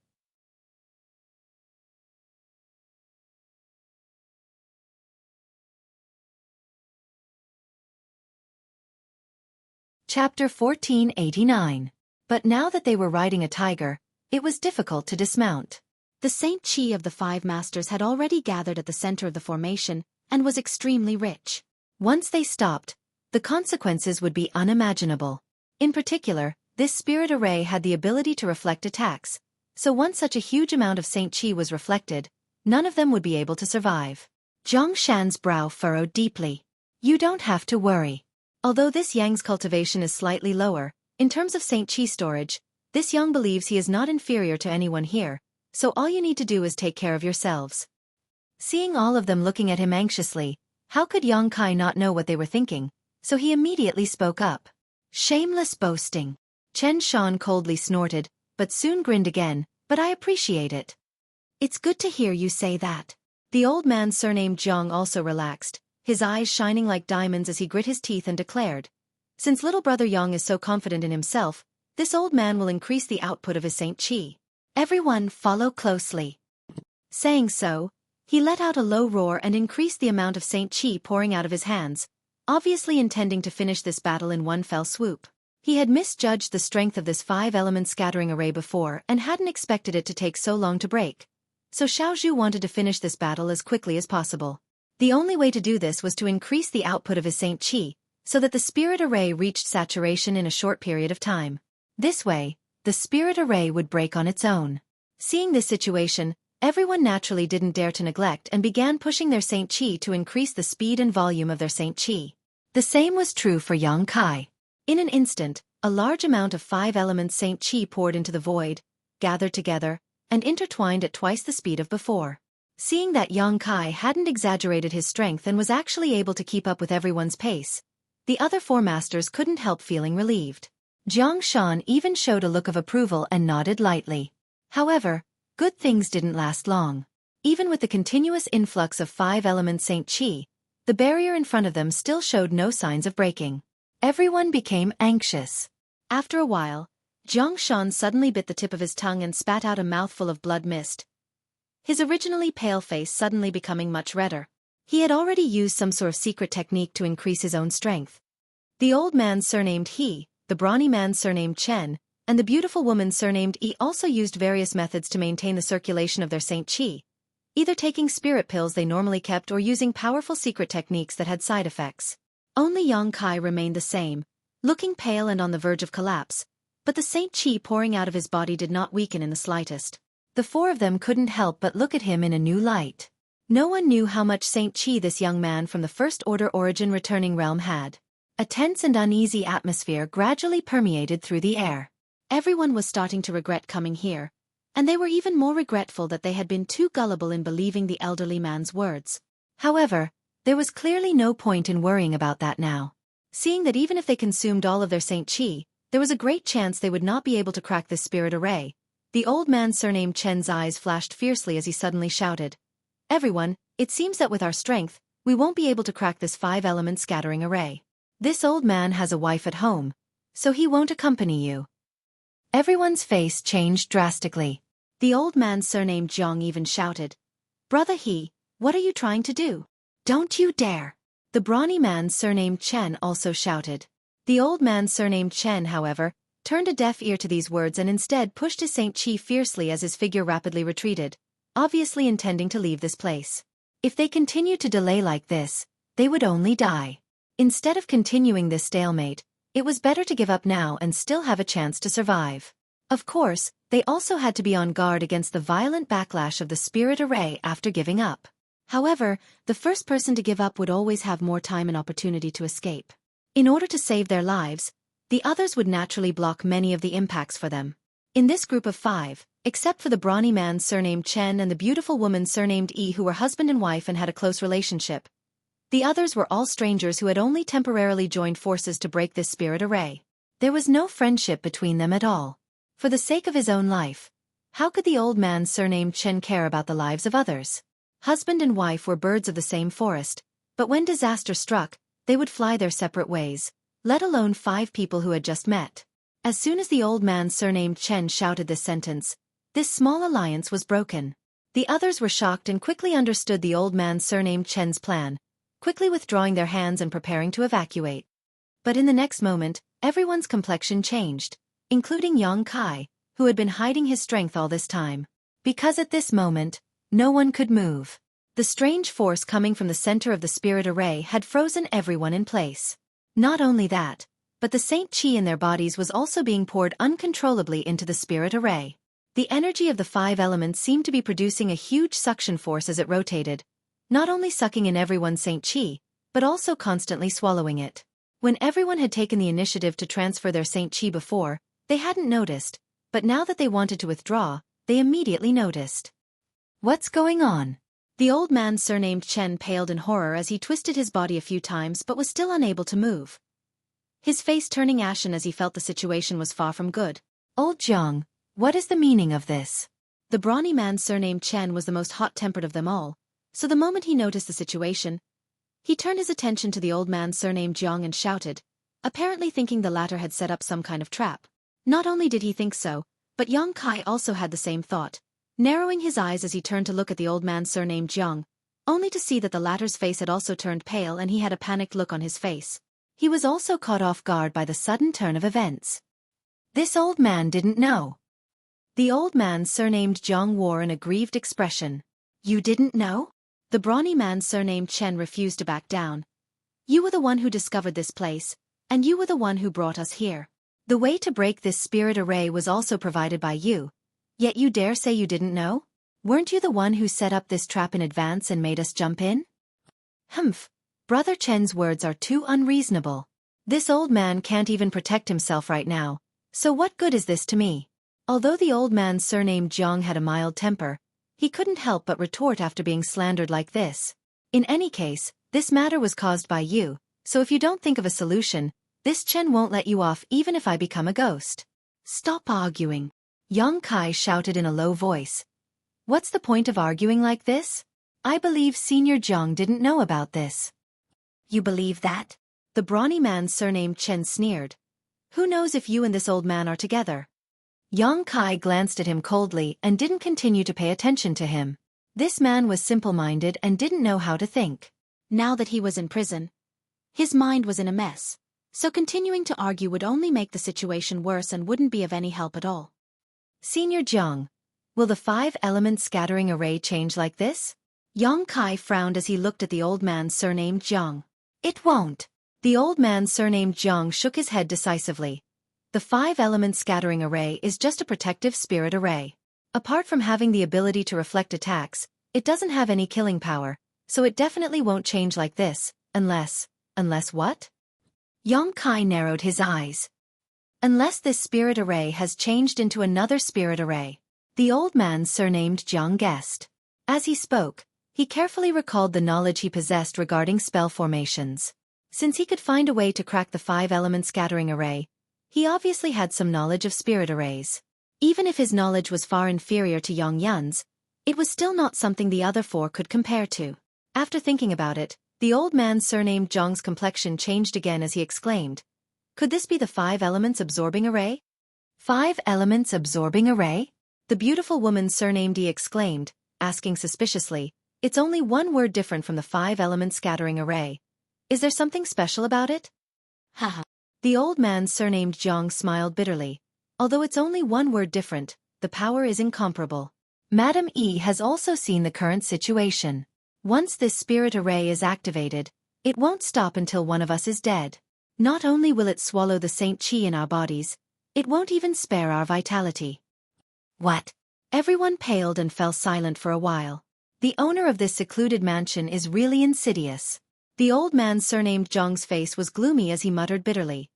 Chapter 1489. But now that they were riding a tiger, it was difficult to dismount. The Saint Chi of the 5 masters had already gathered at the center of the formation, and was extremely rich. Once they stopped, the consequences would be unimaginable. In particular, this spirit array had the ability to reflect attacks, so once such a huge amount of Saint Chi was reflected, none of them would be able to survive. Zhang Shan's brow furrowed deeply. You don't have to worry. Although this Yang's cultivation is slightly lower, in terms of Saint Chi storage, this Yang believes he is not inferior to anyone here, so all you need to do is take care of yourselves. Seeing all of them looking at him anxiously, how could Yang Kai not know what they were thinking? So he immediately spoke up. Shameless boasting. Chen Shan coldly snorted, but soon grinned again, but I appreciate it. It's good to hear you say that. The old man surnamed Jiang also relaxed, his eyes shining like diamonds as he grit his teeth and declared. Since little brother Yang is so confident in himself, this old man will increase the output of his Saint Qi. Everyone follow closely. Saying so, he let out a low roar and increased the amount of Saint Qi pouring out of his hands, obviously intending to finish this battle in one fell swoop. He had misjudged the strength of this 5-element scattering array before and hadn't expected it to take so long to break. So Xiaozhu wanted to finish this battle as quickly as possible. The only way to do this was to increase the output of his Saint Qi, so that the spirit array reached saturation in a short period of time. This way, the spirit array would break on its own. Seeing this situation, everyone naturally didn't dare to neglect and began pushing their Saint Qi to increase the speed and volume of their Saint Qi. The same was true for Yang Kai. In an instant, a large amount of 5-element Saint Qi poured into the void, gathered together, and intertwined at twice the speed of before. Seeing that Yang Kai hadn't exaggerated his strength and was actually able to keep up with everyone's pace, the other 4 masters couldn't help feeling relieved. Jiang Shan even showed a look of approval and nodded lightly. However, good things didn't last long. Even with the continuous influx of 5-element Saint Qi, the barrier in front of them still showed no signs of breaking. Everyone became anxious. After a while, Jiang Shan suddenly bit the tip of his tongue and spat out a mouthful of blood mist, his originally pale face suddenly becoming much redder. He had already used some sort of secret technique to increase his own strength. The old man surnamed He, the brawny man surnamed Chen, and the beautiful woman surnamed Yi also used various methods to maintain the circulation of their Saint Qi, either taking spirit pills they normally kept or using powerful secret techniques that had side effects. Only Yang Kai remained the same, looking pale and on the verge of collapse, but the Saint Qi pouring out of his body did not weaken in the slightest. The 4 of them couldn't help but look at him in a new light. No one knew how much Saint Qi this young man from the First Order Origin returning realm had. A tense and uneasy atmosphere gradually permeated through the air. Everyone was starting to regret coming here, and they were even more regretful that they had been too gullible in believing the elderly man's words. However, there was clearly no point in worrying about that now. Seeing that even if they consumed all of their Saint Qi, there was a great chance they would not be able to crack this spirit array. The old man surnamed Chen's eyes flashed fiercely as he suddenly shouted, "Everyone, it seems that with our strength, we won't be able to crack this 5-element scattering array. This old man has a wife at home, so he won't accompany you." Everyone's face changed drastically. The old man surnamed Jiang even shouted, "Brother He, what are you trying to do? Don't you dare!" The brawny man surnamed Chen also shouted. The old man surnamed Chen, however, turned a deaf ear to these words and instead pushed his Saint Qi fiercely as his figure rapidly retreated, obviously intending to leave this place. If they continued to delay like this, they would only die. Instead of continuing this stalemate, it was better to give up now and still have a chance to survive. Of course, they also had to be on guard against the violent backlash of the spirit array after giving up. However, the first person to give up would always have more time and opportunity to escape. In order to save their lives, the others would naturally block many of the impacts for them. In this group of 5, except for the brawny man surnamed Chen and the beautiful woman surnamed Yi who were husband and wife and had a close relationship, the others were all strangers who had only temporarily joined forces to break this spirit array. There was no friendship between them at all. For the sake of his own life, how could the old man surnamed Chen care about the lives of others? Husband and wife were birds of the same forest, but when disaster struck, they would fly their separate ways, let alone 5 people who had just met. As soon as the old man surnamed Chen shouted this sentence, this small alliance was broken. The others were shocked and quickly understood the old man surnamed Chen's plan, quickly withdrawing their hands and preparing to evacuate. But in the next moment, everyone's complexion changed, including Yang Kai, who had been hiding his strength all this time. Because at this moment, no one could move. The strange force coming from the center of the spirit array had frozen everyone in place. Not only that, but the Saint Qi in their bodies was also being poured uncontrollably into the spirit array. The energy of the 5 elements seemed to be producing a huge suction force as it rotated, not only sucking in everyone's Saint Qi, but also constantly swallowing it. When everyone had taken the initiative to transfer their Saint Qi before, they hadn't noticed, but now that they wanted to withdraw, they immediately noticed. What's going on? The old man surnamed Chen paled in horror as he twisted his body a few times but was still unable to move. his face turning ashen as he felt the situation was far from good. Old Jiang, what is the meaning of this? The brawny man surnamed Chen was the most hot-tempered of them all, so the moment he noticed the situation, he turned his attention to the old man surnamed Jiang and shouted, apparently thinking the latter had set up some kind of trap. Not only did he think so, but Yang Kai also had the same thought, narrowing his eyes as he turned to look at the old man surnamed Jiang, only to see that the latter's face had also turned pale and he had a panicked look on his face. He was also caught off guard by the sudden turn of events. This old man didn't know. The old man surnamed Jiang wore an aggrieved expression. You didn't know? The brawny man surnamed Chen refused to back down. You were the one who discovered this place, and you were the one who brought us here. The way to break this spirit array was also provided by you, yet you dare say you didn't know? Weren't you the one who set up this trap in advance and made us jump in? Humph, Brother Chen's words are too unreasonable. This old man can't even protect himself right now, so what good is this to me? Although the old man surnamed Jiang had a mild temper, he couldn't help but retort after being slandered like this. In any case, this matter was caused by you, so if you don't think of a solution, this Chen won't let you off even if I become a ghost. Stop arguing. Yang Kai shouted in a low voice. What's the point of arguing like this? I believe Senior Jiang didn't know about this. You believe that? The brawny man surnamed Chen sneered. Who knows if you and this old man are together? Yang Kai glanced at him coldly and didn't continue to pay attention to him. This man was simple-minded and didn't know how to think. Now that he was in prison, his mind was in a mess, so continuing to argue would only make the situation worse and wouldn't be of any help at all. Senior Jiang, will the 5-element scattering array change like this? Yang Kai frowned as he looked at the old man surnamed Jiang. It won't. The old man surnamed Jiang shook his head decisively. The 5-element scattering array is just a protective spirit array. Apart from having the ability to reflect attacks, it doesn't have any killing power, so it definitely won't change like this, unless what? Yang Kai narrowed his eyes. Unless this spirit array has changed into another spirit array. The old man surnamed Jiang guessed. As he spoke, he carefully recalled the knowledge he possessed regarding spell formations. Since he could find a way to crack the 5-element scattering array, he obviously had some knowledge of spirit arrays. Even if his knowledge was far inferior to Yang Yun's, it was still not something the other four could compare to. After thinking about it, the old man surnamed Jiang's complexion changed again as he exclaimed, could this be the 5-elements absorbing array? 5-elements absorbing array? The beautiful woman surnamed Yi exclaimed, asking suspiciously, it's only one word different from the 5-element scattering array. Is there something special about it? Haha. The old man surnamed Jiang smiled bitterly. Although it's only one word different, the power is incomparable. Madame Yi has also seen the current situation. Once this spirit array is activated, it won't stop until one of us is dead. Not only will it swallow the Saint Qi in our bodies, it won't even spare our vitality. What? Everyone paled and fell silent for a while. The owner of this secluded mansion is really insidious. The old man surnamed Jiang's face was gloomy as he muttered bitterly.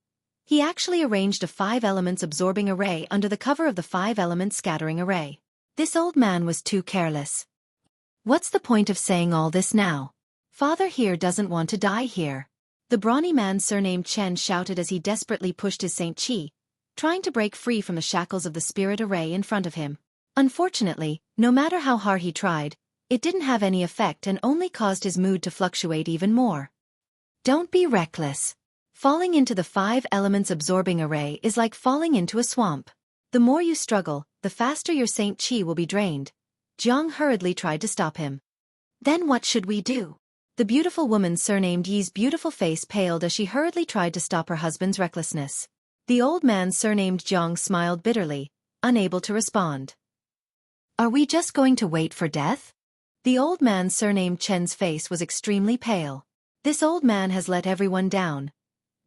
He actually arranged a 5-elements absorbing array under the cover of the 5-element scattering array. This old man was too careless. What's the point of saying all this now? Father here doesn't want to die here. The brawny man surnamed Chen shouted as he desperately pushed his Saint Qi, trying to break free from the shackles of the spirit array in front of him. Unfortunately, no matter how hard he tried, it didn't have any effect and only caused his mood to fluctuate even more. Don't be reckless. Falling into the 5-elements absorbing array is like falling into a swamp. The more you struggle, the faster your Saint Qi will be drained. Jiang hurriedly tried to stop him. Then what should we do? The beautiful woman surnamed Yi's beautiful face paled as she hurriedly tried to stop her husband's recklessness. The old man surnamed Jiang smiled bitterly, unable to respond. Are we just going to wait for death? The old man surnamed Chen's face was extremely pale. This old man has let everyone down.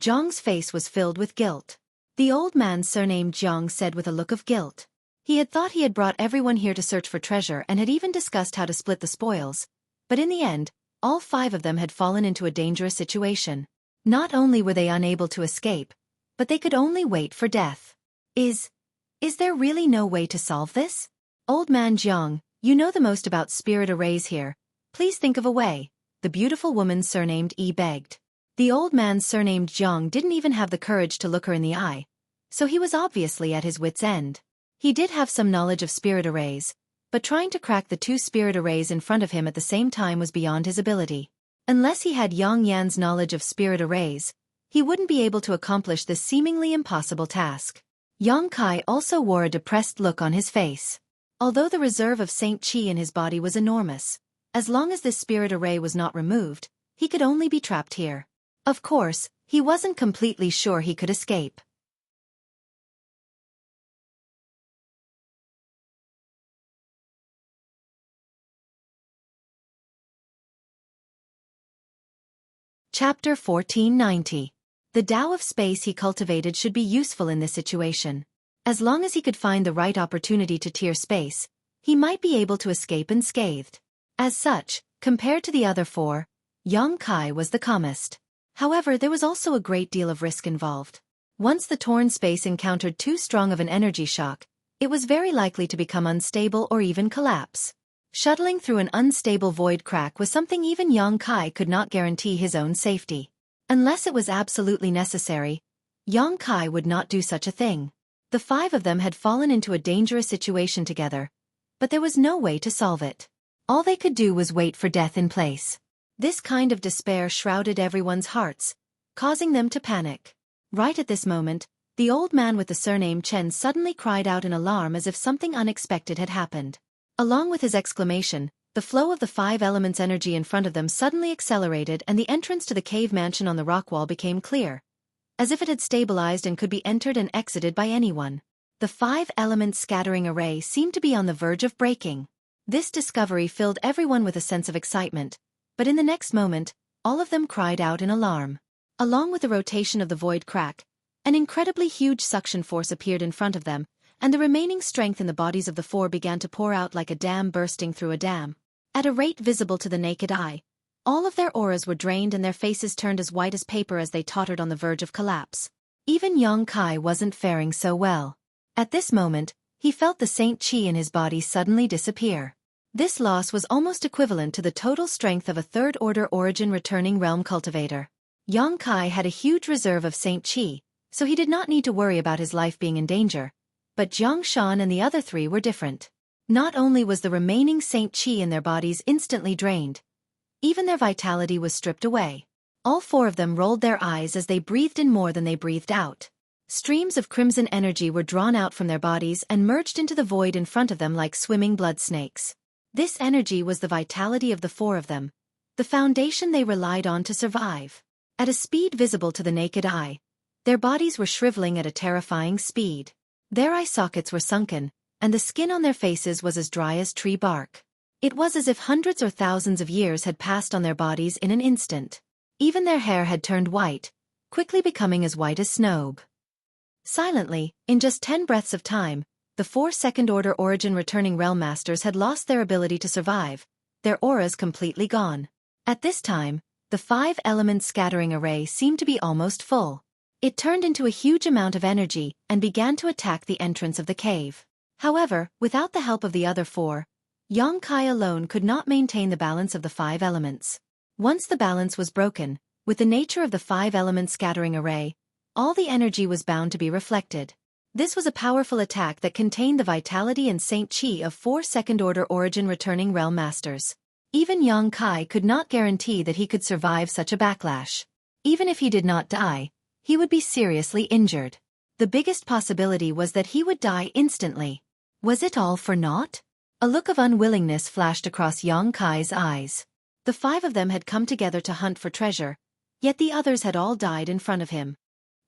Jiang's face was filled with guilt. The old man surnamed Jiang said with a look of guilt. He had thought he had brought everyone here to search for treasure and had even discussed how to split the spoils, but in the end, all 5 of them had fallen into a dangerous situation. Not only were they unable to escape, but they could only wait for death. Is there really no way to solve this? Old man Jiang, you know the most about spirit arrays here. Please think of a way, the beautiful woman surnamed Yi begged. The old man surnamed Jiang didn't even have the courage to look her in the eye, so he was obviously at his wit's end. He did have some knowledge of spirit arrays, but trying to crack the two spirit arrays in front of him at the same time was beyond his ability. Unless he had Yang Yan's knowledge of spirit arrays, he wouldn't be able to accomplish this seemingly impossible task. Yang Kai also wore a depressed look on his face. Although the reserve of Saint Qi in his body was enormous, as long as this spirit array was not removed, he could only be trapped here. Of course, he wasn't completely sure he could escape. Chapter 1490. The Tao of space he cultivated should be useful in this situation. As long as he could find the right opportunity to tear space, he might be able to escape unscathed. As such, compared to the other four, Yang Kai was the calmest. However, there was also a great deal of risk involved. Once the torn space encountered too strong of an energy shock, it was very likely to become unstable or even collapse. Shuttling through an unstable void crack was something even Yang Kai could not guarantee his own safety. Unless it was absolutely necessary, Yang Kai would not do such a thing. The five of them had fallen into a dangerous situation together, but there was no way to solve it. All they could do was wait for death in place. This kind of despair shrouded everyone's hearts, causing them to panic. Right at this moment, the old man with the surname Chen suddenly cried out in alarm as if something unexpected had happened. Along with his exclamation, the flow of the five elements' energy in front of them suddenly accelerated and the entrance to the cave mansion on the rock wall became clear, as if it had stabilized and could be entered and exited by anyone. The five elements scattering array seemed to be on the verge of breaking. This discovery filled everyone with a sense of excitement, but in the next moment, all of them cried out in alarm. Along with the rotation of the void crack, an incredibly huge suction force appeared in front of them, and the remaining strength in the bodies of the four began to pour out like a dam bursting through a dam. At a rate visible to the naked eye, all of their auras were drained and their faces turned as white as paper as they tottered on the verge of collapse. Even Yang Kai wasn't faring so well. At this moment, he felt the Saint Qi in his body suddenly disappear. This loss was almost equivalent to the total strength of a third-order origin returning realm cultivator. Yang Kai had a huge reserve of Saint Qi, so he did not need to worry about his life being in danger. But Jiang Shan and the other three were different. Not only was the remaining Saint Qi in their bodies instantly drained, even their vitality was stripped away. All four of them rolled their eyes as they breathed in more than they breathed out. Streams of crimson energy were drawn out from their bodies and merged into the void in front of them like swimming blood snakes. This energy was the vitality of the four of them, the foundation they relied on to survive. At a speed visible to the naked eye, their bodies were shriveling at a terrifying speed. Their eye sockets were sunken, and the skin on their faces was as dry as tree bark. It was as if hundreds or thousands of years had passed on their bodies in an instant. Even their hair had turned white, quickly becoming as white as snow. Silently, in just 10 breaths of time, the four second-order origin returning realm masters had lost their ability to survive, their auras completely gone. At this time, the five elements scattering array seemed to be almost full. It turned into a huge amount of energy and began to attack the entrance of the cave. However, without the help of the other four, Yang Kai alone could not maintain the balance of the five elements. Once the balance was broken, with the nature of the five elements scattering array, all the energy was bound to be reflected. This was a powerful attack that contained the vitality and Saint Qi of four second-order origin returning realm masters. Even Yang Kai could not guarantee that he could survive such a backlash. Even if he did not die, he would be seriously injured. The biggest possibility was that he would die instantly. Was it all for naught? A look of unwillingness flashed across Yang Kai's eyes. The five of them had come together to hunt for treasure, yet the others had all died in front of him.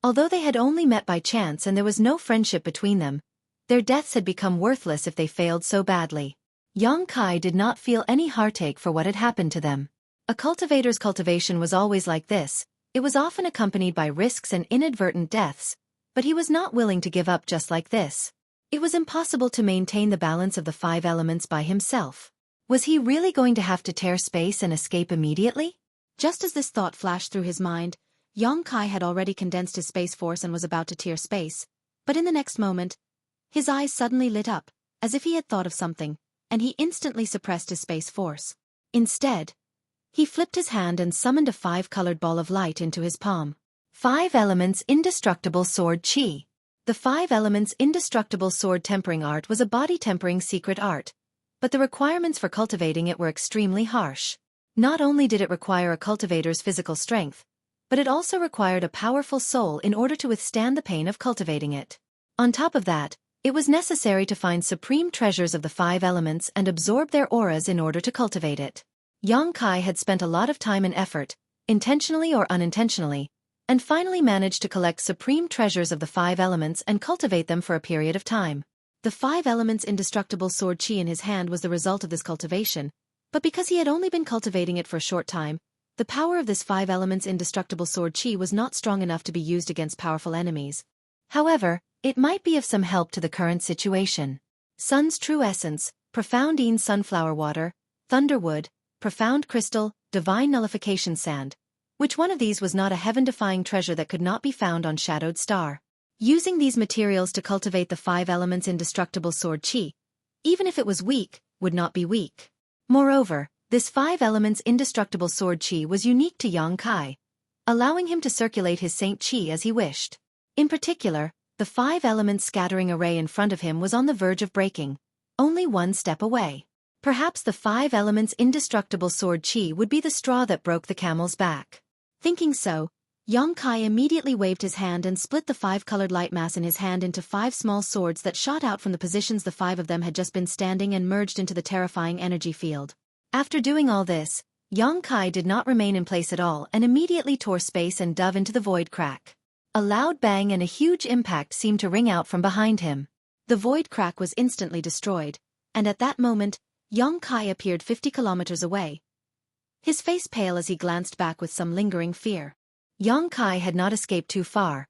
Although they had only met by chance and there was no friendship between them, their deaths had become worthless if they failed so badly. Yang Kai did not feel any heartache for what had happened to them. A cultivator's cultivation was always like this. It was often accompanied by risks and inadvertent deaths, but he was not willing to give up just like this. It was impossible to maintain the balance of the five elements by himself. Was he really going to have to tear space and escape immediately? Just as this thought flashed through his mind, Yang Kai had already condensed his space force and was about to tear space, but in the next moment, his eyes suddenly lit up, as if he had thought of something, and he instantly suppressed his space force. Instead, He flipped his hand and summoned a 5-colored ball of light into his palm. 5 Elements Indestructible Sword Qi. The 5 Elements Indestructible Sword Tempering Art was a body-tempering secret art, but the requirements for cultivating it were extremely harsh. Not only did it require a cultivator's physical strength, but it also required a powerful soul in order to withstand the pain of cultivating it. On top of that, it was necessary to find supreme treasures of the 5 elements and absorb their auras in order to cultivate it. Yang Kai had spent a lot of time and effort, intentionally or unintentionally, and finally managed to collect supreme treasures of the 5 elements and cultivate them for a period of time. The 5 elements indestructible sword Qi in his hand was the result of this cultivation, but because he had only been cultivating it for a short time, the power of this 5 elements indestructible sword Qi was not strong enough to be used against powerful enemies. However, it might be of some help to the current situation. Sun's true essence, profound sunflower water, thunderwood, profound crystal, divine nullification sand. Which one of these was not a heaven-defying treasure that could not be found on Shadowed Star? Using these materials to cultivate the 5 elements indestructible sword Qi, even if it was weak, would not be weak. Moreover, this 5 elements indestructible sword Qi was unique to Yang Kai, allowing him to circulate his Saint Qi as he wished. In particular, the 5 elements scattering array in front of him was on the verge of breaking, only one step away. Perhaps the 5 elements indestructible sword Qi would be the straw that broke the camel's back. Thinking so, Yang Kai immediately waved his hand and split the 5-colored light mass in his hand into 5 small swords that shot out from the positions the 5 of them had just been standing and merged into the terrifying energy field. After doing all this, Yang Kai did not remain in place at all and immediately tore space and dove into the void crack. A loud bang and a huge impact seemed to ring out from behind him. The void crack was instantly destroyed, and at that moment, Yang Kai appeared 50 kilometers away, his face pale as he glanced back with some lingering fear. Yang Kai had not escaped too far.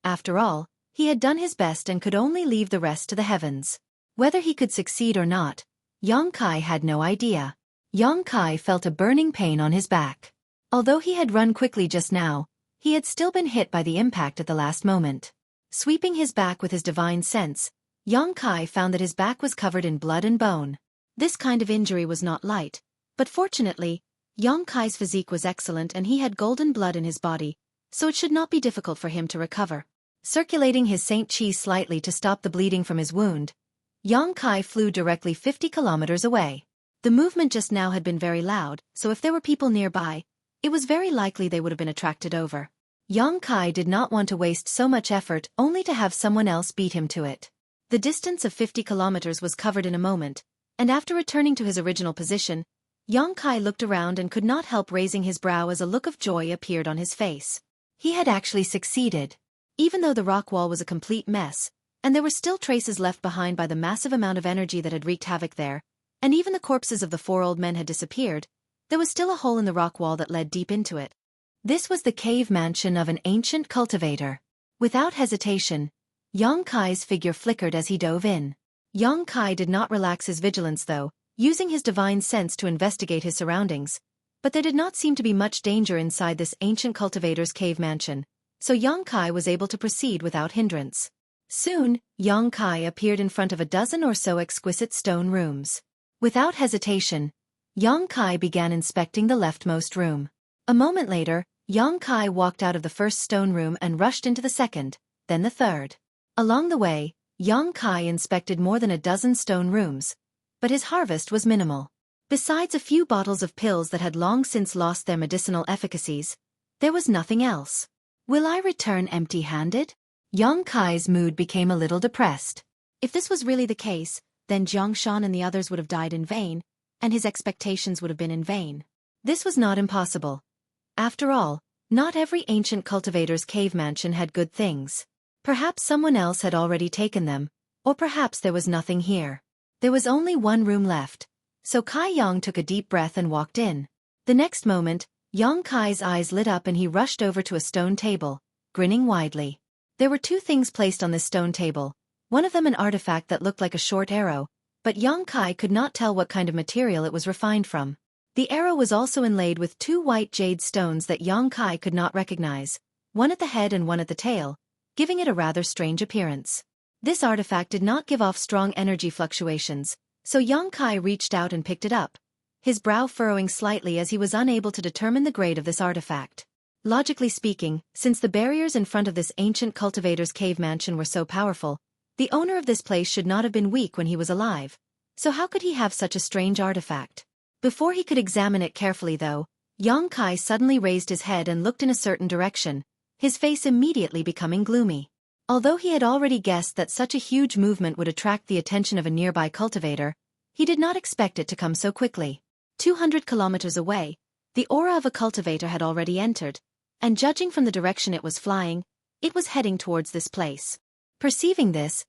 After all, he had done his best and could only leave the rest to the heavens. Whether he could succeed or not, Yang Kai had no idea. Yang Kai felt a burning pain on his back. Although he had run quickly just now, he had still been hit by the impact at the last moment. Sweeping his back with his divine sense, Yang Kai found that his back was covered in blood and bone. This kind of injury was not light, but fortunately, Yang Kai's physique was excellent and he had golden blood in his body, so it should not be difficult for him to recover. Circulating his Saint Qi slightly to stop the bleeding from his wound, Yang Kai flew directly 50 kilometers away. The movement just now had been very loud, so if there were people nearby, it was very likely they would have been attracted over. Yang Kai did not want to waste so much effort only to have someone else beat him to it. The distance of 50 kilometers was covered in a moment, and after returning to his original position, Yang Kai looked around and could not help raising his brow as a look of joy appeared on his face. He had actually succeeded. Even though the rock wall was a complete mess, and there were still traces left behind by the massive amount of energy that had wreaked havoc there, and even the corpses of the 4 old men had disappeared, there was still a hole in the rock wall that led deep into it. This was the cave mansion of an ancient cultivator. Without hesitation, Yang Kai's figure flickered as he dove in. Yang Kai did not relax his vigilance though, using his divine sense to investigate his surroundings, but there did not seem to be much danger inside this ancient cultivator's cave mansion, so Yang Kai was able to proceed without hindrance. Soon, Yang Kai appeared in front of a dozen or so exquisite stone rooms. Without hesitation, Yang Kai began inspecting the leftmost room. A moment later, Yang Kai walked out of the first stone room and rushed into the second, then the third. Along the way, Yang Kai inspected more than a dozen stone rooms, but his harvest was minimal. Besides a few bottles of pills that had long since lost their medicinal efficacies, there was nothing else. Will I return empty-handed? Yang Kai's mood became a little depressed. If this was really the case, then Jiang Shan and the others would have died in vain, and his expectations would have been in vain. This was not impossible. After all, not every ancient cultivator's cave mansion had good things. Perhaps someone else had already taken them, or perhaps there was nothing here. There was only one room left, so Kai Yang took a deep breath and walked in. The next moment, Yang Kai's eyes lit up and he rushed over to a stone table, grinning widely. There were 2 things placed on this stone table, one of them an artifact that looked like a short arrow, but Yang Kai could not tell what kind of material it was refined from. The arrow was also inlaid with 2 white jade stones that Yang Kai could not recognize, one at the head and one at the tail, giving it a rather strange appearance. This artifact did not give off strong energy fluctuations, so Yang Kai reached out and picked it up, his brow furrowing slightly as he was unable to determine the grade of this artifact. Logically speaking, since the barriers in front of this ancient cultivator's cave mansion were so powerful, the owner of this place should not have been weak when he was alive. So how could he have such a strange artifact? Before he could examine it carefully though, Kai suddenly raised his head and looked in a certain direction, his face immediately becoming gloomy. Although he had already guessed that such a huge movement would attract the attention of a nearby cultivator, he did not expect it to come so quickly. 200 kilometers away, the aura of a cultivator had already entered, and judging from the direction it was flying, it was heading towards this place. Perceiving this,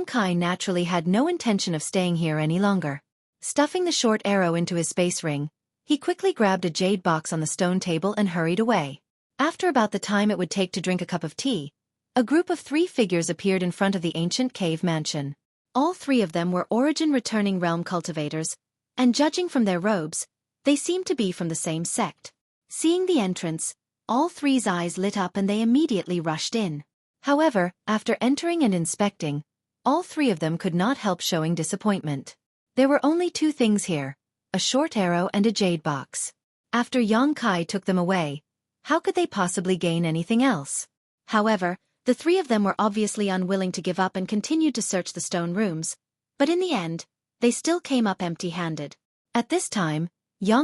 Kai naturally had no intention of staying here any longer. Stuffing the short arrow into his space ring, he quickly grabbed a jade box on the stone table and hurried away. After about the time it would take to drink a cup of tea, a group of 3 figures appeared in front of the ancient cave mansion. All 3 of them were origin-returning realm cultivators, and judging from their robes, they seemed to be from the same sect. Seeing the entrance, all 3's eyes lit up and they immediately rushed in. However, after entering and inspecting, all 3 of them could not help showing disappointment. There were only 2 things here, a short arrow and a jade box. After Kai took them away, how could they possibly gain anything else? However, the 3 of them were obviously unwilling to give up and continued to search the stone rooms, but in the end, they still came up empty-handed. At this time,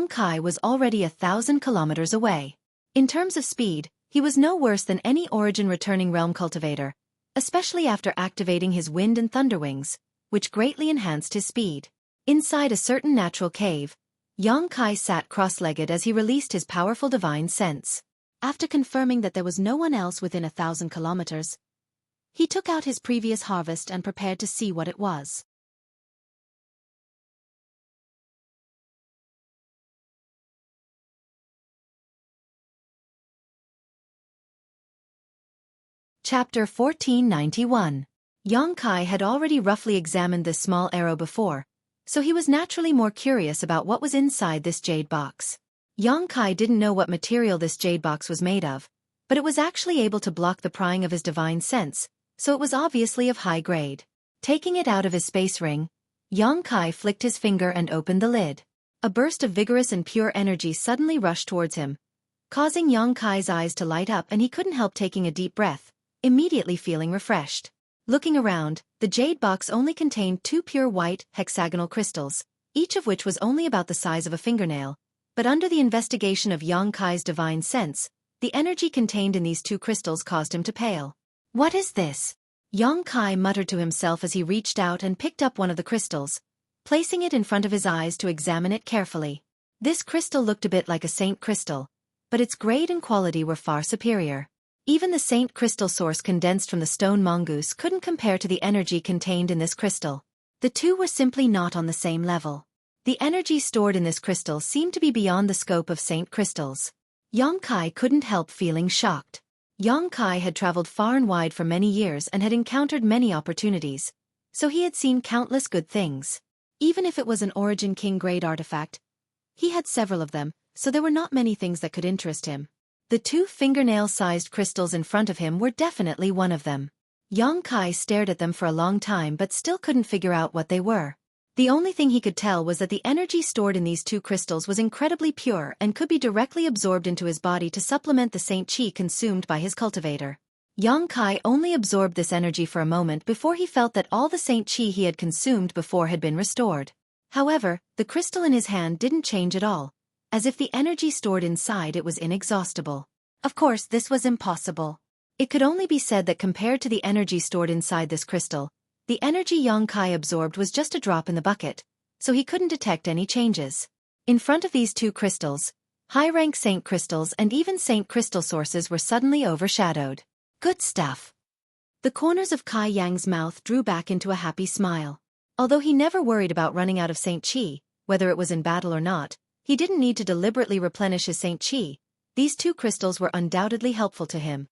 Kai was already 1,000 kilometers away. In terms of speed, he was no worse than any origin-returning realm cultivator, especially after activating his wind and thunder wings, which greatly enhanced his speed. Inside a certain natural cave, Kai sat cross-legged as he released his powerful divine sense. After confirming that there was no one else within 1,000 kilometers, he took out his previous harvest and prepared to see what it was. Chapter 1491. Kai had already roughly examined this small arrow before, so he was naturally more curious about what was inside this jade box. Kai didn't know what material this jade box was made of, but it was actually able to block the prying of his divine sense, so it was obviously of high grade. Taking it out of his space ring, Kai flicked his finger and opened the lid. A burst of vigorous and pure energy suddenly rushed towards him, causing Kai's eyes to light up and he couldn't help taking a deep breath, immediately feeling refreshed. Looking around, the jade box only contained 2 pure white, hexagonal crystals, each of which was only about the size of a fingernail, but under the investigation of Kai's divine sense, the energy contained in these 2 crystals caused him to pale. "What is this?" Kai muttered to himself as he reached out and picked up one of the crystals, placing it in front of his eyes to examine it carefully. This crystal looked a bit like a saint crystal, but its grade and quality were far superior. Even the saint crystal source condensed from the stone mongoose couldn't compare to the energy contained in this crystal. The 2 were simply not on the same level. The energy stored in this crystal seemed to be beyond the scope of saint crystals. Kai couldn't help feeling shocked. Kai had traveled far and wide for many years and had encountered many opportunities, so he had seen countless good things. Even if it was an Origin King grade artifact, he had several of them, so there were not many things that could interest him. The 2 fingernail-sized crystals in front of him were definitely one of them. Kai stared at them for a long time but still couldn't figure out what they were. The only thing he could tell was that the energy stored in these 2 crystals was incredibly pure and could be directly absorbed into his body to supplement the saint chi consumed by his cultivator. Kai only absorbed this energy for a moment before he felt that all the saint chi he had consumed before had been restored. However, the crystal in his hand didn't change at all, as if the energy stored inside it was inexhaustible. Of course, this was impossible. It could only be said that compared to the energy stored inside this crystal, the energy Kai absorbed was just a drop in the bucket, so he couldn't detect any changes. In front of these 2 crystals, high-rank saint crystals and even saint crystal sources were suddenly overshadowed. Good stuff. The corners of Kai Yang's mouth drew back into a happy smile. Although he never worried about running out of saint chi, whether it was in battle or not, he didn't need to deliberately replenish his saint chi. These 2 crystals were undoubtedly helpful to him.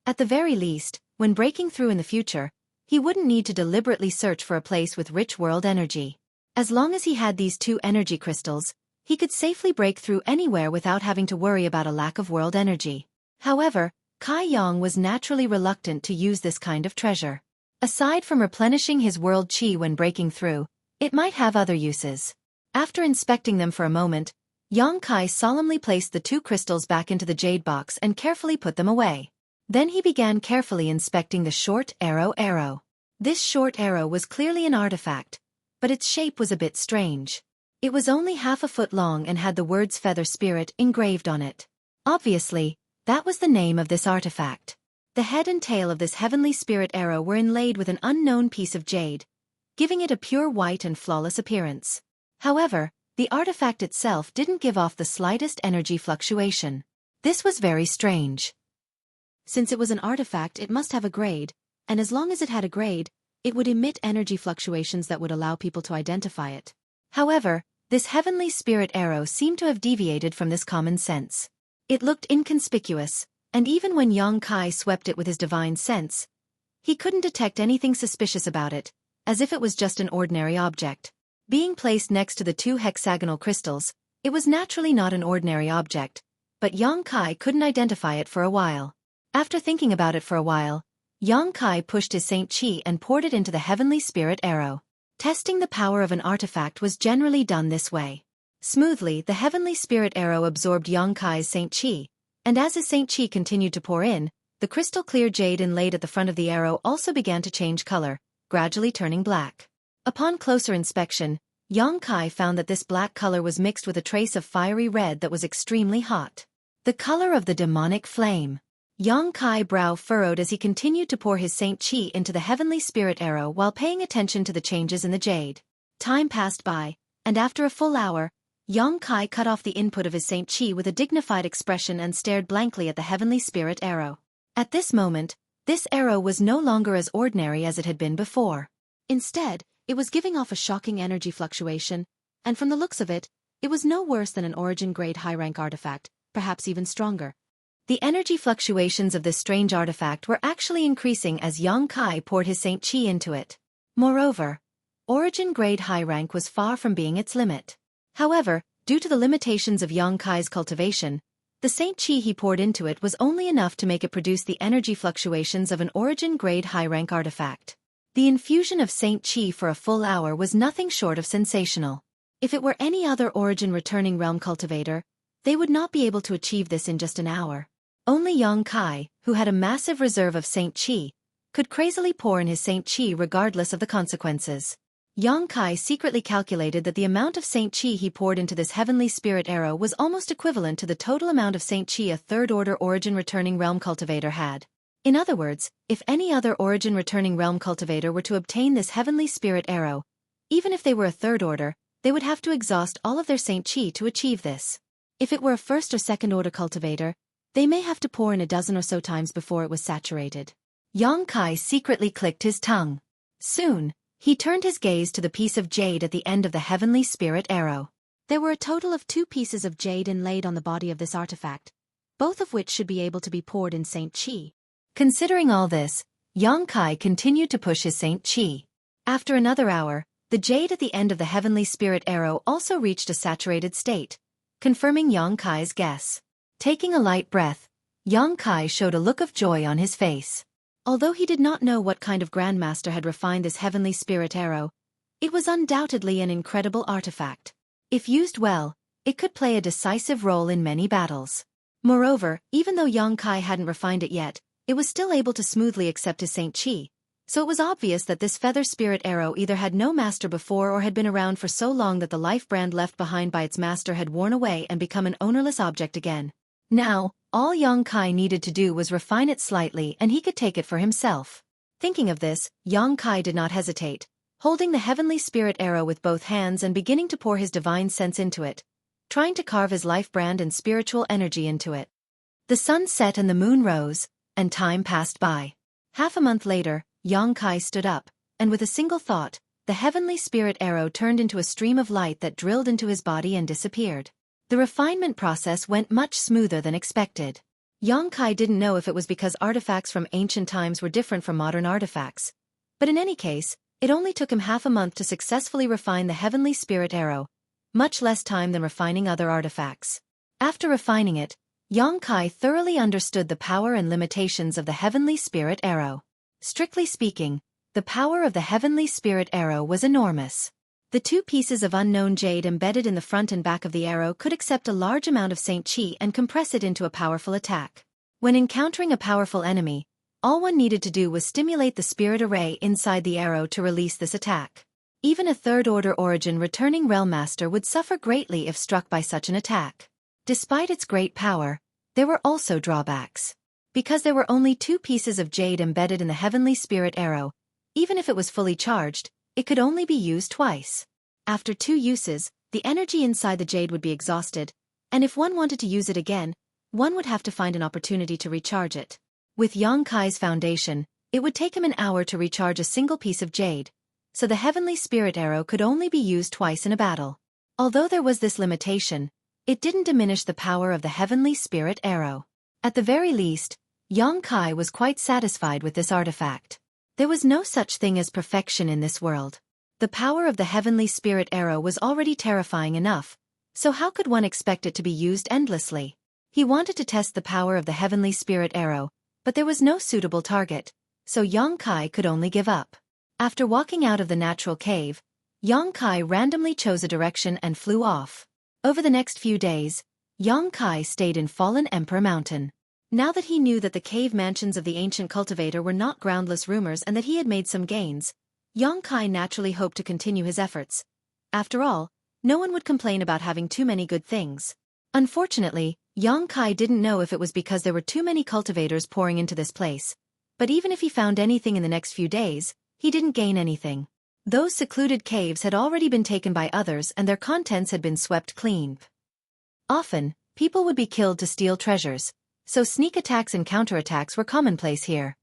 At the very least, when breaking through in the future, he wouldn't need to deliberately search for a place with rich world energy. As long as he had these 2 energy crystals, he could safely break through anywhere without having to worry about a lack of world energy. However, Kai Yang was naturally reluctant to use this kind of treasure. Aside from replenishing his world chi when breaking through, it might have other uses. After inspecting them for a moment, Yang Kai solemnly placed the two crystals back into the jade box and carefully put them away. Then he began carefully inspecting the short arrow. This short arrow was clearly an artifact, but its shape was a bit strange. It was only half a foot long and had the words Feather Spirit engraved on it. Obviously, that was the name of this artifact. The head and tail of this heavenly spirit arrow were inlaid with an unknown piece of jade, giving it a pure white and flawless appearance. However, the artifact itself didn't give off the slightest energy fluctuation. This was very strange. Since it was an artifact, it must have a grade, and as long as it had a grade, it would emit energy fluctuations that would allow people to identify it. However, this heavenly spirit arrow seemed to have deviated from this common sense. It looked inconspicuous, and even when Yang Kai swept it with his divine sense, he couldn't detect anything suspicious about it, as if it was just an ordinary object. Being placed next to the two hexagonal crystals, it was naturally not an ordinary object, but Yang Kai couldn't identify it for a while. After thinking about it for a while, Yang Kai pushed his Saint Chi and poured it into the heavenly spirit arrow. Testing the power of an artifact was generally done this way. Smoothly, the heavenly spirit arrow absorbed Yang Kai's Saint Chi, and as his Saint Chi continued to pour in, the crystal clear jade inlaid at the front of the arrow also began to change color, gradually turning black. Upon closer inspection, Yang Kai found that this black color was mixed with a trace of fiery red that was extremely hot. The color of the demonic flame. Yang Kai brow furrowed as he continued to pour his Saint Chi into the heavenly spirit arrow while paying attention to the changes in the jade. Time passed by, and after a full hour, Yang Kai cut off the input of his Saint Chi with a dignified expression and stared blankly at the heavenly spirit arrow. At this moment, this arrow was no longer as ordinary as it had been before. Instead, it was giving off a shocking energy fluctuation, and from the looks of it, it was no worse than an origin-grade high-rank artifact, perhaps even stronger. The energy fluctuations of this strange artifact were actually increasing as Yang Kai poured his Saint Chi into it. Moreover, origin-grade high rank was far from being its limit. However, due to the limitations of Yang Kai's cultivation, the Saint Chi he poured into it was only enough to make it produce the energy fluctuations of an origin-grade high-rank artifact. The infusion of Saint Chi for a full hour was nothing short of sensational. If it were any other origin-returning realm cultivator, they would not be able to achieve this in just an hour. Only Yang Kai, who had a massive reserve of Saint Chi, could crazily pour in his Saint Chi regardless of the consequences. Yang Kai secretly calculated that the amount of Saint Chi he poured into this heavenly spirit arrow was almost equivalent to the total amount of Saint Chi a third-order origin-returning realm cultivator had. In other words, if any other origin-returning realm cultivator were to obtain this heavenly spirit arrow, even if they were a third order, they would have to exhaust all of their Saint Chi to achieve this. If it were a first or second-order cultivator, they may have to pour in a dozen or so times before it was saturated. Yang Kai secretly clicked his tongue. Soon, he turned his gaze to the piece of jade at the end of the heavenly spirit arrow. There were a total of 2 pieces of jade inlaid on the body of this artifact, both of which should be able to be poured in Saint Chi. Considering all this, Yang Kai continued to push his Saint Chi. After another hour, the jade at the end of the heavenly spirit arrow also reached a saturated state, confirming Yang Kai's guess. Taking a light breath, Yang Kai showed a look of joy on his face. Although he did not know what kind of grandmaster had refined this heavenly spirit arrow, it was undoubtedly an incredible artifact. If used well, it could play a decisive role in many battles. Moreover, even though Yang Kai hadn't refined it yet, it was still able to smoothly accept his Saint Chi, so it was obvious that this feather spirit arrow either had no master before or had been around for so long that the life brand left behind by its master had worn away and become an ownerless object again. Now, all Yang Kai needed to do was refine it slightly and he could take it for himself. Thinking of this, Yang Kai did not hesitate, holding the heavenly spirit arrow with both hands and beginning to pour his divine sense into it, trying to carve his life brand and spiritual energy into it. The sun set and the moon rose, and time passed by. Half a month later, Yang Kai stood up, and with a single thought, the heavenly spirit arrow turned into a stream of light that drilled into his body and disappeared. The refinement process went much smoother than expected. Yang Kai didn't know if it was because artifacts from ancient times were different from modern artifacts, but in any case, it only took him half a month to successfully refine the heavenly spirit arrow, much less time than refining other artifacts. After refining it, Yang Kai thoroughly understood the power and limitations of the heavenly spirit arrow. Strictly speaking, the power of the heavenly spirit arrow was enormous. The two pieces of unknown jade embedded in the front and back of the arrow could accept a large amount of Saint Qi and compress it into a powerful attack. When encountering a powerful enemy, all one needed to do was stimulate the spirit array inside the arrow to release this attack. Even a third-order origin returning realm master would suffer greatly if struck by such an attack. Despite its great power, there were also drawbacks. Because there were only two pieces of jade embedded in the heavenly spirit arrow, even if it was fully charged, it could only be used twice. After 2 uses, the energy inside the jade would be exhausted, and if one wanted to use it again, one would have to find an opportunity to recharge it. With Yang Kai's foundation, it would take him an hour to recharge a single piece of jade, so the heavenly spirit arrow could only be used twice in a battle. Although there was this limitation, it didn't diminish the power of the heavenly spirit arrow. At the very least, Yang Kai was quite satisfied with this artifact. There was no such thing as perfection in this world. The power of the heavenly spirit arrow was already terrifying enough, so how could one expect it to be used endlessly? He wanted to test the power of the heavenly spirit arrow, but there was no suitable target, so Yang Kai could only give up. After walking out of the natural cave, Yang Kai randomly chose a direction and flew off. Over the next few days, Yang Kai stayed in Fallen Emperor Mountain. Now that he knew that the cave mansions of the ancient cultivator were not groundless rumors and that he had made some gains, Yang Kai naturally hoped to continue his efforts. After all, no one would complain about having too many good things. Unfortunately, Yang Kai didn't know if it was because there were too many cultivators pouring into this place, but even if he found anything in the next few days, he didn't gain anything. Those secluded caves had already been taken by others and their contents had been swept clean. Often, people would be killed to steal treasures, so sneak attacks and counterattacks were commonplace here.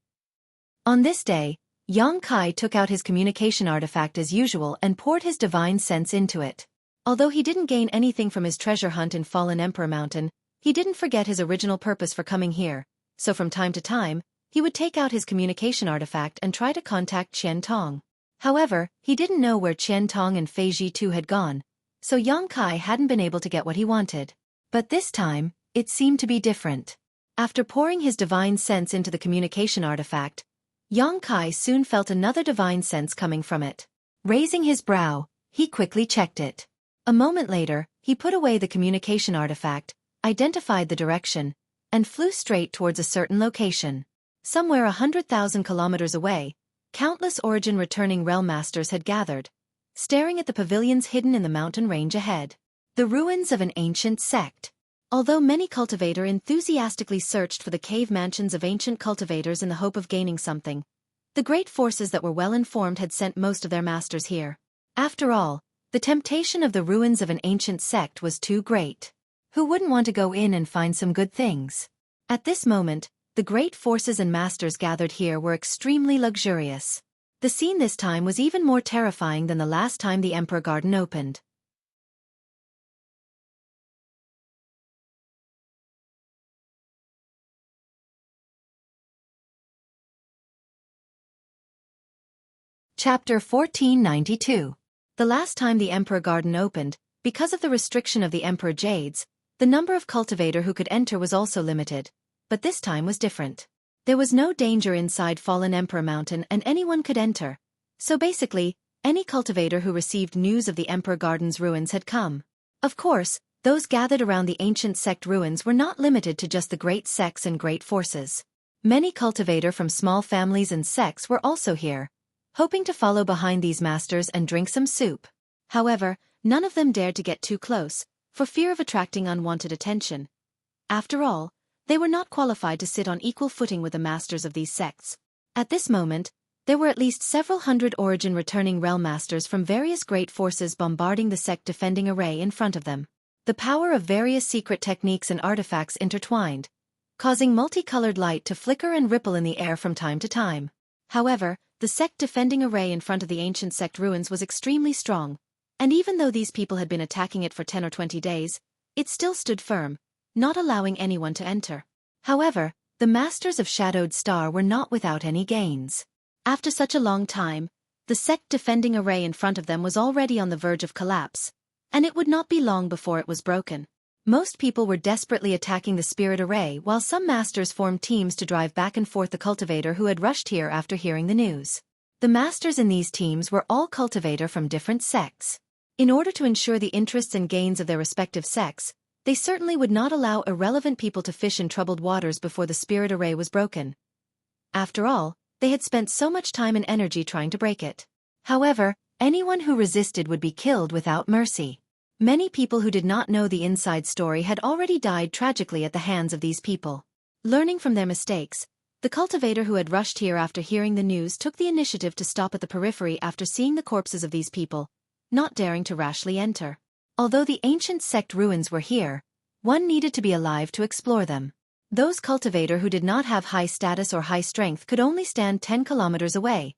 On this day, Yang Kai took out his communication artifact as usual and poured his divine sense into it. Although he didn't gain anything from his treasure hunt in Fallen Emperor Mountain, he didn't forget his original purpose for coming here, so from time to time, he would take out his communication artifact and try to contact Qian Tong. However, he didn't know where Qian Tong and Fei Ji too had gone, so Yang Kai hadn't been able to get what he wanted. But this time, it seemed to be different. After pouring his divine sense into the communication artifact, Yang Kai soon felt another divine sense coming from it. Raising his brow, he quickly checked it. A moment later, he put away the communication artifact, identified the direction, and flew straight towards a certain location. Somewhere 100,000 kilometers away, countless origin returning realm masters had gathered, staring at the pavilions hidden in the mountain range ahead. The ruins of an ancient sect. Although many cultivators enthusiastically searched for the cave mansions of ancient cultivators in the hope of gaining something, the great forces that were well informed had sent most of their masters here. After all, the temptation of the ruins of an ancient sect was too great. Who wouldn't want to go in and find some good things? At this moment, the great forces and masters gathered here were extremely luxurious. The scene this time was even more terrifying than the last time the Emperor Garden opened. Chapter 1492. The last time the Emperor Garden opened, because of the restriction of the Emperor Jades, the number of cultivator who could enter was also limited, but this time was different. There was no danger inside Fallen Emperor Mountain and anyone could enter. So basically, any cultivator who received news of the Emperor Garden's ruins had come. Of course, those gathered around the ancient sect ruins were not limited to just the great sects and great forces. Many cultivator from small families and sects were also here, hoping to follow behind these masters and drink some soup. However, none of them dared to get too close, for fear of attracting unwanted attention. After all, they were not qualified to sit on equal footing with the masters of these sects. At this moment, there were at least several hundred origin returning realm masters from various great forces bombarding the sect defending array in front of them. The power of various secret techniques and artifacts intertwined, causing multicolored light to flicker and ripple in the air from time to time. However, the sect defending array in front of the ancient sect ruins was extremely strong, and even though these people had been attacking it for 10 or 20 days, it still stood firm, not allowing anyone to enter. However, the masters of Shadowed Star were not without any gains. After such a long time, the sect defending array in front of them was already on the verge of collapse, and it would not be long before it was broken. Most people were desperately attacking the spirit array while some masters formed teams to drive back and forth the cultivator who had rushed here after hearing the news. The masters in these teams were all cultivator from different sects. In order to ensure the interests and gains of their respective sects, they certainly would not allow irrelevant people to fish in troubled waters before the spirit array was broken. After all, they had spent so much time and energy trying to break it. However, anyone who resisted would be killed without mercy. Many people who did not know the inside story had already died tragically at the hands of these people. Learning from their mistakes, the cultivator who had rushed here after hearing the news took the initiative to stop at the periphery after seeing the corpses of these people, not daring to rashly enter. Although the ancient sect ruins were here, one needed to be alive to explore them. Those cultivator who did not have high status or high strength could only stand 10 kilometers away,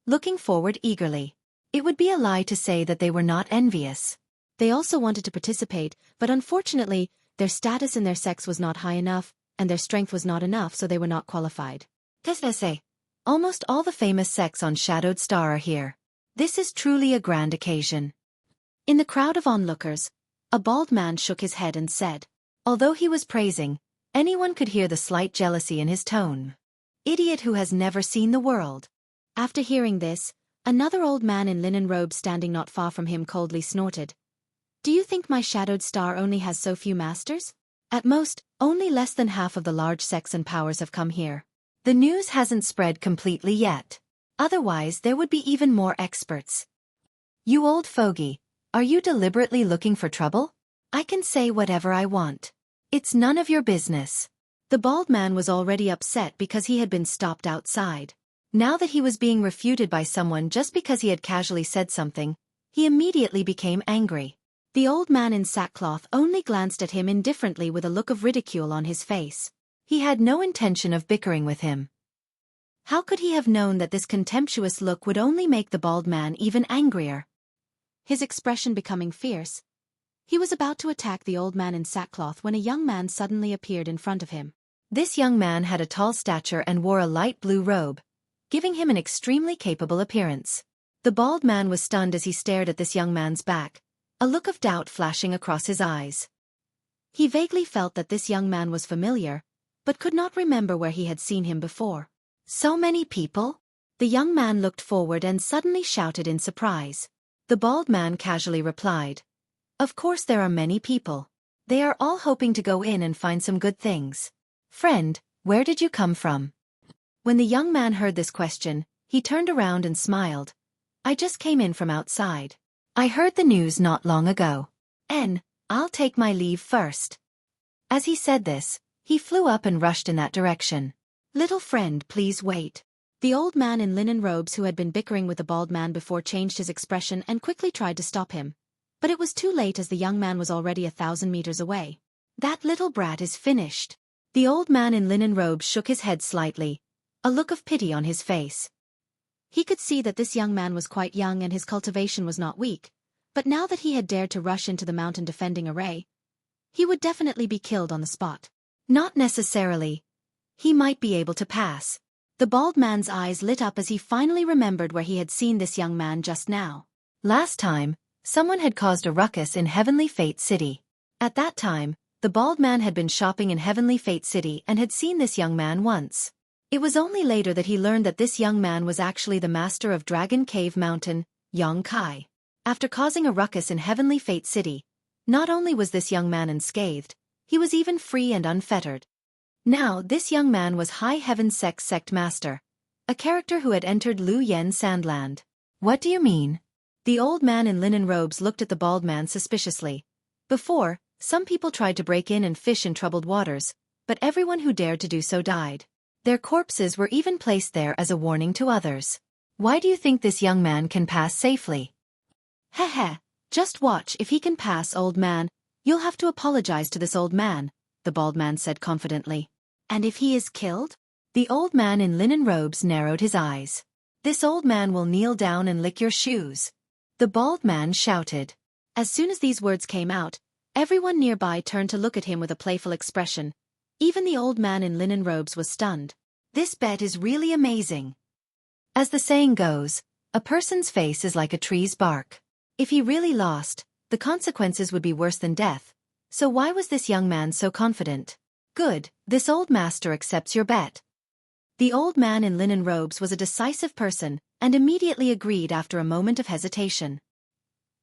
looking forward eagerly. It would be a lie to say that they were not envious. They also wanted to participate, but unfortunately, their status in their sects was not high enough, and their strength was not enough, so they were not qualified. Say, almost all the famous sects on Shadowed Star are here. This is truly a grand occasion. In the crowd of onlookers, a bald man shook his head and said, although he was praising, anyone could hear the slight jealousy in his tone. Idiot who has never seen the world. After hearing this, another old man in linen robes standing not far from him coldly snorted. Do you think my Shadowed Star only has so few masters? At most, only less than half of the large sects and powers have come here. The news hasn't spread completely yet. Otherwise, there would be even more experts. You old fogey, are you deliberately looking for trouble? I can say whatever I want. It's none of your business. The bald man was already upset because he had been stopped outside. Now that he was being refuted by someone just because he had casually said something, he immediately became angry. The old man in sackcloth only glanced at him indifferently with a look of ridicule on his face. He had no intention of bickering with him. How could he have known that this contemptuous look would only make the bald man even angrier? His expression becoming fierce, he was about to attack the old man in sackcloth when a young man suddenly appeared in front of him. This young man had a tall stature and wore a light blue robe, giving him an extremely capable appearance. The bald man was stunned as he stared at this young man's back, a look of doubt flashing across his eyes. He vaguely felt that this young man was familiar, but could not remember where he had seen him before. So many people? The young man looked forward and suddenly shouted in surprise. The bald man casually replied, of course there are many people. They are all hoping to go in and find some good things. Friend, where did you come from? When the young man heard this question, he turned around and smiled. I just came in from outside. I heard the news not long ago. I'll take my leave first. As he said this, he flew up and rushed in that direction. Little friend, please wait. The old man in linen robes who had been bickering with the bald man before changed his expression and quickly tried to stop him. But it was too late as the young man was already 1,000 meters away. That little brat is finished. The old man in linen robes shook his head slightly, a look of pity on his face. He could see that this young man was quite young and his cultivation was not weak, but now that he had dared to rush into the mountain defending array, he would definitely be killed on the spot. Not necessarily. He might be able to pass. The bald man's eyes lit up as he finally remembered where he had seen this young man just now. Last time, someone had caused a ruckus in Heavenly Fate City. At that time, the bald man had been shopping in Heavenly Fate City and had seen this young man once. It was only later that he learned that this young man was actually the master of Dragon Cave Mountain, Xueqi. After causing a ruckus in Heavenly Fate City, not only was this young man unscathed, he was even free and unfettered. Now, this young man was High Heaven Sect Master, a character who had entered Lu Yen Sandland. What do you mean? The old man in linen robes looked at the bald man suspiciously. Before, some people tried to break in and fish in troubled waters, but everyone who dared to do so died. Their corpses were even placed there as a warning to others. Why do you think this young man can pass safely? Heh, just watch if he can pass, old man. You'll have to apologize to this old man, the bald man said confidently. And if he is killed? The old man in linen robes narrowed his eyes. This old man will kneel down and lick your shoes. The bald man shouted. As soon as these words came out, everyone nearby turned to look at him with a playful expression. Even the old man in linen robes was stunned. This bet is really amazing. As the saying goes, a person's face is like a tree's bark. If he really lost, the consequences would be worse than death. So why was this young man so confident? Good, this old master accepts your bet. The old man in linen robes was a decisive person, and immediately agreed after a moment of hesitation.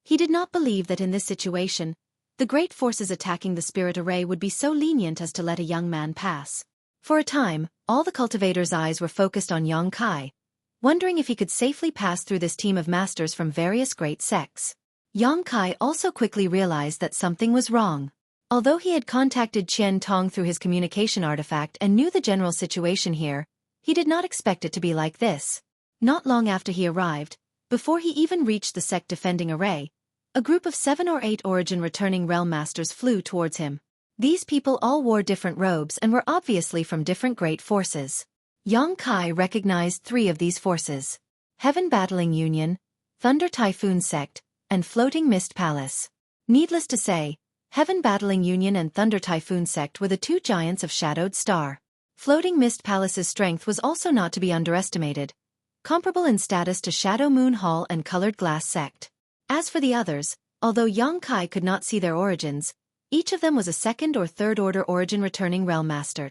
He did not believe that in this situation, the great forces attacking the spirit array would be so lenient as to let a young man pass. For a time, all the cultivators' eyes were focused on Xueqi, wondering if he could safely pass through this team of masters from various great sects. Xueqi also quickly realized that something was wrong. Although he had contacted Qian Tong through his communication artifact and knew the general situation here, he did not expect it to be like this. Not long after he arrived, before he even reached the sect defending array, a group of 7 or 8 origin returning realm masters flew towards him. These people all wore different robes and were obviously from different great forces. Xueqi recognized 3 of these forces: Heaven Battling Union, Thunder Typhoon Sect, and Floating Mist Palace. Needless to say, Heaven Battling Union and Thunder Typhoon Sect were the 2 giants of Shadowed Star. Floating Mist Palace's strength was also not to be underestimated, comparable in status to Shadow Moon Hall and Colored Glass Sect. As for the others, although Xueqi could not see their origins, each of them was a 2nd or 3rd order origin returning realm master.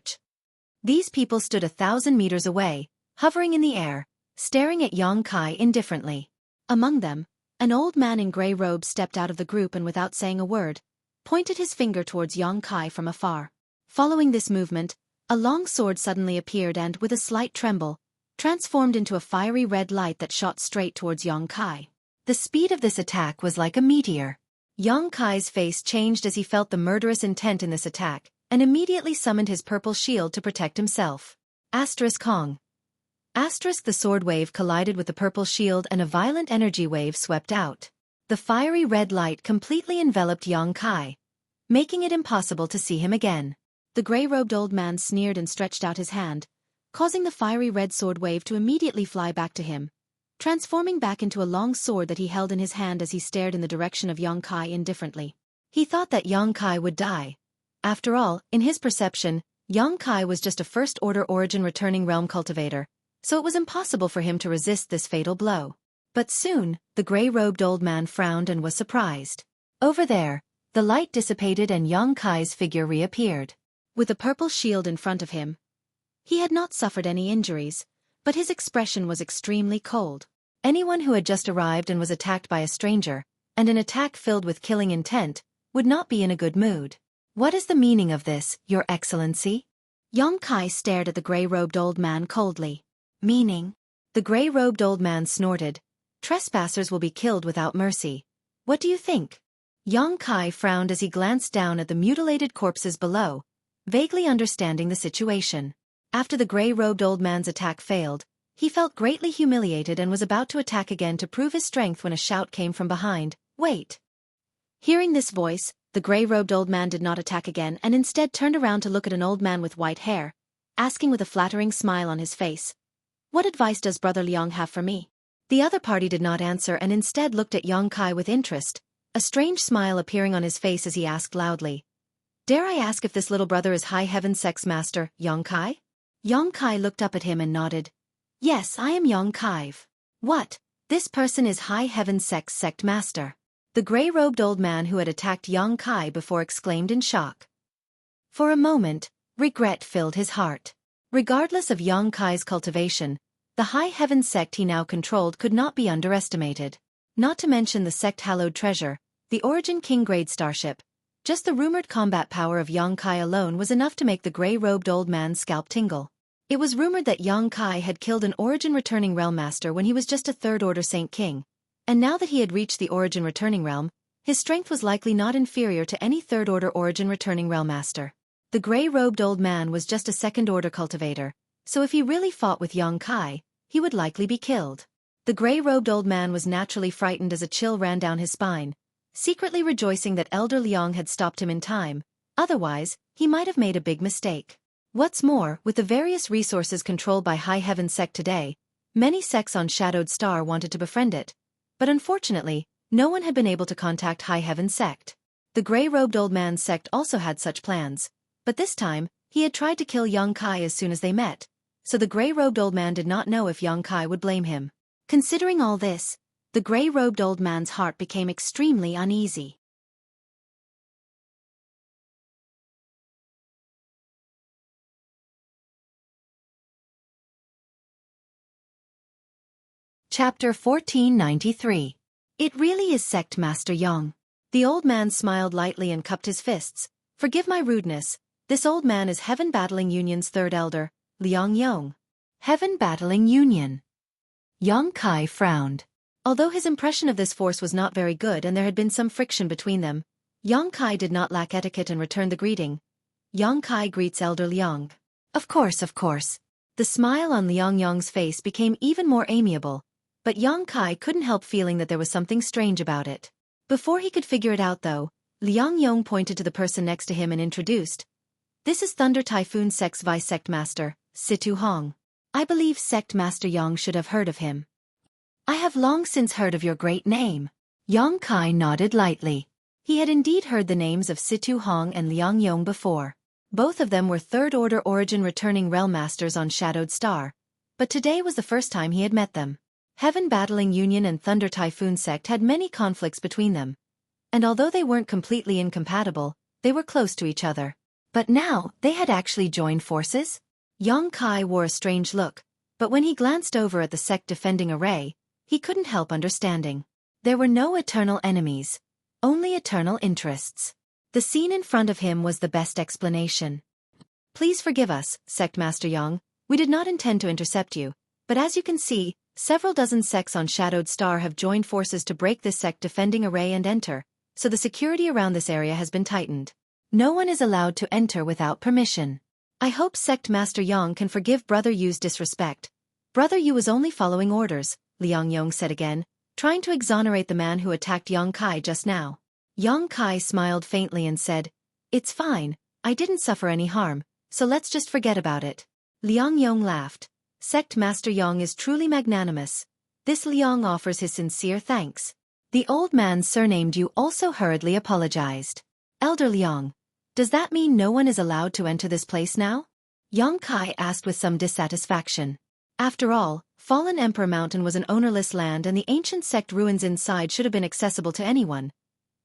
These people stood 1,000 meters away, hovering in the air, staring at Xueqi indifferently. Among them, an old man in gray robes stepped out of the group and without saying a word, pointed his finger towards Xueqi from afar. Following this movement, a long sword suddenly appeared and, with a slight tremble, transformed into a fiery red light that shot straight towards Xueqi. The speed of this attack was like a meteor. Xueqi's face changed as he felt the murderous intent in this attack, and immediately summoned his purple shield to protect himself. Kong. The sword wave collided with the purple shield and a violent energy wave swept out. The fiery red light completely enveloped Xueqi, making it impossible to see him again. The gray-robed old man sneered and stretched out his hand, causing the fiery red sword wave to immediately fly back to him, transforming back into a long sword that he held in his hand as he stared in the direction of Xueqi indifferently. He thought that Xueqi would die. After all, in his perception, Xueqi was just a first-order origin returning realm cultivator, so it was impossible for him to resist this fatal blow. But soon, the gray-robed old man frowned and was surprised. Over there, the light dissipated and Xueqi's figure reappeared. With a purple shield in front of him, he had not suffered any injuries, but his expression was extremely cold. Anyone who had just arrived and was attacked by a stranger, and an attack filled with killing intent, would not be in a good mood. "What is the meaning of this, Your Excellency?" Xueqi stared at the gray-robed old man coldly. "Meaning?" The gray-robed old man snorted. "Trespassers will be killed without mercy. What do you think?" Xueqi frowned as he glanced down at the mutilated corpses below, vaguely understanding the situation. After the gray-robed old man's attack failed, he felt greatly humiliated and was about to attack again to prove his strength when a shout came from behind. "Wait!" Hearing this voice, the gray-robed old man did not attack again and instead turned around to look at an old man with white hair, asking with a flattering smile on his face, "What advice does Brother Liang have for me?" The other party did not answer and instead looked at Xueqi with interest, a strange smile appearing on his face as he asked loudly, "Dare I ask if this little brother is High Heaven Sect's master, Xueqi?" Xueqi looked up at him and nodded. "Yes, I am Xueqi." "What? This person is High Heaven Sect's sect master?" The gray-robed old man who had attacked Xueqi before exclaimed in shock. For a moment, regret filled his heart. Regardless of Xueqi's cultivation, the High Heaven sect he now controlled could not be underestimated. Not to mention the sect-hallowed treasure, the Origin King grade starship. Just the rumored combat power of Xueqi alone was enough to make the gray-robed old man's scalp tingle. It was rumored that Xueqi had killed an Origin returning realm master when he was just a third-order Saint King, and now that he had reached the Origin returning realm, his strength was likely not inferior to any third-order Origin returning realm master. The gray-robed old man was just a second-order cultivator, so if he really fought with Xueqi, he would likely be killed. The gray-robed old man was naturally frightened as a chill ran down his spine, secretly rejoicing that Elder Liang had stopped him in time, otherwise, he might have made a big mistake. What's more, with the various resources controlled by High Heaven Sect today, many sects on Shadowed Star wanted to befriend it, but unfortunately, no one had been able to contact High Heaven Sect. The gray-robed old man's sect also had such plans, but this time, he had tried to kill Xueqi as soon as they met, so the gray-robed old man did not know if Xueqi would blame him. Considering all this, the gray-robed old man's heart became extremely uneasy. Chapter 1493. It really is Sect Master Yang. The old man smiled lightly and cupped his fists. Forgive my rudeness. This old man is Heaven Battling Union's third elder, Liang Yong. Heaven Battling Union. Yang Kai frowned. Although his impression of this force was not very good and there had been some friction between them, Yang Kai did not lack etiquette and returned the greeting. Yang Kai greets Elder Liang. Of course, of course. The smile on Liang Yong's face became even more amiable, but Yang Kai couldn't help feeling that there was something strange about it. Before he could figure it out though, Liang Yong pointed to the person next to him and introduced. This is Thunder Typhoon Sect's Vice Sect Master, Situ Hong. I believe Sect Master Yang should have heard of him. I have long since heard of your great name. Yang Kai nodded lightly. He had indeed heard the names of Situ Hong and Liang Yong before. Both of them were third-order origin returning realm masters on Shadowed Star, but today was the first time he had met them. Heaven Battling Union and Thunder Typhoon Sect had many conflicts between them, and although they weren't completely incompatible, they were close to each other. But now, they had actually joined forces? Yang Kai wore a strange look, but when he glanced over at the sect defending array, he couldn't help understanding. There were no eternal enemies, only eternal interests. The scene in front of him was the best explanation. Please forgive us, Sect Master Yang, we did not intend to intercept you, but as you can see, several dozen sects on Shadowed Star have joined forces to break this sect defending array and enter, so the security around this area has been tightened. No one is allowed to enter without permission. I hope Sect Master Yang can forgive Brother Yu's disrespect. Brother Yu was only following orders, Liang Yong said again, trying to exonerate the man who attacked Yang Kai just now. Yang Kai smiled faintly and said, It's fine, I didn't suffer any harm, so let's just forget about it. Liang Yong laughed. Sect Master Yang is truly magnanimous. This Liang offers his sincere thanks. The old man surnamed Yu also hurriedly apologized. Elder Liang, does that mean no one is allowed to enter this place now? Yang Kai asked with some dissatisfaction. After all, Fallen Emperor Mountain was an ownerless land and the ancient sect ruins inside should have been accessible to anyone.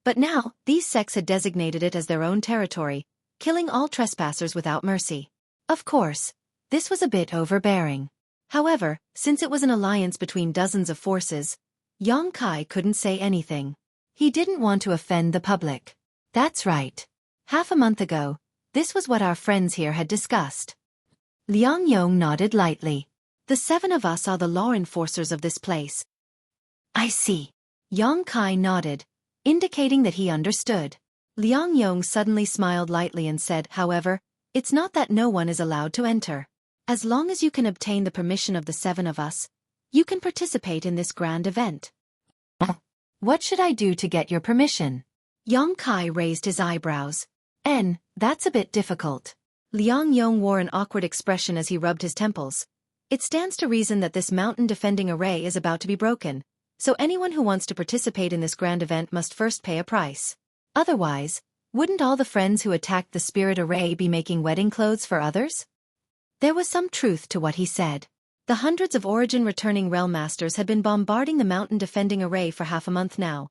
But now, these sects had designated it as their own territory, killing all trespassers without mercy. Of course, this was a bit overbearing. However, since it was an alliance between dozens of forces, Yang Kai couldn't say anything. He didn't want to offend the public. That's right. Half a month ago, this was what our friends here had discussed. Liang Yong nodded lightly. The seven of us are the law enforcers of this place. I see. Yang Kai nodded, indicating that he understood. Liang Yong suddenly smiled lightly and said, however, it's not that no one is allowed to enter. As long as you can obtain the permission of the seven of us, you can participate in this grand event. What should I do to get your permission? Yang Kai raised his eyebrows. That's a bit difficult. Liang Yong wore an awkward expression as he rubbed his temples. It stands to reason that this mountain defending array is about to be broken, so anyone who wants to participate in this grand event must first pay a price. Otherwise, wouldn't all the friends who attacked the spirit array be making wedding clothes for others? There was some truth to what he said. The hundreds of origin returning realm masters had been bombarding the mountain defending array for half a month now,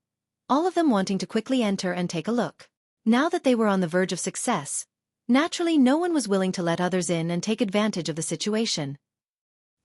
all of them wanting to quickly enter and take a look. Now that they were on the verge of success, naturally no one was willing to let others in and take advantage of the situation.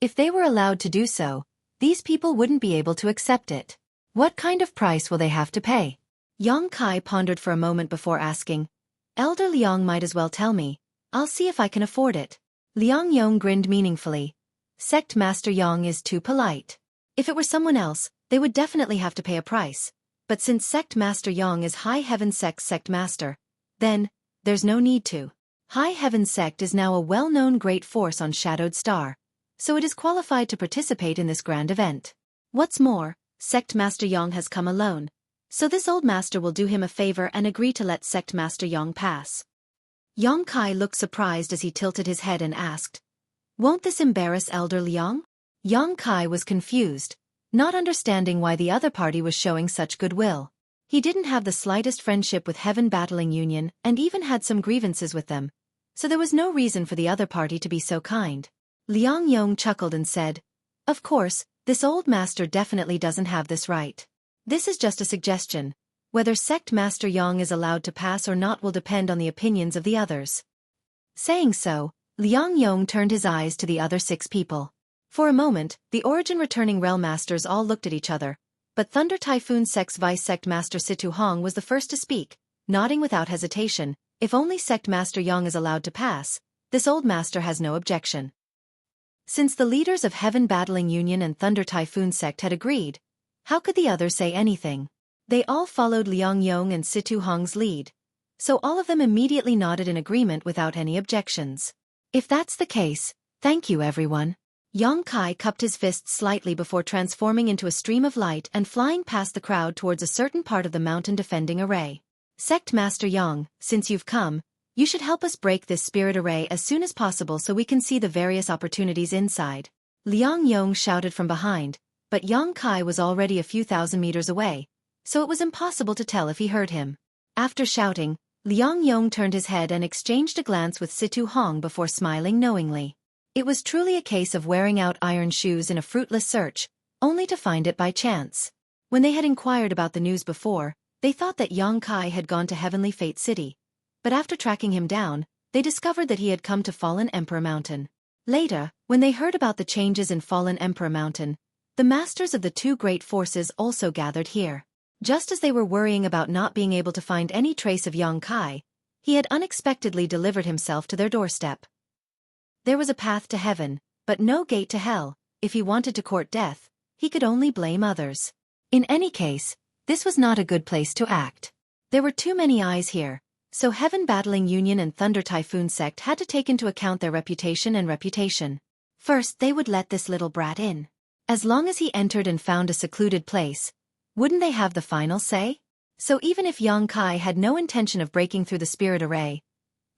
If they were allowed to do so, these people wouldn't be able to accept it. What kind of price will they have to pay? Yang Kai pondered for a moment before asking. Elder Liang might as well tell me. I'll see if I can afford it. Liang Yong grinned meaningfully. Sect Master Yang is too polite. If it were someone else, they would definitely have to pay a price. But since Sect Master Yang is High Heaven Sect's Sect Master, then, there's no need to. High Heaven Sect is now a well-known great force on Shadowed Star, so it is qualified to participate in this grand event. What's more, Sect Master Yang has come alone, so this old master will do him a favor and agree to let Sect Master Yang pass. Yang Kai looked surprised as he tilted his head and asked, Won't this embarrass Elder Liang? Yang Kai was confused, not understanding why the other party was showing such goodwill. He didn't have the slightest friendship with Heaven Battling Union and even had some grievances with them, so there was no reason for the other party to be so kind. Liang Yong chuckled and said, Of course, this old master definitely doesn't have this right. This is just a suggestion. Whether Sect Master Yang is allowed to pass or not will depend on the opinions of the others. Saying so, Liang Yong turned his eyes to the other 6 people. For a moment, the Origin Returning Realm Masters all looked at each other, but Thunder Typhoon Sect's Vice Sect Master Situ Hong was the first to speak, nodding without hesitation. If only Sect Master Yang is allowed to pass, this old master has no objection. Since the leaders of Heaven Battling Union and Thunder Typhoon Sect had agreed, how could the others say anything? They all followed Liang Yong and Situ Hong's lead, so all of them immediately nodded in agreement without any objections. If that's the case, thank you everyone. Yang Kai cupped his fists slightly before transforming into a stream of light and flying past the crowd towards a certain part of the mountain defending array. Sect Master Yang, since you've come, you should help us break this spirit array as soon as possible so we can see the various opportunities inside. Liang Yong shouted from behind, but Yang Kai was already a few thousand meters away, so it was impossible to tell if he heard him. After shouting, Liang Yong turned his head and exchanged a glance with Situ Hong before smiling knowingly. It was truly a case of wearing out iron shoes in a fruitless search, only to find it by chance. When they had inquired about the news before, they thought that Yang Kai had gone to Heavenly Fate City, but after tracking him down, they discovered that he had come to Fallen Emperor Mountain. Later, when they heard about the changes in Fallen Emperor Mountain, the masters of the two great forces also gathered here. Just as they were worrying about not being able to find any trace of Yang Kai, he had unexpectedly delivered himself to their doorstep. There was a path to heaven, but no gate to hell. If he wanted to court death, he could only blame others. In any case, this was not a good place to act. There were too many eyes here, so Heaven Battling Union and Thunder Typhoon Sect had to take into account their reputation. First, they would let this little brat in. As long as he entered and found a secluded place, wouldn't they have the final say? So even if Yang Kai had no intention of breaking through the spirit array,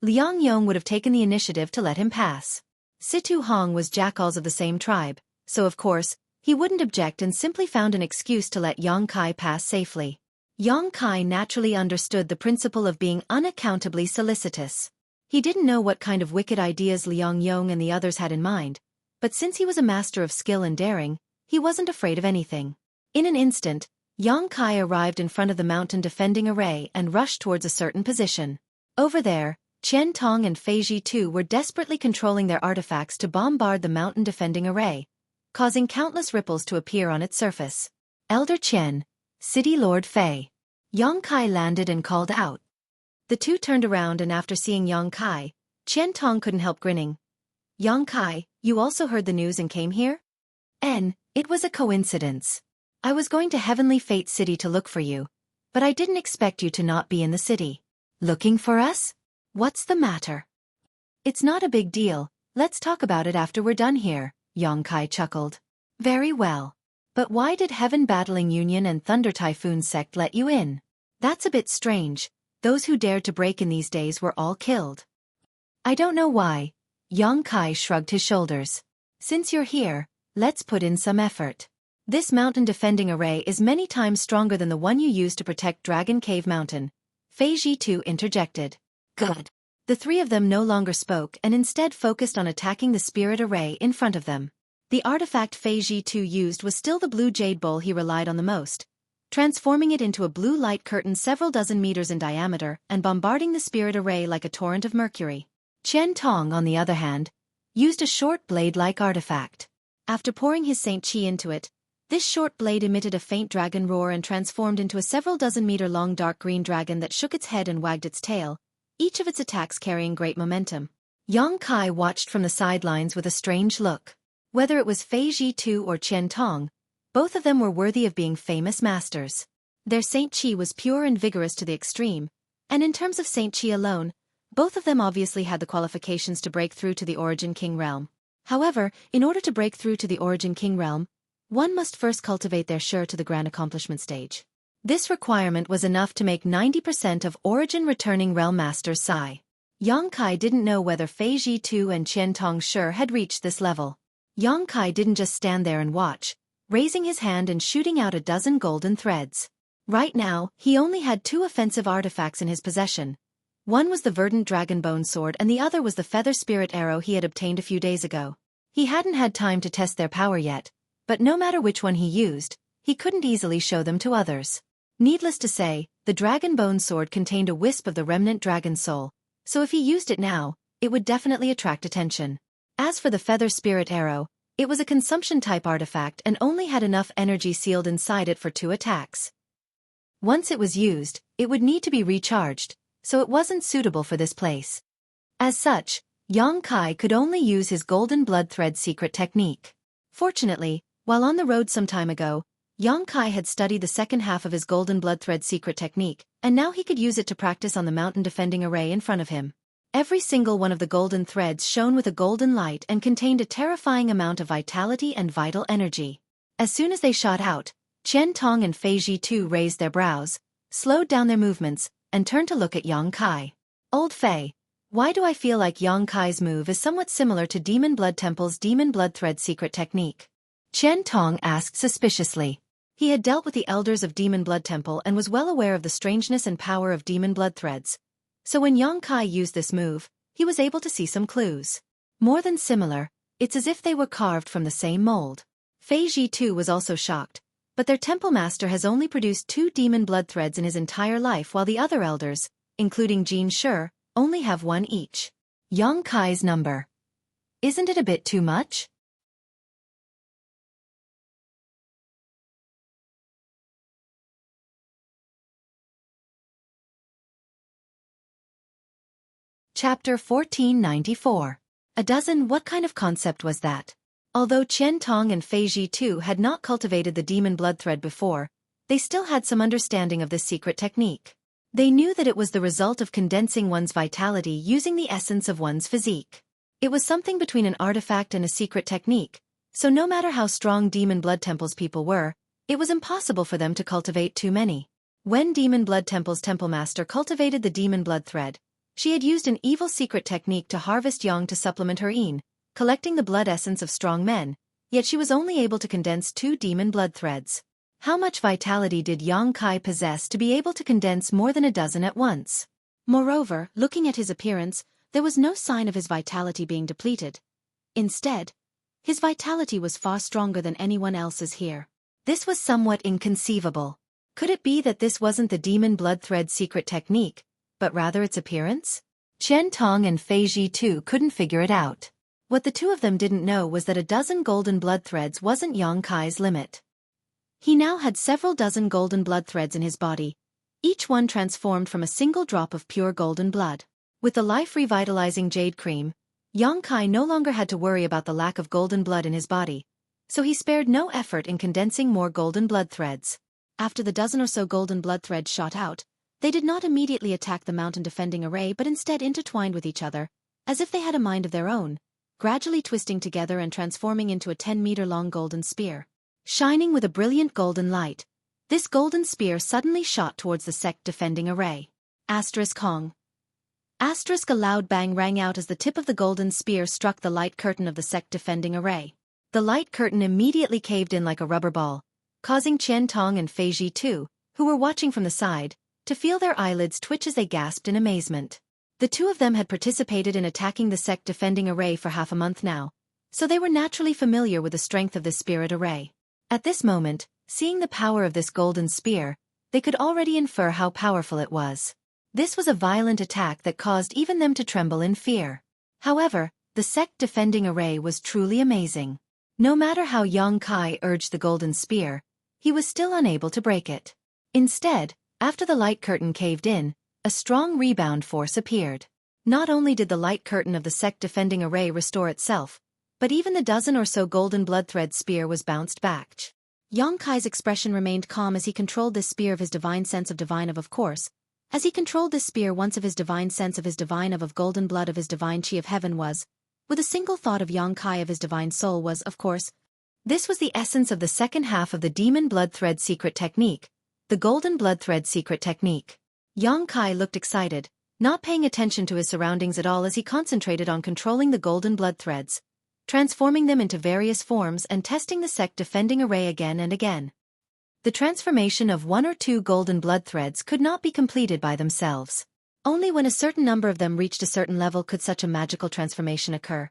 Liang Yong would have taken the initiative to let him pass. Situ Hong was jackals of the same tribe, so of course, he wouldn't object and simply found an excuse to let Yang Kai pass safely. Yang Kai naturally understood the principle of being unaccountably solicitous. He didn't know what kind of wicked ideas Liang Yong and the others had in mind, but since he was a master of skill and daring, he wasn't afraid of anything. In an instant, Yang Kai arrived in front of the mountain defending array and rushed towards a certain position. Over there, Qian Tong and Fei Ji too were desperately controlling their artifacts to bombard the mountain defending array, causing countless ripples to appear on its surface. Elder Qian, City Lord Fei. Yang Kai landed and called out. The two turned around and after seeing Yang Kai, Qian Tong couldn't help grinning. Yang Kai, you also heard the news and came here? It was a coincidence. I was going to Heavenly Fate City to look for you, but I didn't expect you to not be in the city. Looking for us? What's the matter? It's not a big deal, let's talk about it after we're done here, Yang Kai chuckled. Very well. But why did Heaven Battling Union and Thunder Typhoon Sect let you in? That's a bit strange, those who dared to break in these days were all killed. I don't know why, Yang Kai shrugged his shoulders. Since you're here, let's put in some effort. This mountain defending array is many times stronger than the one you used to protect Dragon Cave Mountain. Fei Ji too interjected. Good. The three of them no longer spoke and instead focused on attacking the spirit array in front of them. The artifact Fei Ji too used was still the blue jade bowl he relied on the most, transforming it into a blue light curtain several dozen meters in diameter and bombarding the spirit array like a torrent of mercury. Qian Tong, on the other hand, used a short blade-like artifact. After pouring his Saint Qi into it, this short blade emitted a faint dragon roar and transformed into a several dozen meter long dark green dragon that shook its head and wagged its tail, each of its attacks carrying great momentum. Yang Kai watched from the sidelines with a strange look. Whether it was Fei Ji too or Qian Tong, both of them were worthy of being famous masters. Their Saint Qi was pure and vigorous to the extreme, and in terms of Saint Qi alone, both of them obviously had the qualifications to break through to the Origin King Realm. However, in order to break through to the Origin King Realm, one must first cultivate their Shi to the grand accomplishment stage. This requirement was enough to make 90% of Origin returning realm masters sigh. Yang Kai didn't know whether Fei Ji too and Qian Tong's Shi had reached this level. Yang Kai didn't just stand there and watch, raising his hand and shooting out a dozen golden threads. Right now, he only had two offensive artifacts in his possession. One was the verdant dragon bone sword and the other was the feather spirit arrow he had obtained a few days ago. He hadn't had time to test their power yet, but no matter which one he used, he couldn't easily show them to others. Needless to say, the dragon bone sword contained a wisp of the remnant dragon soul, so if he used it now, it would definitely attract attention. As for the feather spirit arrow, It was a consumption-type artifact and only had enough energy sealed inside it for 2 attacks. Once it was used, it would need to be recharged, so it wasn't suitable for this place. As such, Yang Kai could only use his golden blood thread secret technique. Fortunately, while on the road some time ago, Yang Kai had studied the second half of his golden blood thread secret technique, and now he could use it to practice on the mountain defending array in front of him. Every single one of the golden threads shone with a golden light and contained a terrifying amount of vitality and vital energy. As soon as they shot out, Qian Tong and Fei Ji too raised their brows, slowed down their movements, and turned to look at Yang Kai. Old Fei, why do I feel like Yang Kai's move is somewhat similar to Demon Blood Temple's Demon Blood Thread secret technique? Qian Tong asked suspiciously. He had dealt with the elders of Demon Blood Temple and was well aware of the strangeness and power of Demon Blood Threads. So when Yang Kai used this move, he was able to see some clues. More than similar, it's as if they were carved from the same mold. Fei Ji too was also shocked, but their temple master has only produced 2 demon blood threads in his entire life while the other elders, including Jin Shi, only have 1 each. Yang Kai's number. Isn't it a bit too much? Chapter 1494. A dozen. What kind of concept was that? Although Qian Tong and Fei Ji too had not cultivated the demon blood thread before, they still had some understanding of this secret technique. They knew that it was the result of condensing one's vitality using the essence of one's physique. It was something between an artifact and a secret technique, so no matter how strong Demon Blood Temple's people were, it was impossible for them to cultivate too many. When Demon Blood Temple's temple master cultivated the demon blood thread, she had used an evil secret technique to harvest yang to supplement her yin, collecting the blood essence of strong men, yet she was only able to condense 2 demon blood threads. How much vitality did Yang Kai possess to be able to condense more than a dozen at once? Moreover, looking at his appearance, there was no sign of his vitality being depleted. Instead, his vitality was far stronger than anyone else's here. This was somewhat inconceivable. Could it be that this wasn't the demon blood thread secret technique, but rather its appearance? Qian Tong and Fei Ji too couldn't figure it out. What the two of them didn't know was that a dozen golden blood threads wasn't Yang Kai's limit. He now had several dozen golden blood threads in his body, each one transformed from a single drop of pure golden blood. With the life-revitalizing jade cream, Yang Kai no longer had to worry about the lack of golden blood in his body, so he spared no effort in condensing more golden blood threads. After the dozen or so golden blood threads shot out, they did not immediately attack the mountain defending array but instead intertwined with each other, as if they had a mind of their own, gradually twisting together and transforming into a 10-meter-long golden spear. Shining with a brilliant golden light, this golden spear suddenly shot towards the sect defending array. Kong. A loud bang rang out as the tip of the golden spear struck the light curtain of the sect defending array. The light curtain immediately caved in like a rubber ball, causing Qian Tong and Fei Ji too, who were watching from the side, to feel their eyelids twitch as they gasped in amazement. The two of them had participated in attacking the sect defending array for half a month now, so they were naturally familiar with the strength of this spirit array. At this moment, seeing the power of this golden spear, they could already infer how powerful it was. This was a violent attack that caused even them to tremble in fear. However, the sect defending array was truly amazing. No matter how Yang Kai urged the golden spear, he was still unable to break it. Instead, after the light curtain caved in, a strong rebound force appeared. Not only did the light curtain of the sect defending array restore itself, but even the dozen or so golden blood thread spear was bounced back. Yang Kai's expression remained calm as he controlled this spear of his divine sense of divine of course. As he controlled this spear once of his divine sense of his divine of golden blood of his divine chi of heaven was, with a single thought of Yang Kai of his divine soul was, of course. This was the essence of the second half of the demon blood thread secret technique, the golden blood thread secret technique. Yang Kai looked excited, not paying attention to his surroundings at all as he concentrated on controlling the golden blood threads, transforming them into various forms and testing the sect defending array again and again. The transformation of 1 or 2 golden blood threads could not be completed by themselves. Only when a certain number of them reached a certain level could such a magical transformation occur.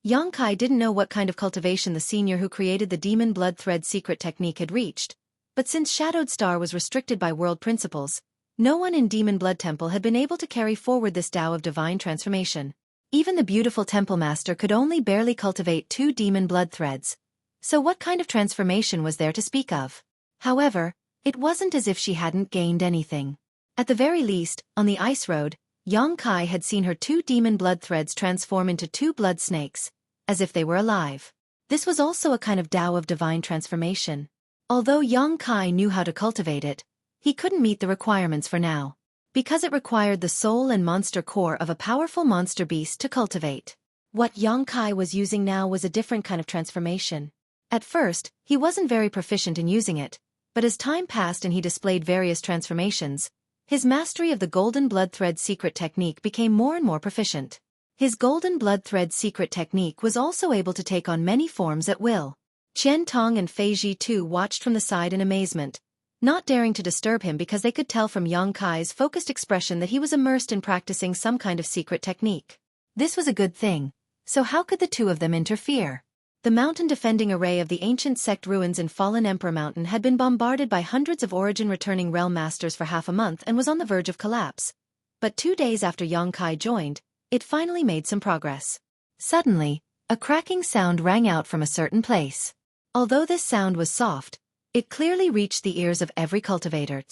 Yang Kai didn't know what kind of cultivation the senior who created the demon blood thread secret technique had reached, but since Shadowed Star was restricted by world principles, no one in Demon Blood Temple had been able to carry forward this Tao of divine transformation. Even the beautiful temple master could only barely cultivate 2 demon blood threads. So what kind of transformation was there to speak of? However, it wasn't as if she hadn't gained anything. At the very least, on the ice road, Yang Kai had seen her 2 demon blood threads transform into 2 blood snakes, as if they were alive. This was also a kind of Tao of divine transformation. Although Yang Kai knew how to cultivate it, he couldn't meet the requirements for now, because it required the soul and monster core of a powerful monster beast to cultivate. What Yang Kai was using now was a different kind of transformation. At first, he wasn't very proficient in using it, but as time passed and he displayed various transformations, his mastery of the Golden Blood Thread secret technique became more and more proficient. His Golden Blood Thread secret technique was also able to take on many forms at will. Qian Tong and Fei Ji too watched from the side in amazement, not daring to disturb him because they could tell from Yang Kai's focused expression that he was immersed in practicing some kind of secret technique. This was a good thing, so how could the two of them interfere? The mountain-defending array of the ancient sect ruins in Fallen Emperor Mountain had been bombarded by hundreds of origin-returning realm masters for half a month and was on the verge of collapse. But 2 days after Yang Kai joined, it finally made some progress. Suddenly, a cracking sound rang out from a certain place. Although this sound was soft, it clearly reached the ears of every cultivator.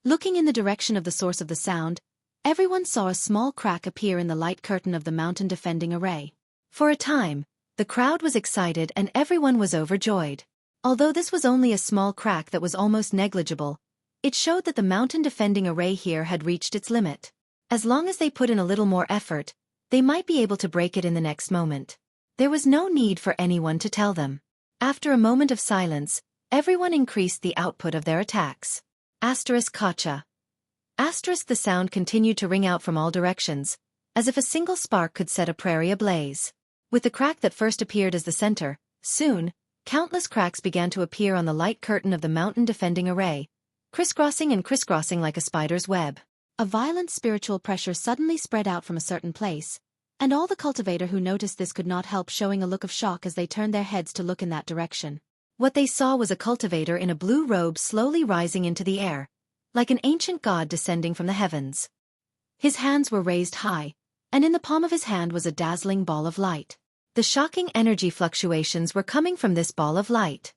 Looking in the direction of the source of the sound, everyone saw a small crack appear in the light curtain of the mountain-defending array. For a time, the crowd was excited and everyone was overjoyed. Although this was only a small crack that was almost negligible, it showed that the mountain-defending array here had reached its limit. As long as they put in a little more effort, they might be able to break it in the next moment. There was no need for anyone to tell them. After a moment of silence, everyone increased the output of their attacks. Kacha. The sound continued to ring out from all directions, as if a single spark could set a prairie ablaze. With the crack that first appeared as the center, soon, countless cracks began to appear on the light curtain of the mountain-defending array, crisscrossing like a spider's web. A violent spiritual pressure suddenly spread out from a certain place, and all the cultivator who noticed this could not help showing a look of shock as they turned their heads to look in that direction. What they saw was a cultivator in a blue robe slowly rising into the air, like an ancient god descending from the heavens. His hands were raised high, and in the palm of his hand was a dazzling ball of light. The shocking energy fluctuations were coming from this ball of light.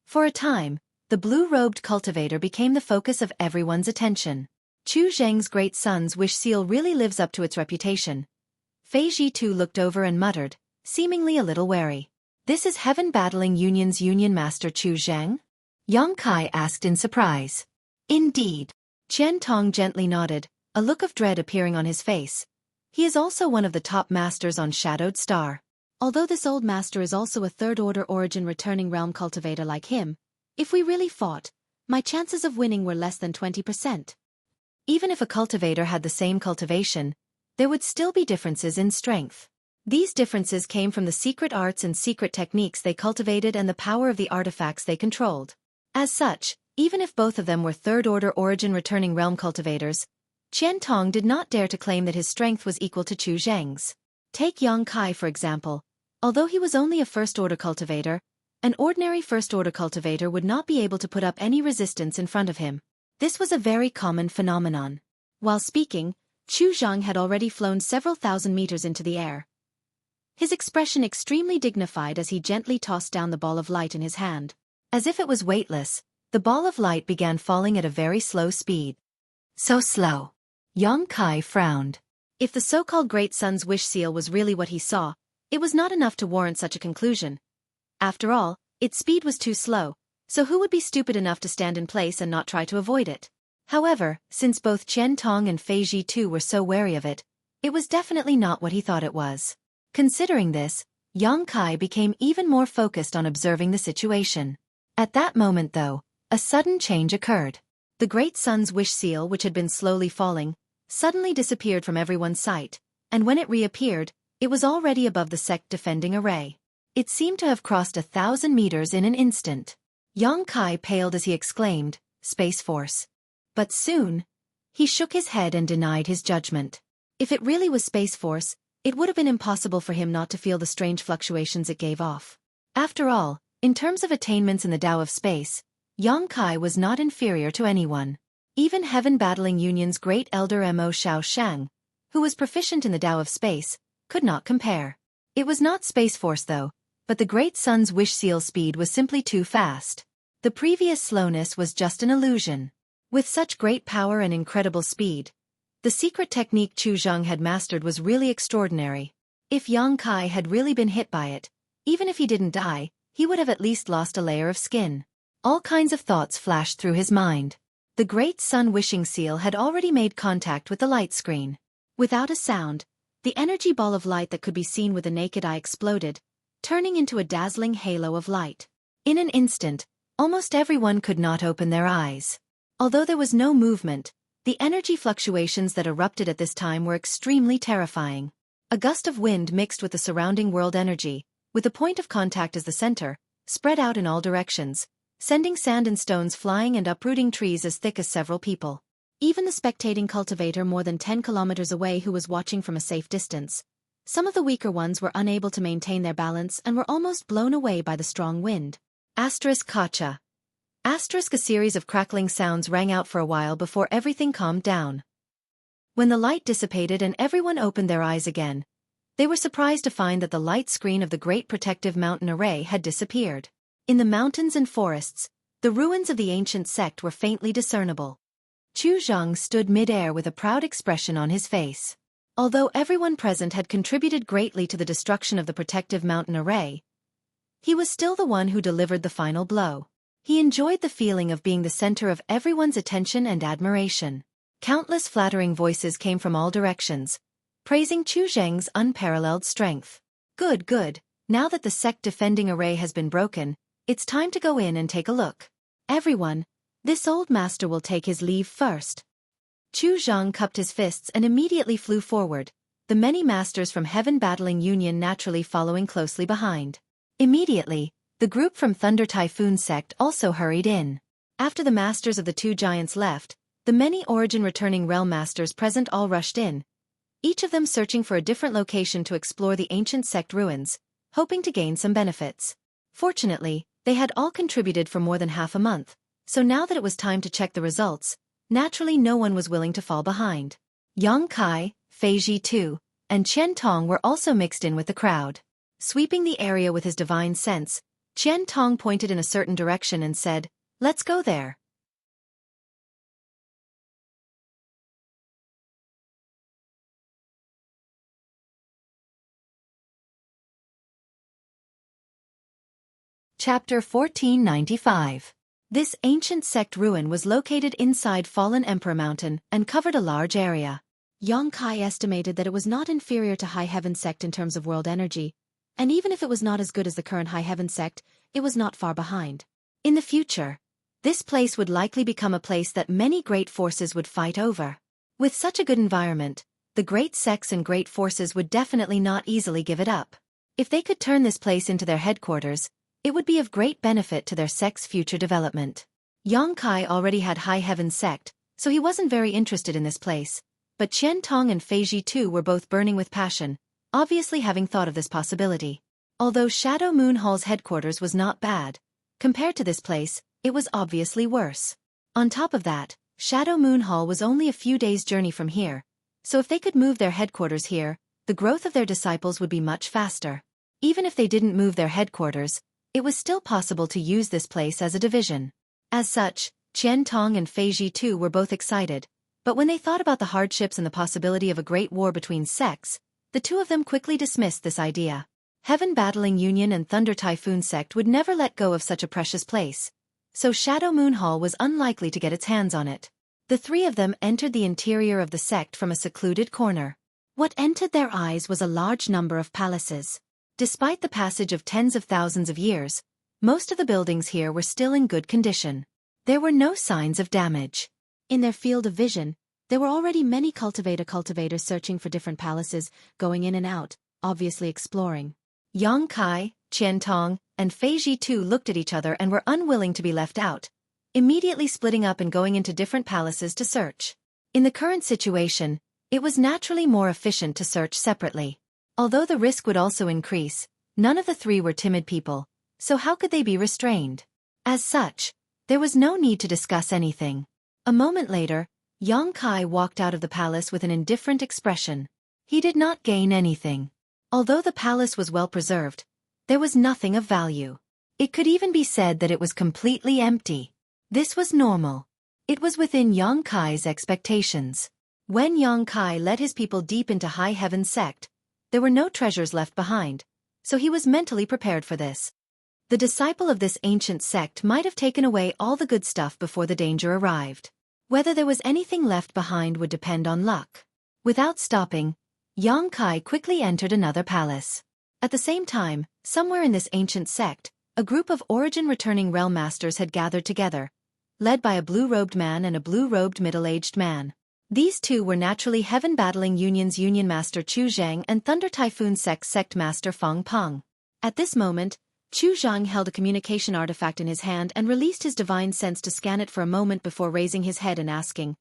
For a time, the blue-robed cultivator became the focus of everyone's attention. Chu Zheng's great son's wish seal really lives up to its reputation. Fei Ji too looked over and muttered, seemingly a little wary. This is Heaven Battling Union's Union Master Chu Zheng? Yang Kai asked in surprise. Indeed. Qian Tong gently nodded, a look of dread appearing on his face. He is also one of the top masters on Shadowed Star. Although this old master is also a third-order origin returning realm cultivator like him, if we really fought, my chances of winning were less than 20%. Even if a cultivator had the same cultivation, there would still be differences in strength. These differences came from the secret arts and secret techniques they cultivated and the power of the artifacts they controlled. As such, even if both of them were third-order origin returning realm cultivators, Qian Tong did not dare to claim that his strength was equal to Chu Zheng's. Take Yang Kai for example. Although he was only a first-order cultivator, an ordinary first-order cultivator would not be able to put up any resistance in front of him. This was a very common phenomenon. While speaking, Chu Zheng had already flown several thousand meters into the air. His expression extremely dignified as he gently tossed down the ball of light in his hand. As if it was weightless, the ball of light began falling at a very slow speed. So slow. Yang Kai frowned. If the so-called Great Sun's wish seal was really what he saw, it was not enough to warrant such a conclusion. After all, its speed was too slow, so who would be stupid enough to stand in place and not try to avoid it? However, since both Qian Tong and Fei Ji too were so wary of it, it was definitely not what he thought it was. Considering this, Yang Kai became even more focused on observing the situation. At that moment though, a sudden change occurred. The Great Sun's wish seal, which had been slowly falling, suddenly disappeared from everyone's sight, and when it reappeared, it was already above the sect defending array. It seemed to have crossed 1,000 meters in an instant. Yang Kai paled as he exclaimed, "Space Force." But soon, he shook his head and denied his judgment. If it really was Space Force, it would have been impossible for him not to feel the strange fluctuations it gave off. After all, in terms of attainments in the Tao of Space, Yang Kai was not inferior to anyone. Even Heaven Battling Union's great elder Mo Shao Shang, who was proficient in the Tao of Space, could not compare. It was not Space Force though, but the Great Sun's wish seal speed was simply too fast. The previous slowness was just an illusion. With such great power and incredible speed, the secret technique Chu Zheng had mastered was really extraordinary. If Yang Kai had really been hit by it, even if he didn't die, he would have at least lost a layer of skin. All kinds of thoughts flashed through his mind. The Great Sun wishing seal had already made contact with the light screen. Without a sound, the energy ball of light that could be seen with the naked eye exploded, turning into a dazzling halo of light. In an instant, almost everyone could not open their eyes. Although there was no movement, the energy fluctuations that erupted at this time were extremely terrifying. A gust of wind mixed with the surrounding world energy, with the point of contact as the center, spread out in all directions, sending sand and stones flying and uprooting trees as thick as several people. Even the spectating cultivator more than 10 kilometers away who was watching from a safe distance. Some of the weaker ones were unable to maintain their balance and were almost blown away by the strong wind. Kacha. A series of crackling sounds rang out for a while before everything calmed down. When the light dissipated and everyone opened their eyes again, they were surprised to find that the light screen of the Great Protective Mountain Array had disappeared. In the mountains and forests, the ruins of the ancient sect were faintly discernible. Chu Zheng stood mid-air with a proud expression on his face. Although everyone present had contributed greatly to the destruction of the Protective Mountain Array, he was still the one who delivered the final blow. He enjoyed the feeling of being the center of everyone's attention and admiration. Countless flattering voices came from all directions, praising Chu Zheng's unparalleled strength. Good. Now that the sect defending array has been broken, it's time to go in and take a look. Everyone, this old master will take his leave first. Chu Zheng cupped his fists and immediately flew forward, the many masters from Heaven Battling Union naturally following closely behind. Immediately, the group from Thunder Typhoon sect also hurried in. After the masters of the two giants left, the many Origin returning realm masters present all rushed in, each of them searching for a different location to explore the ancient sect ruins, hoping to gain some benefits. Fortunately, they had all contributed for more than half a month, so now that it was time to check the results, naturally no one was willing to fall behind. Yang Kai, Feiji too, and Qian Tong were also mixed in with the crowd. Sweeping the area with his divine sense, Qian Tong pointed in a certain direction and said, "Let's go there." Chapter 1495. This ancient sect ruin was located inside Fallen Emperor Mountain and covered a large area. Yang Kai estimated that it was not inferior to High Heaven sect in terms of world energy, and even if it was not as good as the current High Heaven sect, it was not far behind. In the future, this place would likely become a place that many great forces would fight over. With such a good environment, the great sects and great forces would definitely not easily give it up. If they could turn this place into their headquarters, it would be of great benefit to their sect's future development. Yang Kai already had High Heaven sect, so he wasn't very interested in this place, but Qian Tong and Feiji too were both burning with passion, obviously having thought of this possibility. Although Shadow Moon Hall's headquarters was not bad, compared to this place, it was obviously worse. On top of that, Shadow Moon Hall was only a few days' journey from here, so if they could move their headquarters here, the growth of their disciples would be much faster. Even if they didn't move their headquarters, it was still possible to use this place as a division. As such, Qian Tong and Feiji too were both excited, but when they thought about the hardships and the possibility of a great war between sects, the two of them quickly dismissed this idea. Heaven Battling Union and Thunder Typhoon sect would never let go of such a precious place, so Shadow Moon Hall was unlikely to get its hands on it. The three of them entered the interior of the sect from a secluded corner. What entered their eyes was a large number of palaces. Despite the passage of tens of thousands of years, most of the buildings here were still in good condition. There were no signs of damage. In their field of vision, there were already many cultivators searching for different palaces, going in and out, obviously exploring. Yang Kai, Qian Tong, and Feiji too looked at each other and were unwilling to be left out, immediately splitting up and going into different palaces to search. In the current situation, it was naturally more efficient to search separately. Although the risk would also increase, none of the three were timid people, so how could they be restrained? As such, there was no need to discuss anything. A moment later, Yang Kai walked out of the palace with an indifferent expression. He did not gain anything. Although the palace was well preserved, there was nothing of value. It could even be said that it was completely empty. This was normal. It was within Yang Kai's expectations. When Yang Kai led his people deep into High Heaven's sect, there were no treasures left behind, so he was mentally prepared for this. The disciple of this ancient sect might have taken away all the good stuff before the danger arrived. Whether there was anything left behind would depend on luck. Without stopping, Yang Kai quickly entered another palace. At the same time, somewhere in this ancient sect, a group of origin-returning realm masters had gathered together, led by a blue-robed man and a blue-robed middle-aged man. These two were naturally Heaven Battling Union's Union Master Chu Zhang and Thunder Typhoon Sect Master Feng Peng. At this moment, Chu Zhang held a communication artifact in his hand and released his divine sense to scan it for a moment before raising his head and asking,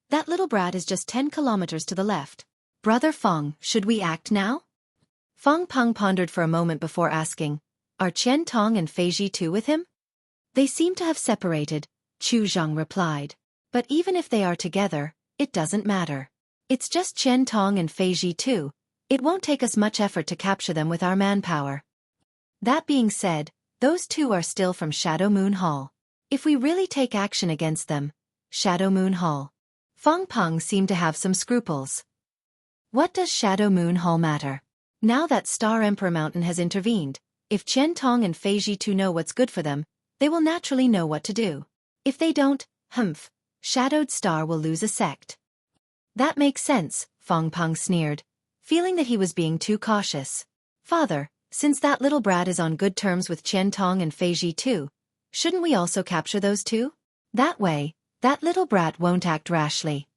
"That little brat is just 10 kilometers to the left. Brother Feng, should we act now?" Feng Peng pondered for a moment before asking, "Are Qian Tong and Fei Ji too with him?" "They seem to have separated," Chu Zhang replied. "But even if they are together, it doesn't matter. It's just Qian Tong and Fei Ji too. It won't take us much effort to capture them with our manpower." That being said, those two are still from Shadow Moon Hall. If we really take action against them, Shadow Moon Hall. Feng Peng seemed to have some scruples. What does Shadow Moon Hall matter? Now that Star Emperor Mountain has intervened, if Qian Tong and Fei Ji too know what's good for them, they will naturally know what to do. If they don't, Shadowed Star will lose a sect. That makes sense, Feng Peng sneered, feeling that he was being too cautious. "Father, since that little brat is on good terms with Qian Tong and Fei Ji too, shouldn't we also capture those two? That way, that little brat won't act rashly."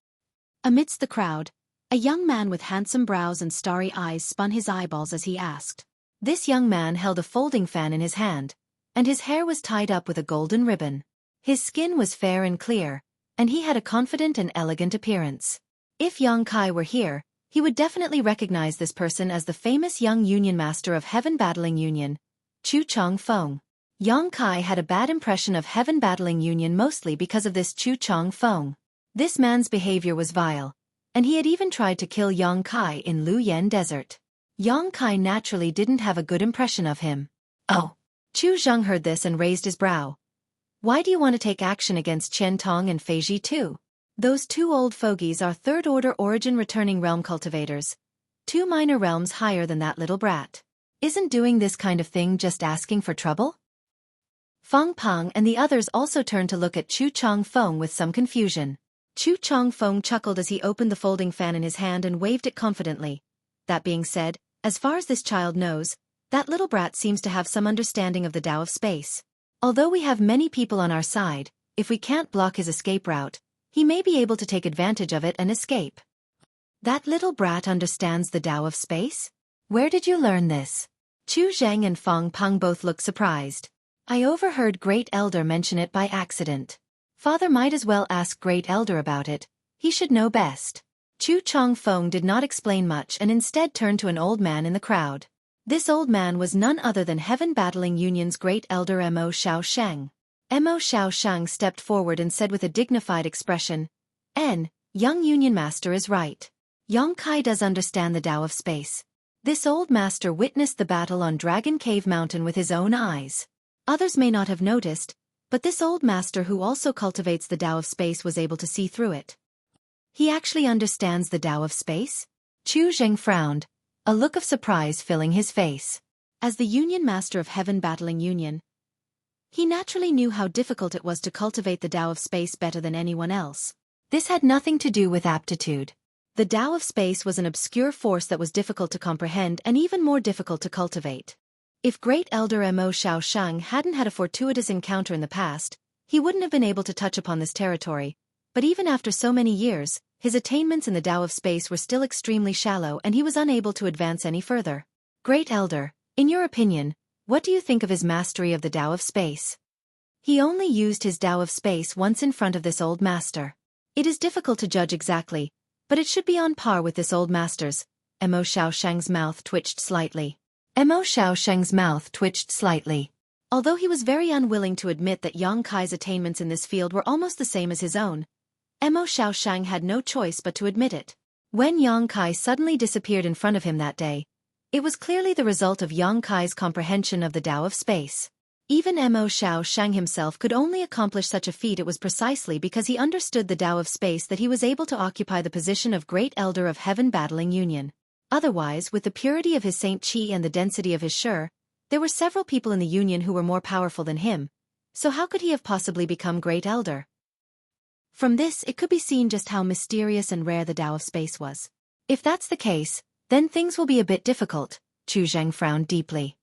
Amidst the crowd, a young man with handsome brows and starry eyes spun his eyeballs as he asked. This young man held a folding fan in his hand, and his hair was tied up with a golden ribbon. His skin was fair and clear, and he had a confident and elegant appearance. If Yang Kai were here, he would definitely recognize this person as the famous young Union Master of Heaven Battling Union, Chu Chong Feng. Yang Kai had a bad impression of Heaven Battling Union mostly because of this Chu Chong Feng. This man's behavior was vile, and he had even tried to kill Yang Kai in Lu Yen Desert. Yang Kai naturally didn't have a good impression of him. "Oh." Chu Zhang heard this and raised his brow. "Why do you want to take action against Qian Tong and Fei Ji too? Those two old fogies are third-order origin-returning realm cultivators, 2 minor realms higher than that little brat. Isn't doing this kind of thing just asking for trouble?" Feng Peng and the others also turned to look at Chu Chong Feng with some confusion. Chu Chong Feng chuckled as he opened the folding fan in his hand and waved it confidently. "That being said, as far as this child knows, that little brat seems to have some understanding of the Tao of space. Although we have many people on our side, if we can't block his escape route, he may be able to take advantage of it and escape." "That little brat understands the Tao of space? Where did you learn this?" Chu Zhang and Feng Peng both looked surprised. "I overheard Great Elder mention it by accident. Father might as well ask Great Elder about it, he should know best." Chu Chong Feng did not explain much and instead turned to an old man in the crowd. This old man was none other than Heaven Battling Union's Great Elder Mo Xiao Sheng. Mo Xiao Sheng stepped forward and said with a dignified expression, "Young Union Master is right. Yang Kai does understand the Tao of space. This old master witnessed the battle on Dragon Cave Mountain with his own eyes. Others may not have noticed, but this old master who also cultivates the Tao of space was able to see through it." "He actually understands the Tao of space?" Chu Zheng frowned, a look of surprise filling his face. As the Union Master of Heaven Battling Union, he naturally knew how difficult it was to cultivate the Tao of space better than anyone else. This had nothing to do with aptitude. The Tao of space was an obscure force that was difficult to comprehend and even more difficult to cultivate. If Great Elder Mo Xiao Sheng hadn't had a fortuitous encounter in the past, he wouldn't have been able to touch upon this territory, but even after so many years, his attainments in the Tao of space were still extremely shallow and he was unable to advance any further. "Great Elder, in your opinion, what do you think of his mastery of the Tao of space?" "He only used his Tao of space once in front of this old master. It is difficult to judge exactly, but it should be on par with this old master's." Mo Xiao Sheng's mouth twitched slightly. Although he was very unwilling to admit that Yang Kai's attainments in this field were almost the same as his own, Mo Xiao Sheng had no choice but to admit it. When Yang Kai suddenly disappeared in front of him that day, It was clearly the result of Yang Kai's comprehension of the Tao of space. Even Mo Xiao Shang himself could only accomplish such a feat. It was precisely because he understood the Tao of space that he was able to occupy the position of Great Elder of Heaven Battling Union. Otherwise, with the purity of his Saint Qi and the density of his Shi, there were several people in the Union who were more powerful than him, so how could he have possibly become Great Elder? From this it could be seen just how mysterious and rare the Tao of space was. If that's the case, then things will be a bit difficult. Chu Zheng frowned deeply.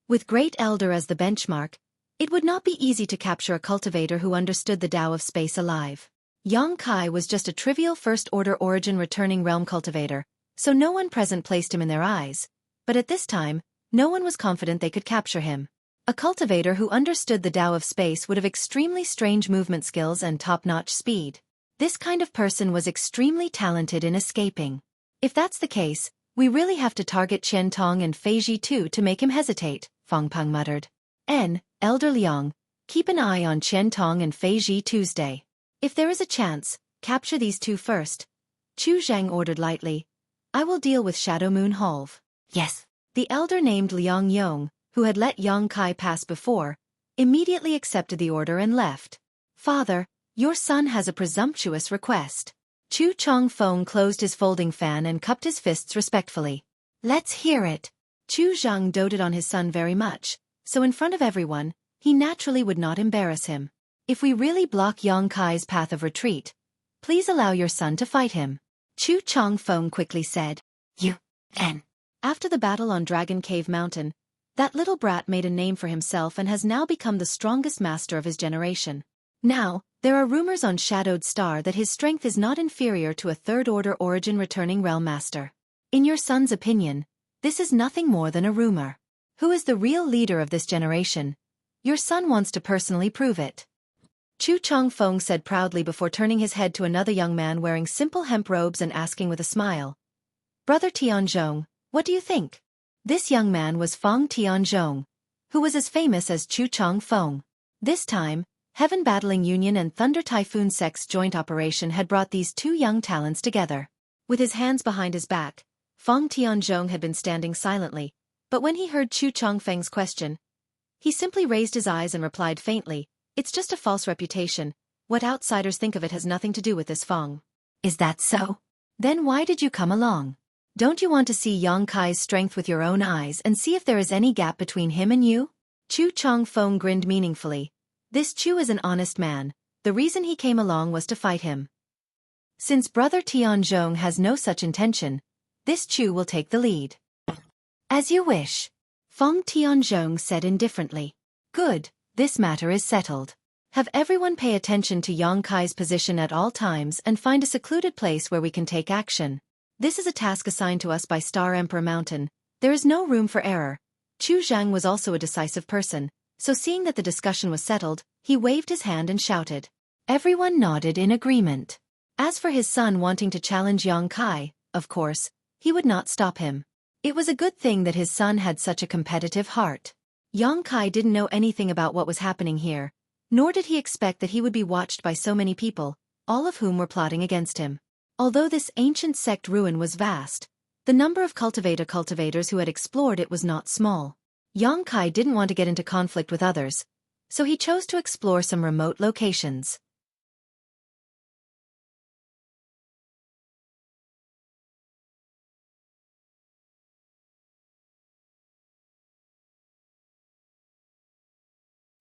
With Great Elder as the benchmark, it would not be easy to capture a cultivator who understood the Tao of space alive. Yang Kai was just a trivial first-order origin returning realm cultivator, so no one present placed him in their eyes, but at this time, no one was confident they could capture him. A cultivator who understood the Tao of space would have extremely strange movement skills and top-notch speed. This kind of person was extremely talented in escaping. If that's the case, we really have to target Qian Tong and Fei Ji too to make him hesitate, Fang Peng muttered. Elder Liang, keep an eye on Qian Tong and Fei Ji Tuesday. If there is a chance, capture these two first. Chu Zhang ordered lightly. I will deal with Shadow Moon Halve. Yes. The elder named Liang Yong, who had let Yang Kai pass before, immediately accepted the order and left. Father, your son has a presumptuous request. Chu Chong Feng closed his folding fan and cupped his fists respectfully. Let's hear it. Chu Zhang doted on his son very much, so in front of everyone, he naturally would not embarrass him. If we really block Yang Kai's path of retreat, please allow your son to fight him. Chu Chong Feng quickly said. After the battle on Dragon Cave Mountain, that little brat made a name for himself and has now become the strongest master of his generation. Now, there are rumors on Shadowed Star that his strength is not inferior to a third-order origin returning realm master. In your son's opinion, this is nothing more than a rumor. Who is the real leader of this generation? Your son wants to personally prove it. Chu Chong Feng said proudly before turning his head to another young man wearing simple hemp robes and asking with a smile. Brother Tianzhong, what do you think? This young man was Fang Tianzhong, who was as famous as Chu Chong Feng. This time, Heaven Battling Union and Thunder Typhoon Sect's joint operation had brought these two young talents together. With his hands behind his back, Fang Tianzhong had been standing silently, but when he heard Chu Chong Feng's question, he simply raised his eyes and replied faintly, It's just a false reputation. What outsiders think of it has nothing to do with this Fang. Is that so? Then why did you come along? Don't you want to see Yang Kai's strength with your own eyes and see if there is any gap between him and you? Chu Chong Feng grinned meaningfully. This Chu is an honest man. The reason he came along was to fight him. Since Brother Tianzhong has no such intention, this Chu will take the lead. As you wish. Feng Tianzhong said indifferently. Good, this matter is settled. Have everyone pay attention to Yang Kai's position at all times and find a secluded place where we can take action. This is a task assigned to us by Star Emperor Mountain. There is no room for error. Chu Zhang was also a decisive person, so seeing that the discussion was settled, he waved his hand and shouted. Everyone nodded in agreement. As for his son wanting to challenge Yang Kai, of course, he would not stop him. It was a good thing that his son had such a competitive heart. Yang Kai didn't know anything about what was happening here, nor did he expect that he would be watched by so many people, all of whom were plotting against him. Although this ancient sect ruin was vast, the number of cultivators who had explored it was not small. Yang Kai didn't want to get into conflict with others, so he chose to explore some remote locations.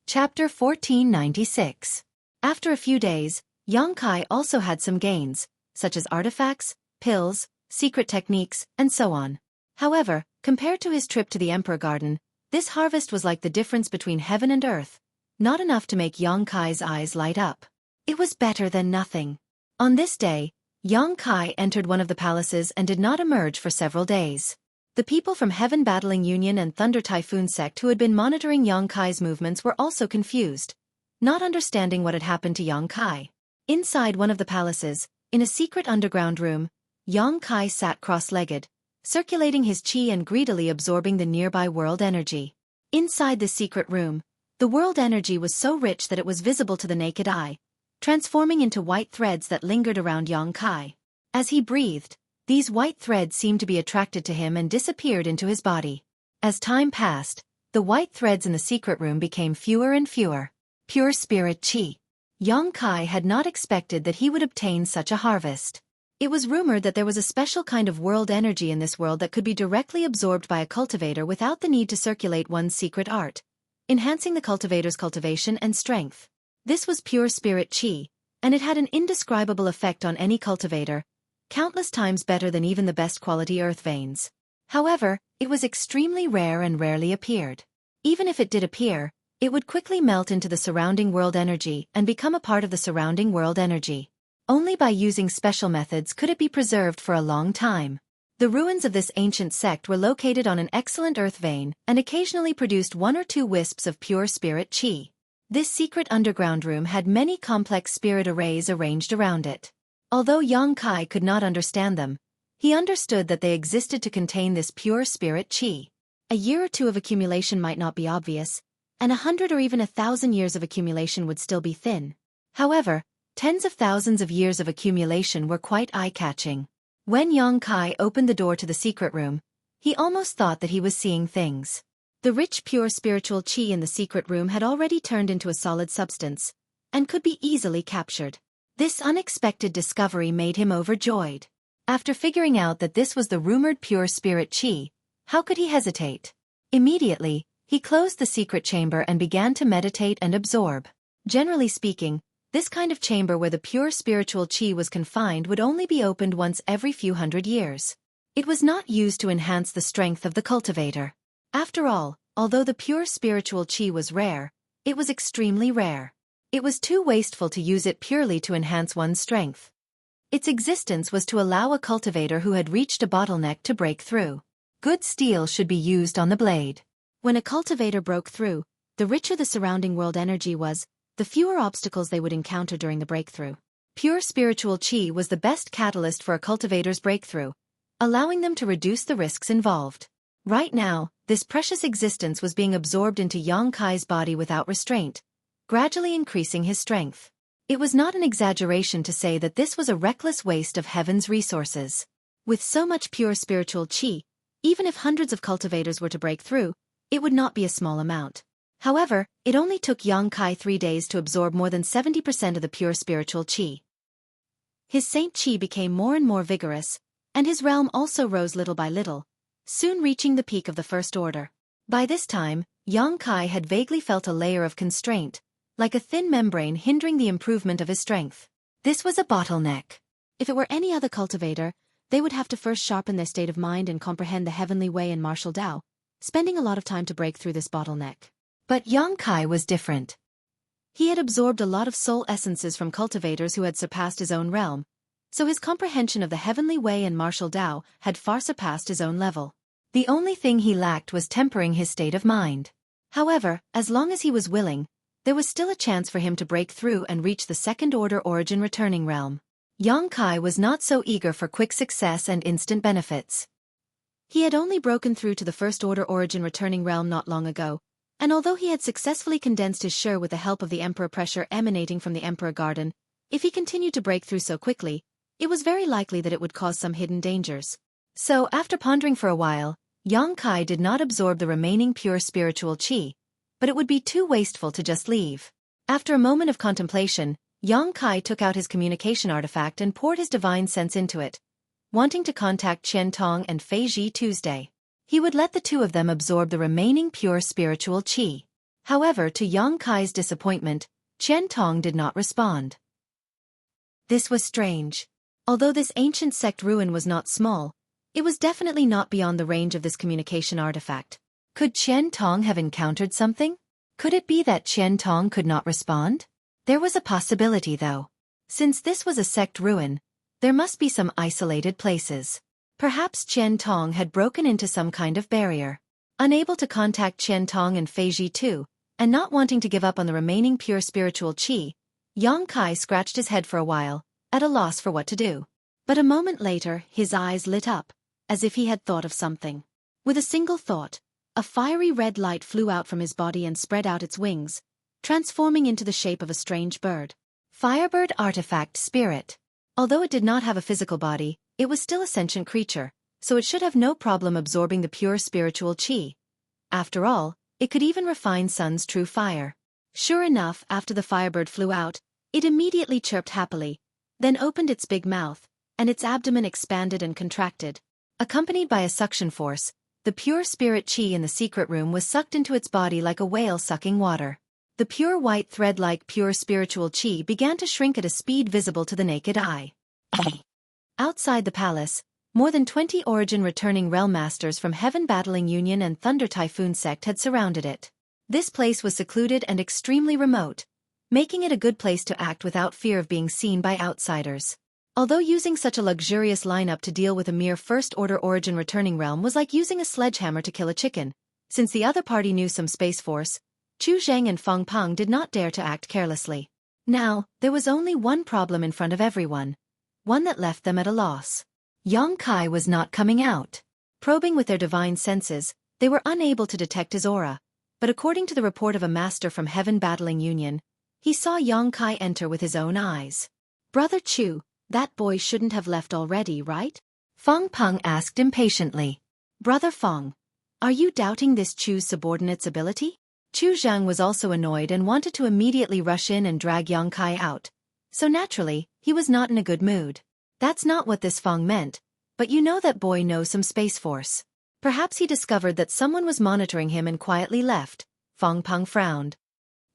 Chapter 1496. After a few days, Yang Kai also had some gains, such as artifacts, pills, secret techniques, and so on. However, compared to his trip to the Emperor Garden, this harvest was like the difference between heaven and earth, not enough to make Yang Kai's eyes light up. It was better than nothing. On this day, Yang Kai entered one of the palaces and did not emerge for several days. The people from Heaven Battling Union and Thunder Typhoon Sect who had been monitoring Yang Kai's movements were also confused, not understanding what had happened to Yang Kai. Inside one of the palaces, in a secret underground room, Yang Kai sat cross-legged, circulating his qi and greedily absorbing the nearby world energy. Inside the secret room, the world energy was so rich that it was visible to the naked eye, transforming into white threads that lingered around Yang Kai. As he breathed, These white threads seemed to be attracted to him and disappeared into his body. As time passed, the white threads in the secret room became fewer and fewer. Pure spirit qi. Yang Kai had not expected that he would obtain such a harvest. It was rumored that there was a special kind of world energy in this world that could be directly absorbed by a cultivator without the need to circulate one's secret art, enhancing the cultivator's cultivation and strength. This was pure spirit qi, and it had an indescribable effect on any cultivator, countless times better than even the best quality earth veins. However, it was extremely rare and rarely appeared. Even if it did appear, it would quickly melt into the surrounding world energy and become a part of the surrounding world energy. Only by using special methods could it be preserved for a long time. The ruins of this ancient sect were located on an excellent earth vein and occasionally produced 1 or 2 wisps of pure spirit qi. This secret underground room had many complex spirit arrays arranged around it. Although Yang Kai could not understand them, he understood that they existed to contain this pure spirit qi. A year or 2 of accumulation might not be obvious, and 100 or even 1,000 years of accumulation would still be thin. However, tens of thousands of years of accumulation were quite eye-catching. When Yang Kai opened the door to the secret room, he almost thought that he was seeing things. The rich pure spiritual qi in the secret room had already turned into a solid substance, and could be easily captured. This unexpected discovery made him overjoyed. After figuring out that this was the rumored pure spirit qi, how could he hesitate? Immediately, he closed the secret chamber and began to meditate and absorb. Generally speaking, this kind of chamber where the pure spiritual qi was confined would only be opened once every few hundred years. It was not used to enhance the strength of the cultivator. After all, although the pure spiritual qi was rare, it was extremely rare. It was too wasteful to use it purely to enhance one's strength. Its existence was to allow a cultivator who had reached a bottleneck to break through. Good steel should be used on the blade. When a cultivator broke through, the richer the surrounding world energy was, the fewer obstacles they would encounter during the breakthrough. Pure spiritual qi was the best catalyst for a cultivator's breakthrough, allowing them to reduce the risks involved. Right now, this precious existence was being absorbed into Yang Kai's body without restraint, gradually increasing his strength. It was not an exaggeration to say that this was a reckless waste of heaven's resources. With so much pure spiritual qi, even if hundreds of cultivators were to break through, it would not be a small amount. However, it only took Yang Kai 3 days to absorb more than 70% of the pure spiritual qi. His saint qi became more and more vigorous, and his realm also rose little by little, soon reaching the peak of the first order. By this time, Yang Kai had vaguely felt a layer of constraint, like a thin membrane hindering the improvement of his strength. This was a bottleneck. If it were any other cultivator, they would have to first sharpen their state of mind and comprehend the heavenly way and martial Tao, spending a lot of time to break through this bottleneck. But Yang Kai was different. He had absorbed a lot of soul essences from cultivators who had surpassed his own realm, so his comprehension of the heavenly way and martial Tao had far surpassed his own level. The only thing he lacked was tempering his state of mind. However, as long as he was willing, there was still a chance for him to break through and reach the second-order origin returning realm. Yang Kai was not so eager for quick success and instant benefits. He had only broken through to the first-order origin returning realm not long ago, and although he had successfully condensed his Shi with the help of the Emperor pressure emanating from the Emperor Garden, if he continued to break through so quickly, it was very likely that it would cause some hidden dangers. So, after pondering for a while, Yang Kai did not absorb the remaining pure spiritual qi, but it would be too wasteful to just leave. After a moment of contemplation, Yang Kai took out his communication artifact and poured his divine sense into it, wanting to contact Qian Tong and Fei Ji Tuesday. He would let the two of them absorb the remaining pure spiritual qi. However, to Yang Kai's disappointment, Qian Tong did not respond. This was strange. Although this ancient sect ruin was not small, it was definitely not beyond the range of this communication artifact. Could Qian Tong have encountered something? Could it be that Qian Tong could not respond? There was a possibility though. Since this was a sect ruin, there must be some isolated places. Perhaps Qian Tong had broken into some kind of barrier. Unable to contact Qian Tong and Fei Ji too, and not wanting to give up on the remaining pure spiritual qi, Yang Kai scratched his head for a while, at a loss for what to do. But a moment later, his eyes lit up, as if he had thought of something. With a single thought, a fiery red light flew out from his body and spread out its wings, transforming into the shape of a strange bird. Firebird Artifact Spirit. Although it did not have a physical body, It was still a sentient creature, so it should have no problem absorbing the pure spiritual qi. After all, it could even refine Sun's true fire. Sure enough, after the firebird flew out, it immediately chirped happily, then opened its big mouth, and its abdomen expanded and contracted. Accompanied by a suction force, the pure spirit qi in the secret room was sucked into its body like a whale sucking water. The pure white thread-like pure spiritual qi began to shrink at a speed visible to the naked eye. Outside the palace, more than 20 origin returning realm masters from Heaven Battling Union and Thunder Typhoon Sect had surrounded it. This place was secluded and extremely remote, making it a good place to act without fear of being seen by outsiders. Although using such a luxurious lineup to deal with a mere first-order origin returning realm was like using a sledgehammer to kill a chicken, since the other party knew some Space Force, Chu Zheng and Feng Peng did not dare to act carelessly. Now, there was only one problem in front of everyone, one that left them at a loss. Yang Kai was not coming out. Probing with their divine senses, they were unable to detect his aura, but according to the report of a master from Heaven Battling Union, he saw Yang Kai enter with his own eyes. Brother Chu, that boy shouldn't have left already, right? Feng Peng asked impatiently. Brother Feng, are you doubting this Chu's subordinate's ability? Chu Zhang was also annoyed and wanted to immediately rush in and drag Yang Kai out, so naturally, he was not in a good mood. That's not what this Feng meant, but you know that boy knows some Space Force. Perhaps he discovered that someone was monitoring him and quietly left. Feng Peng frowned.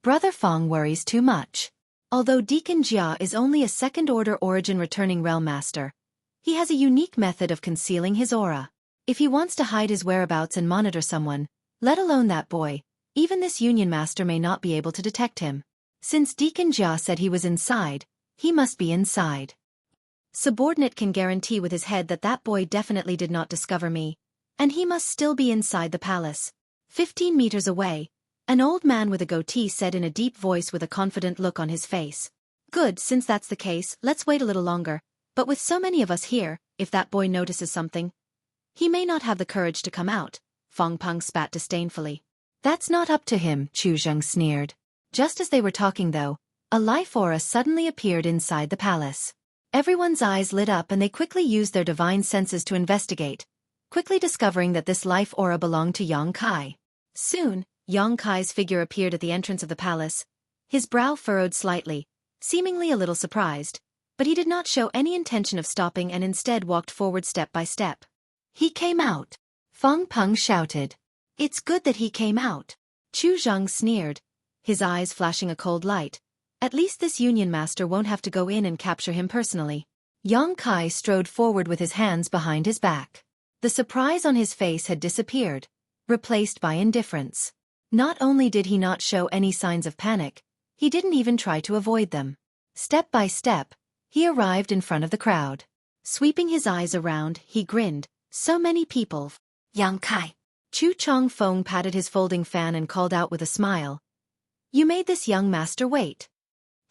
Brother Feng worries too much. Although Deacon Jia is only a second-order origin returning realm master, he has a unique method of concealing his aura. If he wants to hide his whereabouts and monitor someone, let alone that boy, even this Union master may not be able to detect him. Since Deacon Jia said he was inside, he must be inside. Subordinate can guarantee with his head that that boy definitely did not discover me, and he must still be inside the palace. 15 meters away, an old man with a goatee said in a deep voice with a confident look on his face. Good, since that's the case, let's wait a little longer, but with so many of us here, if that boy notices something, he may not have the courage to come out. Feng Peng spat disdainfully. That's not up to him, Chu Zheng sneered. Just as they were talking though, a life aura suddenly appeared inside the palace. Everyone's eyes lit up and they quickly used their divine senses to investigate, quickly discovering that this life aura belonged to Yang Kai. Soon, Yang Kai's figure appeared at the entrance of the palace, his brow furrowed slightly, seemingly a little surprised, but he did not show any intention of stopping and instead walked forward step by step. He came out. Feng Peng shouted. It's good that he came out. Chu Zhang sneered, his eyes flashing a cold light. At least this Union master won't have to go in and capture him personally. Yang Kai strode forward with his hands behind his back. The surprise on his face had disappeared, replaced by indifference. Not only did he not show any signs of panic, he didn't even try to avoid them. Step by step, he arrived in front of the crowd. Sweeping his eyes around, he grinned. So many people. Yang Kai. Chu Chong Feng patted his folding fan and called out with a smile. You made this young master wait.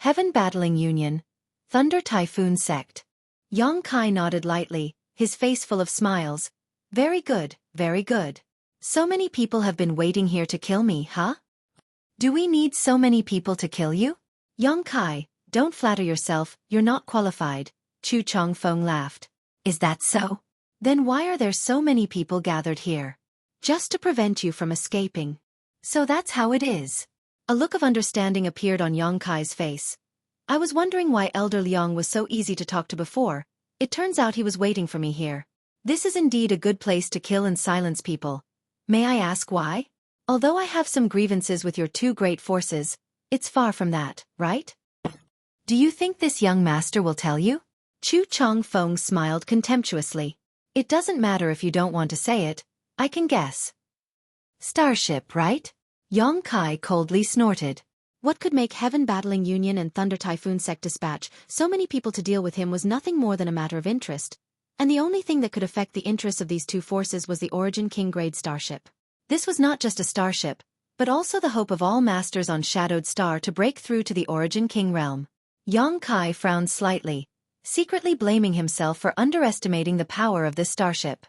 Heaven Battling Union, Thunder Typhoon Sect. Yang Kai nodded lightly, his face full of smiles. Very good, very good. So many people have been waiting here to kill me, huh? Do we need so many people to kill you? Yang Kai, don't flatter yourself, you're not qualified. Chu Chong Feng laughed. Is that so? Then why are there so many people gathered here? Just to prevent you from escaping. So that's how it is. A look of understanding appeared on Yang Kai's face. I was wondering why Elder Liang was so easy to talk to before. It turns out he was waiting for me here. This is indeed a good place to kill and silence people. May I ask why? Although I have some grievances with your two great forces, it's far from that, right? Do you think this young master will tell you? Chu Chong Feng smiled contemptuously. It doesn't matter if you don't want to say it, I can guess. Starship, right? Yang Kai coldly snorted. What could make Heaven Battling Union and Thunder Typhoon Sect dispatch so many people to deal with him was nothing more than a matter of interest, and the only thing that could affect the interests of these two forces was the Origin King grade starship. This was not just a starship, but also the hope of all masters on Shadowed Star to break through to the Origin King realm. Yang Kai frowned slightly, secretly blaming himself for underestimating the power of this starship.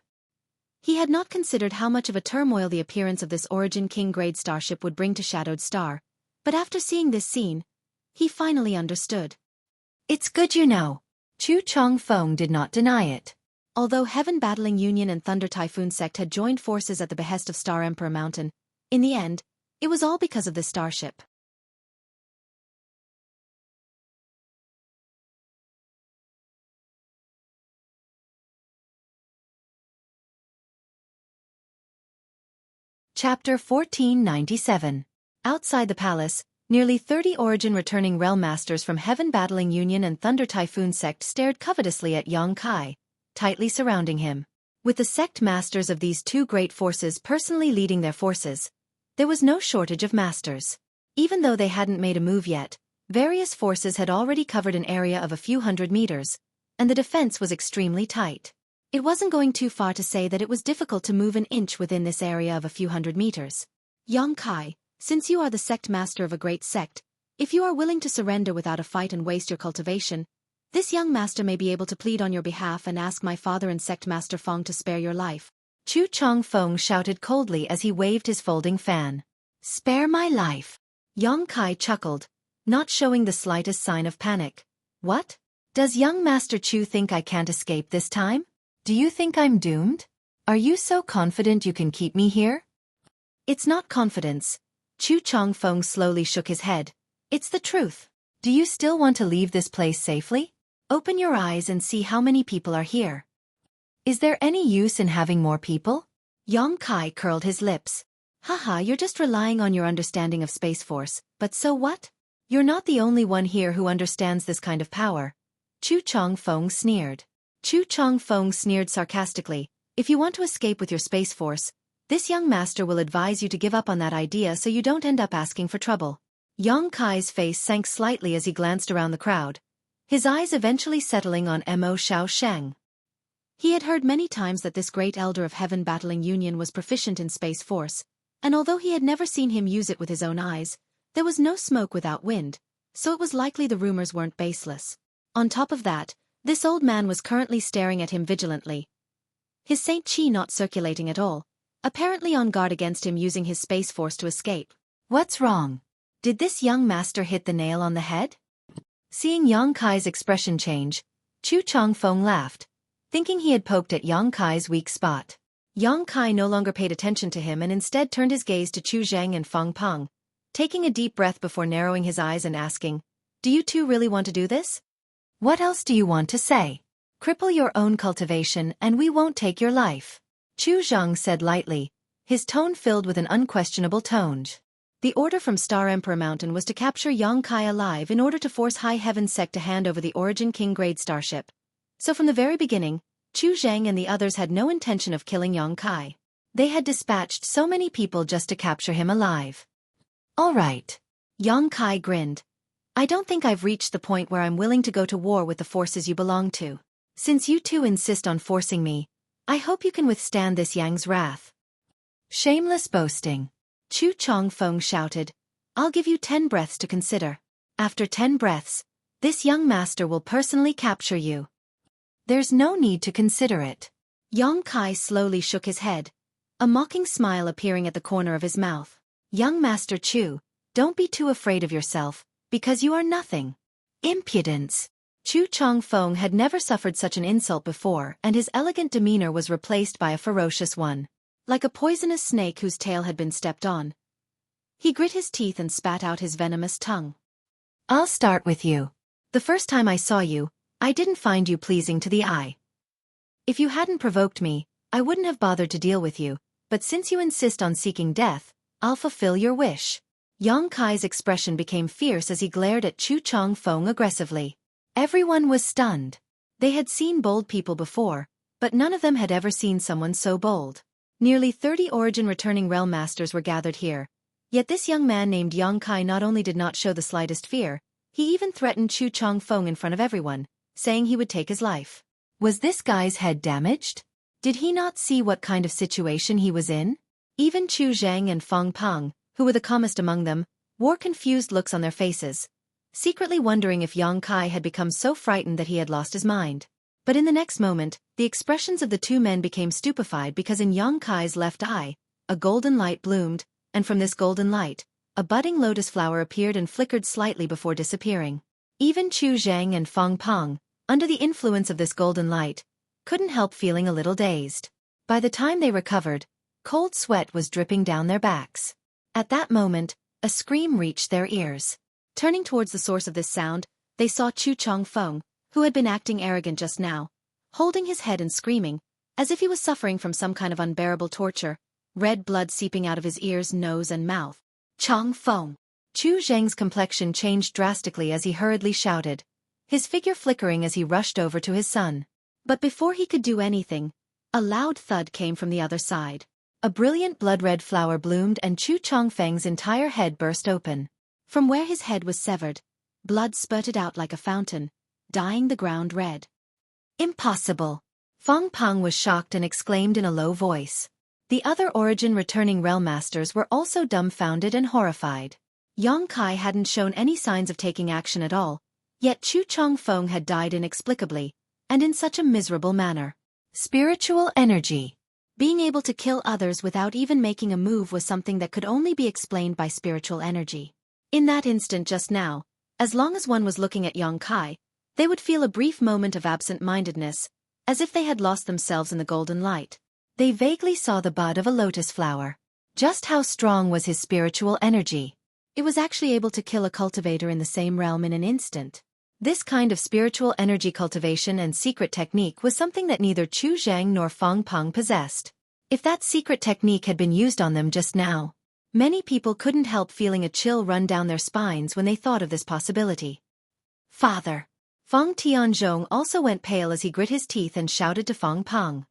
He had not considered how much of a turmoil the appearance of this Origin King grade starship would bring to Shadowed Star, but after seeing this scene, he finally understood. It's good you know. Chu Chong Feng did not deny it. Although Heaven Battling Union and Thunder Typhoon Sect had joined forces at the behest of Star Emperor Mountain, in the end, it was all because of this starship. Chapter 1497. Outside the palace, nearly 30 origin-returning realm masters from Heaven Battling Union and Thunder Typhoon Sect stared covetously at Xueqi, tightly surrounding him. With the sect masters of these two great forces personally leading their forces, there was no shortage of masters. Even though they hadn't made a move yet, various forces had already covered an area of a few hundred meters, and the defense was extremely tight. It wasn't going too far to say that it was difficult to move an inch within this area of a few hundred meters. Xueqi, since you are the sect master of a great sect, if you are willing to surrender without a fight and waste your cultivation, this young master may be able to plead on your behalf and ask my father and sect master Feng to spare your life. Chu Changfeng shouted coldly as he waved his folding fan. Spare my life. Xueqi chuckled, not showing the slightest sign of panic. What? Does young Master Chu think I can't escape this time? Do you think I'm doomed? Are you so confident you can keep me here? It's not confidence. Chu Changfeng slowly shook his head. It's the truth. Do you still want to leave this place safely? Open your eyes and see how many people are here. Is there any use in having more people? Xueqi curled his lips. Haha, you're just relying on your understanding of Space Force, but so what? You're not the only one here who understands this kind of power. Chu Changfeng sneered. Chu Changfeng sneered sarcastically. If you want to escape with your Space Force, this young master will advise you to give up on that idea so you don't end up asking for trouble. Xueqi's face sank slightly as he glanced around the crowd, his eyes eventually settling on Mo Xiaosheng. He had heard many times that this great elder of Heaven Battling Union was proficient in Space Force, and although he had never seen him use it with his own eyes, there was no smoke without wind, so it was likely the rumors weren't baseless. On top of that, this old man was currently staring at him vigilantly, his Saint Chi not circulating at all, apparently on guard against him using his Space Force to escape. What's wrong? Did this young master hit the nail on the head? Seeing Xueqi's expression change, Chu Changfeng laughed, thinking he had poked at Xueqi's weak spot. Xueqi no longer paid attention to him and instead turned his gaze to Chu Zheng and Feng Peng, taking a deep breath before narrowing his eyes and asking, "Do you two really want to do this? What else do you want to say? Cripple your own cultivation and we won't take your life." Chu Zheng said lightly, his tone filled with an unquestionable tone. The order from Star Emperor Mountain was to capture Xueqi alive in order to force High Heaven Sect to hand over the Origin King grade starship. So from the very beginning, Chu Zheng and the others had no intention of killing Xueqi. They had dispatched so many people just to capture him alive. All right. Xueqi grinned. I don't think I've reached the point where I'm willing to go to war with the forces you belong to. Since you two insist on forcing me, I hope you can withstand this Yang's wrath. Shameless boasting. Chu Changfeng shouted. I'll give you 10 breaths to consider. After 10 breaths, this young master will personally capture you. There's no need to consider it. Xueqi slowly shook his head, a mocking smile appearing at the corner of his mouth. Young Master Chu, don't be too afraid of yourself, because you are nothing. Impudence. Chu Changfeng had never suffered such an insult before, and his elegant demeanor was replaced by a ferocious one. Like a poisonous snake whose tail had been stepped on. He grit his teeth and spat out his venomous tongue. I'll start with you. The first time I saw you, I didn't find you pleasing to the eye. If you hadn't provoked me, I wouldn't have bothered to deal with you, but since you insist on seeking death, I'll fulfill your wish. Xueqi's expression became fierce as he glared at Chu Changfeng aggressively. Everyone was stunned. They had seen bold people before, but none of them had ever seen someone so bold. Nearly 30 Origin returning realm masters were gathered here, yet this young man named Xueqi not only did not show the slightest fear, he even threatened Chu Changfeng in front of everyone, saying he would take his life. Was this guy's head damaged? Did he not see what kind of situation he was in? Even Chu Zheng and Feng Peng, who were the calmest among them, wore confused looks on their faces, secretly wondering if Xueqi had become so frightened that he had lost his mind. But in the next moment, the expressions of the two men became stupefied because in Xueqi's left eye, a golden light bloomed, and from this golden light, a budding lotus flower appeared and flickered slightly before disappearing. Even Chu Zheng and Feng Peng, under the influence of this golden light, couldn't help feeling a little dazed. By the time they recovered, cold sweat was dripping down their backs. At that moment, a scream reached their ears. Turning towards the source of this sound, they saw Chu Changfeng, who had been acting arrogant just now, holding his head and screaming, as if he was suffering from some kind of unbearable torture, red blood seeping out of his ears, nose and mouth. Changfeng! Chu Zheng's complexion changed drastically as he hurriedly shouted, his figure flickering as he rushed over to his son. But before he could do anything, a loud thud came from the other side. A brilliant blood-red flower bloomed and Chu Changfeng's entire head burst open. From where his head was severed, blood spurted out like a fountain, dyeing the ground red. Impossible! Feng Peng was shocked and exclaimed in a low voice. The other origin-returning realm masters were also dumbfounded and horrified. Yang Kai hadn't shown any signs of taking action at all, yet Chu Changfeng had died inexplicably, and in such a miserable manner. Spiritual energy. Being able to kill others without even making a move was something that could only be explained by spiritual energy. In that instant just now, as long as one was looking at Yang Kai, they would feel a brief moment of absent-mindedness, as if they had lost themselves in the golden light. They vaguely saw the bud of a lotus flower. Just how strong was his spiritual energy? It was actually able to kill a cultivator in the same realm in an instant. This kind of spiritual energy cultivation and secret technique was something that neither Chu Zheng nor Feng Peng possessed. If that secret technique had been used on them just now, many people couldn't help feeling a chill run down their spines when they thought of this possibility. Father! Feng Tianzhong also went pale as he grit his teeth and shouted to Feng Peng.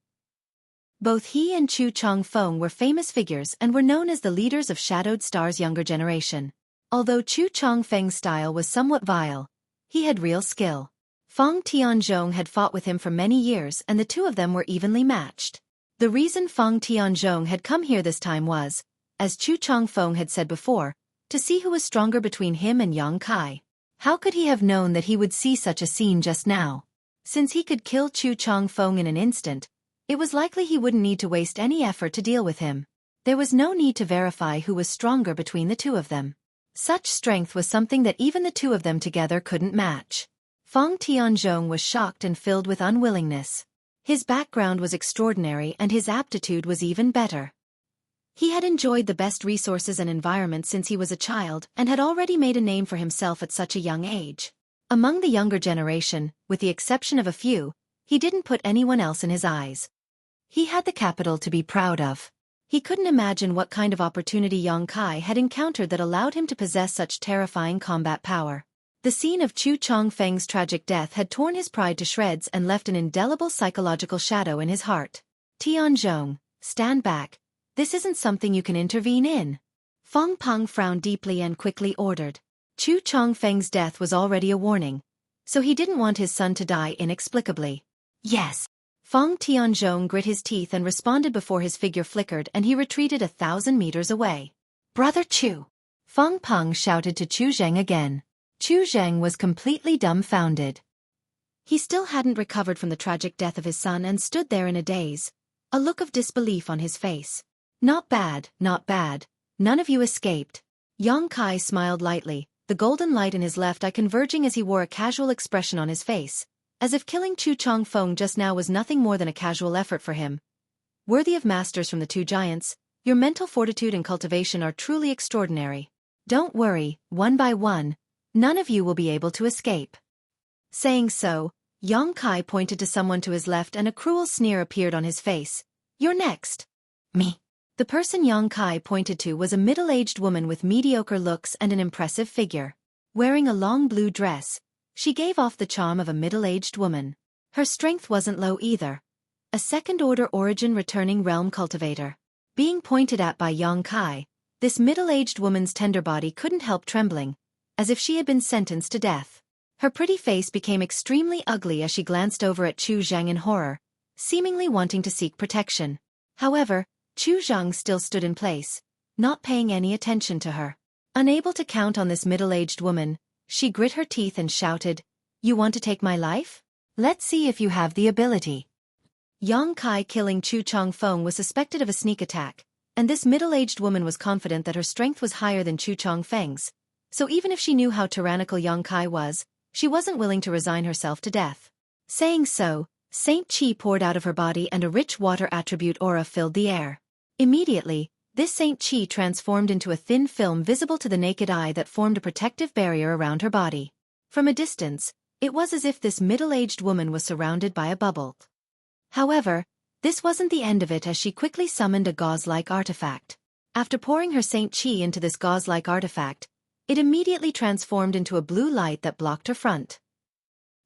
Both he and Chu Changfeng were famous figures and were known as the leaders of Shadowed Star's younger generation. Although Chu Changfeng's style was somewhat vile, he had real skill. Feng Tianzhong had fought with him for many years and the two of them were evenly matched. The reason Feng Tianzhong had come here this time was, as Chu Changfeng had said before, to see who was stronger between him and Yang Kai. How could he have known that he would see such a scene just now? Since he could kill Chu Changfeng in an instant, it was likely he wouldn't need to waste any effort to deal with him. There was no need to verify who was stronger between the two of them. Such strength was something that even the two of them together couldn't match. Feng Tianzhong was shocked and filled with unwillingness. His background was extraordinary and his aptitude was even better. He had enjoyed the best resources and environment since he was a child and had already made a name for himself at such a young age. Among the younger generation, with the exception of a few, he didn't put anyone else in his eyes. He had the capital to be proud of. He couldn't imagine what kind of opportunity Yang Kai had encountered that allowed him to possess such terrifying combat power. The scene of Chu Changfeng's tragic death had torn his pride to shreds and left an indelible psychological shadow in his heart. Tianzhong, stand back. This isn't something you can intervene in. Feng Peng frowned deeply and quickly ordered. Chu Changfeng's death was already a warning, so he didn't want his son to die inexplicably. Yes. Feng Tianzhong grit his teeth and responded before his figure flickered and he retreated 1,000 meters away. Brother Chu! Feng Peng shouted to Chu Zheng again. Chu Zheng was completely dumbfounded. He still hadn't recovered from the tragic death of his son and stood there in a daze, a look of disbelief on his face. Not bad, not bad. None of you escaped. Yang Kai smiled lightly, the golden light in his left eye converging as he wore a casual expression on his face, as if killing Chu Changfeng just now was nothing more than a casual effort for him. Worthy of masters from the two giants, your mental fortitude and cultivation are truly extraordinary. Don't worry, one by one, none of you will be able to escape. Saying so, Yang Kai pointed to someone to his left and a cruel sneer appeared on his face. You're next. Me. The person Yang Kai pointed to was a middle-aged woman with mediocre looks and an impressive figure. Wearing a long blue dress, she gave off the charm of a middle-aged woman. Her strength wasn't low either. A second-order origin returning realm cultivator. Being pointed at by Yang Kai, this middle-aged woman's tender body couldn't help trembling, as if she had been sentenced to death. Her pretty face became extremely ugly as she glanced over at Chu Zheng in horror, seemingly wanting to seek protection. However, Chu Zheng still stood in place, not paying any attention to her. Unable to count on this middle-aged woman, she grit her teeth and shouted, You want to take my life? Let's see if you have the ability. Yang Kai killing Chu Changfeng was suspected of a sneak attack, and this middle-aged woman was confident that her strength was higher than Chu Changfeng's, so even if she knew how tyrannical Yang Kai was, she wasn't willing to resign herself to death. Saying so, Saint Qi poured out of her body and a rich water attribute aura filled the air. Immediately, this Saint Qi transformed into a thin film visible to the naked eye that formed a protective barrier around her body. From a distance, it was as if this middle-aged woman was surrounded by a bubble. However, this wasn't the end of it as she quickly summoned a gauze-like artifact. After pouring her Saint Qi into this gauze-like artifact, it immediately transformed into a blue light that blocked her front.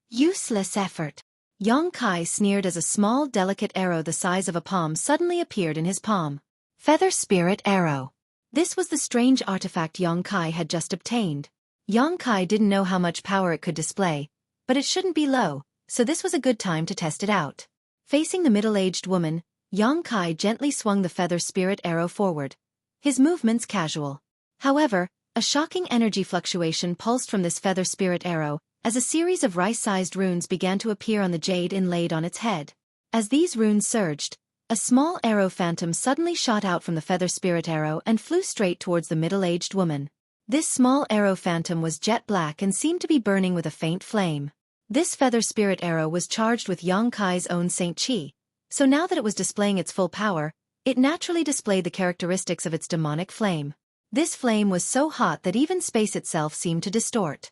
Useless effort. Yang Kai sneered as a small delicate arrow the size of a palm suddenly appeared in his palm. Feather Spirit Arrow. This was the strange artifact Yang Kai had just obtained. Yang Kai didn't know how much power it could display, but it shouldn't be low, so this was a good time to test it out. Facing the middle-aged woman, Yang Kai gently swung the Feather Spirit Arrow forward. His movements casual. However, a shocking energy fluctuation pulsed from this Feather Spirit Arrow, as a series of rice-sized runes began to appear on the jade inlaid on its head. As these runes surged, a small arrow phantom suddenly shot out from the Feather Spirit Arrow and flew straight towards the middle-aged woman. This small arrow phantom was jet black and seemed to be burning with a faint flame. This Feather Spirit Arrow was charged with Yang Kai's own Saint Qi, so now that it was displaying its full power, it naturally displayed the characteristics of its demonic flame. This flame was so hot that even space itself seemed to distort.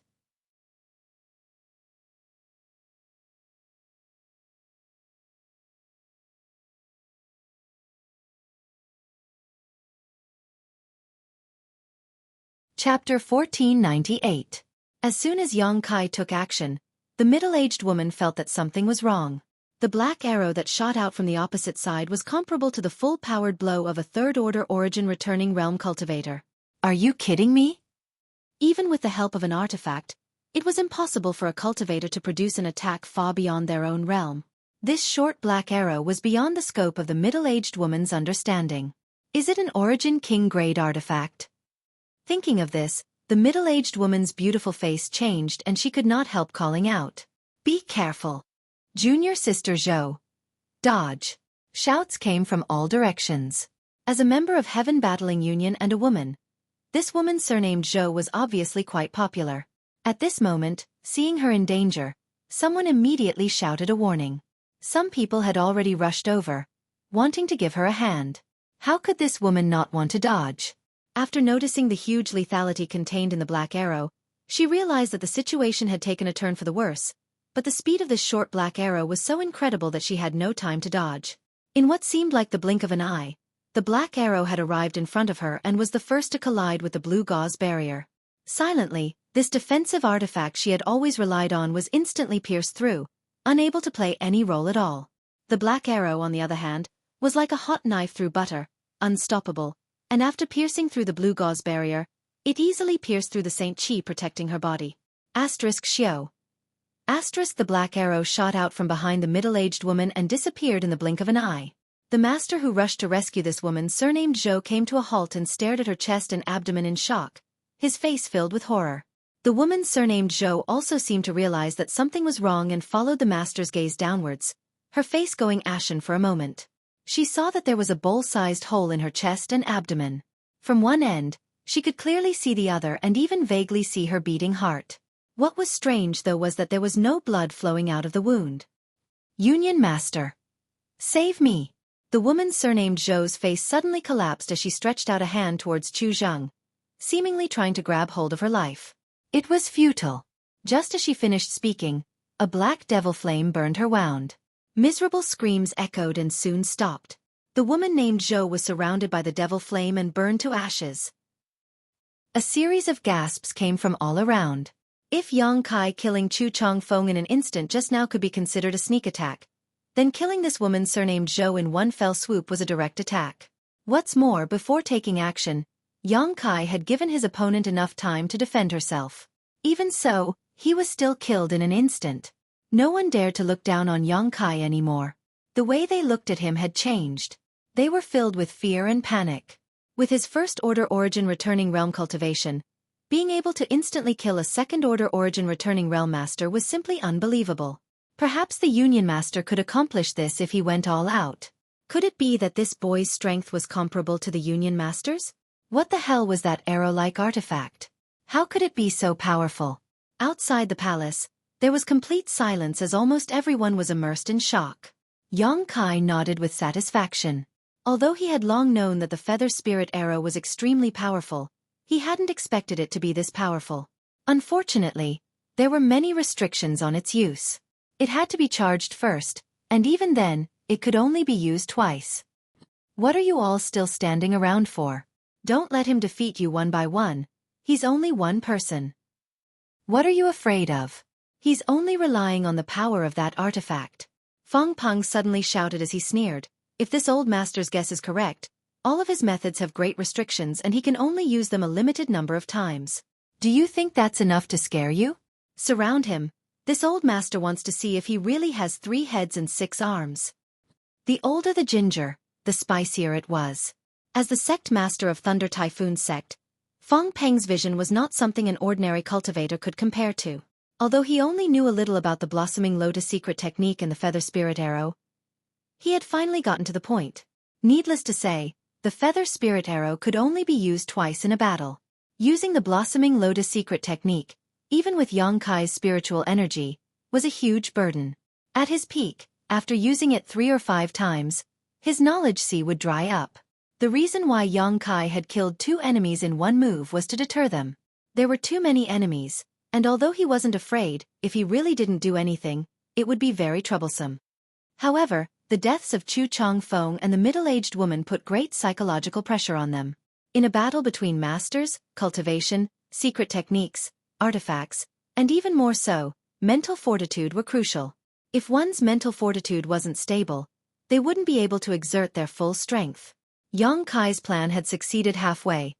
Chapter 1498. As soon as Yang Kai took action, the middle-aged woman felt that something was wrong. The black arrow that shot out from the opposite side was comparable to the full-powered blow of a third-order origin returning realm cultivator. Are you kidding me? Even with the help of an artifact, it was impossible for a cultivator to produce an attack far beyond their own realm. This short black arrow was beyond the scope of the middle-aged woman's understanding. Is it an Origin King-grade artifact? Thinking of this, the middle-aged woman's beautiful face changed and she could not help calling out. Be careful. Junior Sister Zhou. Dodge. Shouts came from all directions. As a member of Heaven Battling Union and a woman, this woman surnamed Zhou was obviously quite popular. At this moment, seeing her in danger, someone immediately shouted a warning. Some people had already rushed over, wanting to give her a hand. How could this woman not want to dodge? After noticing the huge lethality contained in the black arrow, she realized that the situation had taken a turn for the worse, but the speed of this short black arrow was so incredible that she had no time to dodge. In what seemed like the blink of an eye, the black arrow had arrived in front of her and was the first to collide with the blue gauze barrier. Silently, this defensive artifact she had always relied on was instantly pierced through, unable to play any role at all. The black arrow, on the other hand, was like a hot knife through butter, unstoppable, and after piercing through the blue gauze barrier, it easily pierced through the Saint Qi protecting her body. Xiao. The black arrow shot out from behind the middle-aged woman and disappeared in the blink of an eye. The master who rushed to rescue this woman surnamed Zhou came to a halt and stared at her chest and abdomen in shock, his face filled with horror. The woman surnamed Zhou also seemed to realize that something was wrong and followed the master's gaze downwards, her face going ashen for a moment. She saw that there was a bowl-sized hole in her chest and abdomen. From one end, she could clearly see the other and even vaguely see her beating heart. What was strange though was that there was no blood flowing out of the wound. Union Master. Save me. The woman surnamed Zhou's face suddenly collapsed as she stretched out a hand towards Chu Zheng, seemingly trying to grab hold of her life. It was futile. Just as she finished speaking, a black devil flame burned her wound. Miserable screams echoed and soon stopped. The woman named Zhou was surrounded by the devil flame and burned to ashes. A series of gasps came from all around. If Yang Kai killing Chu Chongfeng in an instant just now could be considered a sneak attack, then killing this woman surnamed Zhou in one fell swoop was a direct attack. What's more, before taking action, Yang Kai had given his opponent enough time to defend herself. Even so, he was still killed in an instant. No one dared to look down on Yang Kai anymore. The way they looked at him had changed. They were filled with fear and panic. With his first-order origin returning realm cultivation, being able to instantly kill a second-order origin returning realm master was simply unbelievable. Perhaps the Union Master could accomplish this if he went all out. Could it be that this boy's strength was comparable to the Union Master's? What the hell was that arrow-like artifact? How could it be so powerful? Outside the palace, There was complete silence as almost everyone was immersed in shock. Yang Kai nodded with satisfaction. Although he had long known that the feather spirit arrow was extremely powerful, he hadn't expected it to be this powerful. Unfortunately, there were many restrictions on its use. It had to be charged first, and even then, it could only be used twice. What are you all still standing around for? Don't let him defeat you one by one. He's only one person. What are you afraid of? He's only relying on the power of that artifact. Feng Peng suddenly shouted as he sneered. If this old master's guess is correct, all of his methods have great restrictions and he can only use them a limited number of times. Do you think that's enough to scare you? Surround him. This old master wants to see if he really has 3 heads and 6 arms. The older the ginger, the spicier it was. As the sect master of Thunder Typhoon's sect, Feng Peng's vision was not something an ordinary cultivator could compare to. Although he only knew a little about the Blossoming Lotus secret technique and the Feather Spirit Arrow, he had finally gotten to the point. Needless to say, the Feather Spirit Arrow could only be used twice in a battle. Using the Blossoming Lotus secret technique, even with Yang Kai's spiritual energy, was a huge burden. At his peak, after using it 3 or 5 times, his knowledge sea would dry up. The reason why Yang Kai had killed 2 enemies in one move was to deter them. There were too many enemies, and although he wasn't afraid, if he really didn't do anything, it would be very troublesome. However, the deaths of Chu Changfeng and the middle-aged woman put great psychological pressure on them. In a battle between masters, cultivation, secret techniques, artifacts, and even more so, mental fortitude were crucial. If one's mental fortitude wasn't stable, they wouldn't be able to exert their full strength. Yang Kai's plan had succeeded halfway,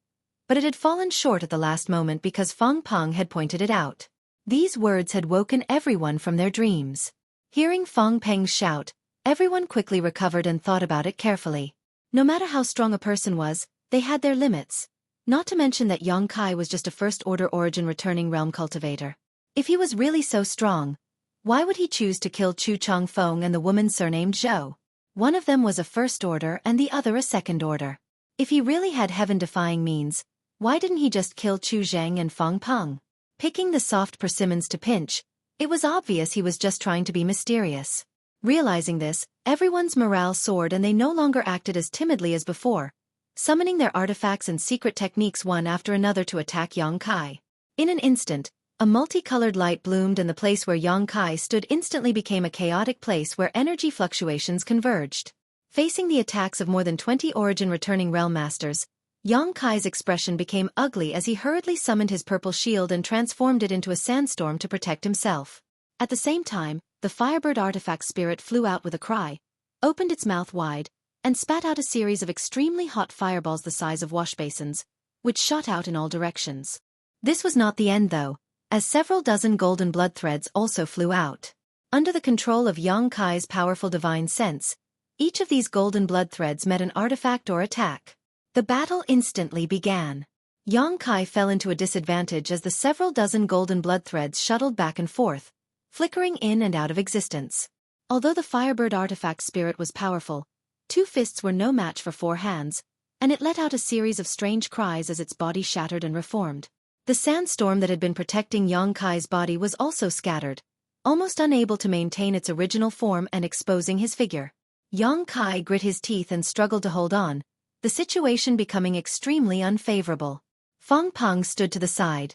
but it had fallen short at the last moment because Feng Peng had pointed it out. These words had woken everyone from their dreams. Hearing Feng Peng's shout, everyone quickly recovered and thought about it carefully. No matter how strong a person was, they had their limits. Not to mention that Yang Kai was just a first-order origin returning realm cultivator. If he was really so strong, why would he choose to kill Chu Changfeng and the woman surnamed Zhou? One of them was a first-order and the other a second-order. If he really had heaven-defying means, why didn't he just kill Chu Zheng and Feng Peng? Picking the soft persimmons to pinch, it was obvious he was just trying to be mysterious. Realizing this, everyone's morale soared and they no longer acted as timidly as before, summoning their artifacts and secret techniques one after another to attack Yang Kai. In an instant, a multicolored light bloomed and the place where Yang Kai stood instantly became a chaotic place where energy fluctuations converged. Facing the attacks of more than 20 origin-returning realm masters, Yang Kai's expression became ugly as he hurriedly summoned his purple shield and transformed it into a sandstorm to protect himself. At the same time, the Firebird artifact spirit flew out with a cry, opened its mouth wide, and spat out a series of extremely hot fireballs the size of washbasins, which shot out in all directions. This was not the end though, as several dozen golden blood threads also flew out. Under the control of Yang Kai's powerful divine sense, each of these golden blood threads met an artifact or attack. The battle instantly began. Yang Kai fell into a disadvantage as the several dozen golden blood threads shuttled back and forth, flickering in and out of existence. Although the Firebird artifact spirit was powerful, 2 fists were no match for 4 hands, and it let out a series of strange cries as its body shattered and reformed. The sandstorm that had been protecting Yang Kai's body was also scattered, almost unable to maintain its original form and exposing his figure. Yang Kai grit his teeth and struggled to hold on, the situation becoming extremely unfavorable. Feng Peng stood to the side,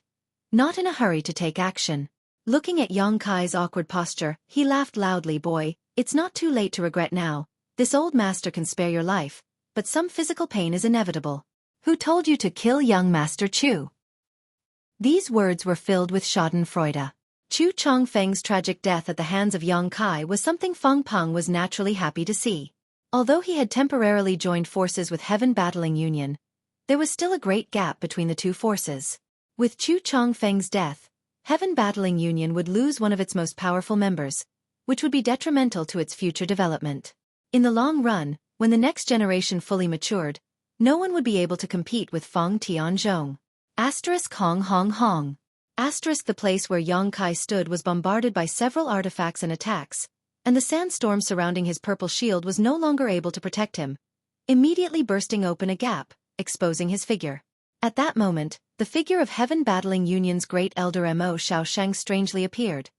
not in a hurry to take action. Looking at Yang Kai's awkward posture, he laughed loudly. Boy, it's not too late to regret now. This old master can spare your life, but some physical pain is inevitable. Who told you to kill young Master Chu? These words were filled with schadenfreude. Chu Changfeng's tragic death at the hands of Yang Kai was something Feng Peng was naturally happy to see. Although he had temporarily joined forces with Heaven Battling Union, there was still a great gap between the 2 forces. With Chu Changfeng's death, Heaven Battling Union would lose one of its most powerful members, which would be detrimental to its future development. In the long run, when the next generation fully matured, no one would be able to compete with Feng Tianzhong. Hong Hong Hong. The place where Yang Kai stood was bombarded by several artifacts and attacks, and the sandstorm surrounding his purple shield was no longer able to protect him, immediately bursting open a gap, exposing his figure. At that moment, the figure of Heaven Battling Union's great elder Mo Xiaosheng strangely appeared.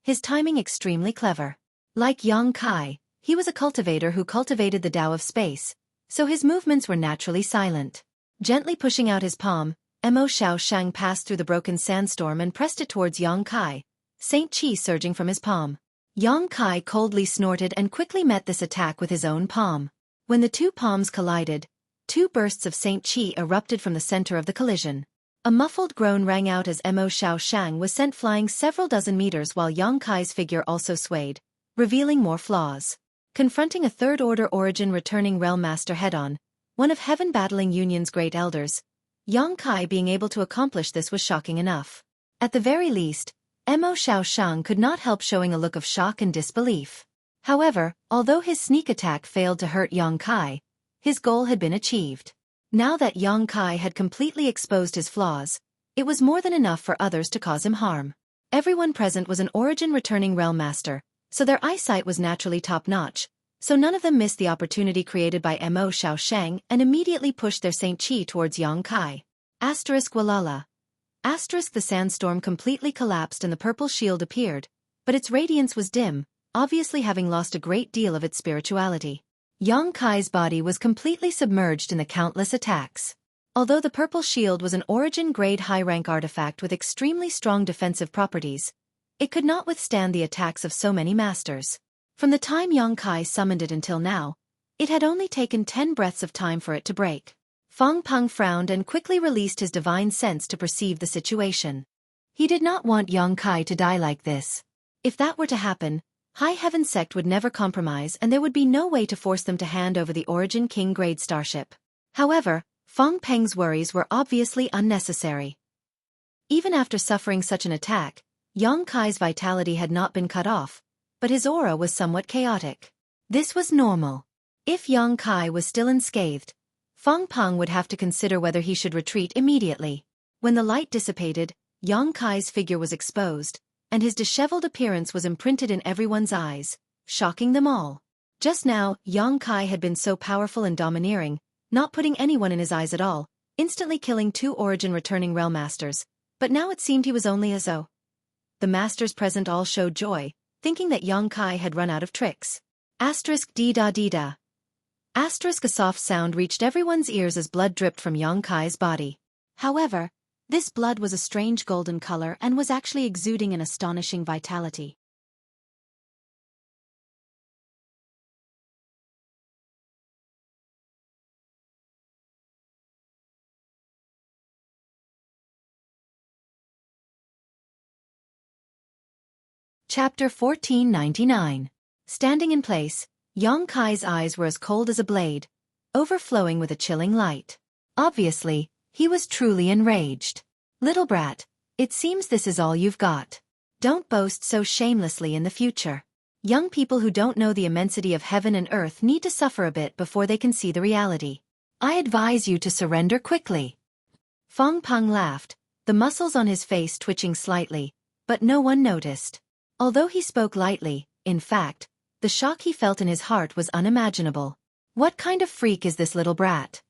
his timing extremely clever. Like Yang Kai, he was a cultivator who cultivated the Tao of space, so his movements were naturally silent. Gently pushing out his palm, Mo Xiaoshang passed through the broken sandstorm and pressed it towards Yang Kai, Saint Qi surging from his palm. Yang Kai coldly snorted and quickly met this attack with his own palm. When the two palms collided, two bursts of Saint Qi erupted from the center of the collision. A muffled groan rang out as Mo Xiaoshang was sent flying several dozen meters while Yang Kai's figure also swayed, revealing more flaws. Confronting a third-order origin returning realm master head-on, one of Heaven Battling Union's great elders, Yang Kai being able to accomplish this was shocking enough. At the very least, Mo Xiaoshang could not help showing a look of shock and disbelief. However, although his sneak attack failed to hurt Yang Kai, his goal had been achieved. Now that Yang Kai had completely exposed his flaws, it was more than enough for others to cause him harm. Everyone present was an origin returning realm master, so their eyesight was naturally top-notch, so none of them missed the opportunity created by Mo Xiaoshang and immediately pushed their Saint Qi towards Yang Kai. Walala. The sandstorm completely collapsed and the purple shield appeared, but its radiance was dim, obviously having lost a great deal of its spirituality. Yang Kai's body was completely submerged in the countless attacks. Although the purple shield was an origin-grade high-rank artifact with extremely strong defensive properties, it could not withstand the attacks of so many masters. From the time Yang Kai summoned it until now, it had only taken 10 breaths of time for it to break. Feng Peng frowned and quickly released his divine sense to perceive the situation. He did not want Yang Kai to die like this. If that were to happen, High Heaven Sect would never compromise and there would be no way to force them to hand over the Origin King grade starship. However, Feng Peng's worries were obviously unnecessary. Even after suffering such an attack, Yang Kai's vitality had not been cut off, but his aura was somewhat chaotic. This was normal. If Yang Kai was still unscathed, Feng Peng would have to consider whether he should retreat immediately. When the light dissipated, Yang Kai's figure was exposed, and his disheveled appearance was imprinted in everyone's eyes, shocking them all. Just now, Yang Kai had been so powerful and domineering, not putting anyone in his eyes at all, instantly killing 2 origin returning realm masters, but now it seemed he was only a Zo. The masters present all showed joy, thinking that Yang Kai had run out of tricks. Dee-da-dee-da. A soft sound reached everyone's ears as blood dripped from Yang Kai's body. However, this blood was a strange golden color and was actually exuding an astonishing vitality. Chapter 1499. Standing in place, Yang Kai's eyes were as cold as a blade, overflowing with a chilling light. Obviously, he was truly enraged. Little brat, it seems this is all you've got. Don't boast so shamelessly in the future. Young people who don't know the immensity of heaven and earth need to suffer a bit before they can see the reality. I advise you to surrender quickly. Feng Peng laughed, the muscles on his face twitching slightly, but no one noticed. Although he spoke lightly, in fact, the shock he felt in his heart was unimaginable. What kind of freak is this little brat?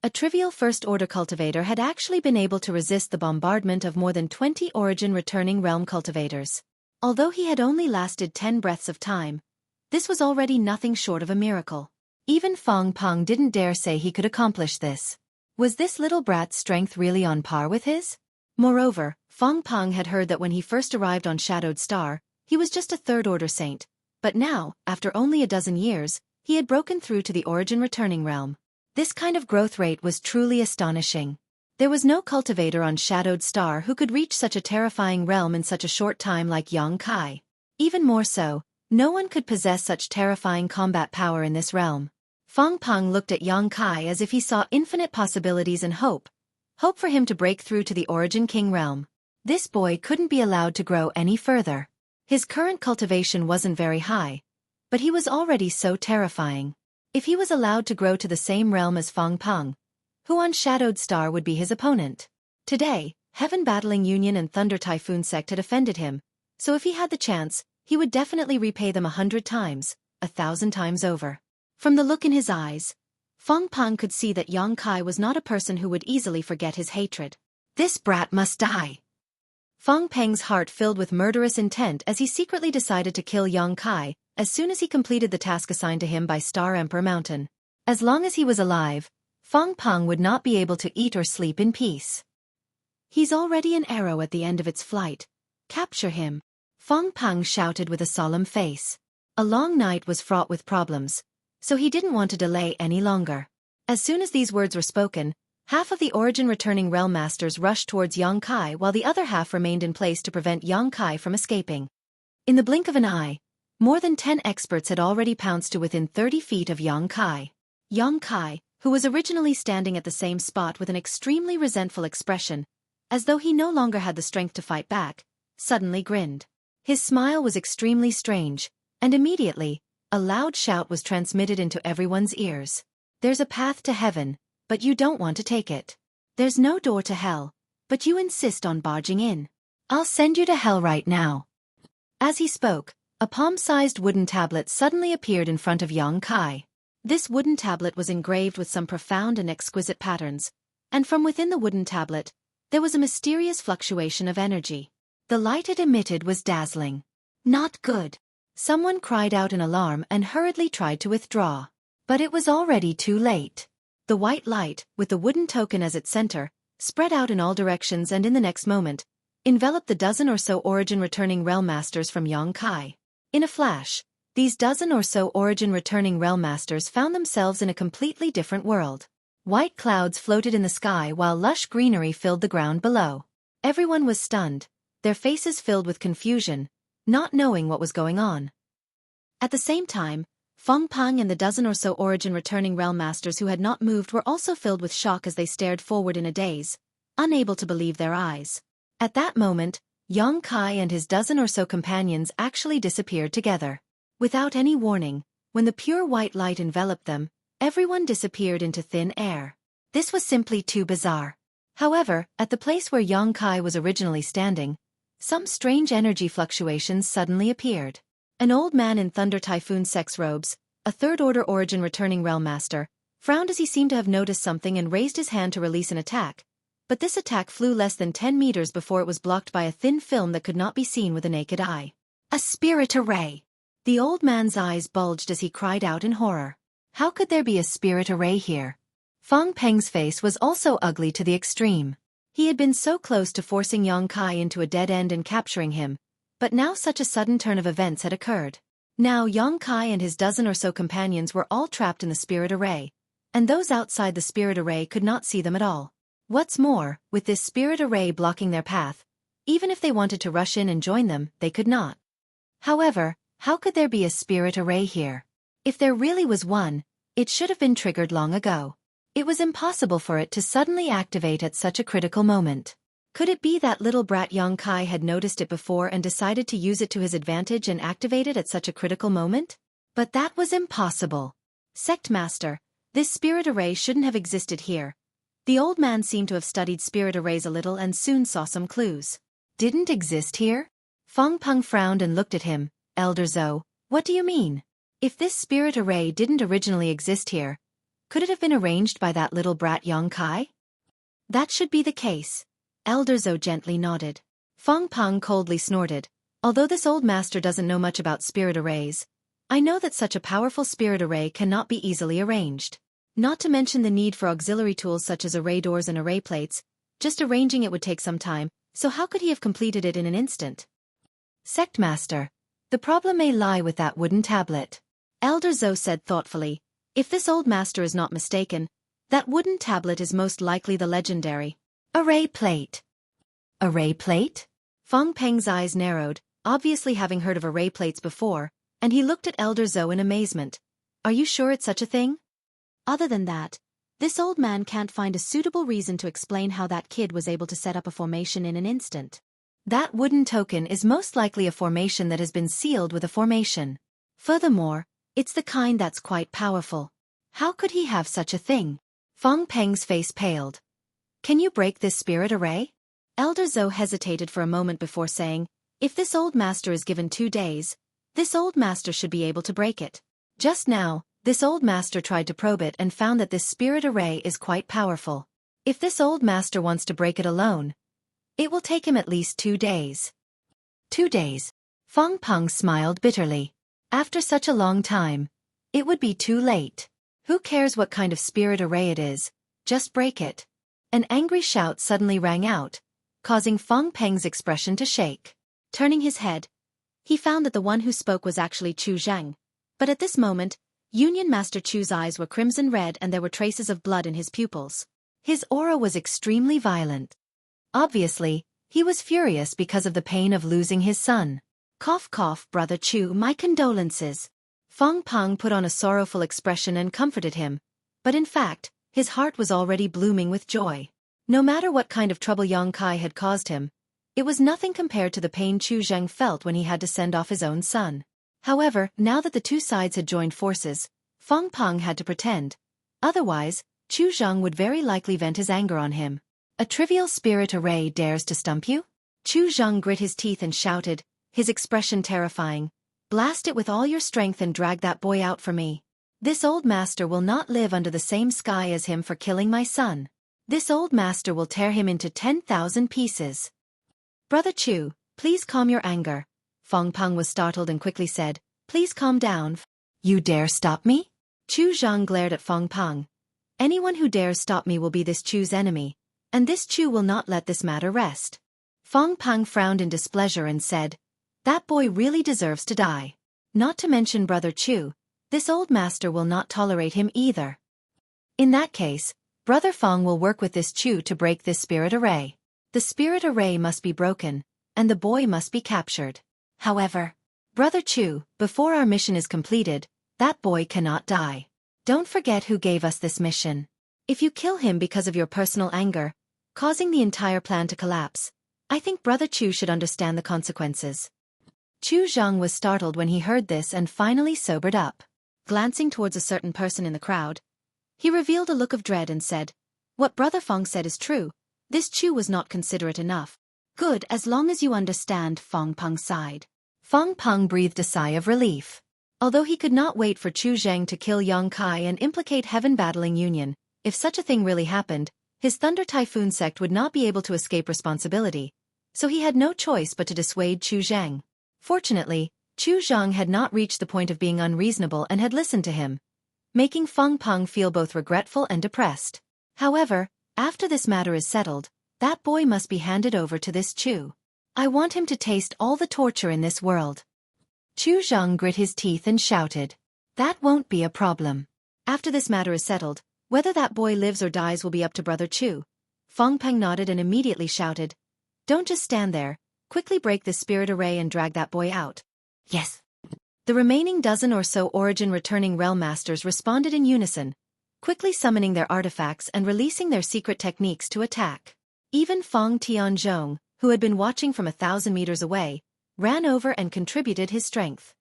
A trivial first-order cultivator had actually been able to resist the bombardment of more than 20 origin returning realm cultivators. Although he had only lasted 10 breaths of time, this was already nothing short of a miracle. Even Feng Peng didn't dare say he could accomplish this. Was this little brat's strength really on par with his? Moreover, Feng Peng had heard that when he first arrived on Shadowed Star, he was just a third-order saint, but now, after only a dozen years, he had broken through to the origin returning realm. This kind of growth rate was truly astonishing. There was no cultivator on Shadowed Star who could reach such a terrifying realm in such a short time like Yang Kai. Even more so, no one could possess such terrifying combat power in this realm. Feng Peng looked at Yang Kai as if he saw infinite possibilities and hope for him to break through to the Origin King realm. This boy couldn't be allowed to grow any further. His current cultivation wasn't very high, but he was already so terrifying. If he was allowed to grow to the same realm as Feng Peng, who on Shadowed Star would be his opponent? Today, Heaven Battling Union and Thunder Typhoon Sect had offended him, so if he had the chance, he would definitely repay them 100 times, 1,000 times over. From the look in his eyes, Feng Peng could see that Yang Kai was not a person who would easily forget his hatred. This brat must die. Feng Peng's heart filled with murderous intent as he secretly decided to kill Yang Kai as soon as he completed the task assigned to him by Star Emperor Mountain. As long as he was alive, Feng Peng would not be able to eat or sleep in peace. He's already an arrow at the end of its flight. Capture him. Feng Peng shouted with a solemn face. A long night was fraught with problems, so he didn't want to delay any longer. As soon as these words were spoken, half of the origin-returning realm masters rushed towards Yang Kai while the other half remained in place to prevent Yang Kai from escaping. In the blink of an eye, more than 10 experts had already pounced to within 30 feet of Yang Kai. Yang Kai, who was originally standing at the same spot with an extremely resentful expression, as though he no longer had the strength to fight back, suddenly grinned. His smile was extremely strange, and immediately, a loud shout was transmitted into everyone's ears. There's a path to heaven, but you don't want to take it. There's no door to hell, but you insist on barging in. I'll send you to hell right now. As he spoke, a palm-sized wooden tablet suddenly appeared in front of Yang Kai. This wooden tablet was engraved with some profound and exquisite patterns, and from within the wooden tablet, there was a mysterious fluctuation of energy. The light it emitted was dazzling. Not good. Someone cried out in alarm and hurriedly tried to withdraw. But it was already too late. The white light, with the wooden token as its center, spread out in all directions and in the next moment, enveloped the dozen or so origin-returning realm masters from Yang Kai. In a flash, these dozen or so origin-returning realm masters found themselves in a completely different world. White clouds floated in the sky while lush greenery filled the ground below. Everyone was stunned, their faces filled with confusion, not knowing what was going on. At the same time, Feng Peng and the dozen or so origin-returning realm masters who had not moved were also filled with shock as they stared forward in a daze, unable to believe their eyes. At that moment, Yang Kai and his dozen or so companions actually disappeared together. Without any warning, when the pure white light enveloped them, everyone disappeared into thin air. This was simply too bizarre. However, at the place where Yang Kai was originally standing, some strange energy fluctuations suddenly appeared. An old man in Thunder Typhoon sex robes, a third-order origin-returning realm master, frowned as he seemed to have noticed something and raised his hand to release an attack. But this attack flew less than 10 meters before it was blocked by a thin film that could not be seen with the naked eye. A spirit array! The old man's eyes bulged as he cried out in horror. How could there be a spirit array here? Feng Peng's face was also ugly to the extreme. He had been so close to forcing Yang Kai into a dead end and capturing him, but now such a sudden turn of events had occurred. Now Yang Kai and his dozen or so companions were all trapped in the spirit array, and those outside the spirit array could not see them at all. What's more, with this spirit array blocking their path, even if they wanted to rush in and join them, they could not. However, how could there be a spirit array here? If there really was one, it should have been triggered long ago. It was impossible for it to suddenly activate at such a critical moment. Could it be that little brat Yang Kai had noticed it before and decided to use it to his advantage and activate it at such a critical moment? But that was impossible. Sect Master, this spirit array shouldn't have existed here. The old man seemed to have studied spirit arrays a little and soon saw some clues. Didn't exist here? Feng Peng frowned and looked at him. Elder Zhou, what do you mean? If this spirit array didn't originally exist here, could it have been arranged by that little brat Yang Kai? That should be the case. Elder Zhou gently nodded. Feng Peng coldly snorted. Although this old master doesn't know much about spirit arrays, I know that such a powerful spirit array cannot be easily arranged. Not to mention the need for auxiliary tools such as array doors and array plates, just arranging it would take some time, so how could he have completed it in an instant? Sect Master, the problem may lie with that wooden tablet. Elder Zhou said thoughtfully. If this old master is not mistaken, that wooden tablet is most likely the legendary array plate. Array plate? Feng Peng's eyes narrowed, obviously having heard of array plates before, and he looked at Elder Zhou in amazement. Are you sure it's such a thing? Other than that, this old man can't find a suitable reason to explain how that kid was able to set up a formation in an instant. That wooden token is most likely a formation that has been sealed with a formation. Furthermore, it's the kind that's quite powerful. How could he have such a thing? Feng Peng's face paled. Can you break this spirit array? Elder Zhou hesitated for a moment before saying, if this old master is given 2 days, this old master should be able to break it. Just now, this old master tried to probe it and found that this spirit array is quite powerful. If this old master wants to break it alone, It will take him at least 2 days. 2 days. Feng Peng smiled bitterly. After such a long time, it would be too late. Who cares what kind of spirit array it is, just break it. An angry shout suddenly rang out, causing Feng Peng's expression to shake. Turning his head, he found that the one who spoke was actually Chu Zhang. But at this moment, Union Master Chu's eyes were crimson red and there were traces of blood in his pupils. His aura was extremely violent. Obviously, he was furious because of the pain of losing his son. Cough cough, Brother Chu, my condolences. Feng Peng put on a sorrowful expression and comforted him, but in fact, his heart was already blooming with joy. No matter what kind of trouble Yang Kai had caused him, it was nothing compared to the pain Chu Zhang felt when he had to send off his own son. However, now that the two sides had joined forces, Feng Peng had to pretend. Otherwise, Chu Zhang would very likely vent his anger on him. A trivial spirit array dares to stump you? Chu Zhang grit his teeth and shouted, his expression terrifying. Blast it with all your strength and drag that boy out for me. This old master will not live under the same sky as him for killing my son. This old master will tear him into 10,000 pieces. Brother Chu, please calm your anger. Feng Peng was startled and quickly said, please calm down. You dare stop me? Chu Zhang glared at Feng Peng. Anyone who dares stop me will be this Chu's enemy, and this Chu will not let this matter rest. Feng Peng frowned in displeasure and said, that boy really deserves to die. Not to mention Brother Chu, this old master will not tolerate him either. In that case, Brother Feng will work with this Chu to break this spirit array. The spirit array must be broken, and the boy must be captured. However, Brother Chu, before our mission is completed, that boy cannot die. Don't forget who gave us this mission. If you kill him because of your personal anger, causing the entire plan to collapse, I think Brother Chu should understand the consequences. Chu Zhang was startled when he heard this and finally sobered up. Glancing towards a certain person in the crowd, he revealed a look of dread and said, what Brother Feng said is true. This Chu was not considerate enough. Good, as long as you understand, Feng Peng sighed. Feng Peng breathed a sigh of relief. Although he could not wait for Chu Zhang to kill Yang Kai and implicate Heaven Battling Union, if such a thing really happened, his Thunder Typhoon sect would not be able to escape responsibility, so he had no choice but to dissuade Chu Zhang. Fortunately, Chu Zhang had not reached the point of being unreasonable and had listened to him, making Feng Peng feel both regretful and depressed. However, after this matter is settled, that boy must be handed over to this Chu. I want him to taste all the torture in this world. Chu Zhang grit his teeth and shouted, that won't be a problem. After this matter is settled, whether that boy lives or dies will be up to Brother Chu. Feng Peng nodded and immediately shouted, don't just stand there, quickly break the spirit array and drag that boy out. Yes. The remaining dozen or so origin returning realm masters responded in unison, quickly summoning their artifacts and releasing their secret techniques to attack. Even Feng Tianzhong, who had been watching from 1,000 meters away, ran over and contributed his strength.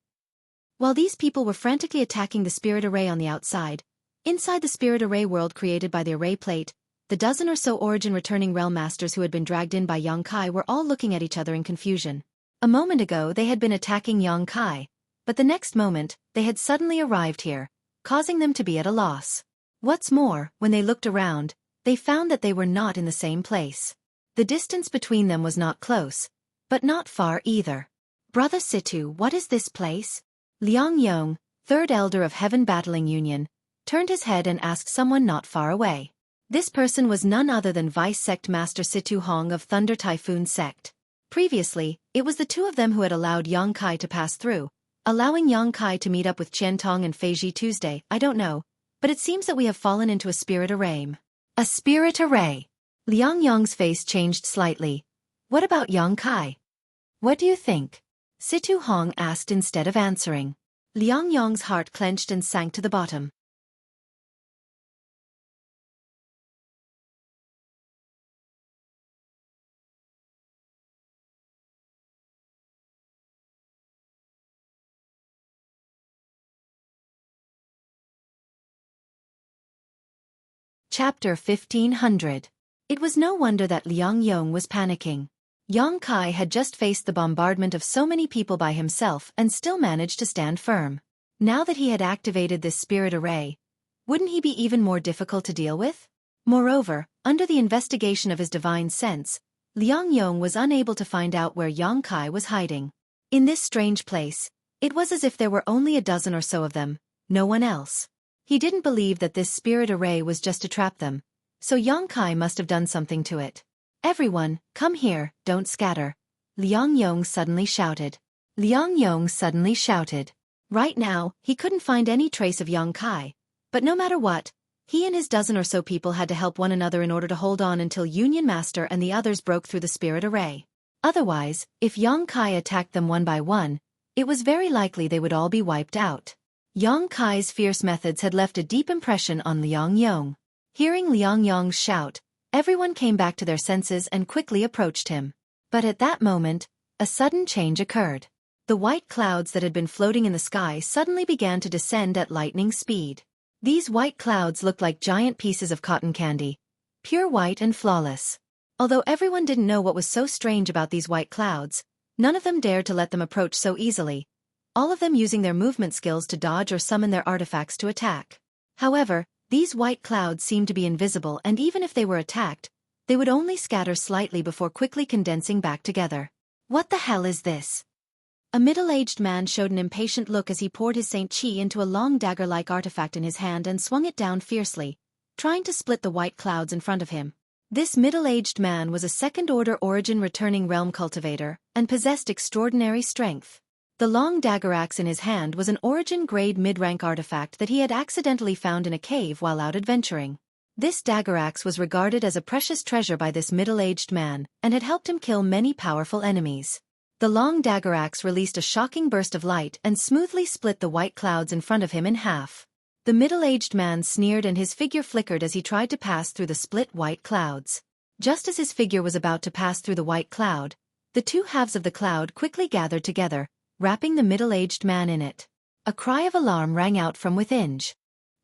While these people were frantically attacking the spirit array on the outside, inside the spirit array world created by the array plate, the dozen or so origin returning realm masters who had been dragged in by Yang Kai were all looking at each other in confusion. A moment ago they had been attacking Yang Kai, but the next moment, they had suddenly arrived here, causing them to be at a loss. What's more, when they looked around, they found that they were not in the same place. The distance between them was not close, but not far either. Brother Situ, what is this place? Liang Yong, third elder of Heaven Battling Union, turned his head and asked someone not far away. This person was none other than Vice Sect Master Situ Hong of Thunder Typhoon Sect. Previously, it was the two of them who had allowed Yang Kai to pass through, allowing Yang Kai to meet up with Qian Tong and Feiji Tuesday. I don't know, but it seems that we have fallen into a spirit array. A spirit array. Liang Yong's face changed slightly. What about Yang Kai? What do you think? Situ Hong asked instead of answering. Liang Yong's heart clenched and sank to the bottom. Chapter 1500. It was no wonder that Liang Yong was panicking. Yang Kai had just faced the bombardment of so many people by himself and still managed to stand firm. Now that he had activated this spirit array, wouldn't he be even more difficult to deal with? Moreover, under the investigation of his divine sense, Liang Yong was unable to find out where Yang Kai was hiding. In this strange place, it was as if there were only a dozen or so of them, no one else. He didn't believe that this spirit array was just to trap them, so Yang Kai must have done something to it. "Everyone, come here, don't scatter," Liang Yong suddenly shouted. Right now, he couldn't find any trace of Yang Kai, but no matter what, he and his dozen or so people had to help one another in order to hold on until Union Master and the others broke through the spirit array. Otherwise, if Yang Kai attacked them one by one, it was very likely they would all be wiped out. Yang Kai's fierce methods had left a deep impression on Liang Yong. Hearing Liang Yong's shout, everyone came back to their senses and quickly approached him. But at that moment, a sudden change occurred. The white clouds that had been floating in the sky suddenly began to descend at lightning speed. These white clouds looked like giant pieces of cotton candy, pure white and flawless. Although everyone didn't know what was so strange about these white clouds, none of them dared to let them approach so easily, all of them using their movement skills to dodge or summon their artifacts to attack. However, these white clouds seemed to be invisible, and even if they were attacked, they would only scatter slightly before quickly condensing back together. "What the hell is this?" A middle-aged man showed an impatient look as he poured his Saint Qi into a long dagger-like artifact in his hand and swung it down fiercely, trying to split the white clouds in front of him. This middle-aged man was a second-order origin returning realm cultivator, and possessed extraordinary strength. The long dagger axe in his hand was an origin-grade mid-rank artifact that he had accidentally found in a cave while out adventuring. This dagger axe was regarded as a precious treasure by this middle-aged man, and had helped him kill many powerful enemies. The long dagger axe released a shocking burst of light and smoothly split the white clouds in front of him in half. The middle-aged man sneered and his figure flickered as he tried to pass through the split white clouds. Just as his figure was about to pass through the white cloud, the two halves of the cloud quickly gathered together, wrapping the middle-aged man in it. A cry of alarm rang out from within.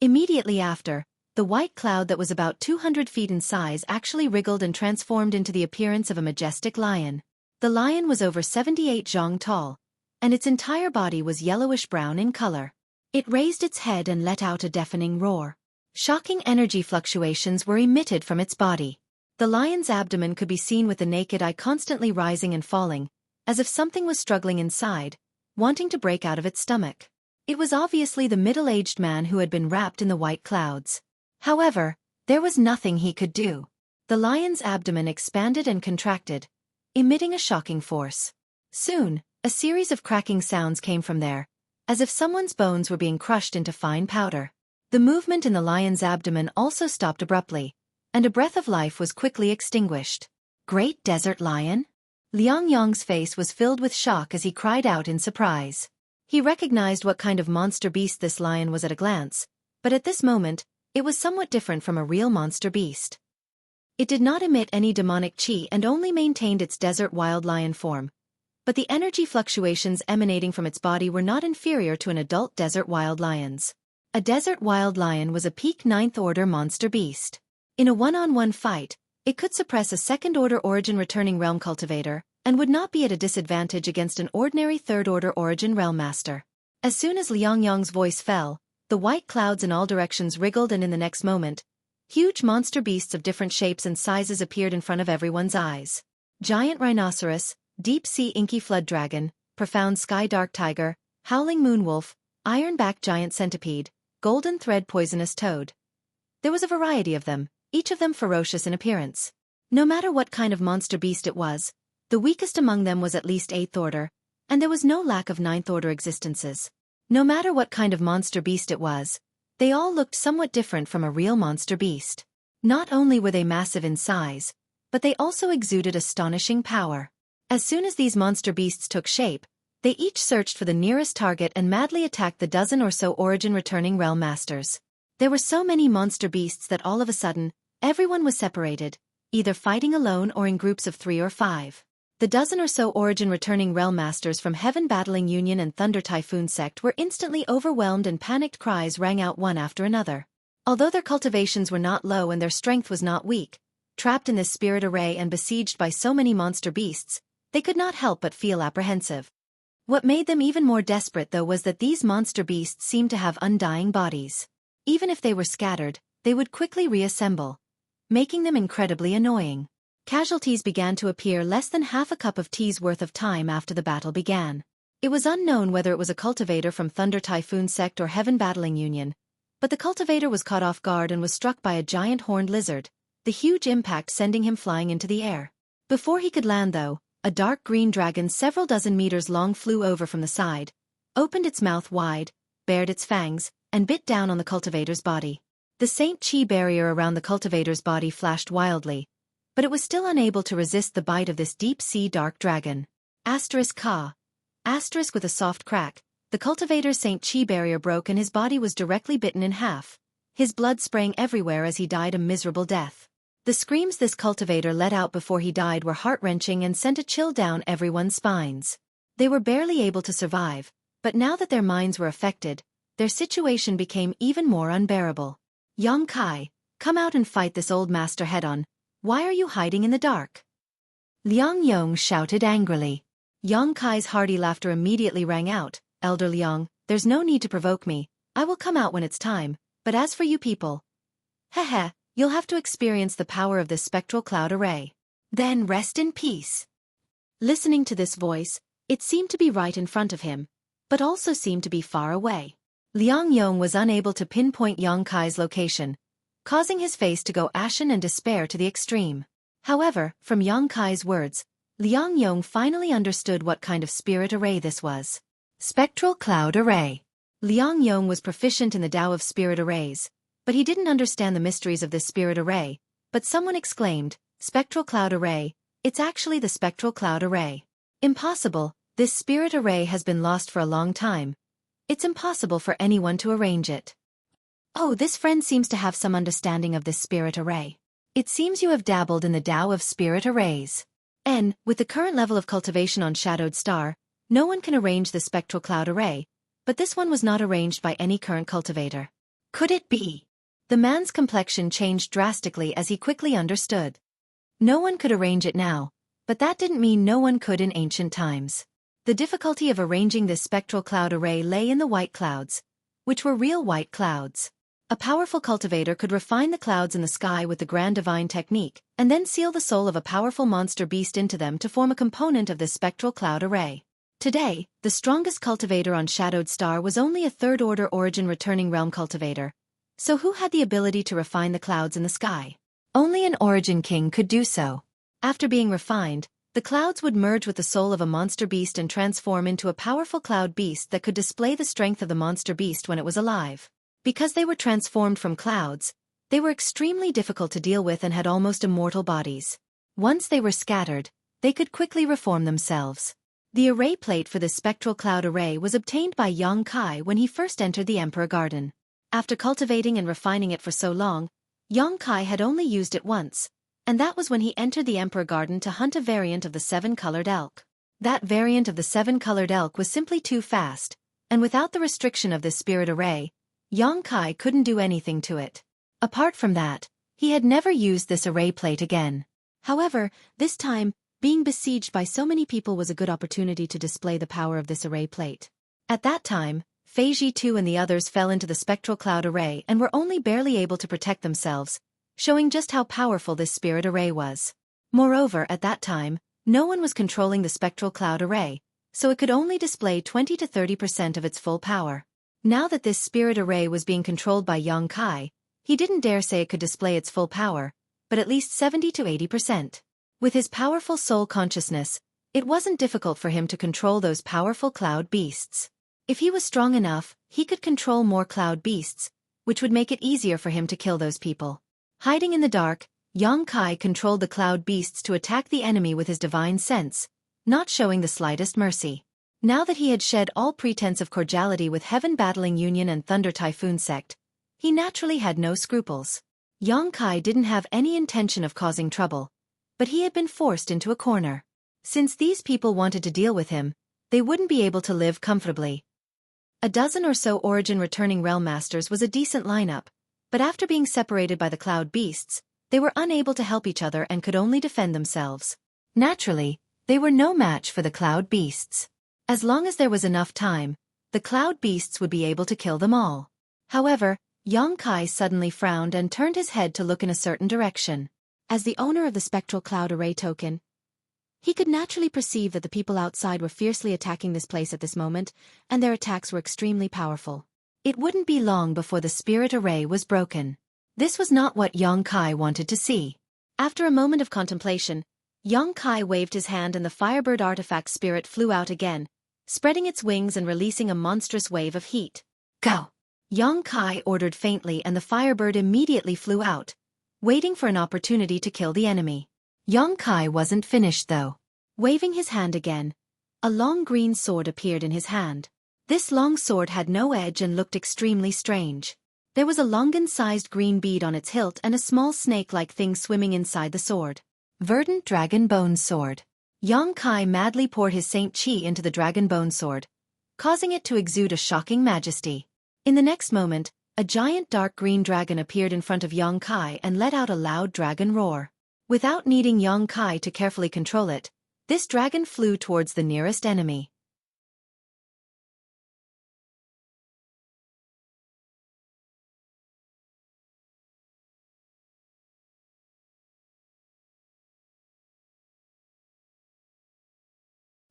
Immediately after, the white cloud that was about 200 feet in size actually wriggled and transformed into the appearance of a majestic lion. The lion was over 78 zhang tall, and its entire body was yellowish-brown in color. It raised its head and let out a deafening roar. Shocking energy fluctuations were emitted from its body. The lion's abdomen could be seen with the naked eye constantly rising and falling, as if something was struggling inside, wanting to break out of its stomach. It was obviously the middle-aged man who had been wrapped in the white clouds. However, there was nothing he could do. The lion's abdomen expanded and contracted, emitting a shocking force. Soon, a series of cracking sounds came from there, as if someone's bones were being crushed into fine powder. The movement in the lion's abdomen also stopped abruptly, and a breath of life was quickly extinguished. "Great desert lion?" Liang Yong's face was filled with shock as he cried out in surprise. He recognized what kind of monster beast this lion was at a glance, but at this moment, it was somewhat different from a real monster beast. It did not emit any demonic qi and only maintained its desert wild lion form, but the energy fluctuations emanating from its body were not inferior to an adult desert wild lion's. A desert wild lion was a peak 9th order monster beast. In a one-on-one fight, it could suppress a second-order origin returning realm cultivator, and would not be at a disadvantage against an ordinary third-order origin realm master. As soon as Liang Yong's voice fell, the white clouds in all directions wriggled, and in the next moment, huge monster beasts of different shapes and sizes appeared in front of everyone's eyes. Giant rhinoceros, deep-sea inky flood dragon, profound sky dark tiger, howling moonwolf, iron-backed giant centipede, golden thread poisonous toad. There was a variety of them, each of them ferocious in appearance. No matter what kind of monster beast it was, the weakest among them was at least 8th order, and there was no lack of 9th order existences. No matter what kind of monster beast it was, they all looked somewhat different from a real monster beast. Not only were they massive in size, but they also exuded astonishing power. As soon as these monster beasts took shape, they each searched for the nearest target and madly attacked the dozen or so origin returning realm masters. There were so many monster beasts that all of a sudden, everyone was separated, either fighting alone or in groups of 3 or 5. The dozen or so origin returning realm masters from Heaven Battling Union and Thunder Typhoon Sect were instantly overwhelmed, and panicked cries rang out one after another. Although their cultivations were not low and their strength was not weak, trapped in this spirit array and besieged by so many monster beasts, they could not help but feel apprehensive. What made them even more desperate though was that these monster beasts seemed to have undying bodies. Even if they were scattered, they would quickly reassemble, making them incredibly annoying. Casualties began to appear less than half a cup of tea's worth of time after the battle began. It was unknown whether it was a cultivator from Thunder Typhoon Sect or Heaven Battling Union, but the cultivator was caught off guard and was struck by a giant horned lizard, the huge impact sending him flying into the air. Before he could land though, a dark green dragon several dozen meters long flew over from the side, opened its mouth wide, bared its fangs, and bit down on the cultivator's body. The Saint Chi barrier around the cultivator's body flashed wildly, but it was still unable to resist the bite of this deep-sea dark dragon. Ka. With a soft crack, the cultivator's Saint Chi barrier broke and his body was directly bitten in half, his blood spraying everywhere as he died a miserable death. The screams this cultivator let out before he died were heart-wrenching and sent a chill down everyone's spines. They were barely able to survive, but now that their minds were affected, their situation became even more unbearable. Yang Kai, come out and fight this old master head-on. Why are you hiding in the dark? Liang Yong shouted angrily. Yang Kai's hearty laughter immediately rang out. Elder Liang, there's no need to provoke me. I will come out when it's time, but as for you people, heh, you'll have to experience the power of this spectral cloud array. Then rest in peace. Listening to this voice, it seemed to be right in front of him, but also seemed to be far away. Liang Yong was unable to pinpoint Yang Kai's location, causing his face to go ashen and despair to the extreme. However, from Yang Kai's words, Liang Yong finally understood what kind of spirit array this was. Spectral Cloud Array. Liang Yong was proficient in the Tao of spirit arrays, but he didn't understand the mysteries of this spirit array, but someone exclaimed, Spectral Cloud Array, it's actually the Spectral Cloud Array. Impossible, this spirit array has been lost for a long time. It's impossible for anyone to arrange it. Oh, this friend seems to have some understanding of this spirit array. It seems you have dabbled in the Tao of spirit arrays. With the current level of cultivation on Shadowed Star, no one can arrange the Spectral Cloud Array, but this one was not arranged by any current cultivator. Could it be? The man's complexion changed drastically as he quickly understood. No one could arrange it now, but that didn't mean no one could in ancient times. The difficulty of arranging this spectral cloud array lay in the white clouds, which were real white clouds. A powerful cultivator could refine the clouds in the sky with the grand divine technique, and then seal the soul of a powerful monster beast into them to form a component of this spectral cloud array. Today, the strongest cultivator on Shadowed Star was only a third-order origin returning realm cultivator. So who had the ability to refine the clouds in the sky? Only an origin king could do so. After being refined, the clouds would merge with the soul of a monster beast and transform into a powerful cloud beast that could display the strength of the monster beast when it was alive. Because they were transformed from clouds, they were extremely difficult to deal with and had almost immortal bodies. Once they were scattered, they could quickly reform themselves. The array plate for this spectral cloud array was obtained by Yang Kai when he first entered the Emperor Garden. After cultivating and refining it for so long, Yang Kai had only used it once, and that was when he entered the Emperor Garden to hunt a variant of the seven-colored elk. That variant of the seven-colored elk was simply too fast, and without the restriction of this spirit array, Yang Kai couldn't do anything to it. Apart from that, he had never used this array plate again. However, this time, being besieged by so many people was a good opportunity to display the power of this array plate. At that time, Feiji Tu and the others fell into the spectral cloud array and were only barely able to protect themselves, showing just how powerful this spirit array was. Moreover, at that time, no one was controlling the spectral cloud array, so it could only display 20 to 30% of its full power. Now that this spirit array was being controlled by Yang Kai, he didn't dare say it could display its full power, but at least 70 to 80%. With his powerful soul consciousness, it wasn't difficult for him to control those powerful cloud beasts. If he was strong enough, he could control more cloud beasts, which would make it easier for him to kill those people. Hiding in the dark, Yang Kai controlled the cloud beasts to attack the enemy with his divine sense, not showing the slightest mercy. Now that he had shed all pretense of cordiality with Heaven Battling Union and Thunder Typhoon Sect, he naturally had no scruples. Yang Kai didn't have any intention of causing trouble, but he had been forced into a corner. Since these people wanted to deal with him, they wouldn't be able to live comfortably. A dozen or so origin returning realm masters was a decent lineup, but after being separated by the cloud beasts, they were unable to help each other and could only defend themselves. Naturally, they were no match for the cloud beasts. As long as there was enough time, the cloud beasts would be able to kill them all. However, Yang Kai suddenly frowned and turned his head to look in a certain direction. As the owner of the spectral cloud array token, he could naturally perceive that the people outside were fiercely attacking this place at this moment, and their attacks were extremely powerful. It wouldn't be long before the spirit array was broken. This was not what Xueqi wanted to see. After a moment of contemplation, Xueqi waved his hand and the Firebird artifact spirit flew out again, spreading its wings and releasing a monstrous wave of heat. Go! Xueqi ordered faintly and the Firebird immediately flew out, waiting for an opportunity to kill the enemy. Xueqi wasn't finished though. Waving his hand again, a long green sword appeared in his hand. This long sword had no edge and looked extremely strange. There was a longan-sized green bead on its hilt and a small snake-like thing swimming inside the sword. Verdant Dragon Bone Sword. Xueqi madly poured his Saint Qi into the Dragon Bone Sword, causing it to exude a shocking majesty. In the next moment, a giant dark green dragon appeared in front of Xueqi and let out a loud dragon roar. Without needing Xueqi to carefully control it, this dragon flew towards the nearest enemy.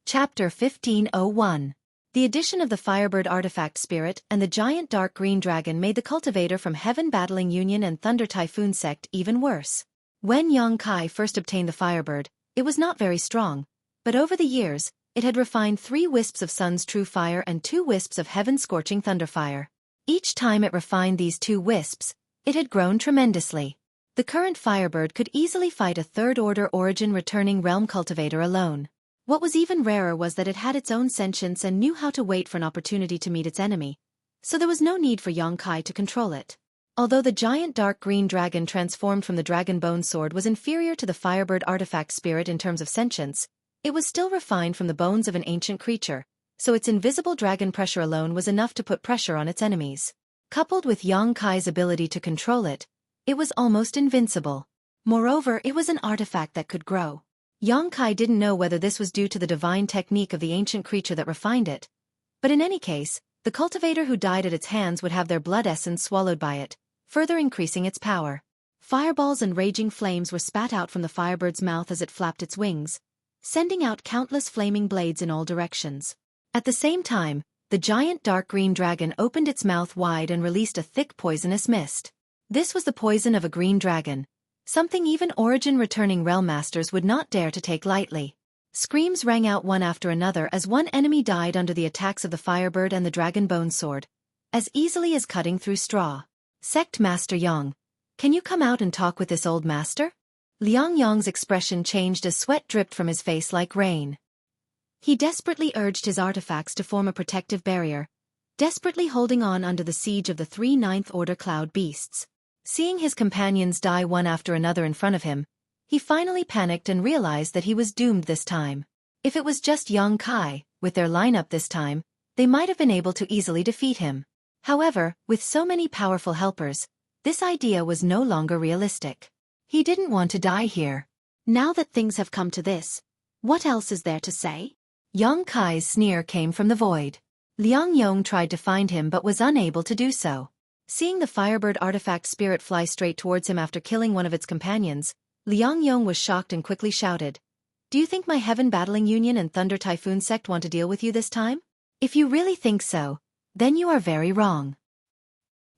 Chapter 1501. The addition of the Firebird artifact spirit and the giant dark green dragon made the cultivator from Heaven Battling Union and Thunder Typhoon sect even worse. When Xueqi first obtained the Firebird, it was not very strong, but over the years, it had refined 3 wisps of Sun's True Fire and 2 wisps of Heaven's Scorching Thunderfire. Each time it refined these 2 wisps, it had grown tremendously. The current Firebird could easily fight a third-order origin returning realm cultivator alone. What was even rarer was that it had its own sentience and knew how to wait for an opportunity to meet its enemy, so there was no need for Xueqi to control it. Although the giant dark green dragon transformed from the Dragon Bone Sword was inferior to the Firebird artifact spirit in terms of sentience, it was still refined from the bones of an ancient creature, so its invisible dragon pressure alone was enough to put pressure on its enemies. Coupled with Xueqi's ability to control it, it was almost invincible. Moreover, it was an artifact that could grow. Xueqi didn't know whether this was due to the divine technique of the ancient creature that refined it, but in any case, the cultivator who died at its hands would have their blood essence swallowed by it, further increasing its power. Fireballs and raging flames were spat out from the Firebird's mouth as it flapped its wings, sending out countless flaming blades in all directions. At the same time, the giant dark green dragon opened its mouth wide and released a thick poisonous mist. This was the poison of a green dragon, something even origin-returning realm masters would not dare to take lightly. Screams rang out one after another as one enemy died under the attacks of the Firebird and the Dragon Bone Sword, as easily as cutting through straw. Sect Master Yang, can you come out and talk with this old master? Liang Yang's expression changed as sweat dripped from his face like rain. He desperately urged his artifacts to form a protective barrier, desperately holding on under the siege of the 3 ninth-order cloud beasts. Seeing his companions die one after another in front of him, he finally panicked and realized that he was doomed this time. If it was just Xueqi, with their lineup this time, they might have been able to easily defeat him. However, with so many powerful helpers, this idea was no longer realistic. He didn't want to die here. Now that things have come to this, what else is there to say? Xueqi's sneer came from the void. Liang Yong tried to find him but was unable to do so. Seeing the Firebird artifact spirit fly straight towards him after killing one of its companions, Liang Yong was shocked and quickly shouted, "Do you think my Heaven Battling Union and Thunder Typhoon sect want to deal with you this time? If you really think so, then you are very wrong."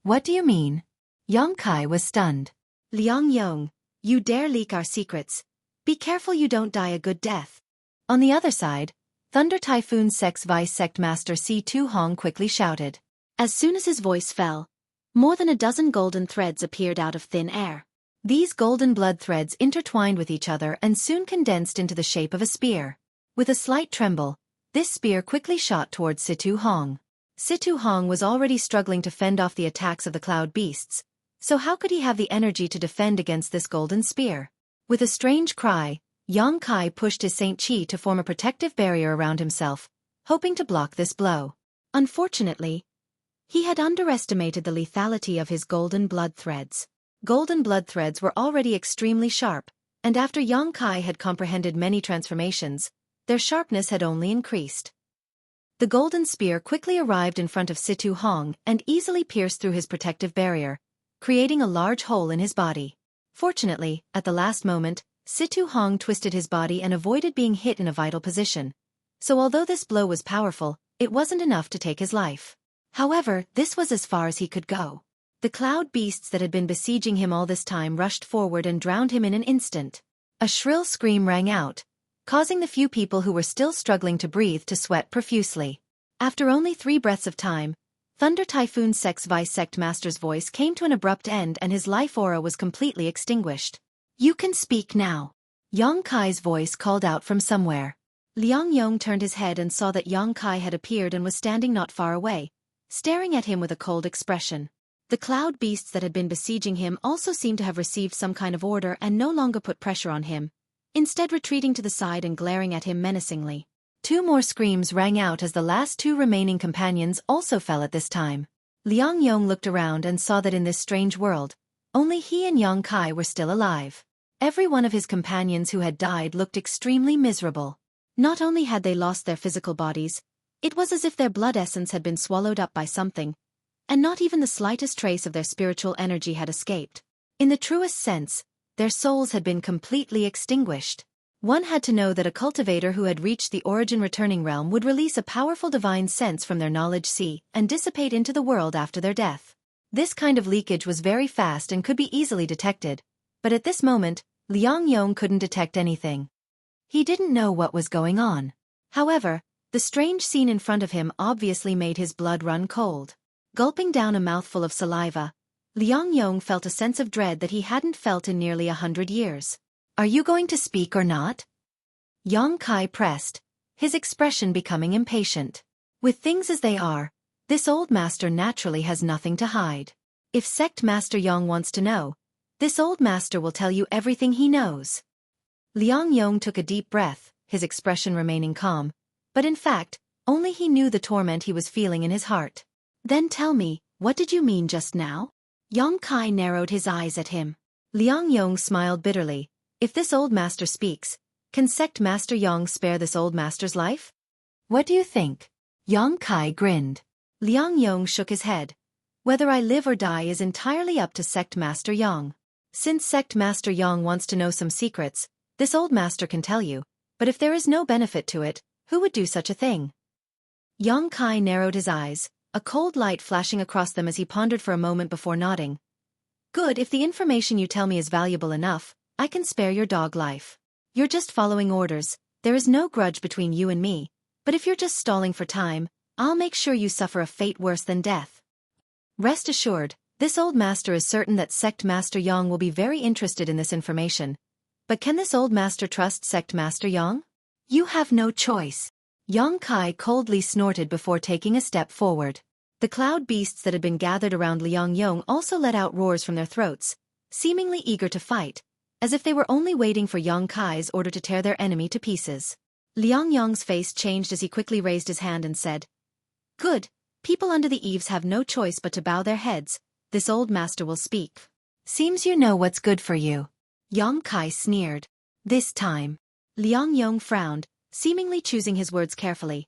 What do you mean? Xueqi was stunned. Liang Yong, you dare leak our secrets. Be careful you don't die a good death. On the other side, Thunder Typhoon sect's Vice Sect Master C2 Hong quickly shouted. As soon as his voice fell, more than a dozen golden threads appeared out of thin air. These golden blood threads intertwined with each other and soon condensed into the shape of a spear. With a slight tremble, this spear quickly shot towards Situ Hong. Situ Hong was already struggling to fend off the attacks of the cloud beasts, so how could he have the energy to defend against this golden spear? With a strange cry, Xueqi pushed his Saint Qi to form a protective barrier around himself, hoping to block this blow. Unfortunately, he had underestimated the lethality of his golden blood threads. Golden blood threads were already extremely sharp, and after Xueqi had comprehended many transformations, their sharpness had only increased. The golden spear quickly arrived in front of Situ Hong and easily pierced through his protective barrier, creating a large hole in his body. Fortunately, at the last moment, Situ Hong twisted his body and avoided being hit in a vital position. So although this blow was powerful, it wasn't enough to take his life. However, this was as far as he could go. The cloud beasts that had been besieging him all this time rushed forward and drowned him in an instant. A shrill scream rang out, causing the few people who were still struggling to breathe to sweat profusely. After only 3 breaths of time, Thunder Typhoon Sect's Vice Sect Master's voice came to an abrupt end and his life aura was completely extinguished. "You can speak now." Yang Kai's voice called out from somewhere. Liang Yong turned his head and saw that Yang Kai had appeared and was standing not far away, staring at him with a cold expression. The cloud beasts that had been besieging him also seemed to have received some kind of order and no longer put pressure on him, instead retreating to the side and glaring at him menacingly. 2 more screams rang out as the last 2 remaining companions also fell at this time. Liang Yong looked around and saw that in this strange world, only he and Yang Kai were still alive. Every one of his companions who had died looked extremely miserable. Not only had they lost their physical bodies, it was as if their blood essence had been swallowed up by something, and not even the slightest trace of their spiritual energy had escaped. In the truest sense, their souls had been completely extinguished. One had to know that a cultivator who had reached the origin returning realm would release a powerful divine sense from their knowledge sea and dissipate into the world after their death. This kind of leakage was very fast and could be easily detected, but at this moment, Liang Yong couldn't detect anything. He didn't know what was going on. However, the strange scene in front of him obviously made his blood run cold. Gulping down a mouthful of saliva, Liang Yong felt a sense of dread that he hadn't felt in nearly 100 years. "Are you going to speak or not?" Yang Kai pressed, his expression becoming impatient. With things as they are, this old master naturally has nothing to hide. If Sect Master Yang wants to know, this old master will tell you everything he knows. Liang Yong took a deep breath, his expression remaining calm, but in fact, only he knew the torment he was feeling in his heart. "Then tell me, what did you mean just now?" Yang Kai narrowed his eyes at him. Liang Yong smiled bitterly. If this old master speaks, can Sect Master Yang spare this old master's life? What do you think? Yang Kai grinned. Liang Yong shook his head. Whether I live or die is entirely up to Sect Master Yang. Since Sect Master Yang wants to know some secrets, this old master can tell you, but if there is no benefit to it, who would do such a thing? Yang Kai narrowed his eyes, a cold light flashing across them as he pondered for a moment before nodding. "Good, if the information you tell me is valuable enough, I can spare your dog life. You're just following orders, there is no grudge between you and me, but if you're just stalling for time, I'll make sure you suffer a fate worse than death." Rest assured, this old master is certain that Sect Master Yang will be very interested in this information. But can this old master trust Sect Master Yang? "You have no choice." Yang Kai coldly snorted before taking a step forward. The cloud beasts that had been gathered around Liang Yong also let out roars from their throats, seemingly eager to fight, as if they were only waiting for Yang Kai's order to tear their enemy to pieces. Liang Yong's face changed as he quickly raised his hand and said, "Good, people under the eaves have no choice but to bow their heads, this old master will speak. Seems you know what's good for you." Yang Kai sneered. "This time." Liang Yong frowned, seemingly choosing his words carefully.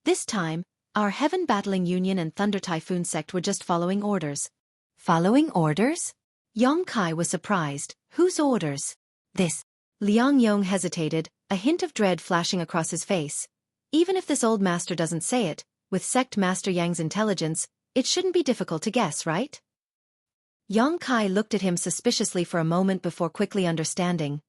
"This time, our Heaven Battling Union and Thunder Typhoon Sect were just following orders." "Following orders?" Yang Kai was surprised. "Whose orders?" "This." Liang Yong hesitated, a hint of dread flashing across his face. Even if this old master doesn't say it, with Sect Master Yang's intelligence, it shouldn't be difficult to guess, right? Yang Kai looked at him suspiciously for a moment before quickly understanding.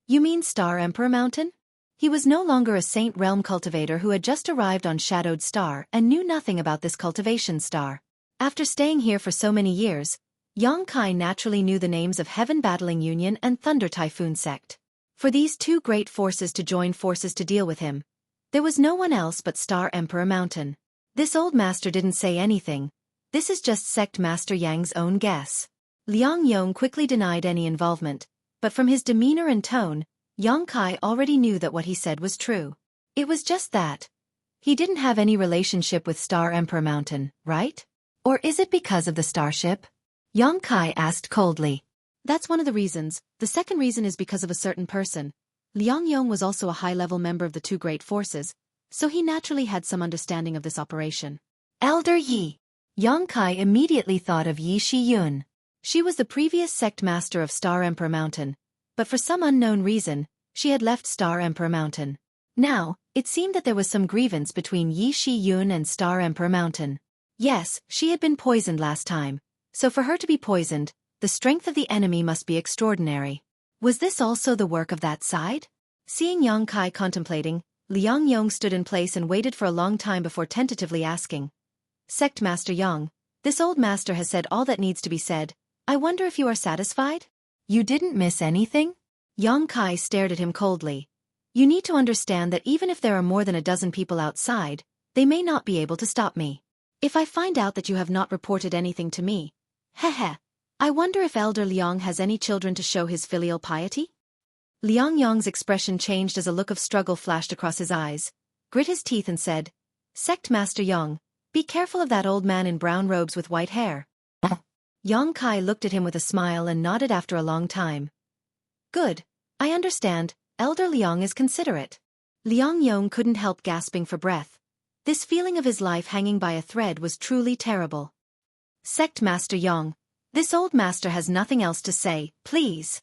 "You mean Star Emperor Mountain?" He was no longer a Saint Realm cultivator who had just arrived on Shadowed Star and knew nothing about this cultivation star. After staying here for so many years, Yang Kai naturally knew the names of Heaven Battling Union and Thunder Typhoon Sect. For these 2 great forces to join forces to deal with him, there was no one else but Star Emperor Mountain. This old master didn't say anything. This is just Sect Master Yang's own guess. Liang Yong quickly denied any involvement, but from his demeanor and tone, Yang Kai already knew that what he said was true. It was just that. He didn't have any relationship with Star Emperor Mountain, right? Or is it because of the starship? Yang Kai asked coldly. "That's one of the reasons. The second reason is because of a certain person. Liang Yong was also a high-level member of the 2 great forces, so he naturally had some understanding of this operation." "Elder Yi." Yang Kai immediately thought of Yi Shiyun. She was the previous sect master of Star Emperor Mountain, but for some unknown reason, she had left Star Emperor Mountain. Now, it seemed that there was some grievance between Yi Shi Yun and Star Emperor Mountain. Yes, she had been poisoned last time, so for her to be poisoned, the strength of the enemy must be extraordinary. Was this also the work of that side? Seeing Yang Kai contemplating, Liang Yong stood in place and waited for a long time before tentatively asking. Sect Master Yang, this old master has said all that needs to be said. I wonder if you are satisfied? You didn't miss anything? Yang Kai stared at him coldly. You need to understand that even if there are more than a dozen people outside, they may not be able to stop me. If I find out that you have not reported anything to me, I wonder if Elder Liang has any children to show his filial piety? Liang Yong's expression changed as a look of struggle flashed across his eyes, grit his teeth and said, Sect Master Yang, be careful of that old man in brown robes with white hair. Yang Kai looked at him with a smile and nodded after a long time. Good, I understand, Elder Liang is considerate. Liang Yong couldn't help gasping for breath. This feeling of his life hanging by a thread was truly terrible. Sect Master Yang, this old master has nothing else to say, please.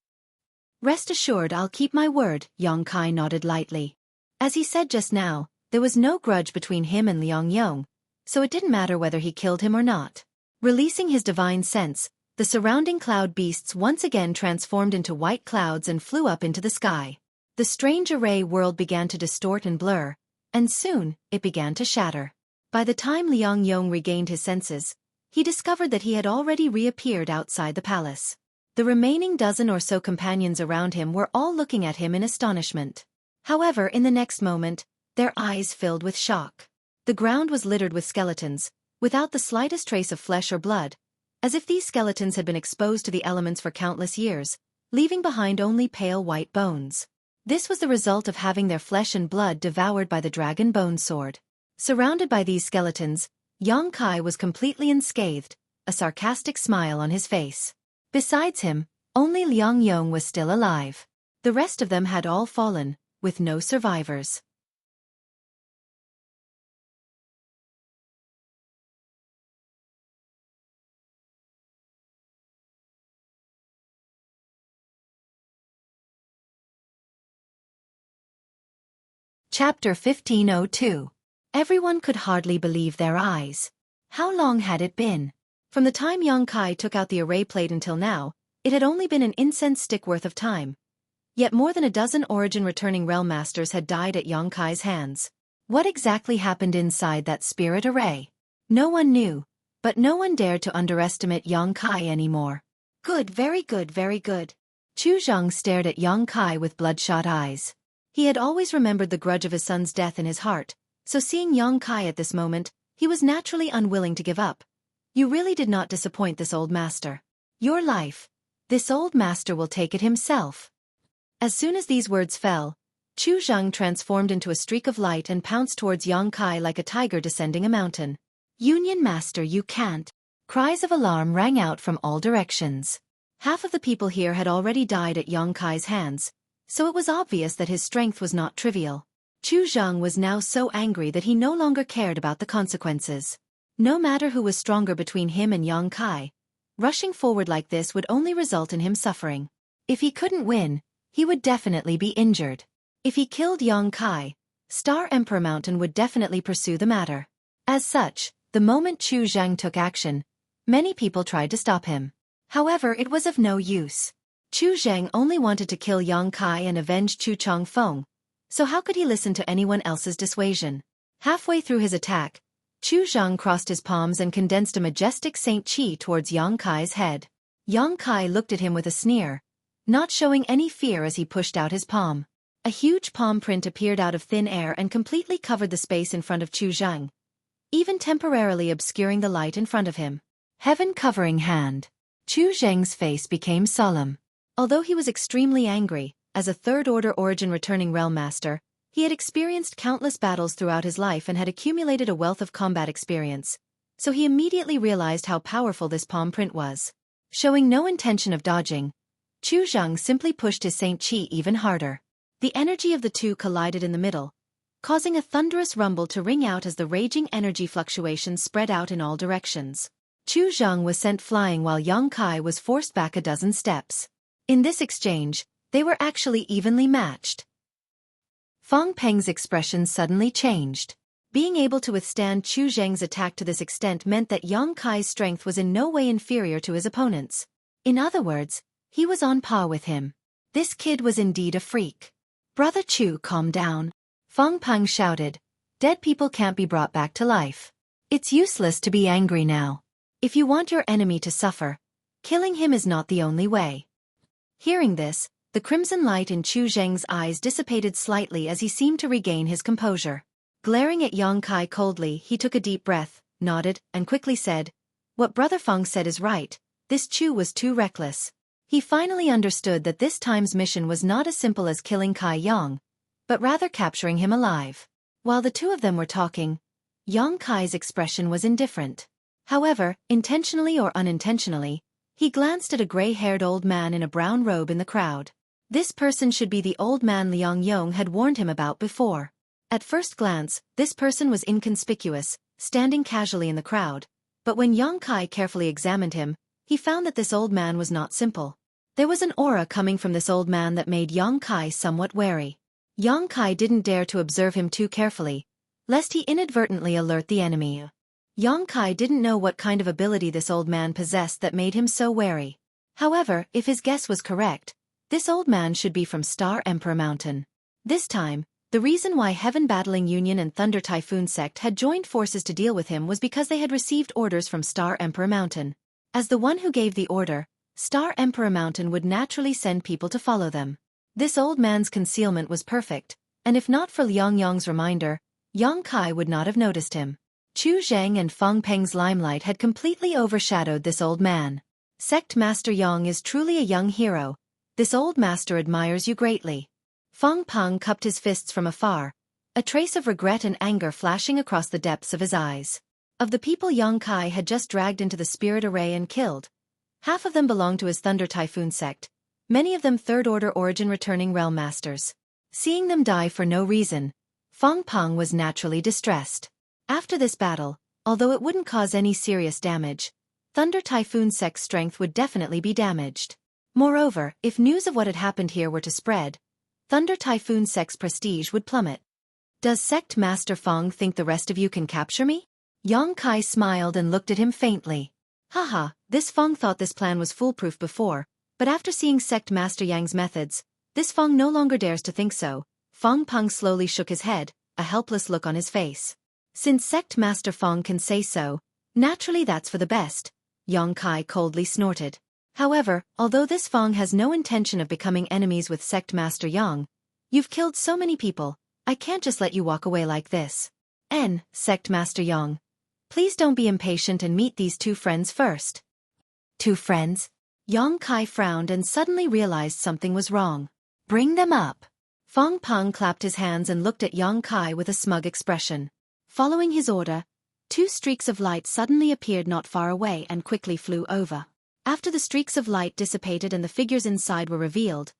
Rest assured I'll keep my word, Yang Kai nodded lightly. As he said just now, there was no grudge between him and Liang Yong, so it didn't matter whether he killed him or not. Releasing his divine sense, the surrounding cloud beasts once again transformed into white clouds and flew up into the sky. The strange array world began to distort and blur, and soon, it began to shatter. By the time Liang Yong regained his senses, he discovered that he had already reappeared outside the palace. The remaining dozen or so companions around him were all looking at him in astonishment. However, in the next moment, their eyes filled with shock. The ground was littered with skeletons, without the slightest trace of flesh or blood, as if these skeletons had been exposed to the elements for countless years, leaving behind only pale white bones. This was the result of having their flesh and blood devoured by the dragon bone sword. Surrounded by these skeletons, Yang Kai was completely unscathed, a sarcastic smile on his face. Besides him, only Liang Yong was still alive. The rest of them had all fallen, with no survivors. Chapter 1502. Everyone could hardly believe their eyes. How long had it been? From the time Yang Kai took out the array plate until now, it had only been an incense stick worth of time. Yet more than a dozen origin returning realm masters had died at Yang Kai's hands. What exactly happened inside that spirit array? No one knew, but no one dared to underestimate Yang Kai anymore. Good, very good, very good. Chu Zhang stared at Yang Kai with bloodshot eyes. He had always remembered the grudge of his son's death in his heart, so seeing Yang Kai at this moment, he was naturally unwilling to give up. You really did not disappoint this old master. Your life. This old master will take it himself. As soon as these words fell, Chu Zhang transformed into a streak of light and pounced towards Yang Kai like a tiger descending a mountain. Union Master, you can't. Cries of alarm rang out from all directions. Half of the people here had already died at Yang Kai's hands, so it was obvious that his strength was not trivial. Chu Zhang was now so angry that he no longer cared about the consequences. No matter who was stronger between him and Yang Kai, rushing forward like this would only result in him suffering. If he couldn't win, he would definitely be injured. If he killed Yang Kai, Star Emperor Mountain would definitely pursue the matter. As such, the moment Chu Zhang took action, many people tried to stop him. However, it was of no use. Chu Zhang only wanted to kill Yang Kai and avenge Chu Changfeng, so how could he listen to anyone else's dissuasion? Halfway through his attack, Chu Zhang crossed his palms and condensed a majestic Saint Qi towards Yang Kai's head. Yang Kai looked at him with a sneer, not showing any fear as he pushed out his palm. A huge palm print appeared out of thin air and completely covered the space in front of Chu Zhang, even temporarily obscuring the light in front of him. Heaven-covering hand. Chu Zhang's face became solemn. Although he was extremely angry, as a third-order origin returning realm master, he had experienced countless battles throughout his life and had accumulated a wealth of combat experience, so he immediately realized how powerful this palm print was. Showing no intention of dodging, Chu Zhang simply pushed his Saint Qi even harder. The energy of the two collided in the middle, causing a thunderous rumble to ring out as the raging energy fluctuations spread out in all directions. Chu Zheng was sent flying while Yang Kai was forced back a dozen steps. In this exchange, they were actually evenly matched. Fang Peng's expression suddenly changed. Being able to withstand Chu Zheng's attack to this extent meant that Yang Kai's strength was in no way inferior to his opponent's. In other words, he was on par with him. This kid was indeed a freak. Brother Chu, calm down. Fang Peng shouted. Dead people can't be brought back to life. It's useless to be angry now. If you want your enemy to suffer, killing him is not the only way. Hearing this, the crimson light in Chu Zheng's eyes dissipated slightly as he seemed to regain his composure. Glaring at Yang Kai coldly, he took a deep breath, nodded, and quickly said, "What Brother Feng said is right, this Chu was too reckless." He finally understood that this time's mission was not as simple as killing Kai Yang, but rather capturing him alive. While the two of them were talking, Yang Kai's expression was indifferent. However, intentionally or unintentionally, he glanced at a gray-haired old man in a brown robe in the crowd. This person should be the old man Liang Yong had warned him about before. At first glance, this person was inconspicuous, standing casually in the crowd, but when Yang Kai carefully examined him, he found that this old man was not simple. There was an aura coming from this old man that made Yang Kai somewhat wary. Yang Kai didn't dare to observe him too carefully, lest he inadvertently alert the enemy. Yang Kai didn't know what kind of ability this old man possessed that made him so wary. However, if his guess was correct, this old man should be from Star Emperor Mountain. This time, the reason why Heaven Battling Union and Thunder Typhoon Sect had joined forces to deal with him was because they had received orders from Star Emperor Mountain. As the one who gave the order, Star Emperor Mountain would naturally send people to follow them. This old man's concealment was perfect, and if not for Liang Yong's reminder, Yang Kai would not have noticed him. Chu Zheng and Fang Peng's limelight had completely overshadowed this old man. Sect Master Yang is truly a young hero. This old master admires you greatly. Fang Peng cupped his fists from afar, a trace of regret and anger flashing across the depths of his eyes. Of the people Yang Kai had just dragged into the spirit array and killed, half of them belonged to his Thunder Typhoon sect, many of them third-order origin returning realm masters. Seeing them die for no reason, Fang Peng was naturally distressed. After this battle, although it wouldn't cause any serious damage, Thunder Typhoon sect's strength would definitely be damaged. Moreover, if news of what had happened here were to spread, Thunder Typhoon sect's prestige would plummet. Does Sect Master Fang think the rest of you can capture me? Yang Kai smiled and looked at him faintly. Haha, this Fang thought this plan was foolproof before, but after seeing Sect Master Yang's methods, this Fang no longer dares to think so. Fang Peng slowly shook his head, a helpless look on his face. Since Sect Master Fang can say so, naturally that's for the best, Yang Kai coldly snorted. However, although this Fang has no intention of becoming enemies with Sect Master Yang, you've killed so many people, I can't just let you walk away like this. Sect Master Yang, please don't be impatient and meet these two friends first. Two friends? Yang Kai frowned and suddenly realized something was wrong. Bring them up. Fang Peng clapped his hands and looked at Yang Kai with a smug expression. Following his order, two streaks of light suddenly appeared not far away and quickly flew over. After the streaks of light dissipated and the figures inside were revealed,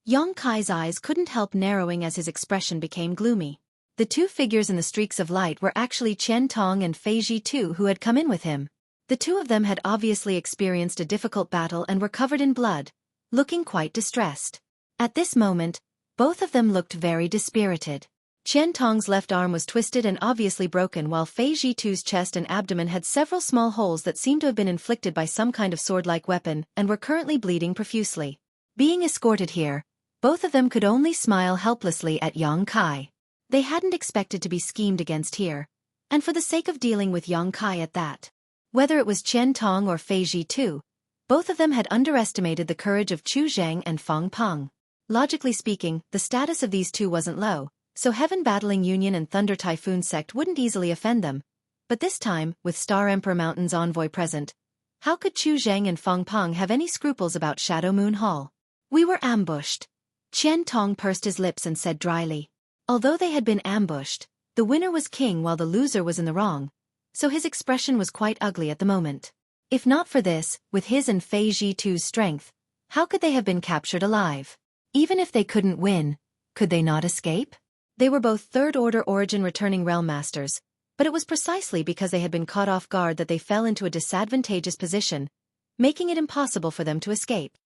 Yang Kai's eyes couldn't help narrowing as his expression became gloomy. The two figures in the streaks of light were actually Qian Tong and Fei Ji Tu, who had come in with him. The two of them had obviously experienced a difficult battle and were covered in blood, looking quite distressed. At this moment, both of them looked very dispirited. Qian Tong's left arm was twisted and obviously broken, while Fei Ji Tu's chest and abdomen had several small holes that seemed to have been inflicted by some kind of sword-like weapon and were currently bleeding profusely. Being escorted here, both of them could only smile helplessly at Yang Kai. They hadn't expected to be schemed against here, and for the sake of dealing with Yang Kai at that. Whether it was Qian Tong or Fei Ji Tu, both of them had underestimated the courage of Chu Zheng and Fang Peng. Logically speaking, the status of these two wasn't low, so Heaven Battling Union and Thunder Typhoon Sect wouldn't easily offend them. But this time, with Star Emperor Mountain's envoy present, how could Chu Zheng and Fang Peng have any scruples about Shadow Moon Hall? We were ambushed. Qian Tong pursed his lips and said dryly. Although they had been ambushed, the winner was king while the loser was in the wrong, so his expression was quite ugly at the moment. If not for this, with his and Fei Ji Tu's strength, how could they have been captured alive? Even if they couldn't win, could they not escape? They were both third-order origin returning realm masters, But it was precisely because they had been caught off guard that they fell into a disadvantageous position, making it impossible for them to escape.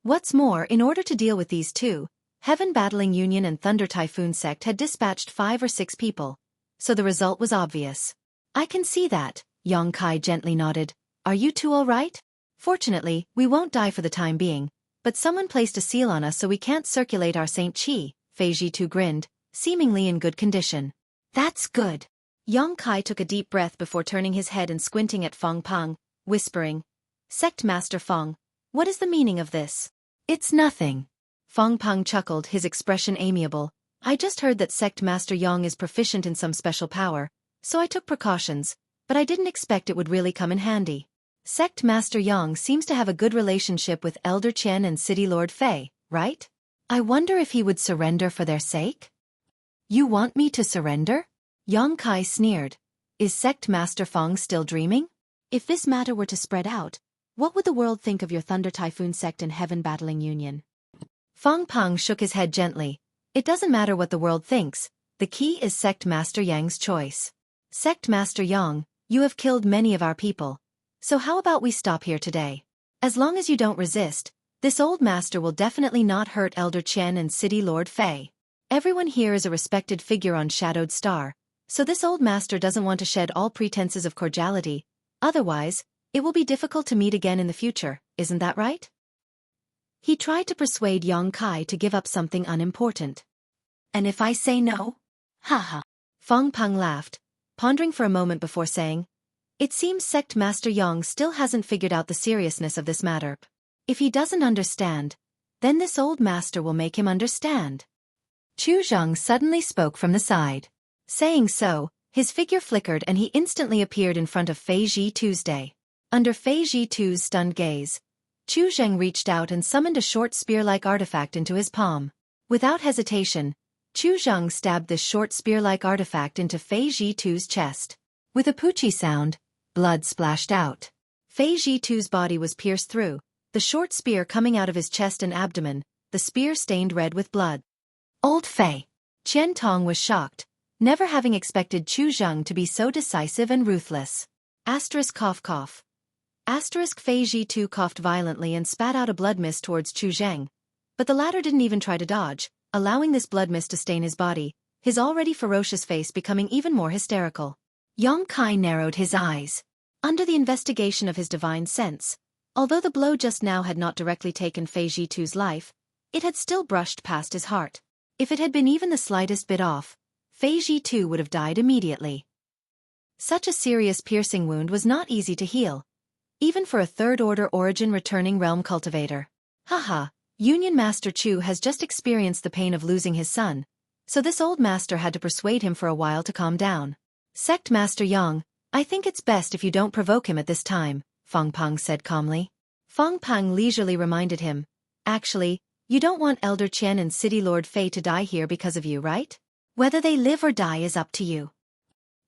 What's more, in order to deal with these two, Heaven Battling Union and Thunder Typhoon Sect had dispatched 5 or 6 people, so the result was obvious. I can see that, Yongkai gently nodded. Are you two all right? Fortunately, we won't die for the time being, but someone placed a seal on us so we can't circulate our Saint Qi, Fei Jitu grinned, seemingly in good condition. That's good. Yongkai took a deep breath before turning his head and squinting at Feng Peng, whispering, Sect Master Feng, what is the meaning of this? It's nothing. Feng Peng chuckled, his expression amiable. I just heard that Sect Master Yang is proficient in some special power, so I took precautions, but I didn't expect it would really come in handy. Sect Master Yang seems to have a good relationship with Elder Qian and City Lord Fei, right? I wonder if he would surrender for their sake? You want me to surrender? Yongkai sneered. Is Sect Master Feng still dreaming? If this matter were to spread out, what would the world think of your Thunder Typhoon Sect and Heaven Battling Union? Feng Peng shook his head gently. It doesn't matter what the world thinks, the key is Sect Master Yang's choice. Sect Master Yang, you have killed many of our people. So how about we stop here today? As long as you don't resist, this old master will definitely not hurt Elder Qian and City Lord Fei. Everyone here is a respected figure on Shadowed Star, so this old master doesn't want to shed all pretenses of cordiality, otherwise, it will be difficult to meet again in the future, isn't that right? He tried to persuade Yongkai to give up something unimportant. And if I say no? Haha. Feng Peng laughed, pondering for a moment before saying, It seems Sect Master Yang still hasn't figured out the seriousness of this matter. If he doesn't understand, then this old master will make him understand. Chu Zheng suddenly spoke from the side. Saying so, his figure flickered and he instantly appeared in front of Fei Jitu's day. Under Fei Jitu's stunned gaze, Chu Zheng reached out and summoned a short spear-like artifact into his palm. Without hesitation, Chu Zheng stabbed this short spear-like artifact into Fei Jitu's chest. With a poochie sound, blood splashed out. Fei Jitu's body was pierced through, the short spear coming out of his chest and abdomen, the spear stained red with blood. Old Fei! Qian Tong was shocked, never having expected Chu Zheng to be so decisive and ruthless. Asterisk cough cough. Asterisk Fei Jitu coughed violently and spat out a blood mist towards Chu Zheng, but the latter didn't even try to dodge, allowing this blood mist to stain his body, his already ferocious face becoming even more hysterical. Yongkai narrowed his eyes. Under the investigation of his divine sense, although the blow just now had not directly taken Fei Jitu's life, it had still brushed past his heart. If it had been even the slightest bit off, Fei Jitu would have died immediately. Such a serious piercing wound was not easy to heal, even for a third-order origin returning realm cultivator. Haha, Union Master Chu has just experienced the pain of losing his son, so this old master had to persuade him for a while to calm down. Sect Master Yang, I think it's best if you don't provoke him at this time, Feng Peng said calmly. Feng Peng leisurely reminded him, Actually, you don't want Elder Qian and City Lord Fei to die here because of you, right? Whether they live or die is up to you.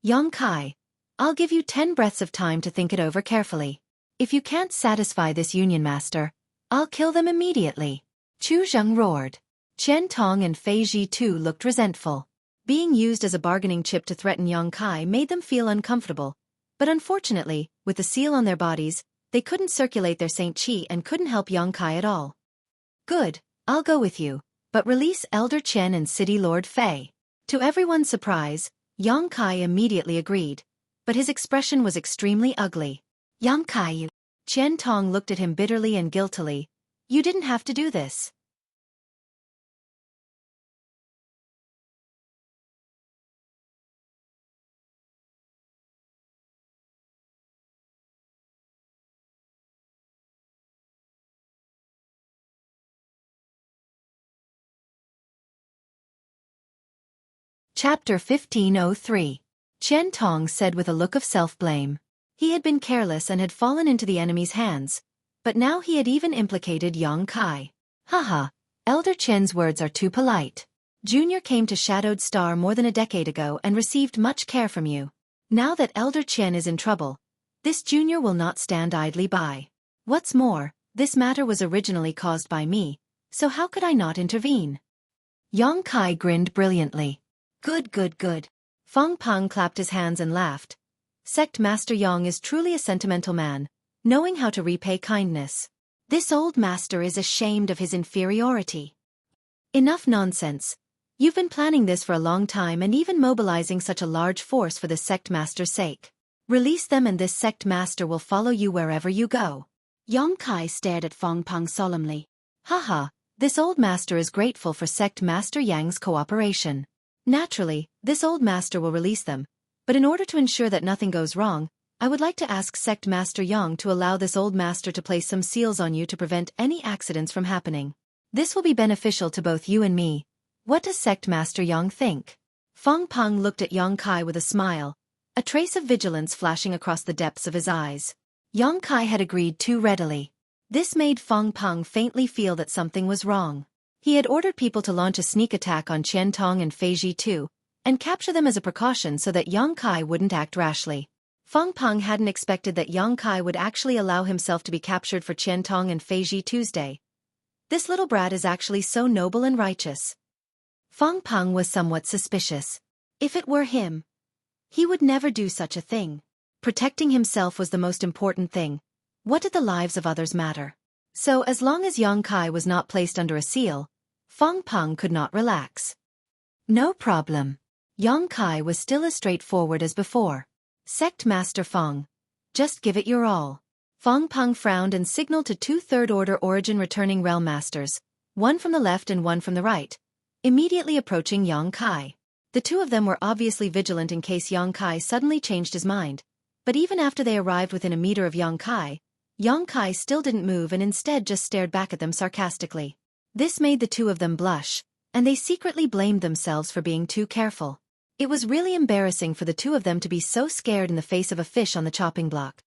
Yongkai, I'll give you 10 breaths of time to think it over carefully. If you can't satisfy this Union Master, I'll kill them immediately. Chu Zheng roared. Qian Tong and Fei Jitu looked resentful. Being used as a bargaining chip to threaten Yongkai made them feel uncomfortable, but unfortunately, with the seal on their bodies, they couldn't circulate their Saint Qi and couldn't help Yongkai at all. Good, I'll go with you, but release Elder Qian and City Lord Fei. To everyone's surprise, Yongkai immediately agreed, but his expression was extremely ugly. Yongkai, Qian Tong looked at him bitterly and guiltily. You didn't have to do this. Chapter 1503. Qian Tong said with a look of self-blame. He had been careless and had fallen into the enemy's hands, but now he had even implicated Yongkai. Haha, Elder Qian's words are too polite. Junior came to Shadowed Star more than a decade ago and received much care from you. Now that Elder Qian is in trouble, this junior will not stand idly by. What's more, this matter was originally caused by me, so how could I not intervene? Yongkai grinned brilliantly. Good, good, good. Fong Peng clapped his hands and laughed. Sect Master Yang is truly a sentimental man, knowing how to repay kindness. This old master is ashamed of his inferiority. Enough nonsense. You've been planning this for a long time and even mobilizing such a large force for this sect master's sake. Release them and this sect master will follow you wherever you go. Yang Kai stared at Fong Peng solemnly. Haha, this old master is grateful for sect master Yang's cooperation. Naturally, this old master will release them, but in order to ensure that nothing goes wrong, I would like to ask sect master Yang to allow this old master to place some seals on you to prevent any accidents from happening. This will be beneficial to both you and me. What does sect master Yang think? Fong Peng looked at Yang Kai with a smile, a trace of vigilance flashing across the depths of his eyes. Yang Kai had agreed too readily. This made Fong Peng faintly feel that something was wrong. He had ordered people to launch a sneak attack on Qian Tong and Fei Ji too, and capture them as a precaution so that Yang Kai wouldn't act rashly. Fong Peng hadn't expected that Yang Kai would actually allow himself to be captured for Qian Tong and Fei Ji Tuesday. This little brat is actually so noble and righteous. Fong Peng was somewhat suspicious. If it were him, he would never do such a thing. Protecting himself was the most important thing. What did the lives of others matter? So as long as Yang Kai was not placed under a seal, Fong Peng could not relax. No problem. Yang Kai was still as straightforward as before. Sect Master Fong, just give it your all. Fong Peng frowned and signaled to two third-order origin returning realm masters, one from the left and one from the right, immediately approaching Yang Kai. The two of them were obviously vigilant in case Yang Kai suddenly changed his mind, but even after they arrived within a meter of Yang Kai still didn't move and instead just stared back at them sarcastically. This made the two of them blush, and they secretly blamed themselves for being too careful. It was really embarrassing for the two of them to be so scared in the face of a fish on the chopping block.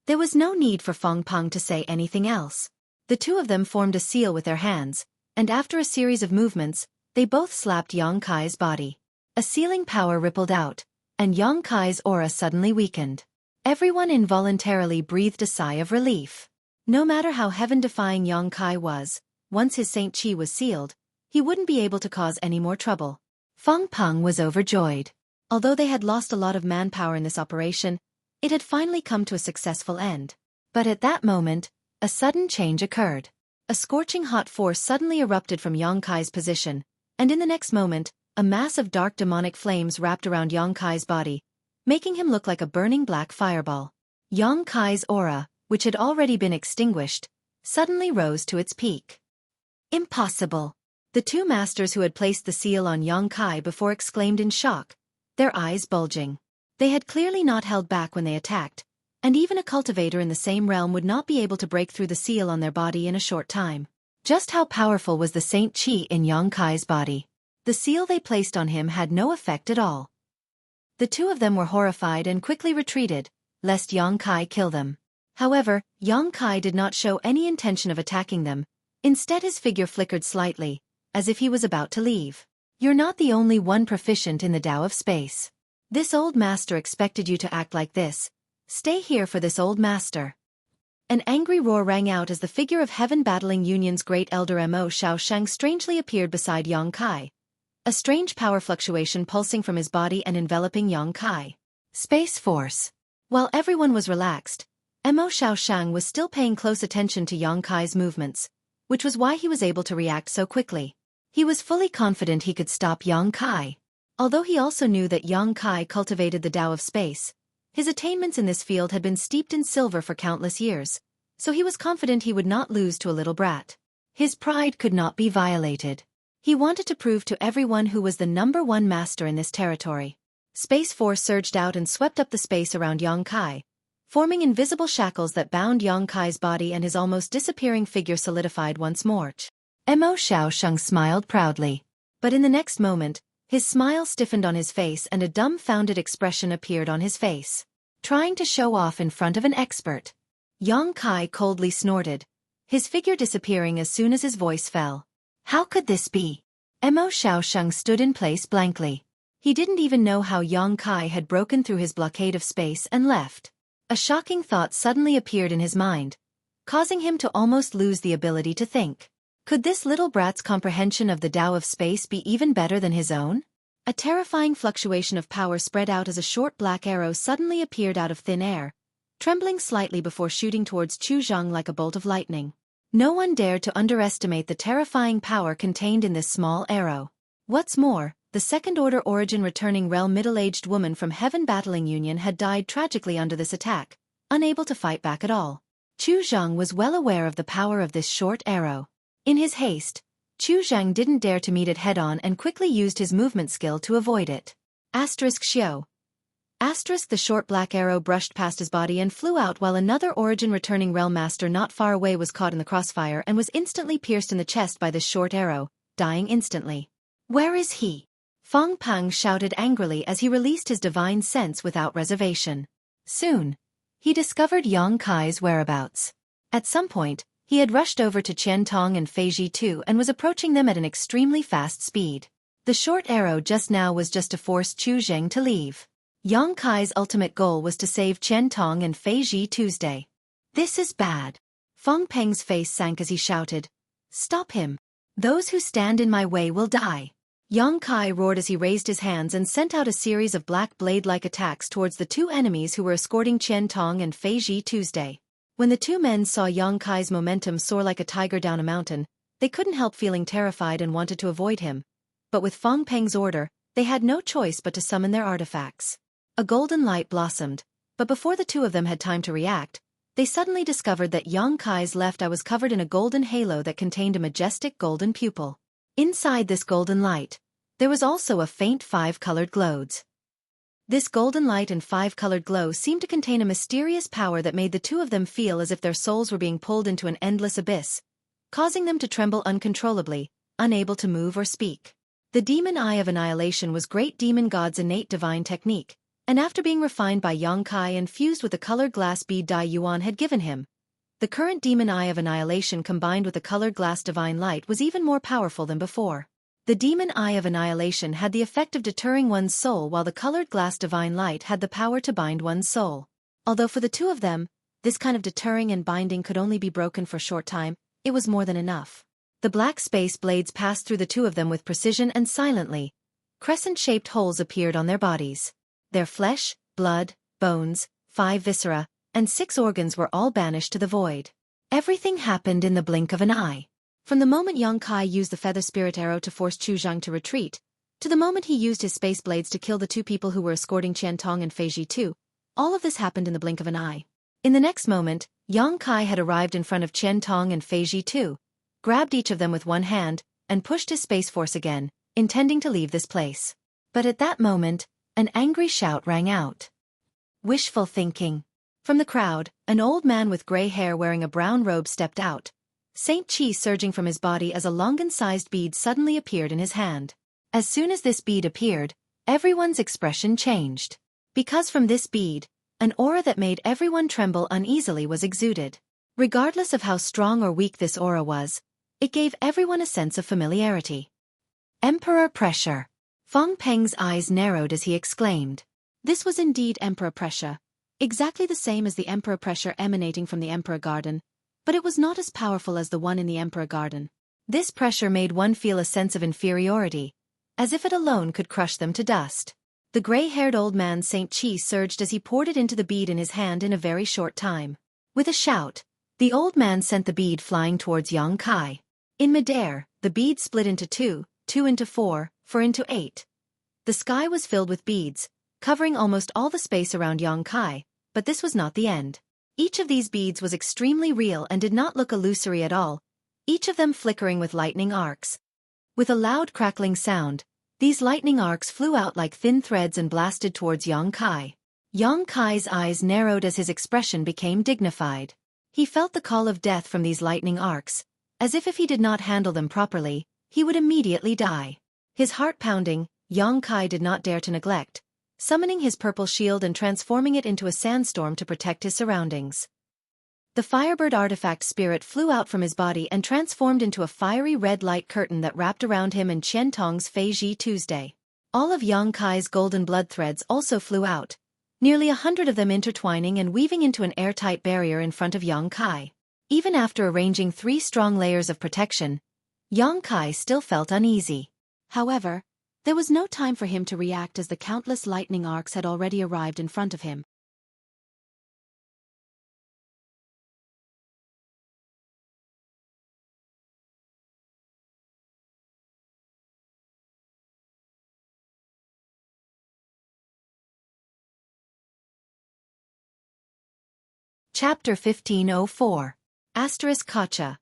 There was no need for Fong Peng to say anything else. The two of them formed a seal with their hands, and after a series of movements, they both slapped Yang Kai's body. A sealing power rippled out, and Yang Kai's aura suddenly weakened. Everyone involuntarily breathed a sigh of relief. No matter how heaven-defying Yang Kai was, once his Saint Qi was sealed, he wouldn't be able to cause any more trouble. Fong Peng was overjoyed. Although they had lost a lot of manpower in this operation, it had finally come to a successful end. But at that moment, a sudden change occurred. A scorching hot force suddenly erupted from Yang Kai's position, and in the next moment, a mass of dark demonic flames wrapped around Yang Kai's body, making him look like a burning black fireball. Yang Kai's aura, which had already been extinguished, suddenly rose to its peak. Impossible! The two masters who had placed the seal on Yang Kai before exclaimed in shock, their eyes bulging. They had clearly not held back when they attacked, and even a cultivator in the same realm would not be able to break through the seal on their body in a short time. Just how powerful was the Saint Qi in Yang Kai's body? The seal they placed on him had no effect at all. The two of them were horrified and quickly retreated, lest Yang Kai kill them. However, Yang Kai did not show any intention of attacking them. Instead his figure flickered slightly, as if he was about to leave. You're not the only one proficient in the Tao of Space. This old master expected you to act like this. Stay here for this old master. An angry roar rang out as the figure of Heaven Battling Union's great elder Mo Xiaoshang strangely appeared beside Yang Kai. A strange power fluctuation pulsing from his body and enveloping Yang Kai. Space Force. While everyone was relaxed, Mo Xiaoshang was still paying close attention to Yang Kai's movements, which was why he was able to react so quickly. He was fully confident he could stop Yang Kai. Although he also knew that Yang Kai cultivated the Tao of Space, his attainments in this field had been steeped in silver for countless years, so he was confident he would not lose to a little brat. His pride could not be violated. He wanted to prove to everyone who was the #1 master in this territory. Space Force surged out and swept up the space around Yang Kai, forming invisible shackles that bound Yang Kai's body, and his almost disappearing figure solidified once more. Mo Xiaosheng smiled proudly. But in the next moment, his smile stiffened on his face and a dumbfounded expression appeared on his face. Trying to show off in front of an expert. Yang Kai coldly snorted, his figure disappearing as soon as his voice fell. How could this be? Mo Xiaosheng stood in place blankly. He didn't even know how Yang Kai had broken through his blockade of space and left. A shocking thought suddenly appeared in his mind, causing him to almost lose the ability to think. Could this little brat's comprehension of the Tao of Space be even better than his own? A terrifying fluctuation of power spread out as a short black arrow suddenly appeared out of thin air, trembling slightly before shooting towards Chu Zhang like a bolt of lightning. No one dared to underestimate the terrifying power contained in this small arrow. What's more, the second-order origin returning realm middle-aged woman from Heaven Battling Union had died tragically under this attack, unable to fight back at all. Chu Zhang was well aware of the power of this short arrow. In his haste, Chu Zhang didn't dare to meet it head-on and quickly used his movement skill to avoid it. Xiao. The short black arrow brushed past his body and flew out while another origin-returning realm master not far away was caught in the crossfire and was instantly pierced in the chest by this short arrow, dying instantly. Where is he? Feng Peng shouted angrily as he released his divine sense without reservation. Soon, he discovered Yang Kai's whereabouts. At some point, he had rushed over to Qian Tong and Fei Ji too and was approaching them at an extremely fast speed. The short arrow just now was just to force Chu Zheng to leave. Yang Kai's ultimate goal was to save Qian Tong and Fei Ji Tuesday. This is bad. Feng Peng's face sank as he shouted, "Stop him! Those who stand in my way will die." Yang Kai roared as he raised his hands and sent out a series of black blade-like attacks towards the two enemies who were escorting Qian Tong and Fei Ji Tuesday. When the two men saw Yang Kai's momentum soar like a tiger down a mountain, they couldn't help feeling terrified and wanted to avoid him. But with Feng Peng's order, they had no choice but to summon their artifacts. A golden light blossomed, but before the two of them had time to react, they suddenly discovered that Yang Kai's left eye was covered in a golden halo that contained a majestic golden pupil. Inside this golden light, there was also a faint 5-colored glows. This golden light and 5-colored glow seemed to contain a mysterious power that made the two of them feel as if their souls were being pulled into an endless abyss, causing them to tremble uncontrollably, unable to move or speak. The demon eye of annihilation was great demon god's innate divine technique, and after being refined by Yang Kai and fused with the colored glass bead Dai Yuan had given him, the current demon eye of annihilation combined with the colored glass divine light was even more powerful than before. The demon eye of annihilation had the effect of deterring one's soul while the colored glass divine light had the power to bind one's soul. Although for the two of them, this kind of deterring and binding could only be broken for a short time, it was more than enough. The black space blades passed through the two of them with precision and silently. Crescent-shaped holes appeared on their bodies. Their flesh, blood, bones, 5 viscera, and 6 organs were all banished to the void. Everything happened in the blink of an eye. From the moment Yang Kai used the feather spirit arrow to force Chu Zhang to retreat, to the moment he used his space blades to kill the two people who were escorting Qian Tong and Fei Ji too, all of this happened in the blink of an eye. In the next moment, Yang Kai had arrived in front of Qian Tong and Fei Ji too, grabbed each of them with one hand, and pushed his space force again, intending to leave this place. But at that moment, an angry shout rang out. Wishful thinking. From the crowd, an old man with gray hair wearing a brown robe stepped out, Saint Qi surging from his body as a longan-sized bead suddenly appeared in his hand. As soon as this bead appeared, everyone's expression changed. Because from this bead, an aura that made everyone tremble uneasily was exuded. Regardless of how strong or weak this aura was, it gave everyone a sense of familiarity. Emperor pressure. Feng Peng's eyes narrowed as he exclaimed. This was indeed Emperor pressure, exactly the same as the Emperor pressure emanating from the Emperor Garden, but it was not as powerful as the one in the Emperor Garden. This pressure made one feel a sense of inferiority, as if it alone could crush them to dust. The gray-haired old man Saint Qi surged as he poured it into the bead in his hand in a very short time. With a shout, the old man sent the bead flying towards Yang Kai. In midair, the bead split into 2, 2 into 4, 4 into 8. The sky was filled with beads, covering almost all the space around Yang Kai, but this was not the end. Each of these beads was extremely real and did not look illusory at all, each of them flickering with lightning arcs. With a loud crackling sound, these lightning arcs flew out like thin threads and blasted towards Yang Kai. Yang Kai's eyes narrowed as his expression became dignified. He felt the call of death from these lightning arcs, as if he did not handle them properly, he would immediately die. His heart pounding, Yang Kai did not dare to neglect, summoning his purple shield and transforming it into a sandstorm to protect his surroundings. The Firebird artifact spirit flew out from his body and transformed into a fiery red light curtain that wrapped around him and Qian Tong's Fei Ji Tuesday. All of Yang Kai's golden blood threads also flew out, nearly 100 of them intertwining and weaving into an airtight barrier in front of Yang Kai. Even after arranging 3 strong layers of protection, Yang Kai still felt uneasy. However, There was no time for him to react as the countless lightning arcs had already arrived in front of him. Chapter 1504. Kacha.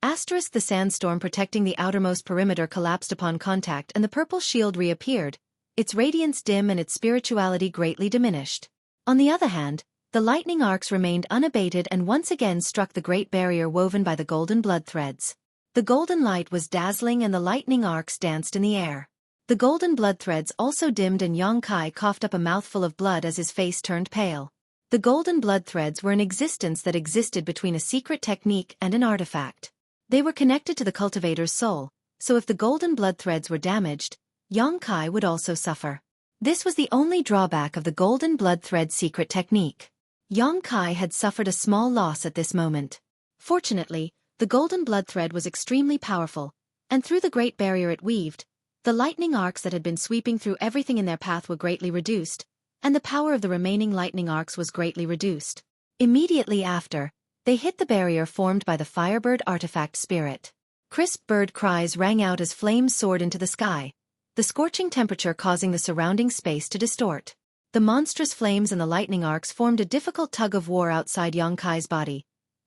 The sandstorm protecting the outermost perimeter collapsed upon contact and the purple shield reappeared, its radiance dim and its spirituality greatly diminished. On the other hand, the lightning arcs remained unabated and once again struck the great barrier woven by the golden blood threads. The golden light was dazzling and the lightning arcs danced in the air. The golden blood threads also dimmed and Xueqi coughed up a mouthful of blood as his face turned pale. The golden blood threads were an existence that existed between a secret technique and an artifact. They were connected to the cultivator's soul, so if the golden blood threads were damaged, Xueqi would also suffer. This was the only drawback of the golden blood thread secret technique. Xueqi had suffered a small loss at this moment. Fortunately, the golden blood thread was extremely powerful, and through the great barrier it weaved, the lightning arcs that had been sweeping through everything in their path were greatly reduced, and the power of the remaining lightning arcs was greatly reduced. Immediately after, they hit the barrier formed by the Firebird artifact spirit. Crisp bird cries rang out as flames soared into the sky, the scorching temperature causing the surrounding space to distort. The monstrous flames and the lightning arcs formed a difficult tug-of-war outside Xueqi's body,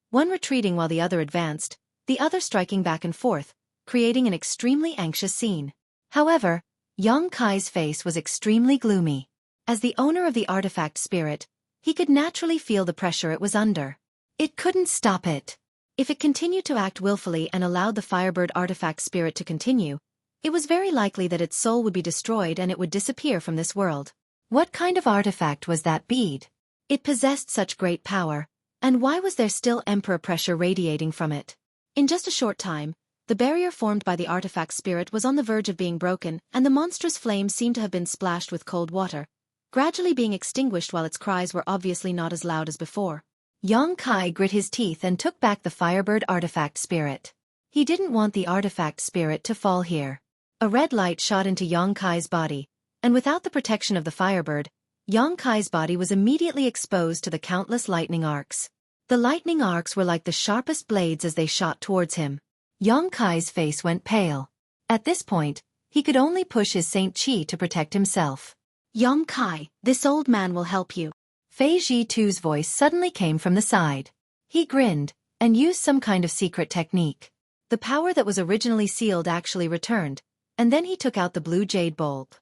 one retreating while the other advanced, the other striking back and forth, creating an extremely anxious scene. However, Xueqi's face was extremely gloomy. As the owner of the artifact spirit, he could naturally feel the pressure it was under. It couldn't stop it. If it continued to act willfully and allowed the Firebird artifact spirit to continue, it was very likely that its soul would be destroyed and it would disappear from this world. What kind of artifact was that bead? It possessed such great power, and why was there still Emperor pressure radiating from it? In just a short time, the barrier formed by the artifact spirit was on the verge of being broken, and the monstrous flames seemed to have been splashed with cold water, gradually being extinguished while its cries were obviously not as loud as before. Xueqi grit his teeth and took back the Firebird artifact spirit. He didn't want the artifact spirit to fall here. A red light shot into Xueqi's body, and without the protection of the Firebird, Xueqi's body was immediately exposed to the countless lightning arcs. The lightning arcs were like the sharpest blades as they shot towards him. Xueqi's face went pale. At this point, he could only push his Saint Qi to protect himself. Xueqi, this old man will help you. Fei Zhitu's voice suddenly came from the side. He grinned, and used some kind of secret technique. The power that was originally sealed actually returned, and then he took out the blue jade bulb.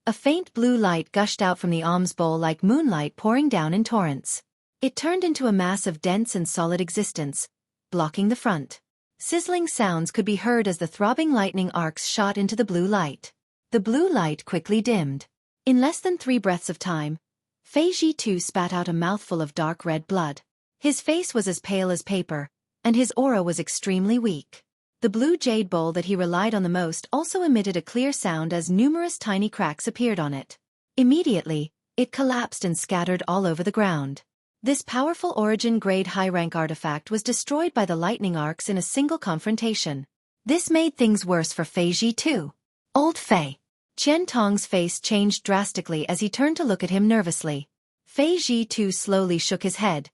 A faint blue light gushed out from the alms bowl like moonlight pouring down in torrents. It turned into a mass of dense and solid existence, blocking the front. Sizzling sounds could be heard as the throbbing lightning arcs shot into the blue light. The blue light quickly dimmed. In less than 3 breaths of time, Fei Zhitu spat out a mouthful of dark red blood. His face was as pale as paper, and his aura was extremely weak. The blue jade bowl that he relied on the most also emitted a clear sound as numerous tiny cracks appeared on it. Immediately, it collapsed and scattered all over the ground. This powerful origin-grade high-rank artifact was destroyed by the lightning arcs in a single confrontation. This made things worse for Fei Zhitu. Old Fei. Qian Tong's face changed drastically as he turned to look at him nervously. Fei Zhitu slowly shook his head,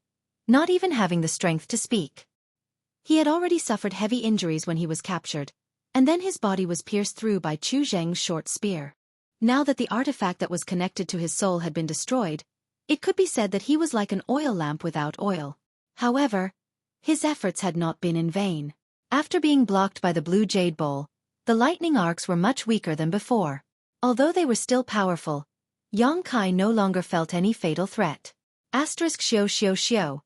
not even having the strength to speak. He had already suffered heavy injuries when he was captured, and then his body was pierced through by Chu Zheng's short spear. Now that the artifact that was connected to his soul had been destroyed, it could be said that he was like an oil lamp without oil. However, his efforts had not been in vain. After being blocked by the blue jade bowl, the lightning arcs were much weaker than before. Although they were still powerful, Xueqi no longer felt any fatal threat. *Xiao.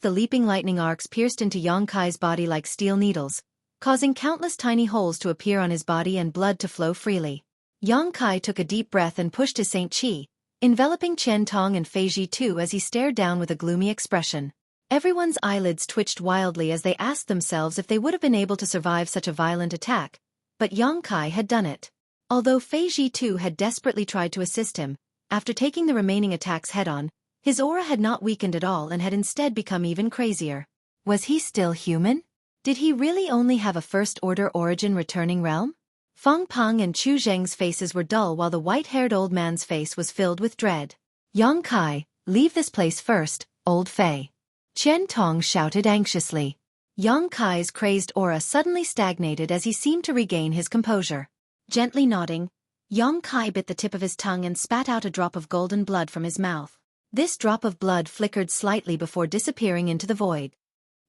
The leaping lightning arcs pierced into Xueqi's body like steel needles, causing countless tiny holes to appear on his body and blood to flow freely. Xueqi took a deep breath and pushed his Saint Qi, enveloping Qian Tong and Fei Zhitu as he stared down with a gloomy expression. Everyone's eyelids twitched wildly as they asked themselves if they would have been able to survive such a violent attack, but Xueqi had done it. Although Fei Zhitu had desperately tried to assist him, after taking the remaining attacks head-on, his aura had not weakened at all and had instead become even crazier. Was he still human? Did he really only have a first-order origin returning realm? Feng Peng and Chu Zheng's faces were dull while the white-haired old man's face was filled with dread. Yang Kai, leave this place first, old Fei. Qian Tong shouted anxiously. Yang Kai's crazed aura suddenly stagnated as he seemed to regain his composure. Gently nodding, Yang Kai bit the tip of his tongue and spat out a drop of golden blood from his mouth. This drop of blood flickered slightly before disappearing into the void.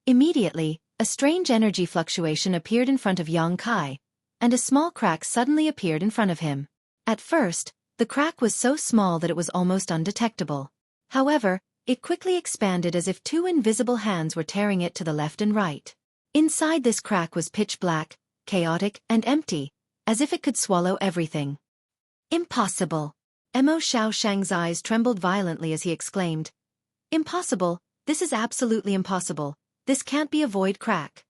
Immediately, a strange energy fluctuation appeared in front of Yang Kai, and a small crack suddenly appeared in front of him. At first, the crack was so small that it was almost undetectable. However, it quickly expanded as if two invisible hands were tearing it to the left and right. Inside this crack was pitch black, chaotic, and empty, as if it could swallow everything. Impossible! Mo Xiaoshang's eyes trembled violently as he exclaimed. Impossible, this is absolutely impossible, this can't be a void crack.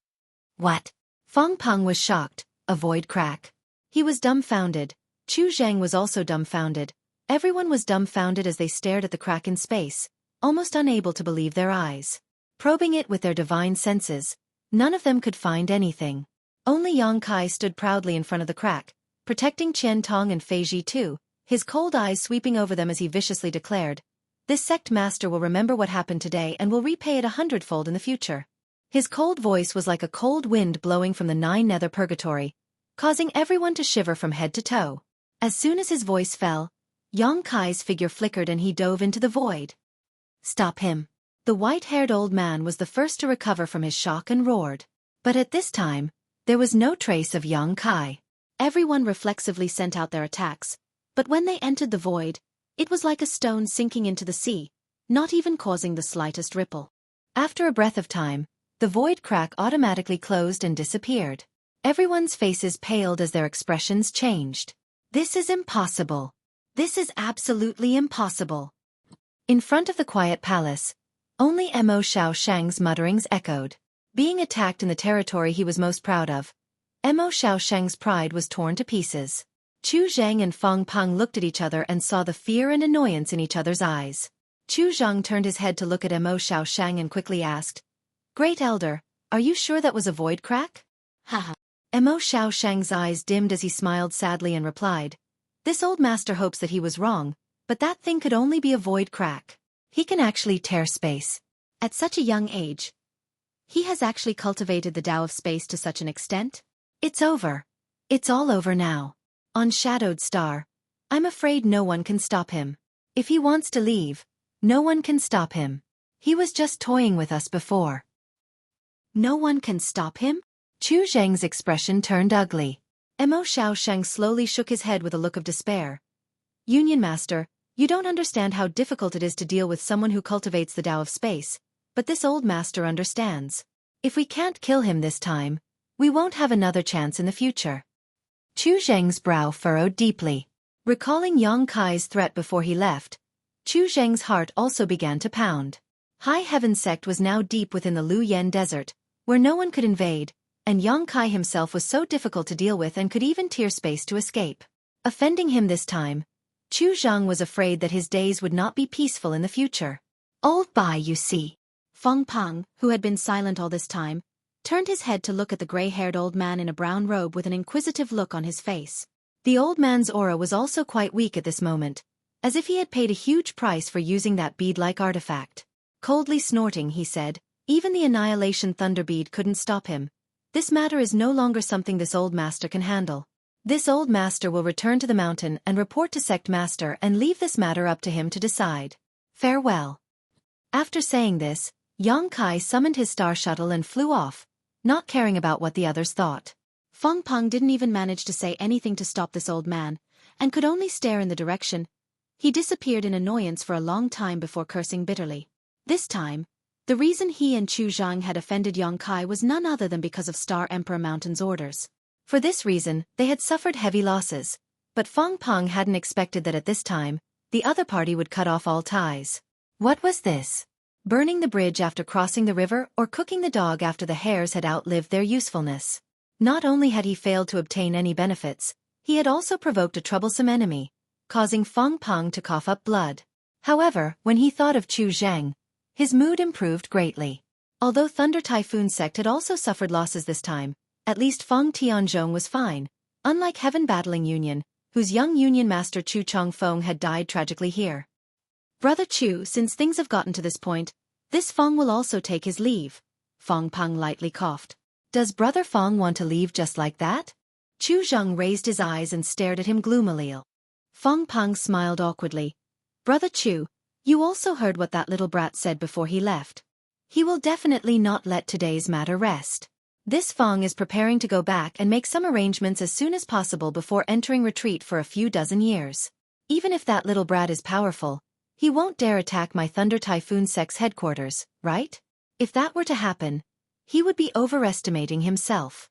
What? Feng Peng was shocked. A void crack. He was dumbfounded. Chu Zheng was also dumbfounded. Everyone was dumbfounded as they stared at the crack in space, almost unable to believe their eyes. Probing it with their divine senses, none of them could find anything. Only Yang Kai stood proudly in front of the crack, protecting Qian Tong and Fei Ji too, his cold eyes sweeping over them as he viciously declared, "This sect master will remember what happened today and will repay it 100-fold in the future." His cold voice was like a cold wind blowing from the nine nether purgatory, causing everyone to shiver from head to toe. As soon as his voice fell, Yang Kai's figure flickered and he dove into the void. Stop him. The white-haired old man was the first to recover from his shock and roared. But at this time, there was no trace of Yang Kai. Everyone reflexively sent out their attacks, but when they entered the void, it was like a stone sinking into the sea, not even causing the slightest ripple. After a breath of time, the void crack automatically closed and disappeared. Everyone's faces paled as their expressions changed. This is impossible. This is absolutely impossible. In front of the quiet palace, only Mo Xiaoshang's mutterings echoed. Being attacked in the territory he was most proud of, Mo Xiaoshang's pride was torn to pieces. Chu Zheng and Feng Peng looked at each other and saw the fear and annoyance in each other's eyes. Chu Zheng turned his head to look at Mo Xiaoshang and quickly asked, "Great Elder, are you sure that was a void crack?" Haha. Mo Xiaoshang's eyes dimmed as he smiled sadly and replied, "This old master hopes that he was wrong, but that thing could only be a void crack. He can actually tear space. At such a young age, he has actually cultivated the Tao of space to such an extent. It's over. It's all over now. On Shadowed Star, I'm afraid no one can stop him. If he wants to leave, no one can stop him. He was just toying with us before." No one can stop him? Chu Zheng's expression turned ugly. Mo Xiaoshang slowly shook his head with a look of despair. "Union Master, you don't understand how difficult it is to deal with someone who cultivates the Tao of space, but this old master understands. If we can't kill him this time, we won't have another chance in the future." Chu Zheng's brow furrowed deeply. Recalling Yang Kai's threat before he left, Chu Zheng's heart also began to pound. High Heaven Sect was now deep within the Lu Yen Desert, where no one could invade, and Yang Kai himself was so difficult to deal with and could even tear space to escape. Offending him this time, Chu Zheng was afraid that his days would not be peaceful in the future. "Old Bai, you see." Feng Peng, who had been silent all this time, turned his head to look at the gray-haired old man in a brown robe with an inquisitive look on his face. The old man's aura was also quite weak at this moment, as if he had paid a huge price for using that bead-like artifact. Coldly snorting, he said, "Even the Annihilation Thunder Bead couldn't stop him. This matter is no longer something this old master can handle. This old master will return to the mountain and report to Sect Master and leave this matter up to him to decide. Farewell." After saying this, Yang Kai summoned his star shuttle and flew off, not caring about what the others thought. Feng Peng didn't even manage to say anything to stop this old man, and could only stare in the direction. He disappeared in annoyance for a long time before cursing bitterly. This time, the reason he and Chu Zhang had offended Yang Kai was none other than because of Star Emperor Mountain's orders. For this reason, they had suffered heavy losses, but Feng Peng hadn't expected that at this time, the other party would cut off all ties. What was this? Burning the bridge after crossing the river or cooking the dog after the hares had outlived their usefulness? Not only had he failed to obtain any benefits, he had also provoked a troublesome enemy, causing Feng Peng to cough up blood. However, when he thought of Chu Zheng, his mood improved greatly. Although Thunder Typhoon Sect had also suffered losses this time, at least Feng Tianzhong was fine, unlike Heaven Battling Union, whose young Union Master Chu Chongfeng had died tragically here. Brother Chu, since things have gotten to this point, this Feng will also take his leave. Feng Peng lightly coughed. Does Brother Feng want to leave just like that? Chu Zheng raised his eyes and stared at him gloomily. Feng Peng smiled awkwardly. Brother Chu, you also heard what that little brat said before he left. He will definitely not let today's matter rest. This Feng is preparing to go back and make some arrangements as soon as possible before entering retreat for a few dozen years. Even if that little brat is powerful, he won't dare attack my Thunder Typhoon Sect's headquarters, right? If that were to happen, he would be overestimating himself.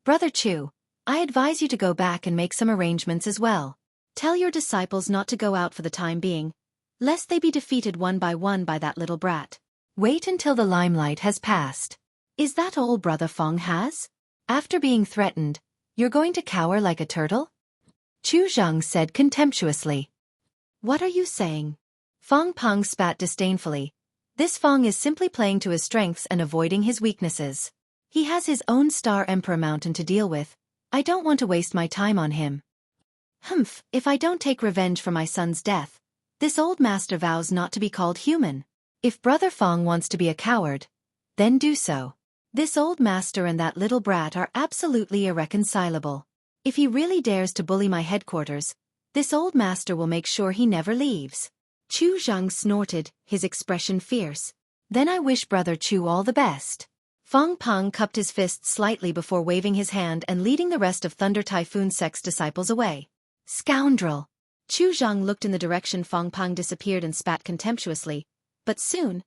Brother Chu, I advise you to go back and make some arrangements as well. Tell your disciples not to go out for the time being, lest they be defeated one by that little brat. Wait until the limelight has passed. Is that all Brother Feng has? After being threatened, you're going to cower like a turtle? Chu Zheng said contemptuously. What are you saying? Feng Peng spat disdainfully. This Feng is simply playing to his strengths and avoiding his weaknesses. He has his own Star Emperor mountain to deal with. I don't want to waste my time on him. Humph, if I don't take revenge for my son's death, this old master vows not to be called human. If Brother Feng wants to be a coward, then do so. This old master and that little brat are absolutely irreconcilable. If he really dares to bully my headquarters, this old master will make sure he never leaves. Chu Zheng snorted, his expression fierce. Then I wish Brother Chu all the best. Feng Peng cupped his fist slightly before waving his hand and leading the rest of Thunder Typhoon Sect's disciples away. Scoundrel! Chu Zheng looked in the direction Feng Peng disappeared and spat contemptuously, but soon,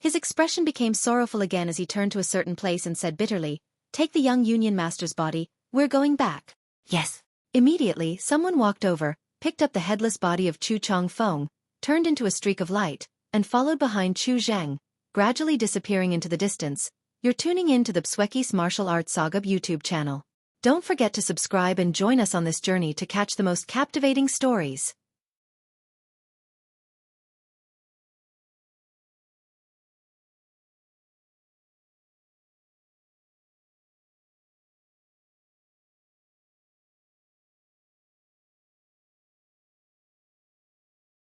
his expression became sorrowful again as he turned to a certain place and said bitterly, Take the young Union Master's body, we're going back. Yes. Immediately, someone walked over, picked up the headless body of Chu Chongfeng, turned into a streak of light, and followed behind Chu Zheng, gradually disappearing into the distance. You're tuning in to the Xueqi's Martial Arts Saga YouTube channel. Don't forget to subscribe and join us on this journey to catch the most captivating stories.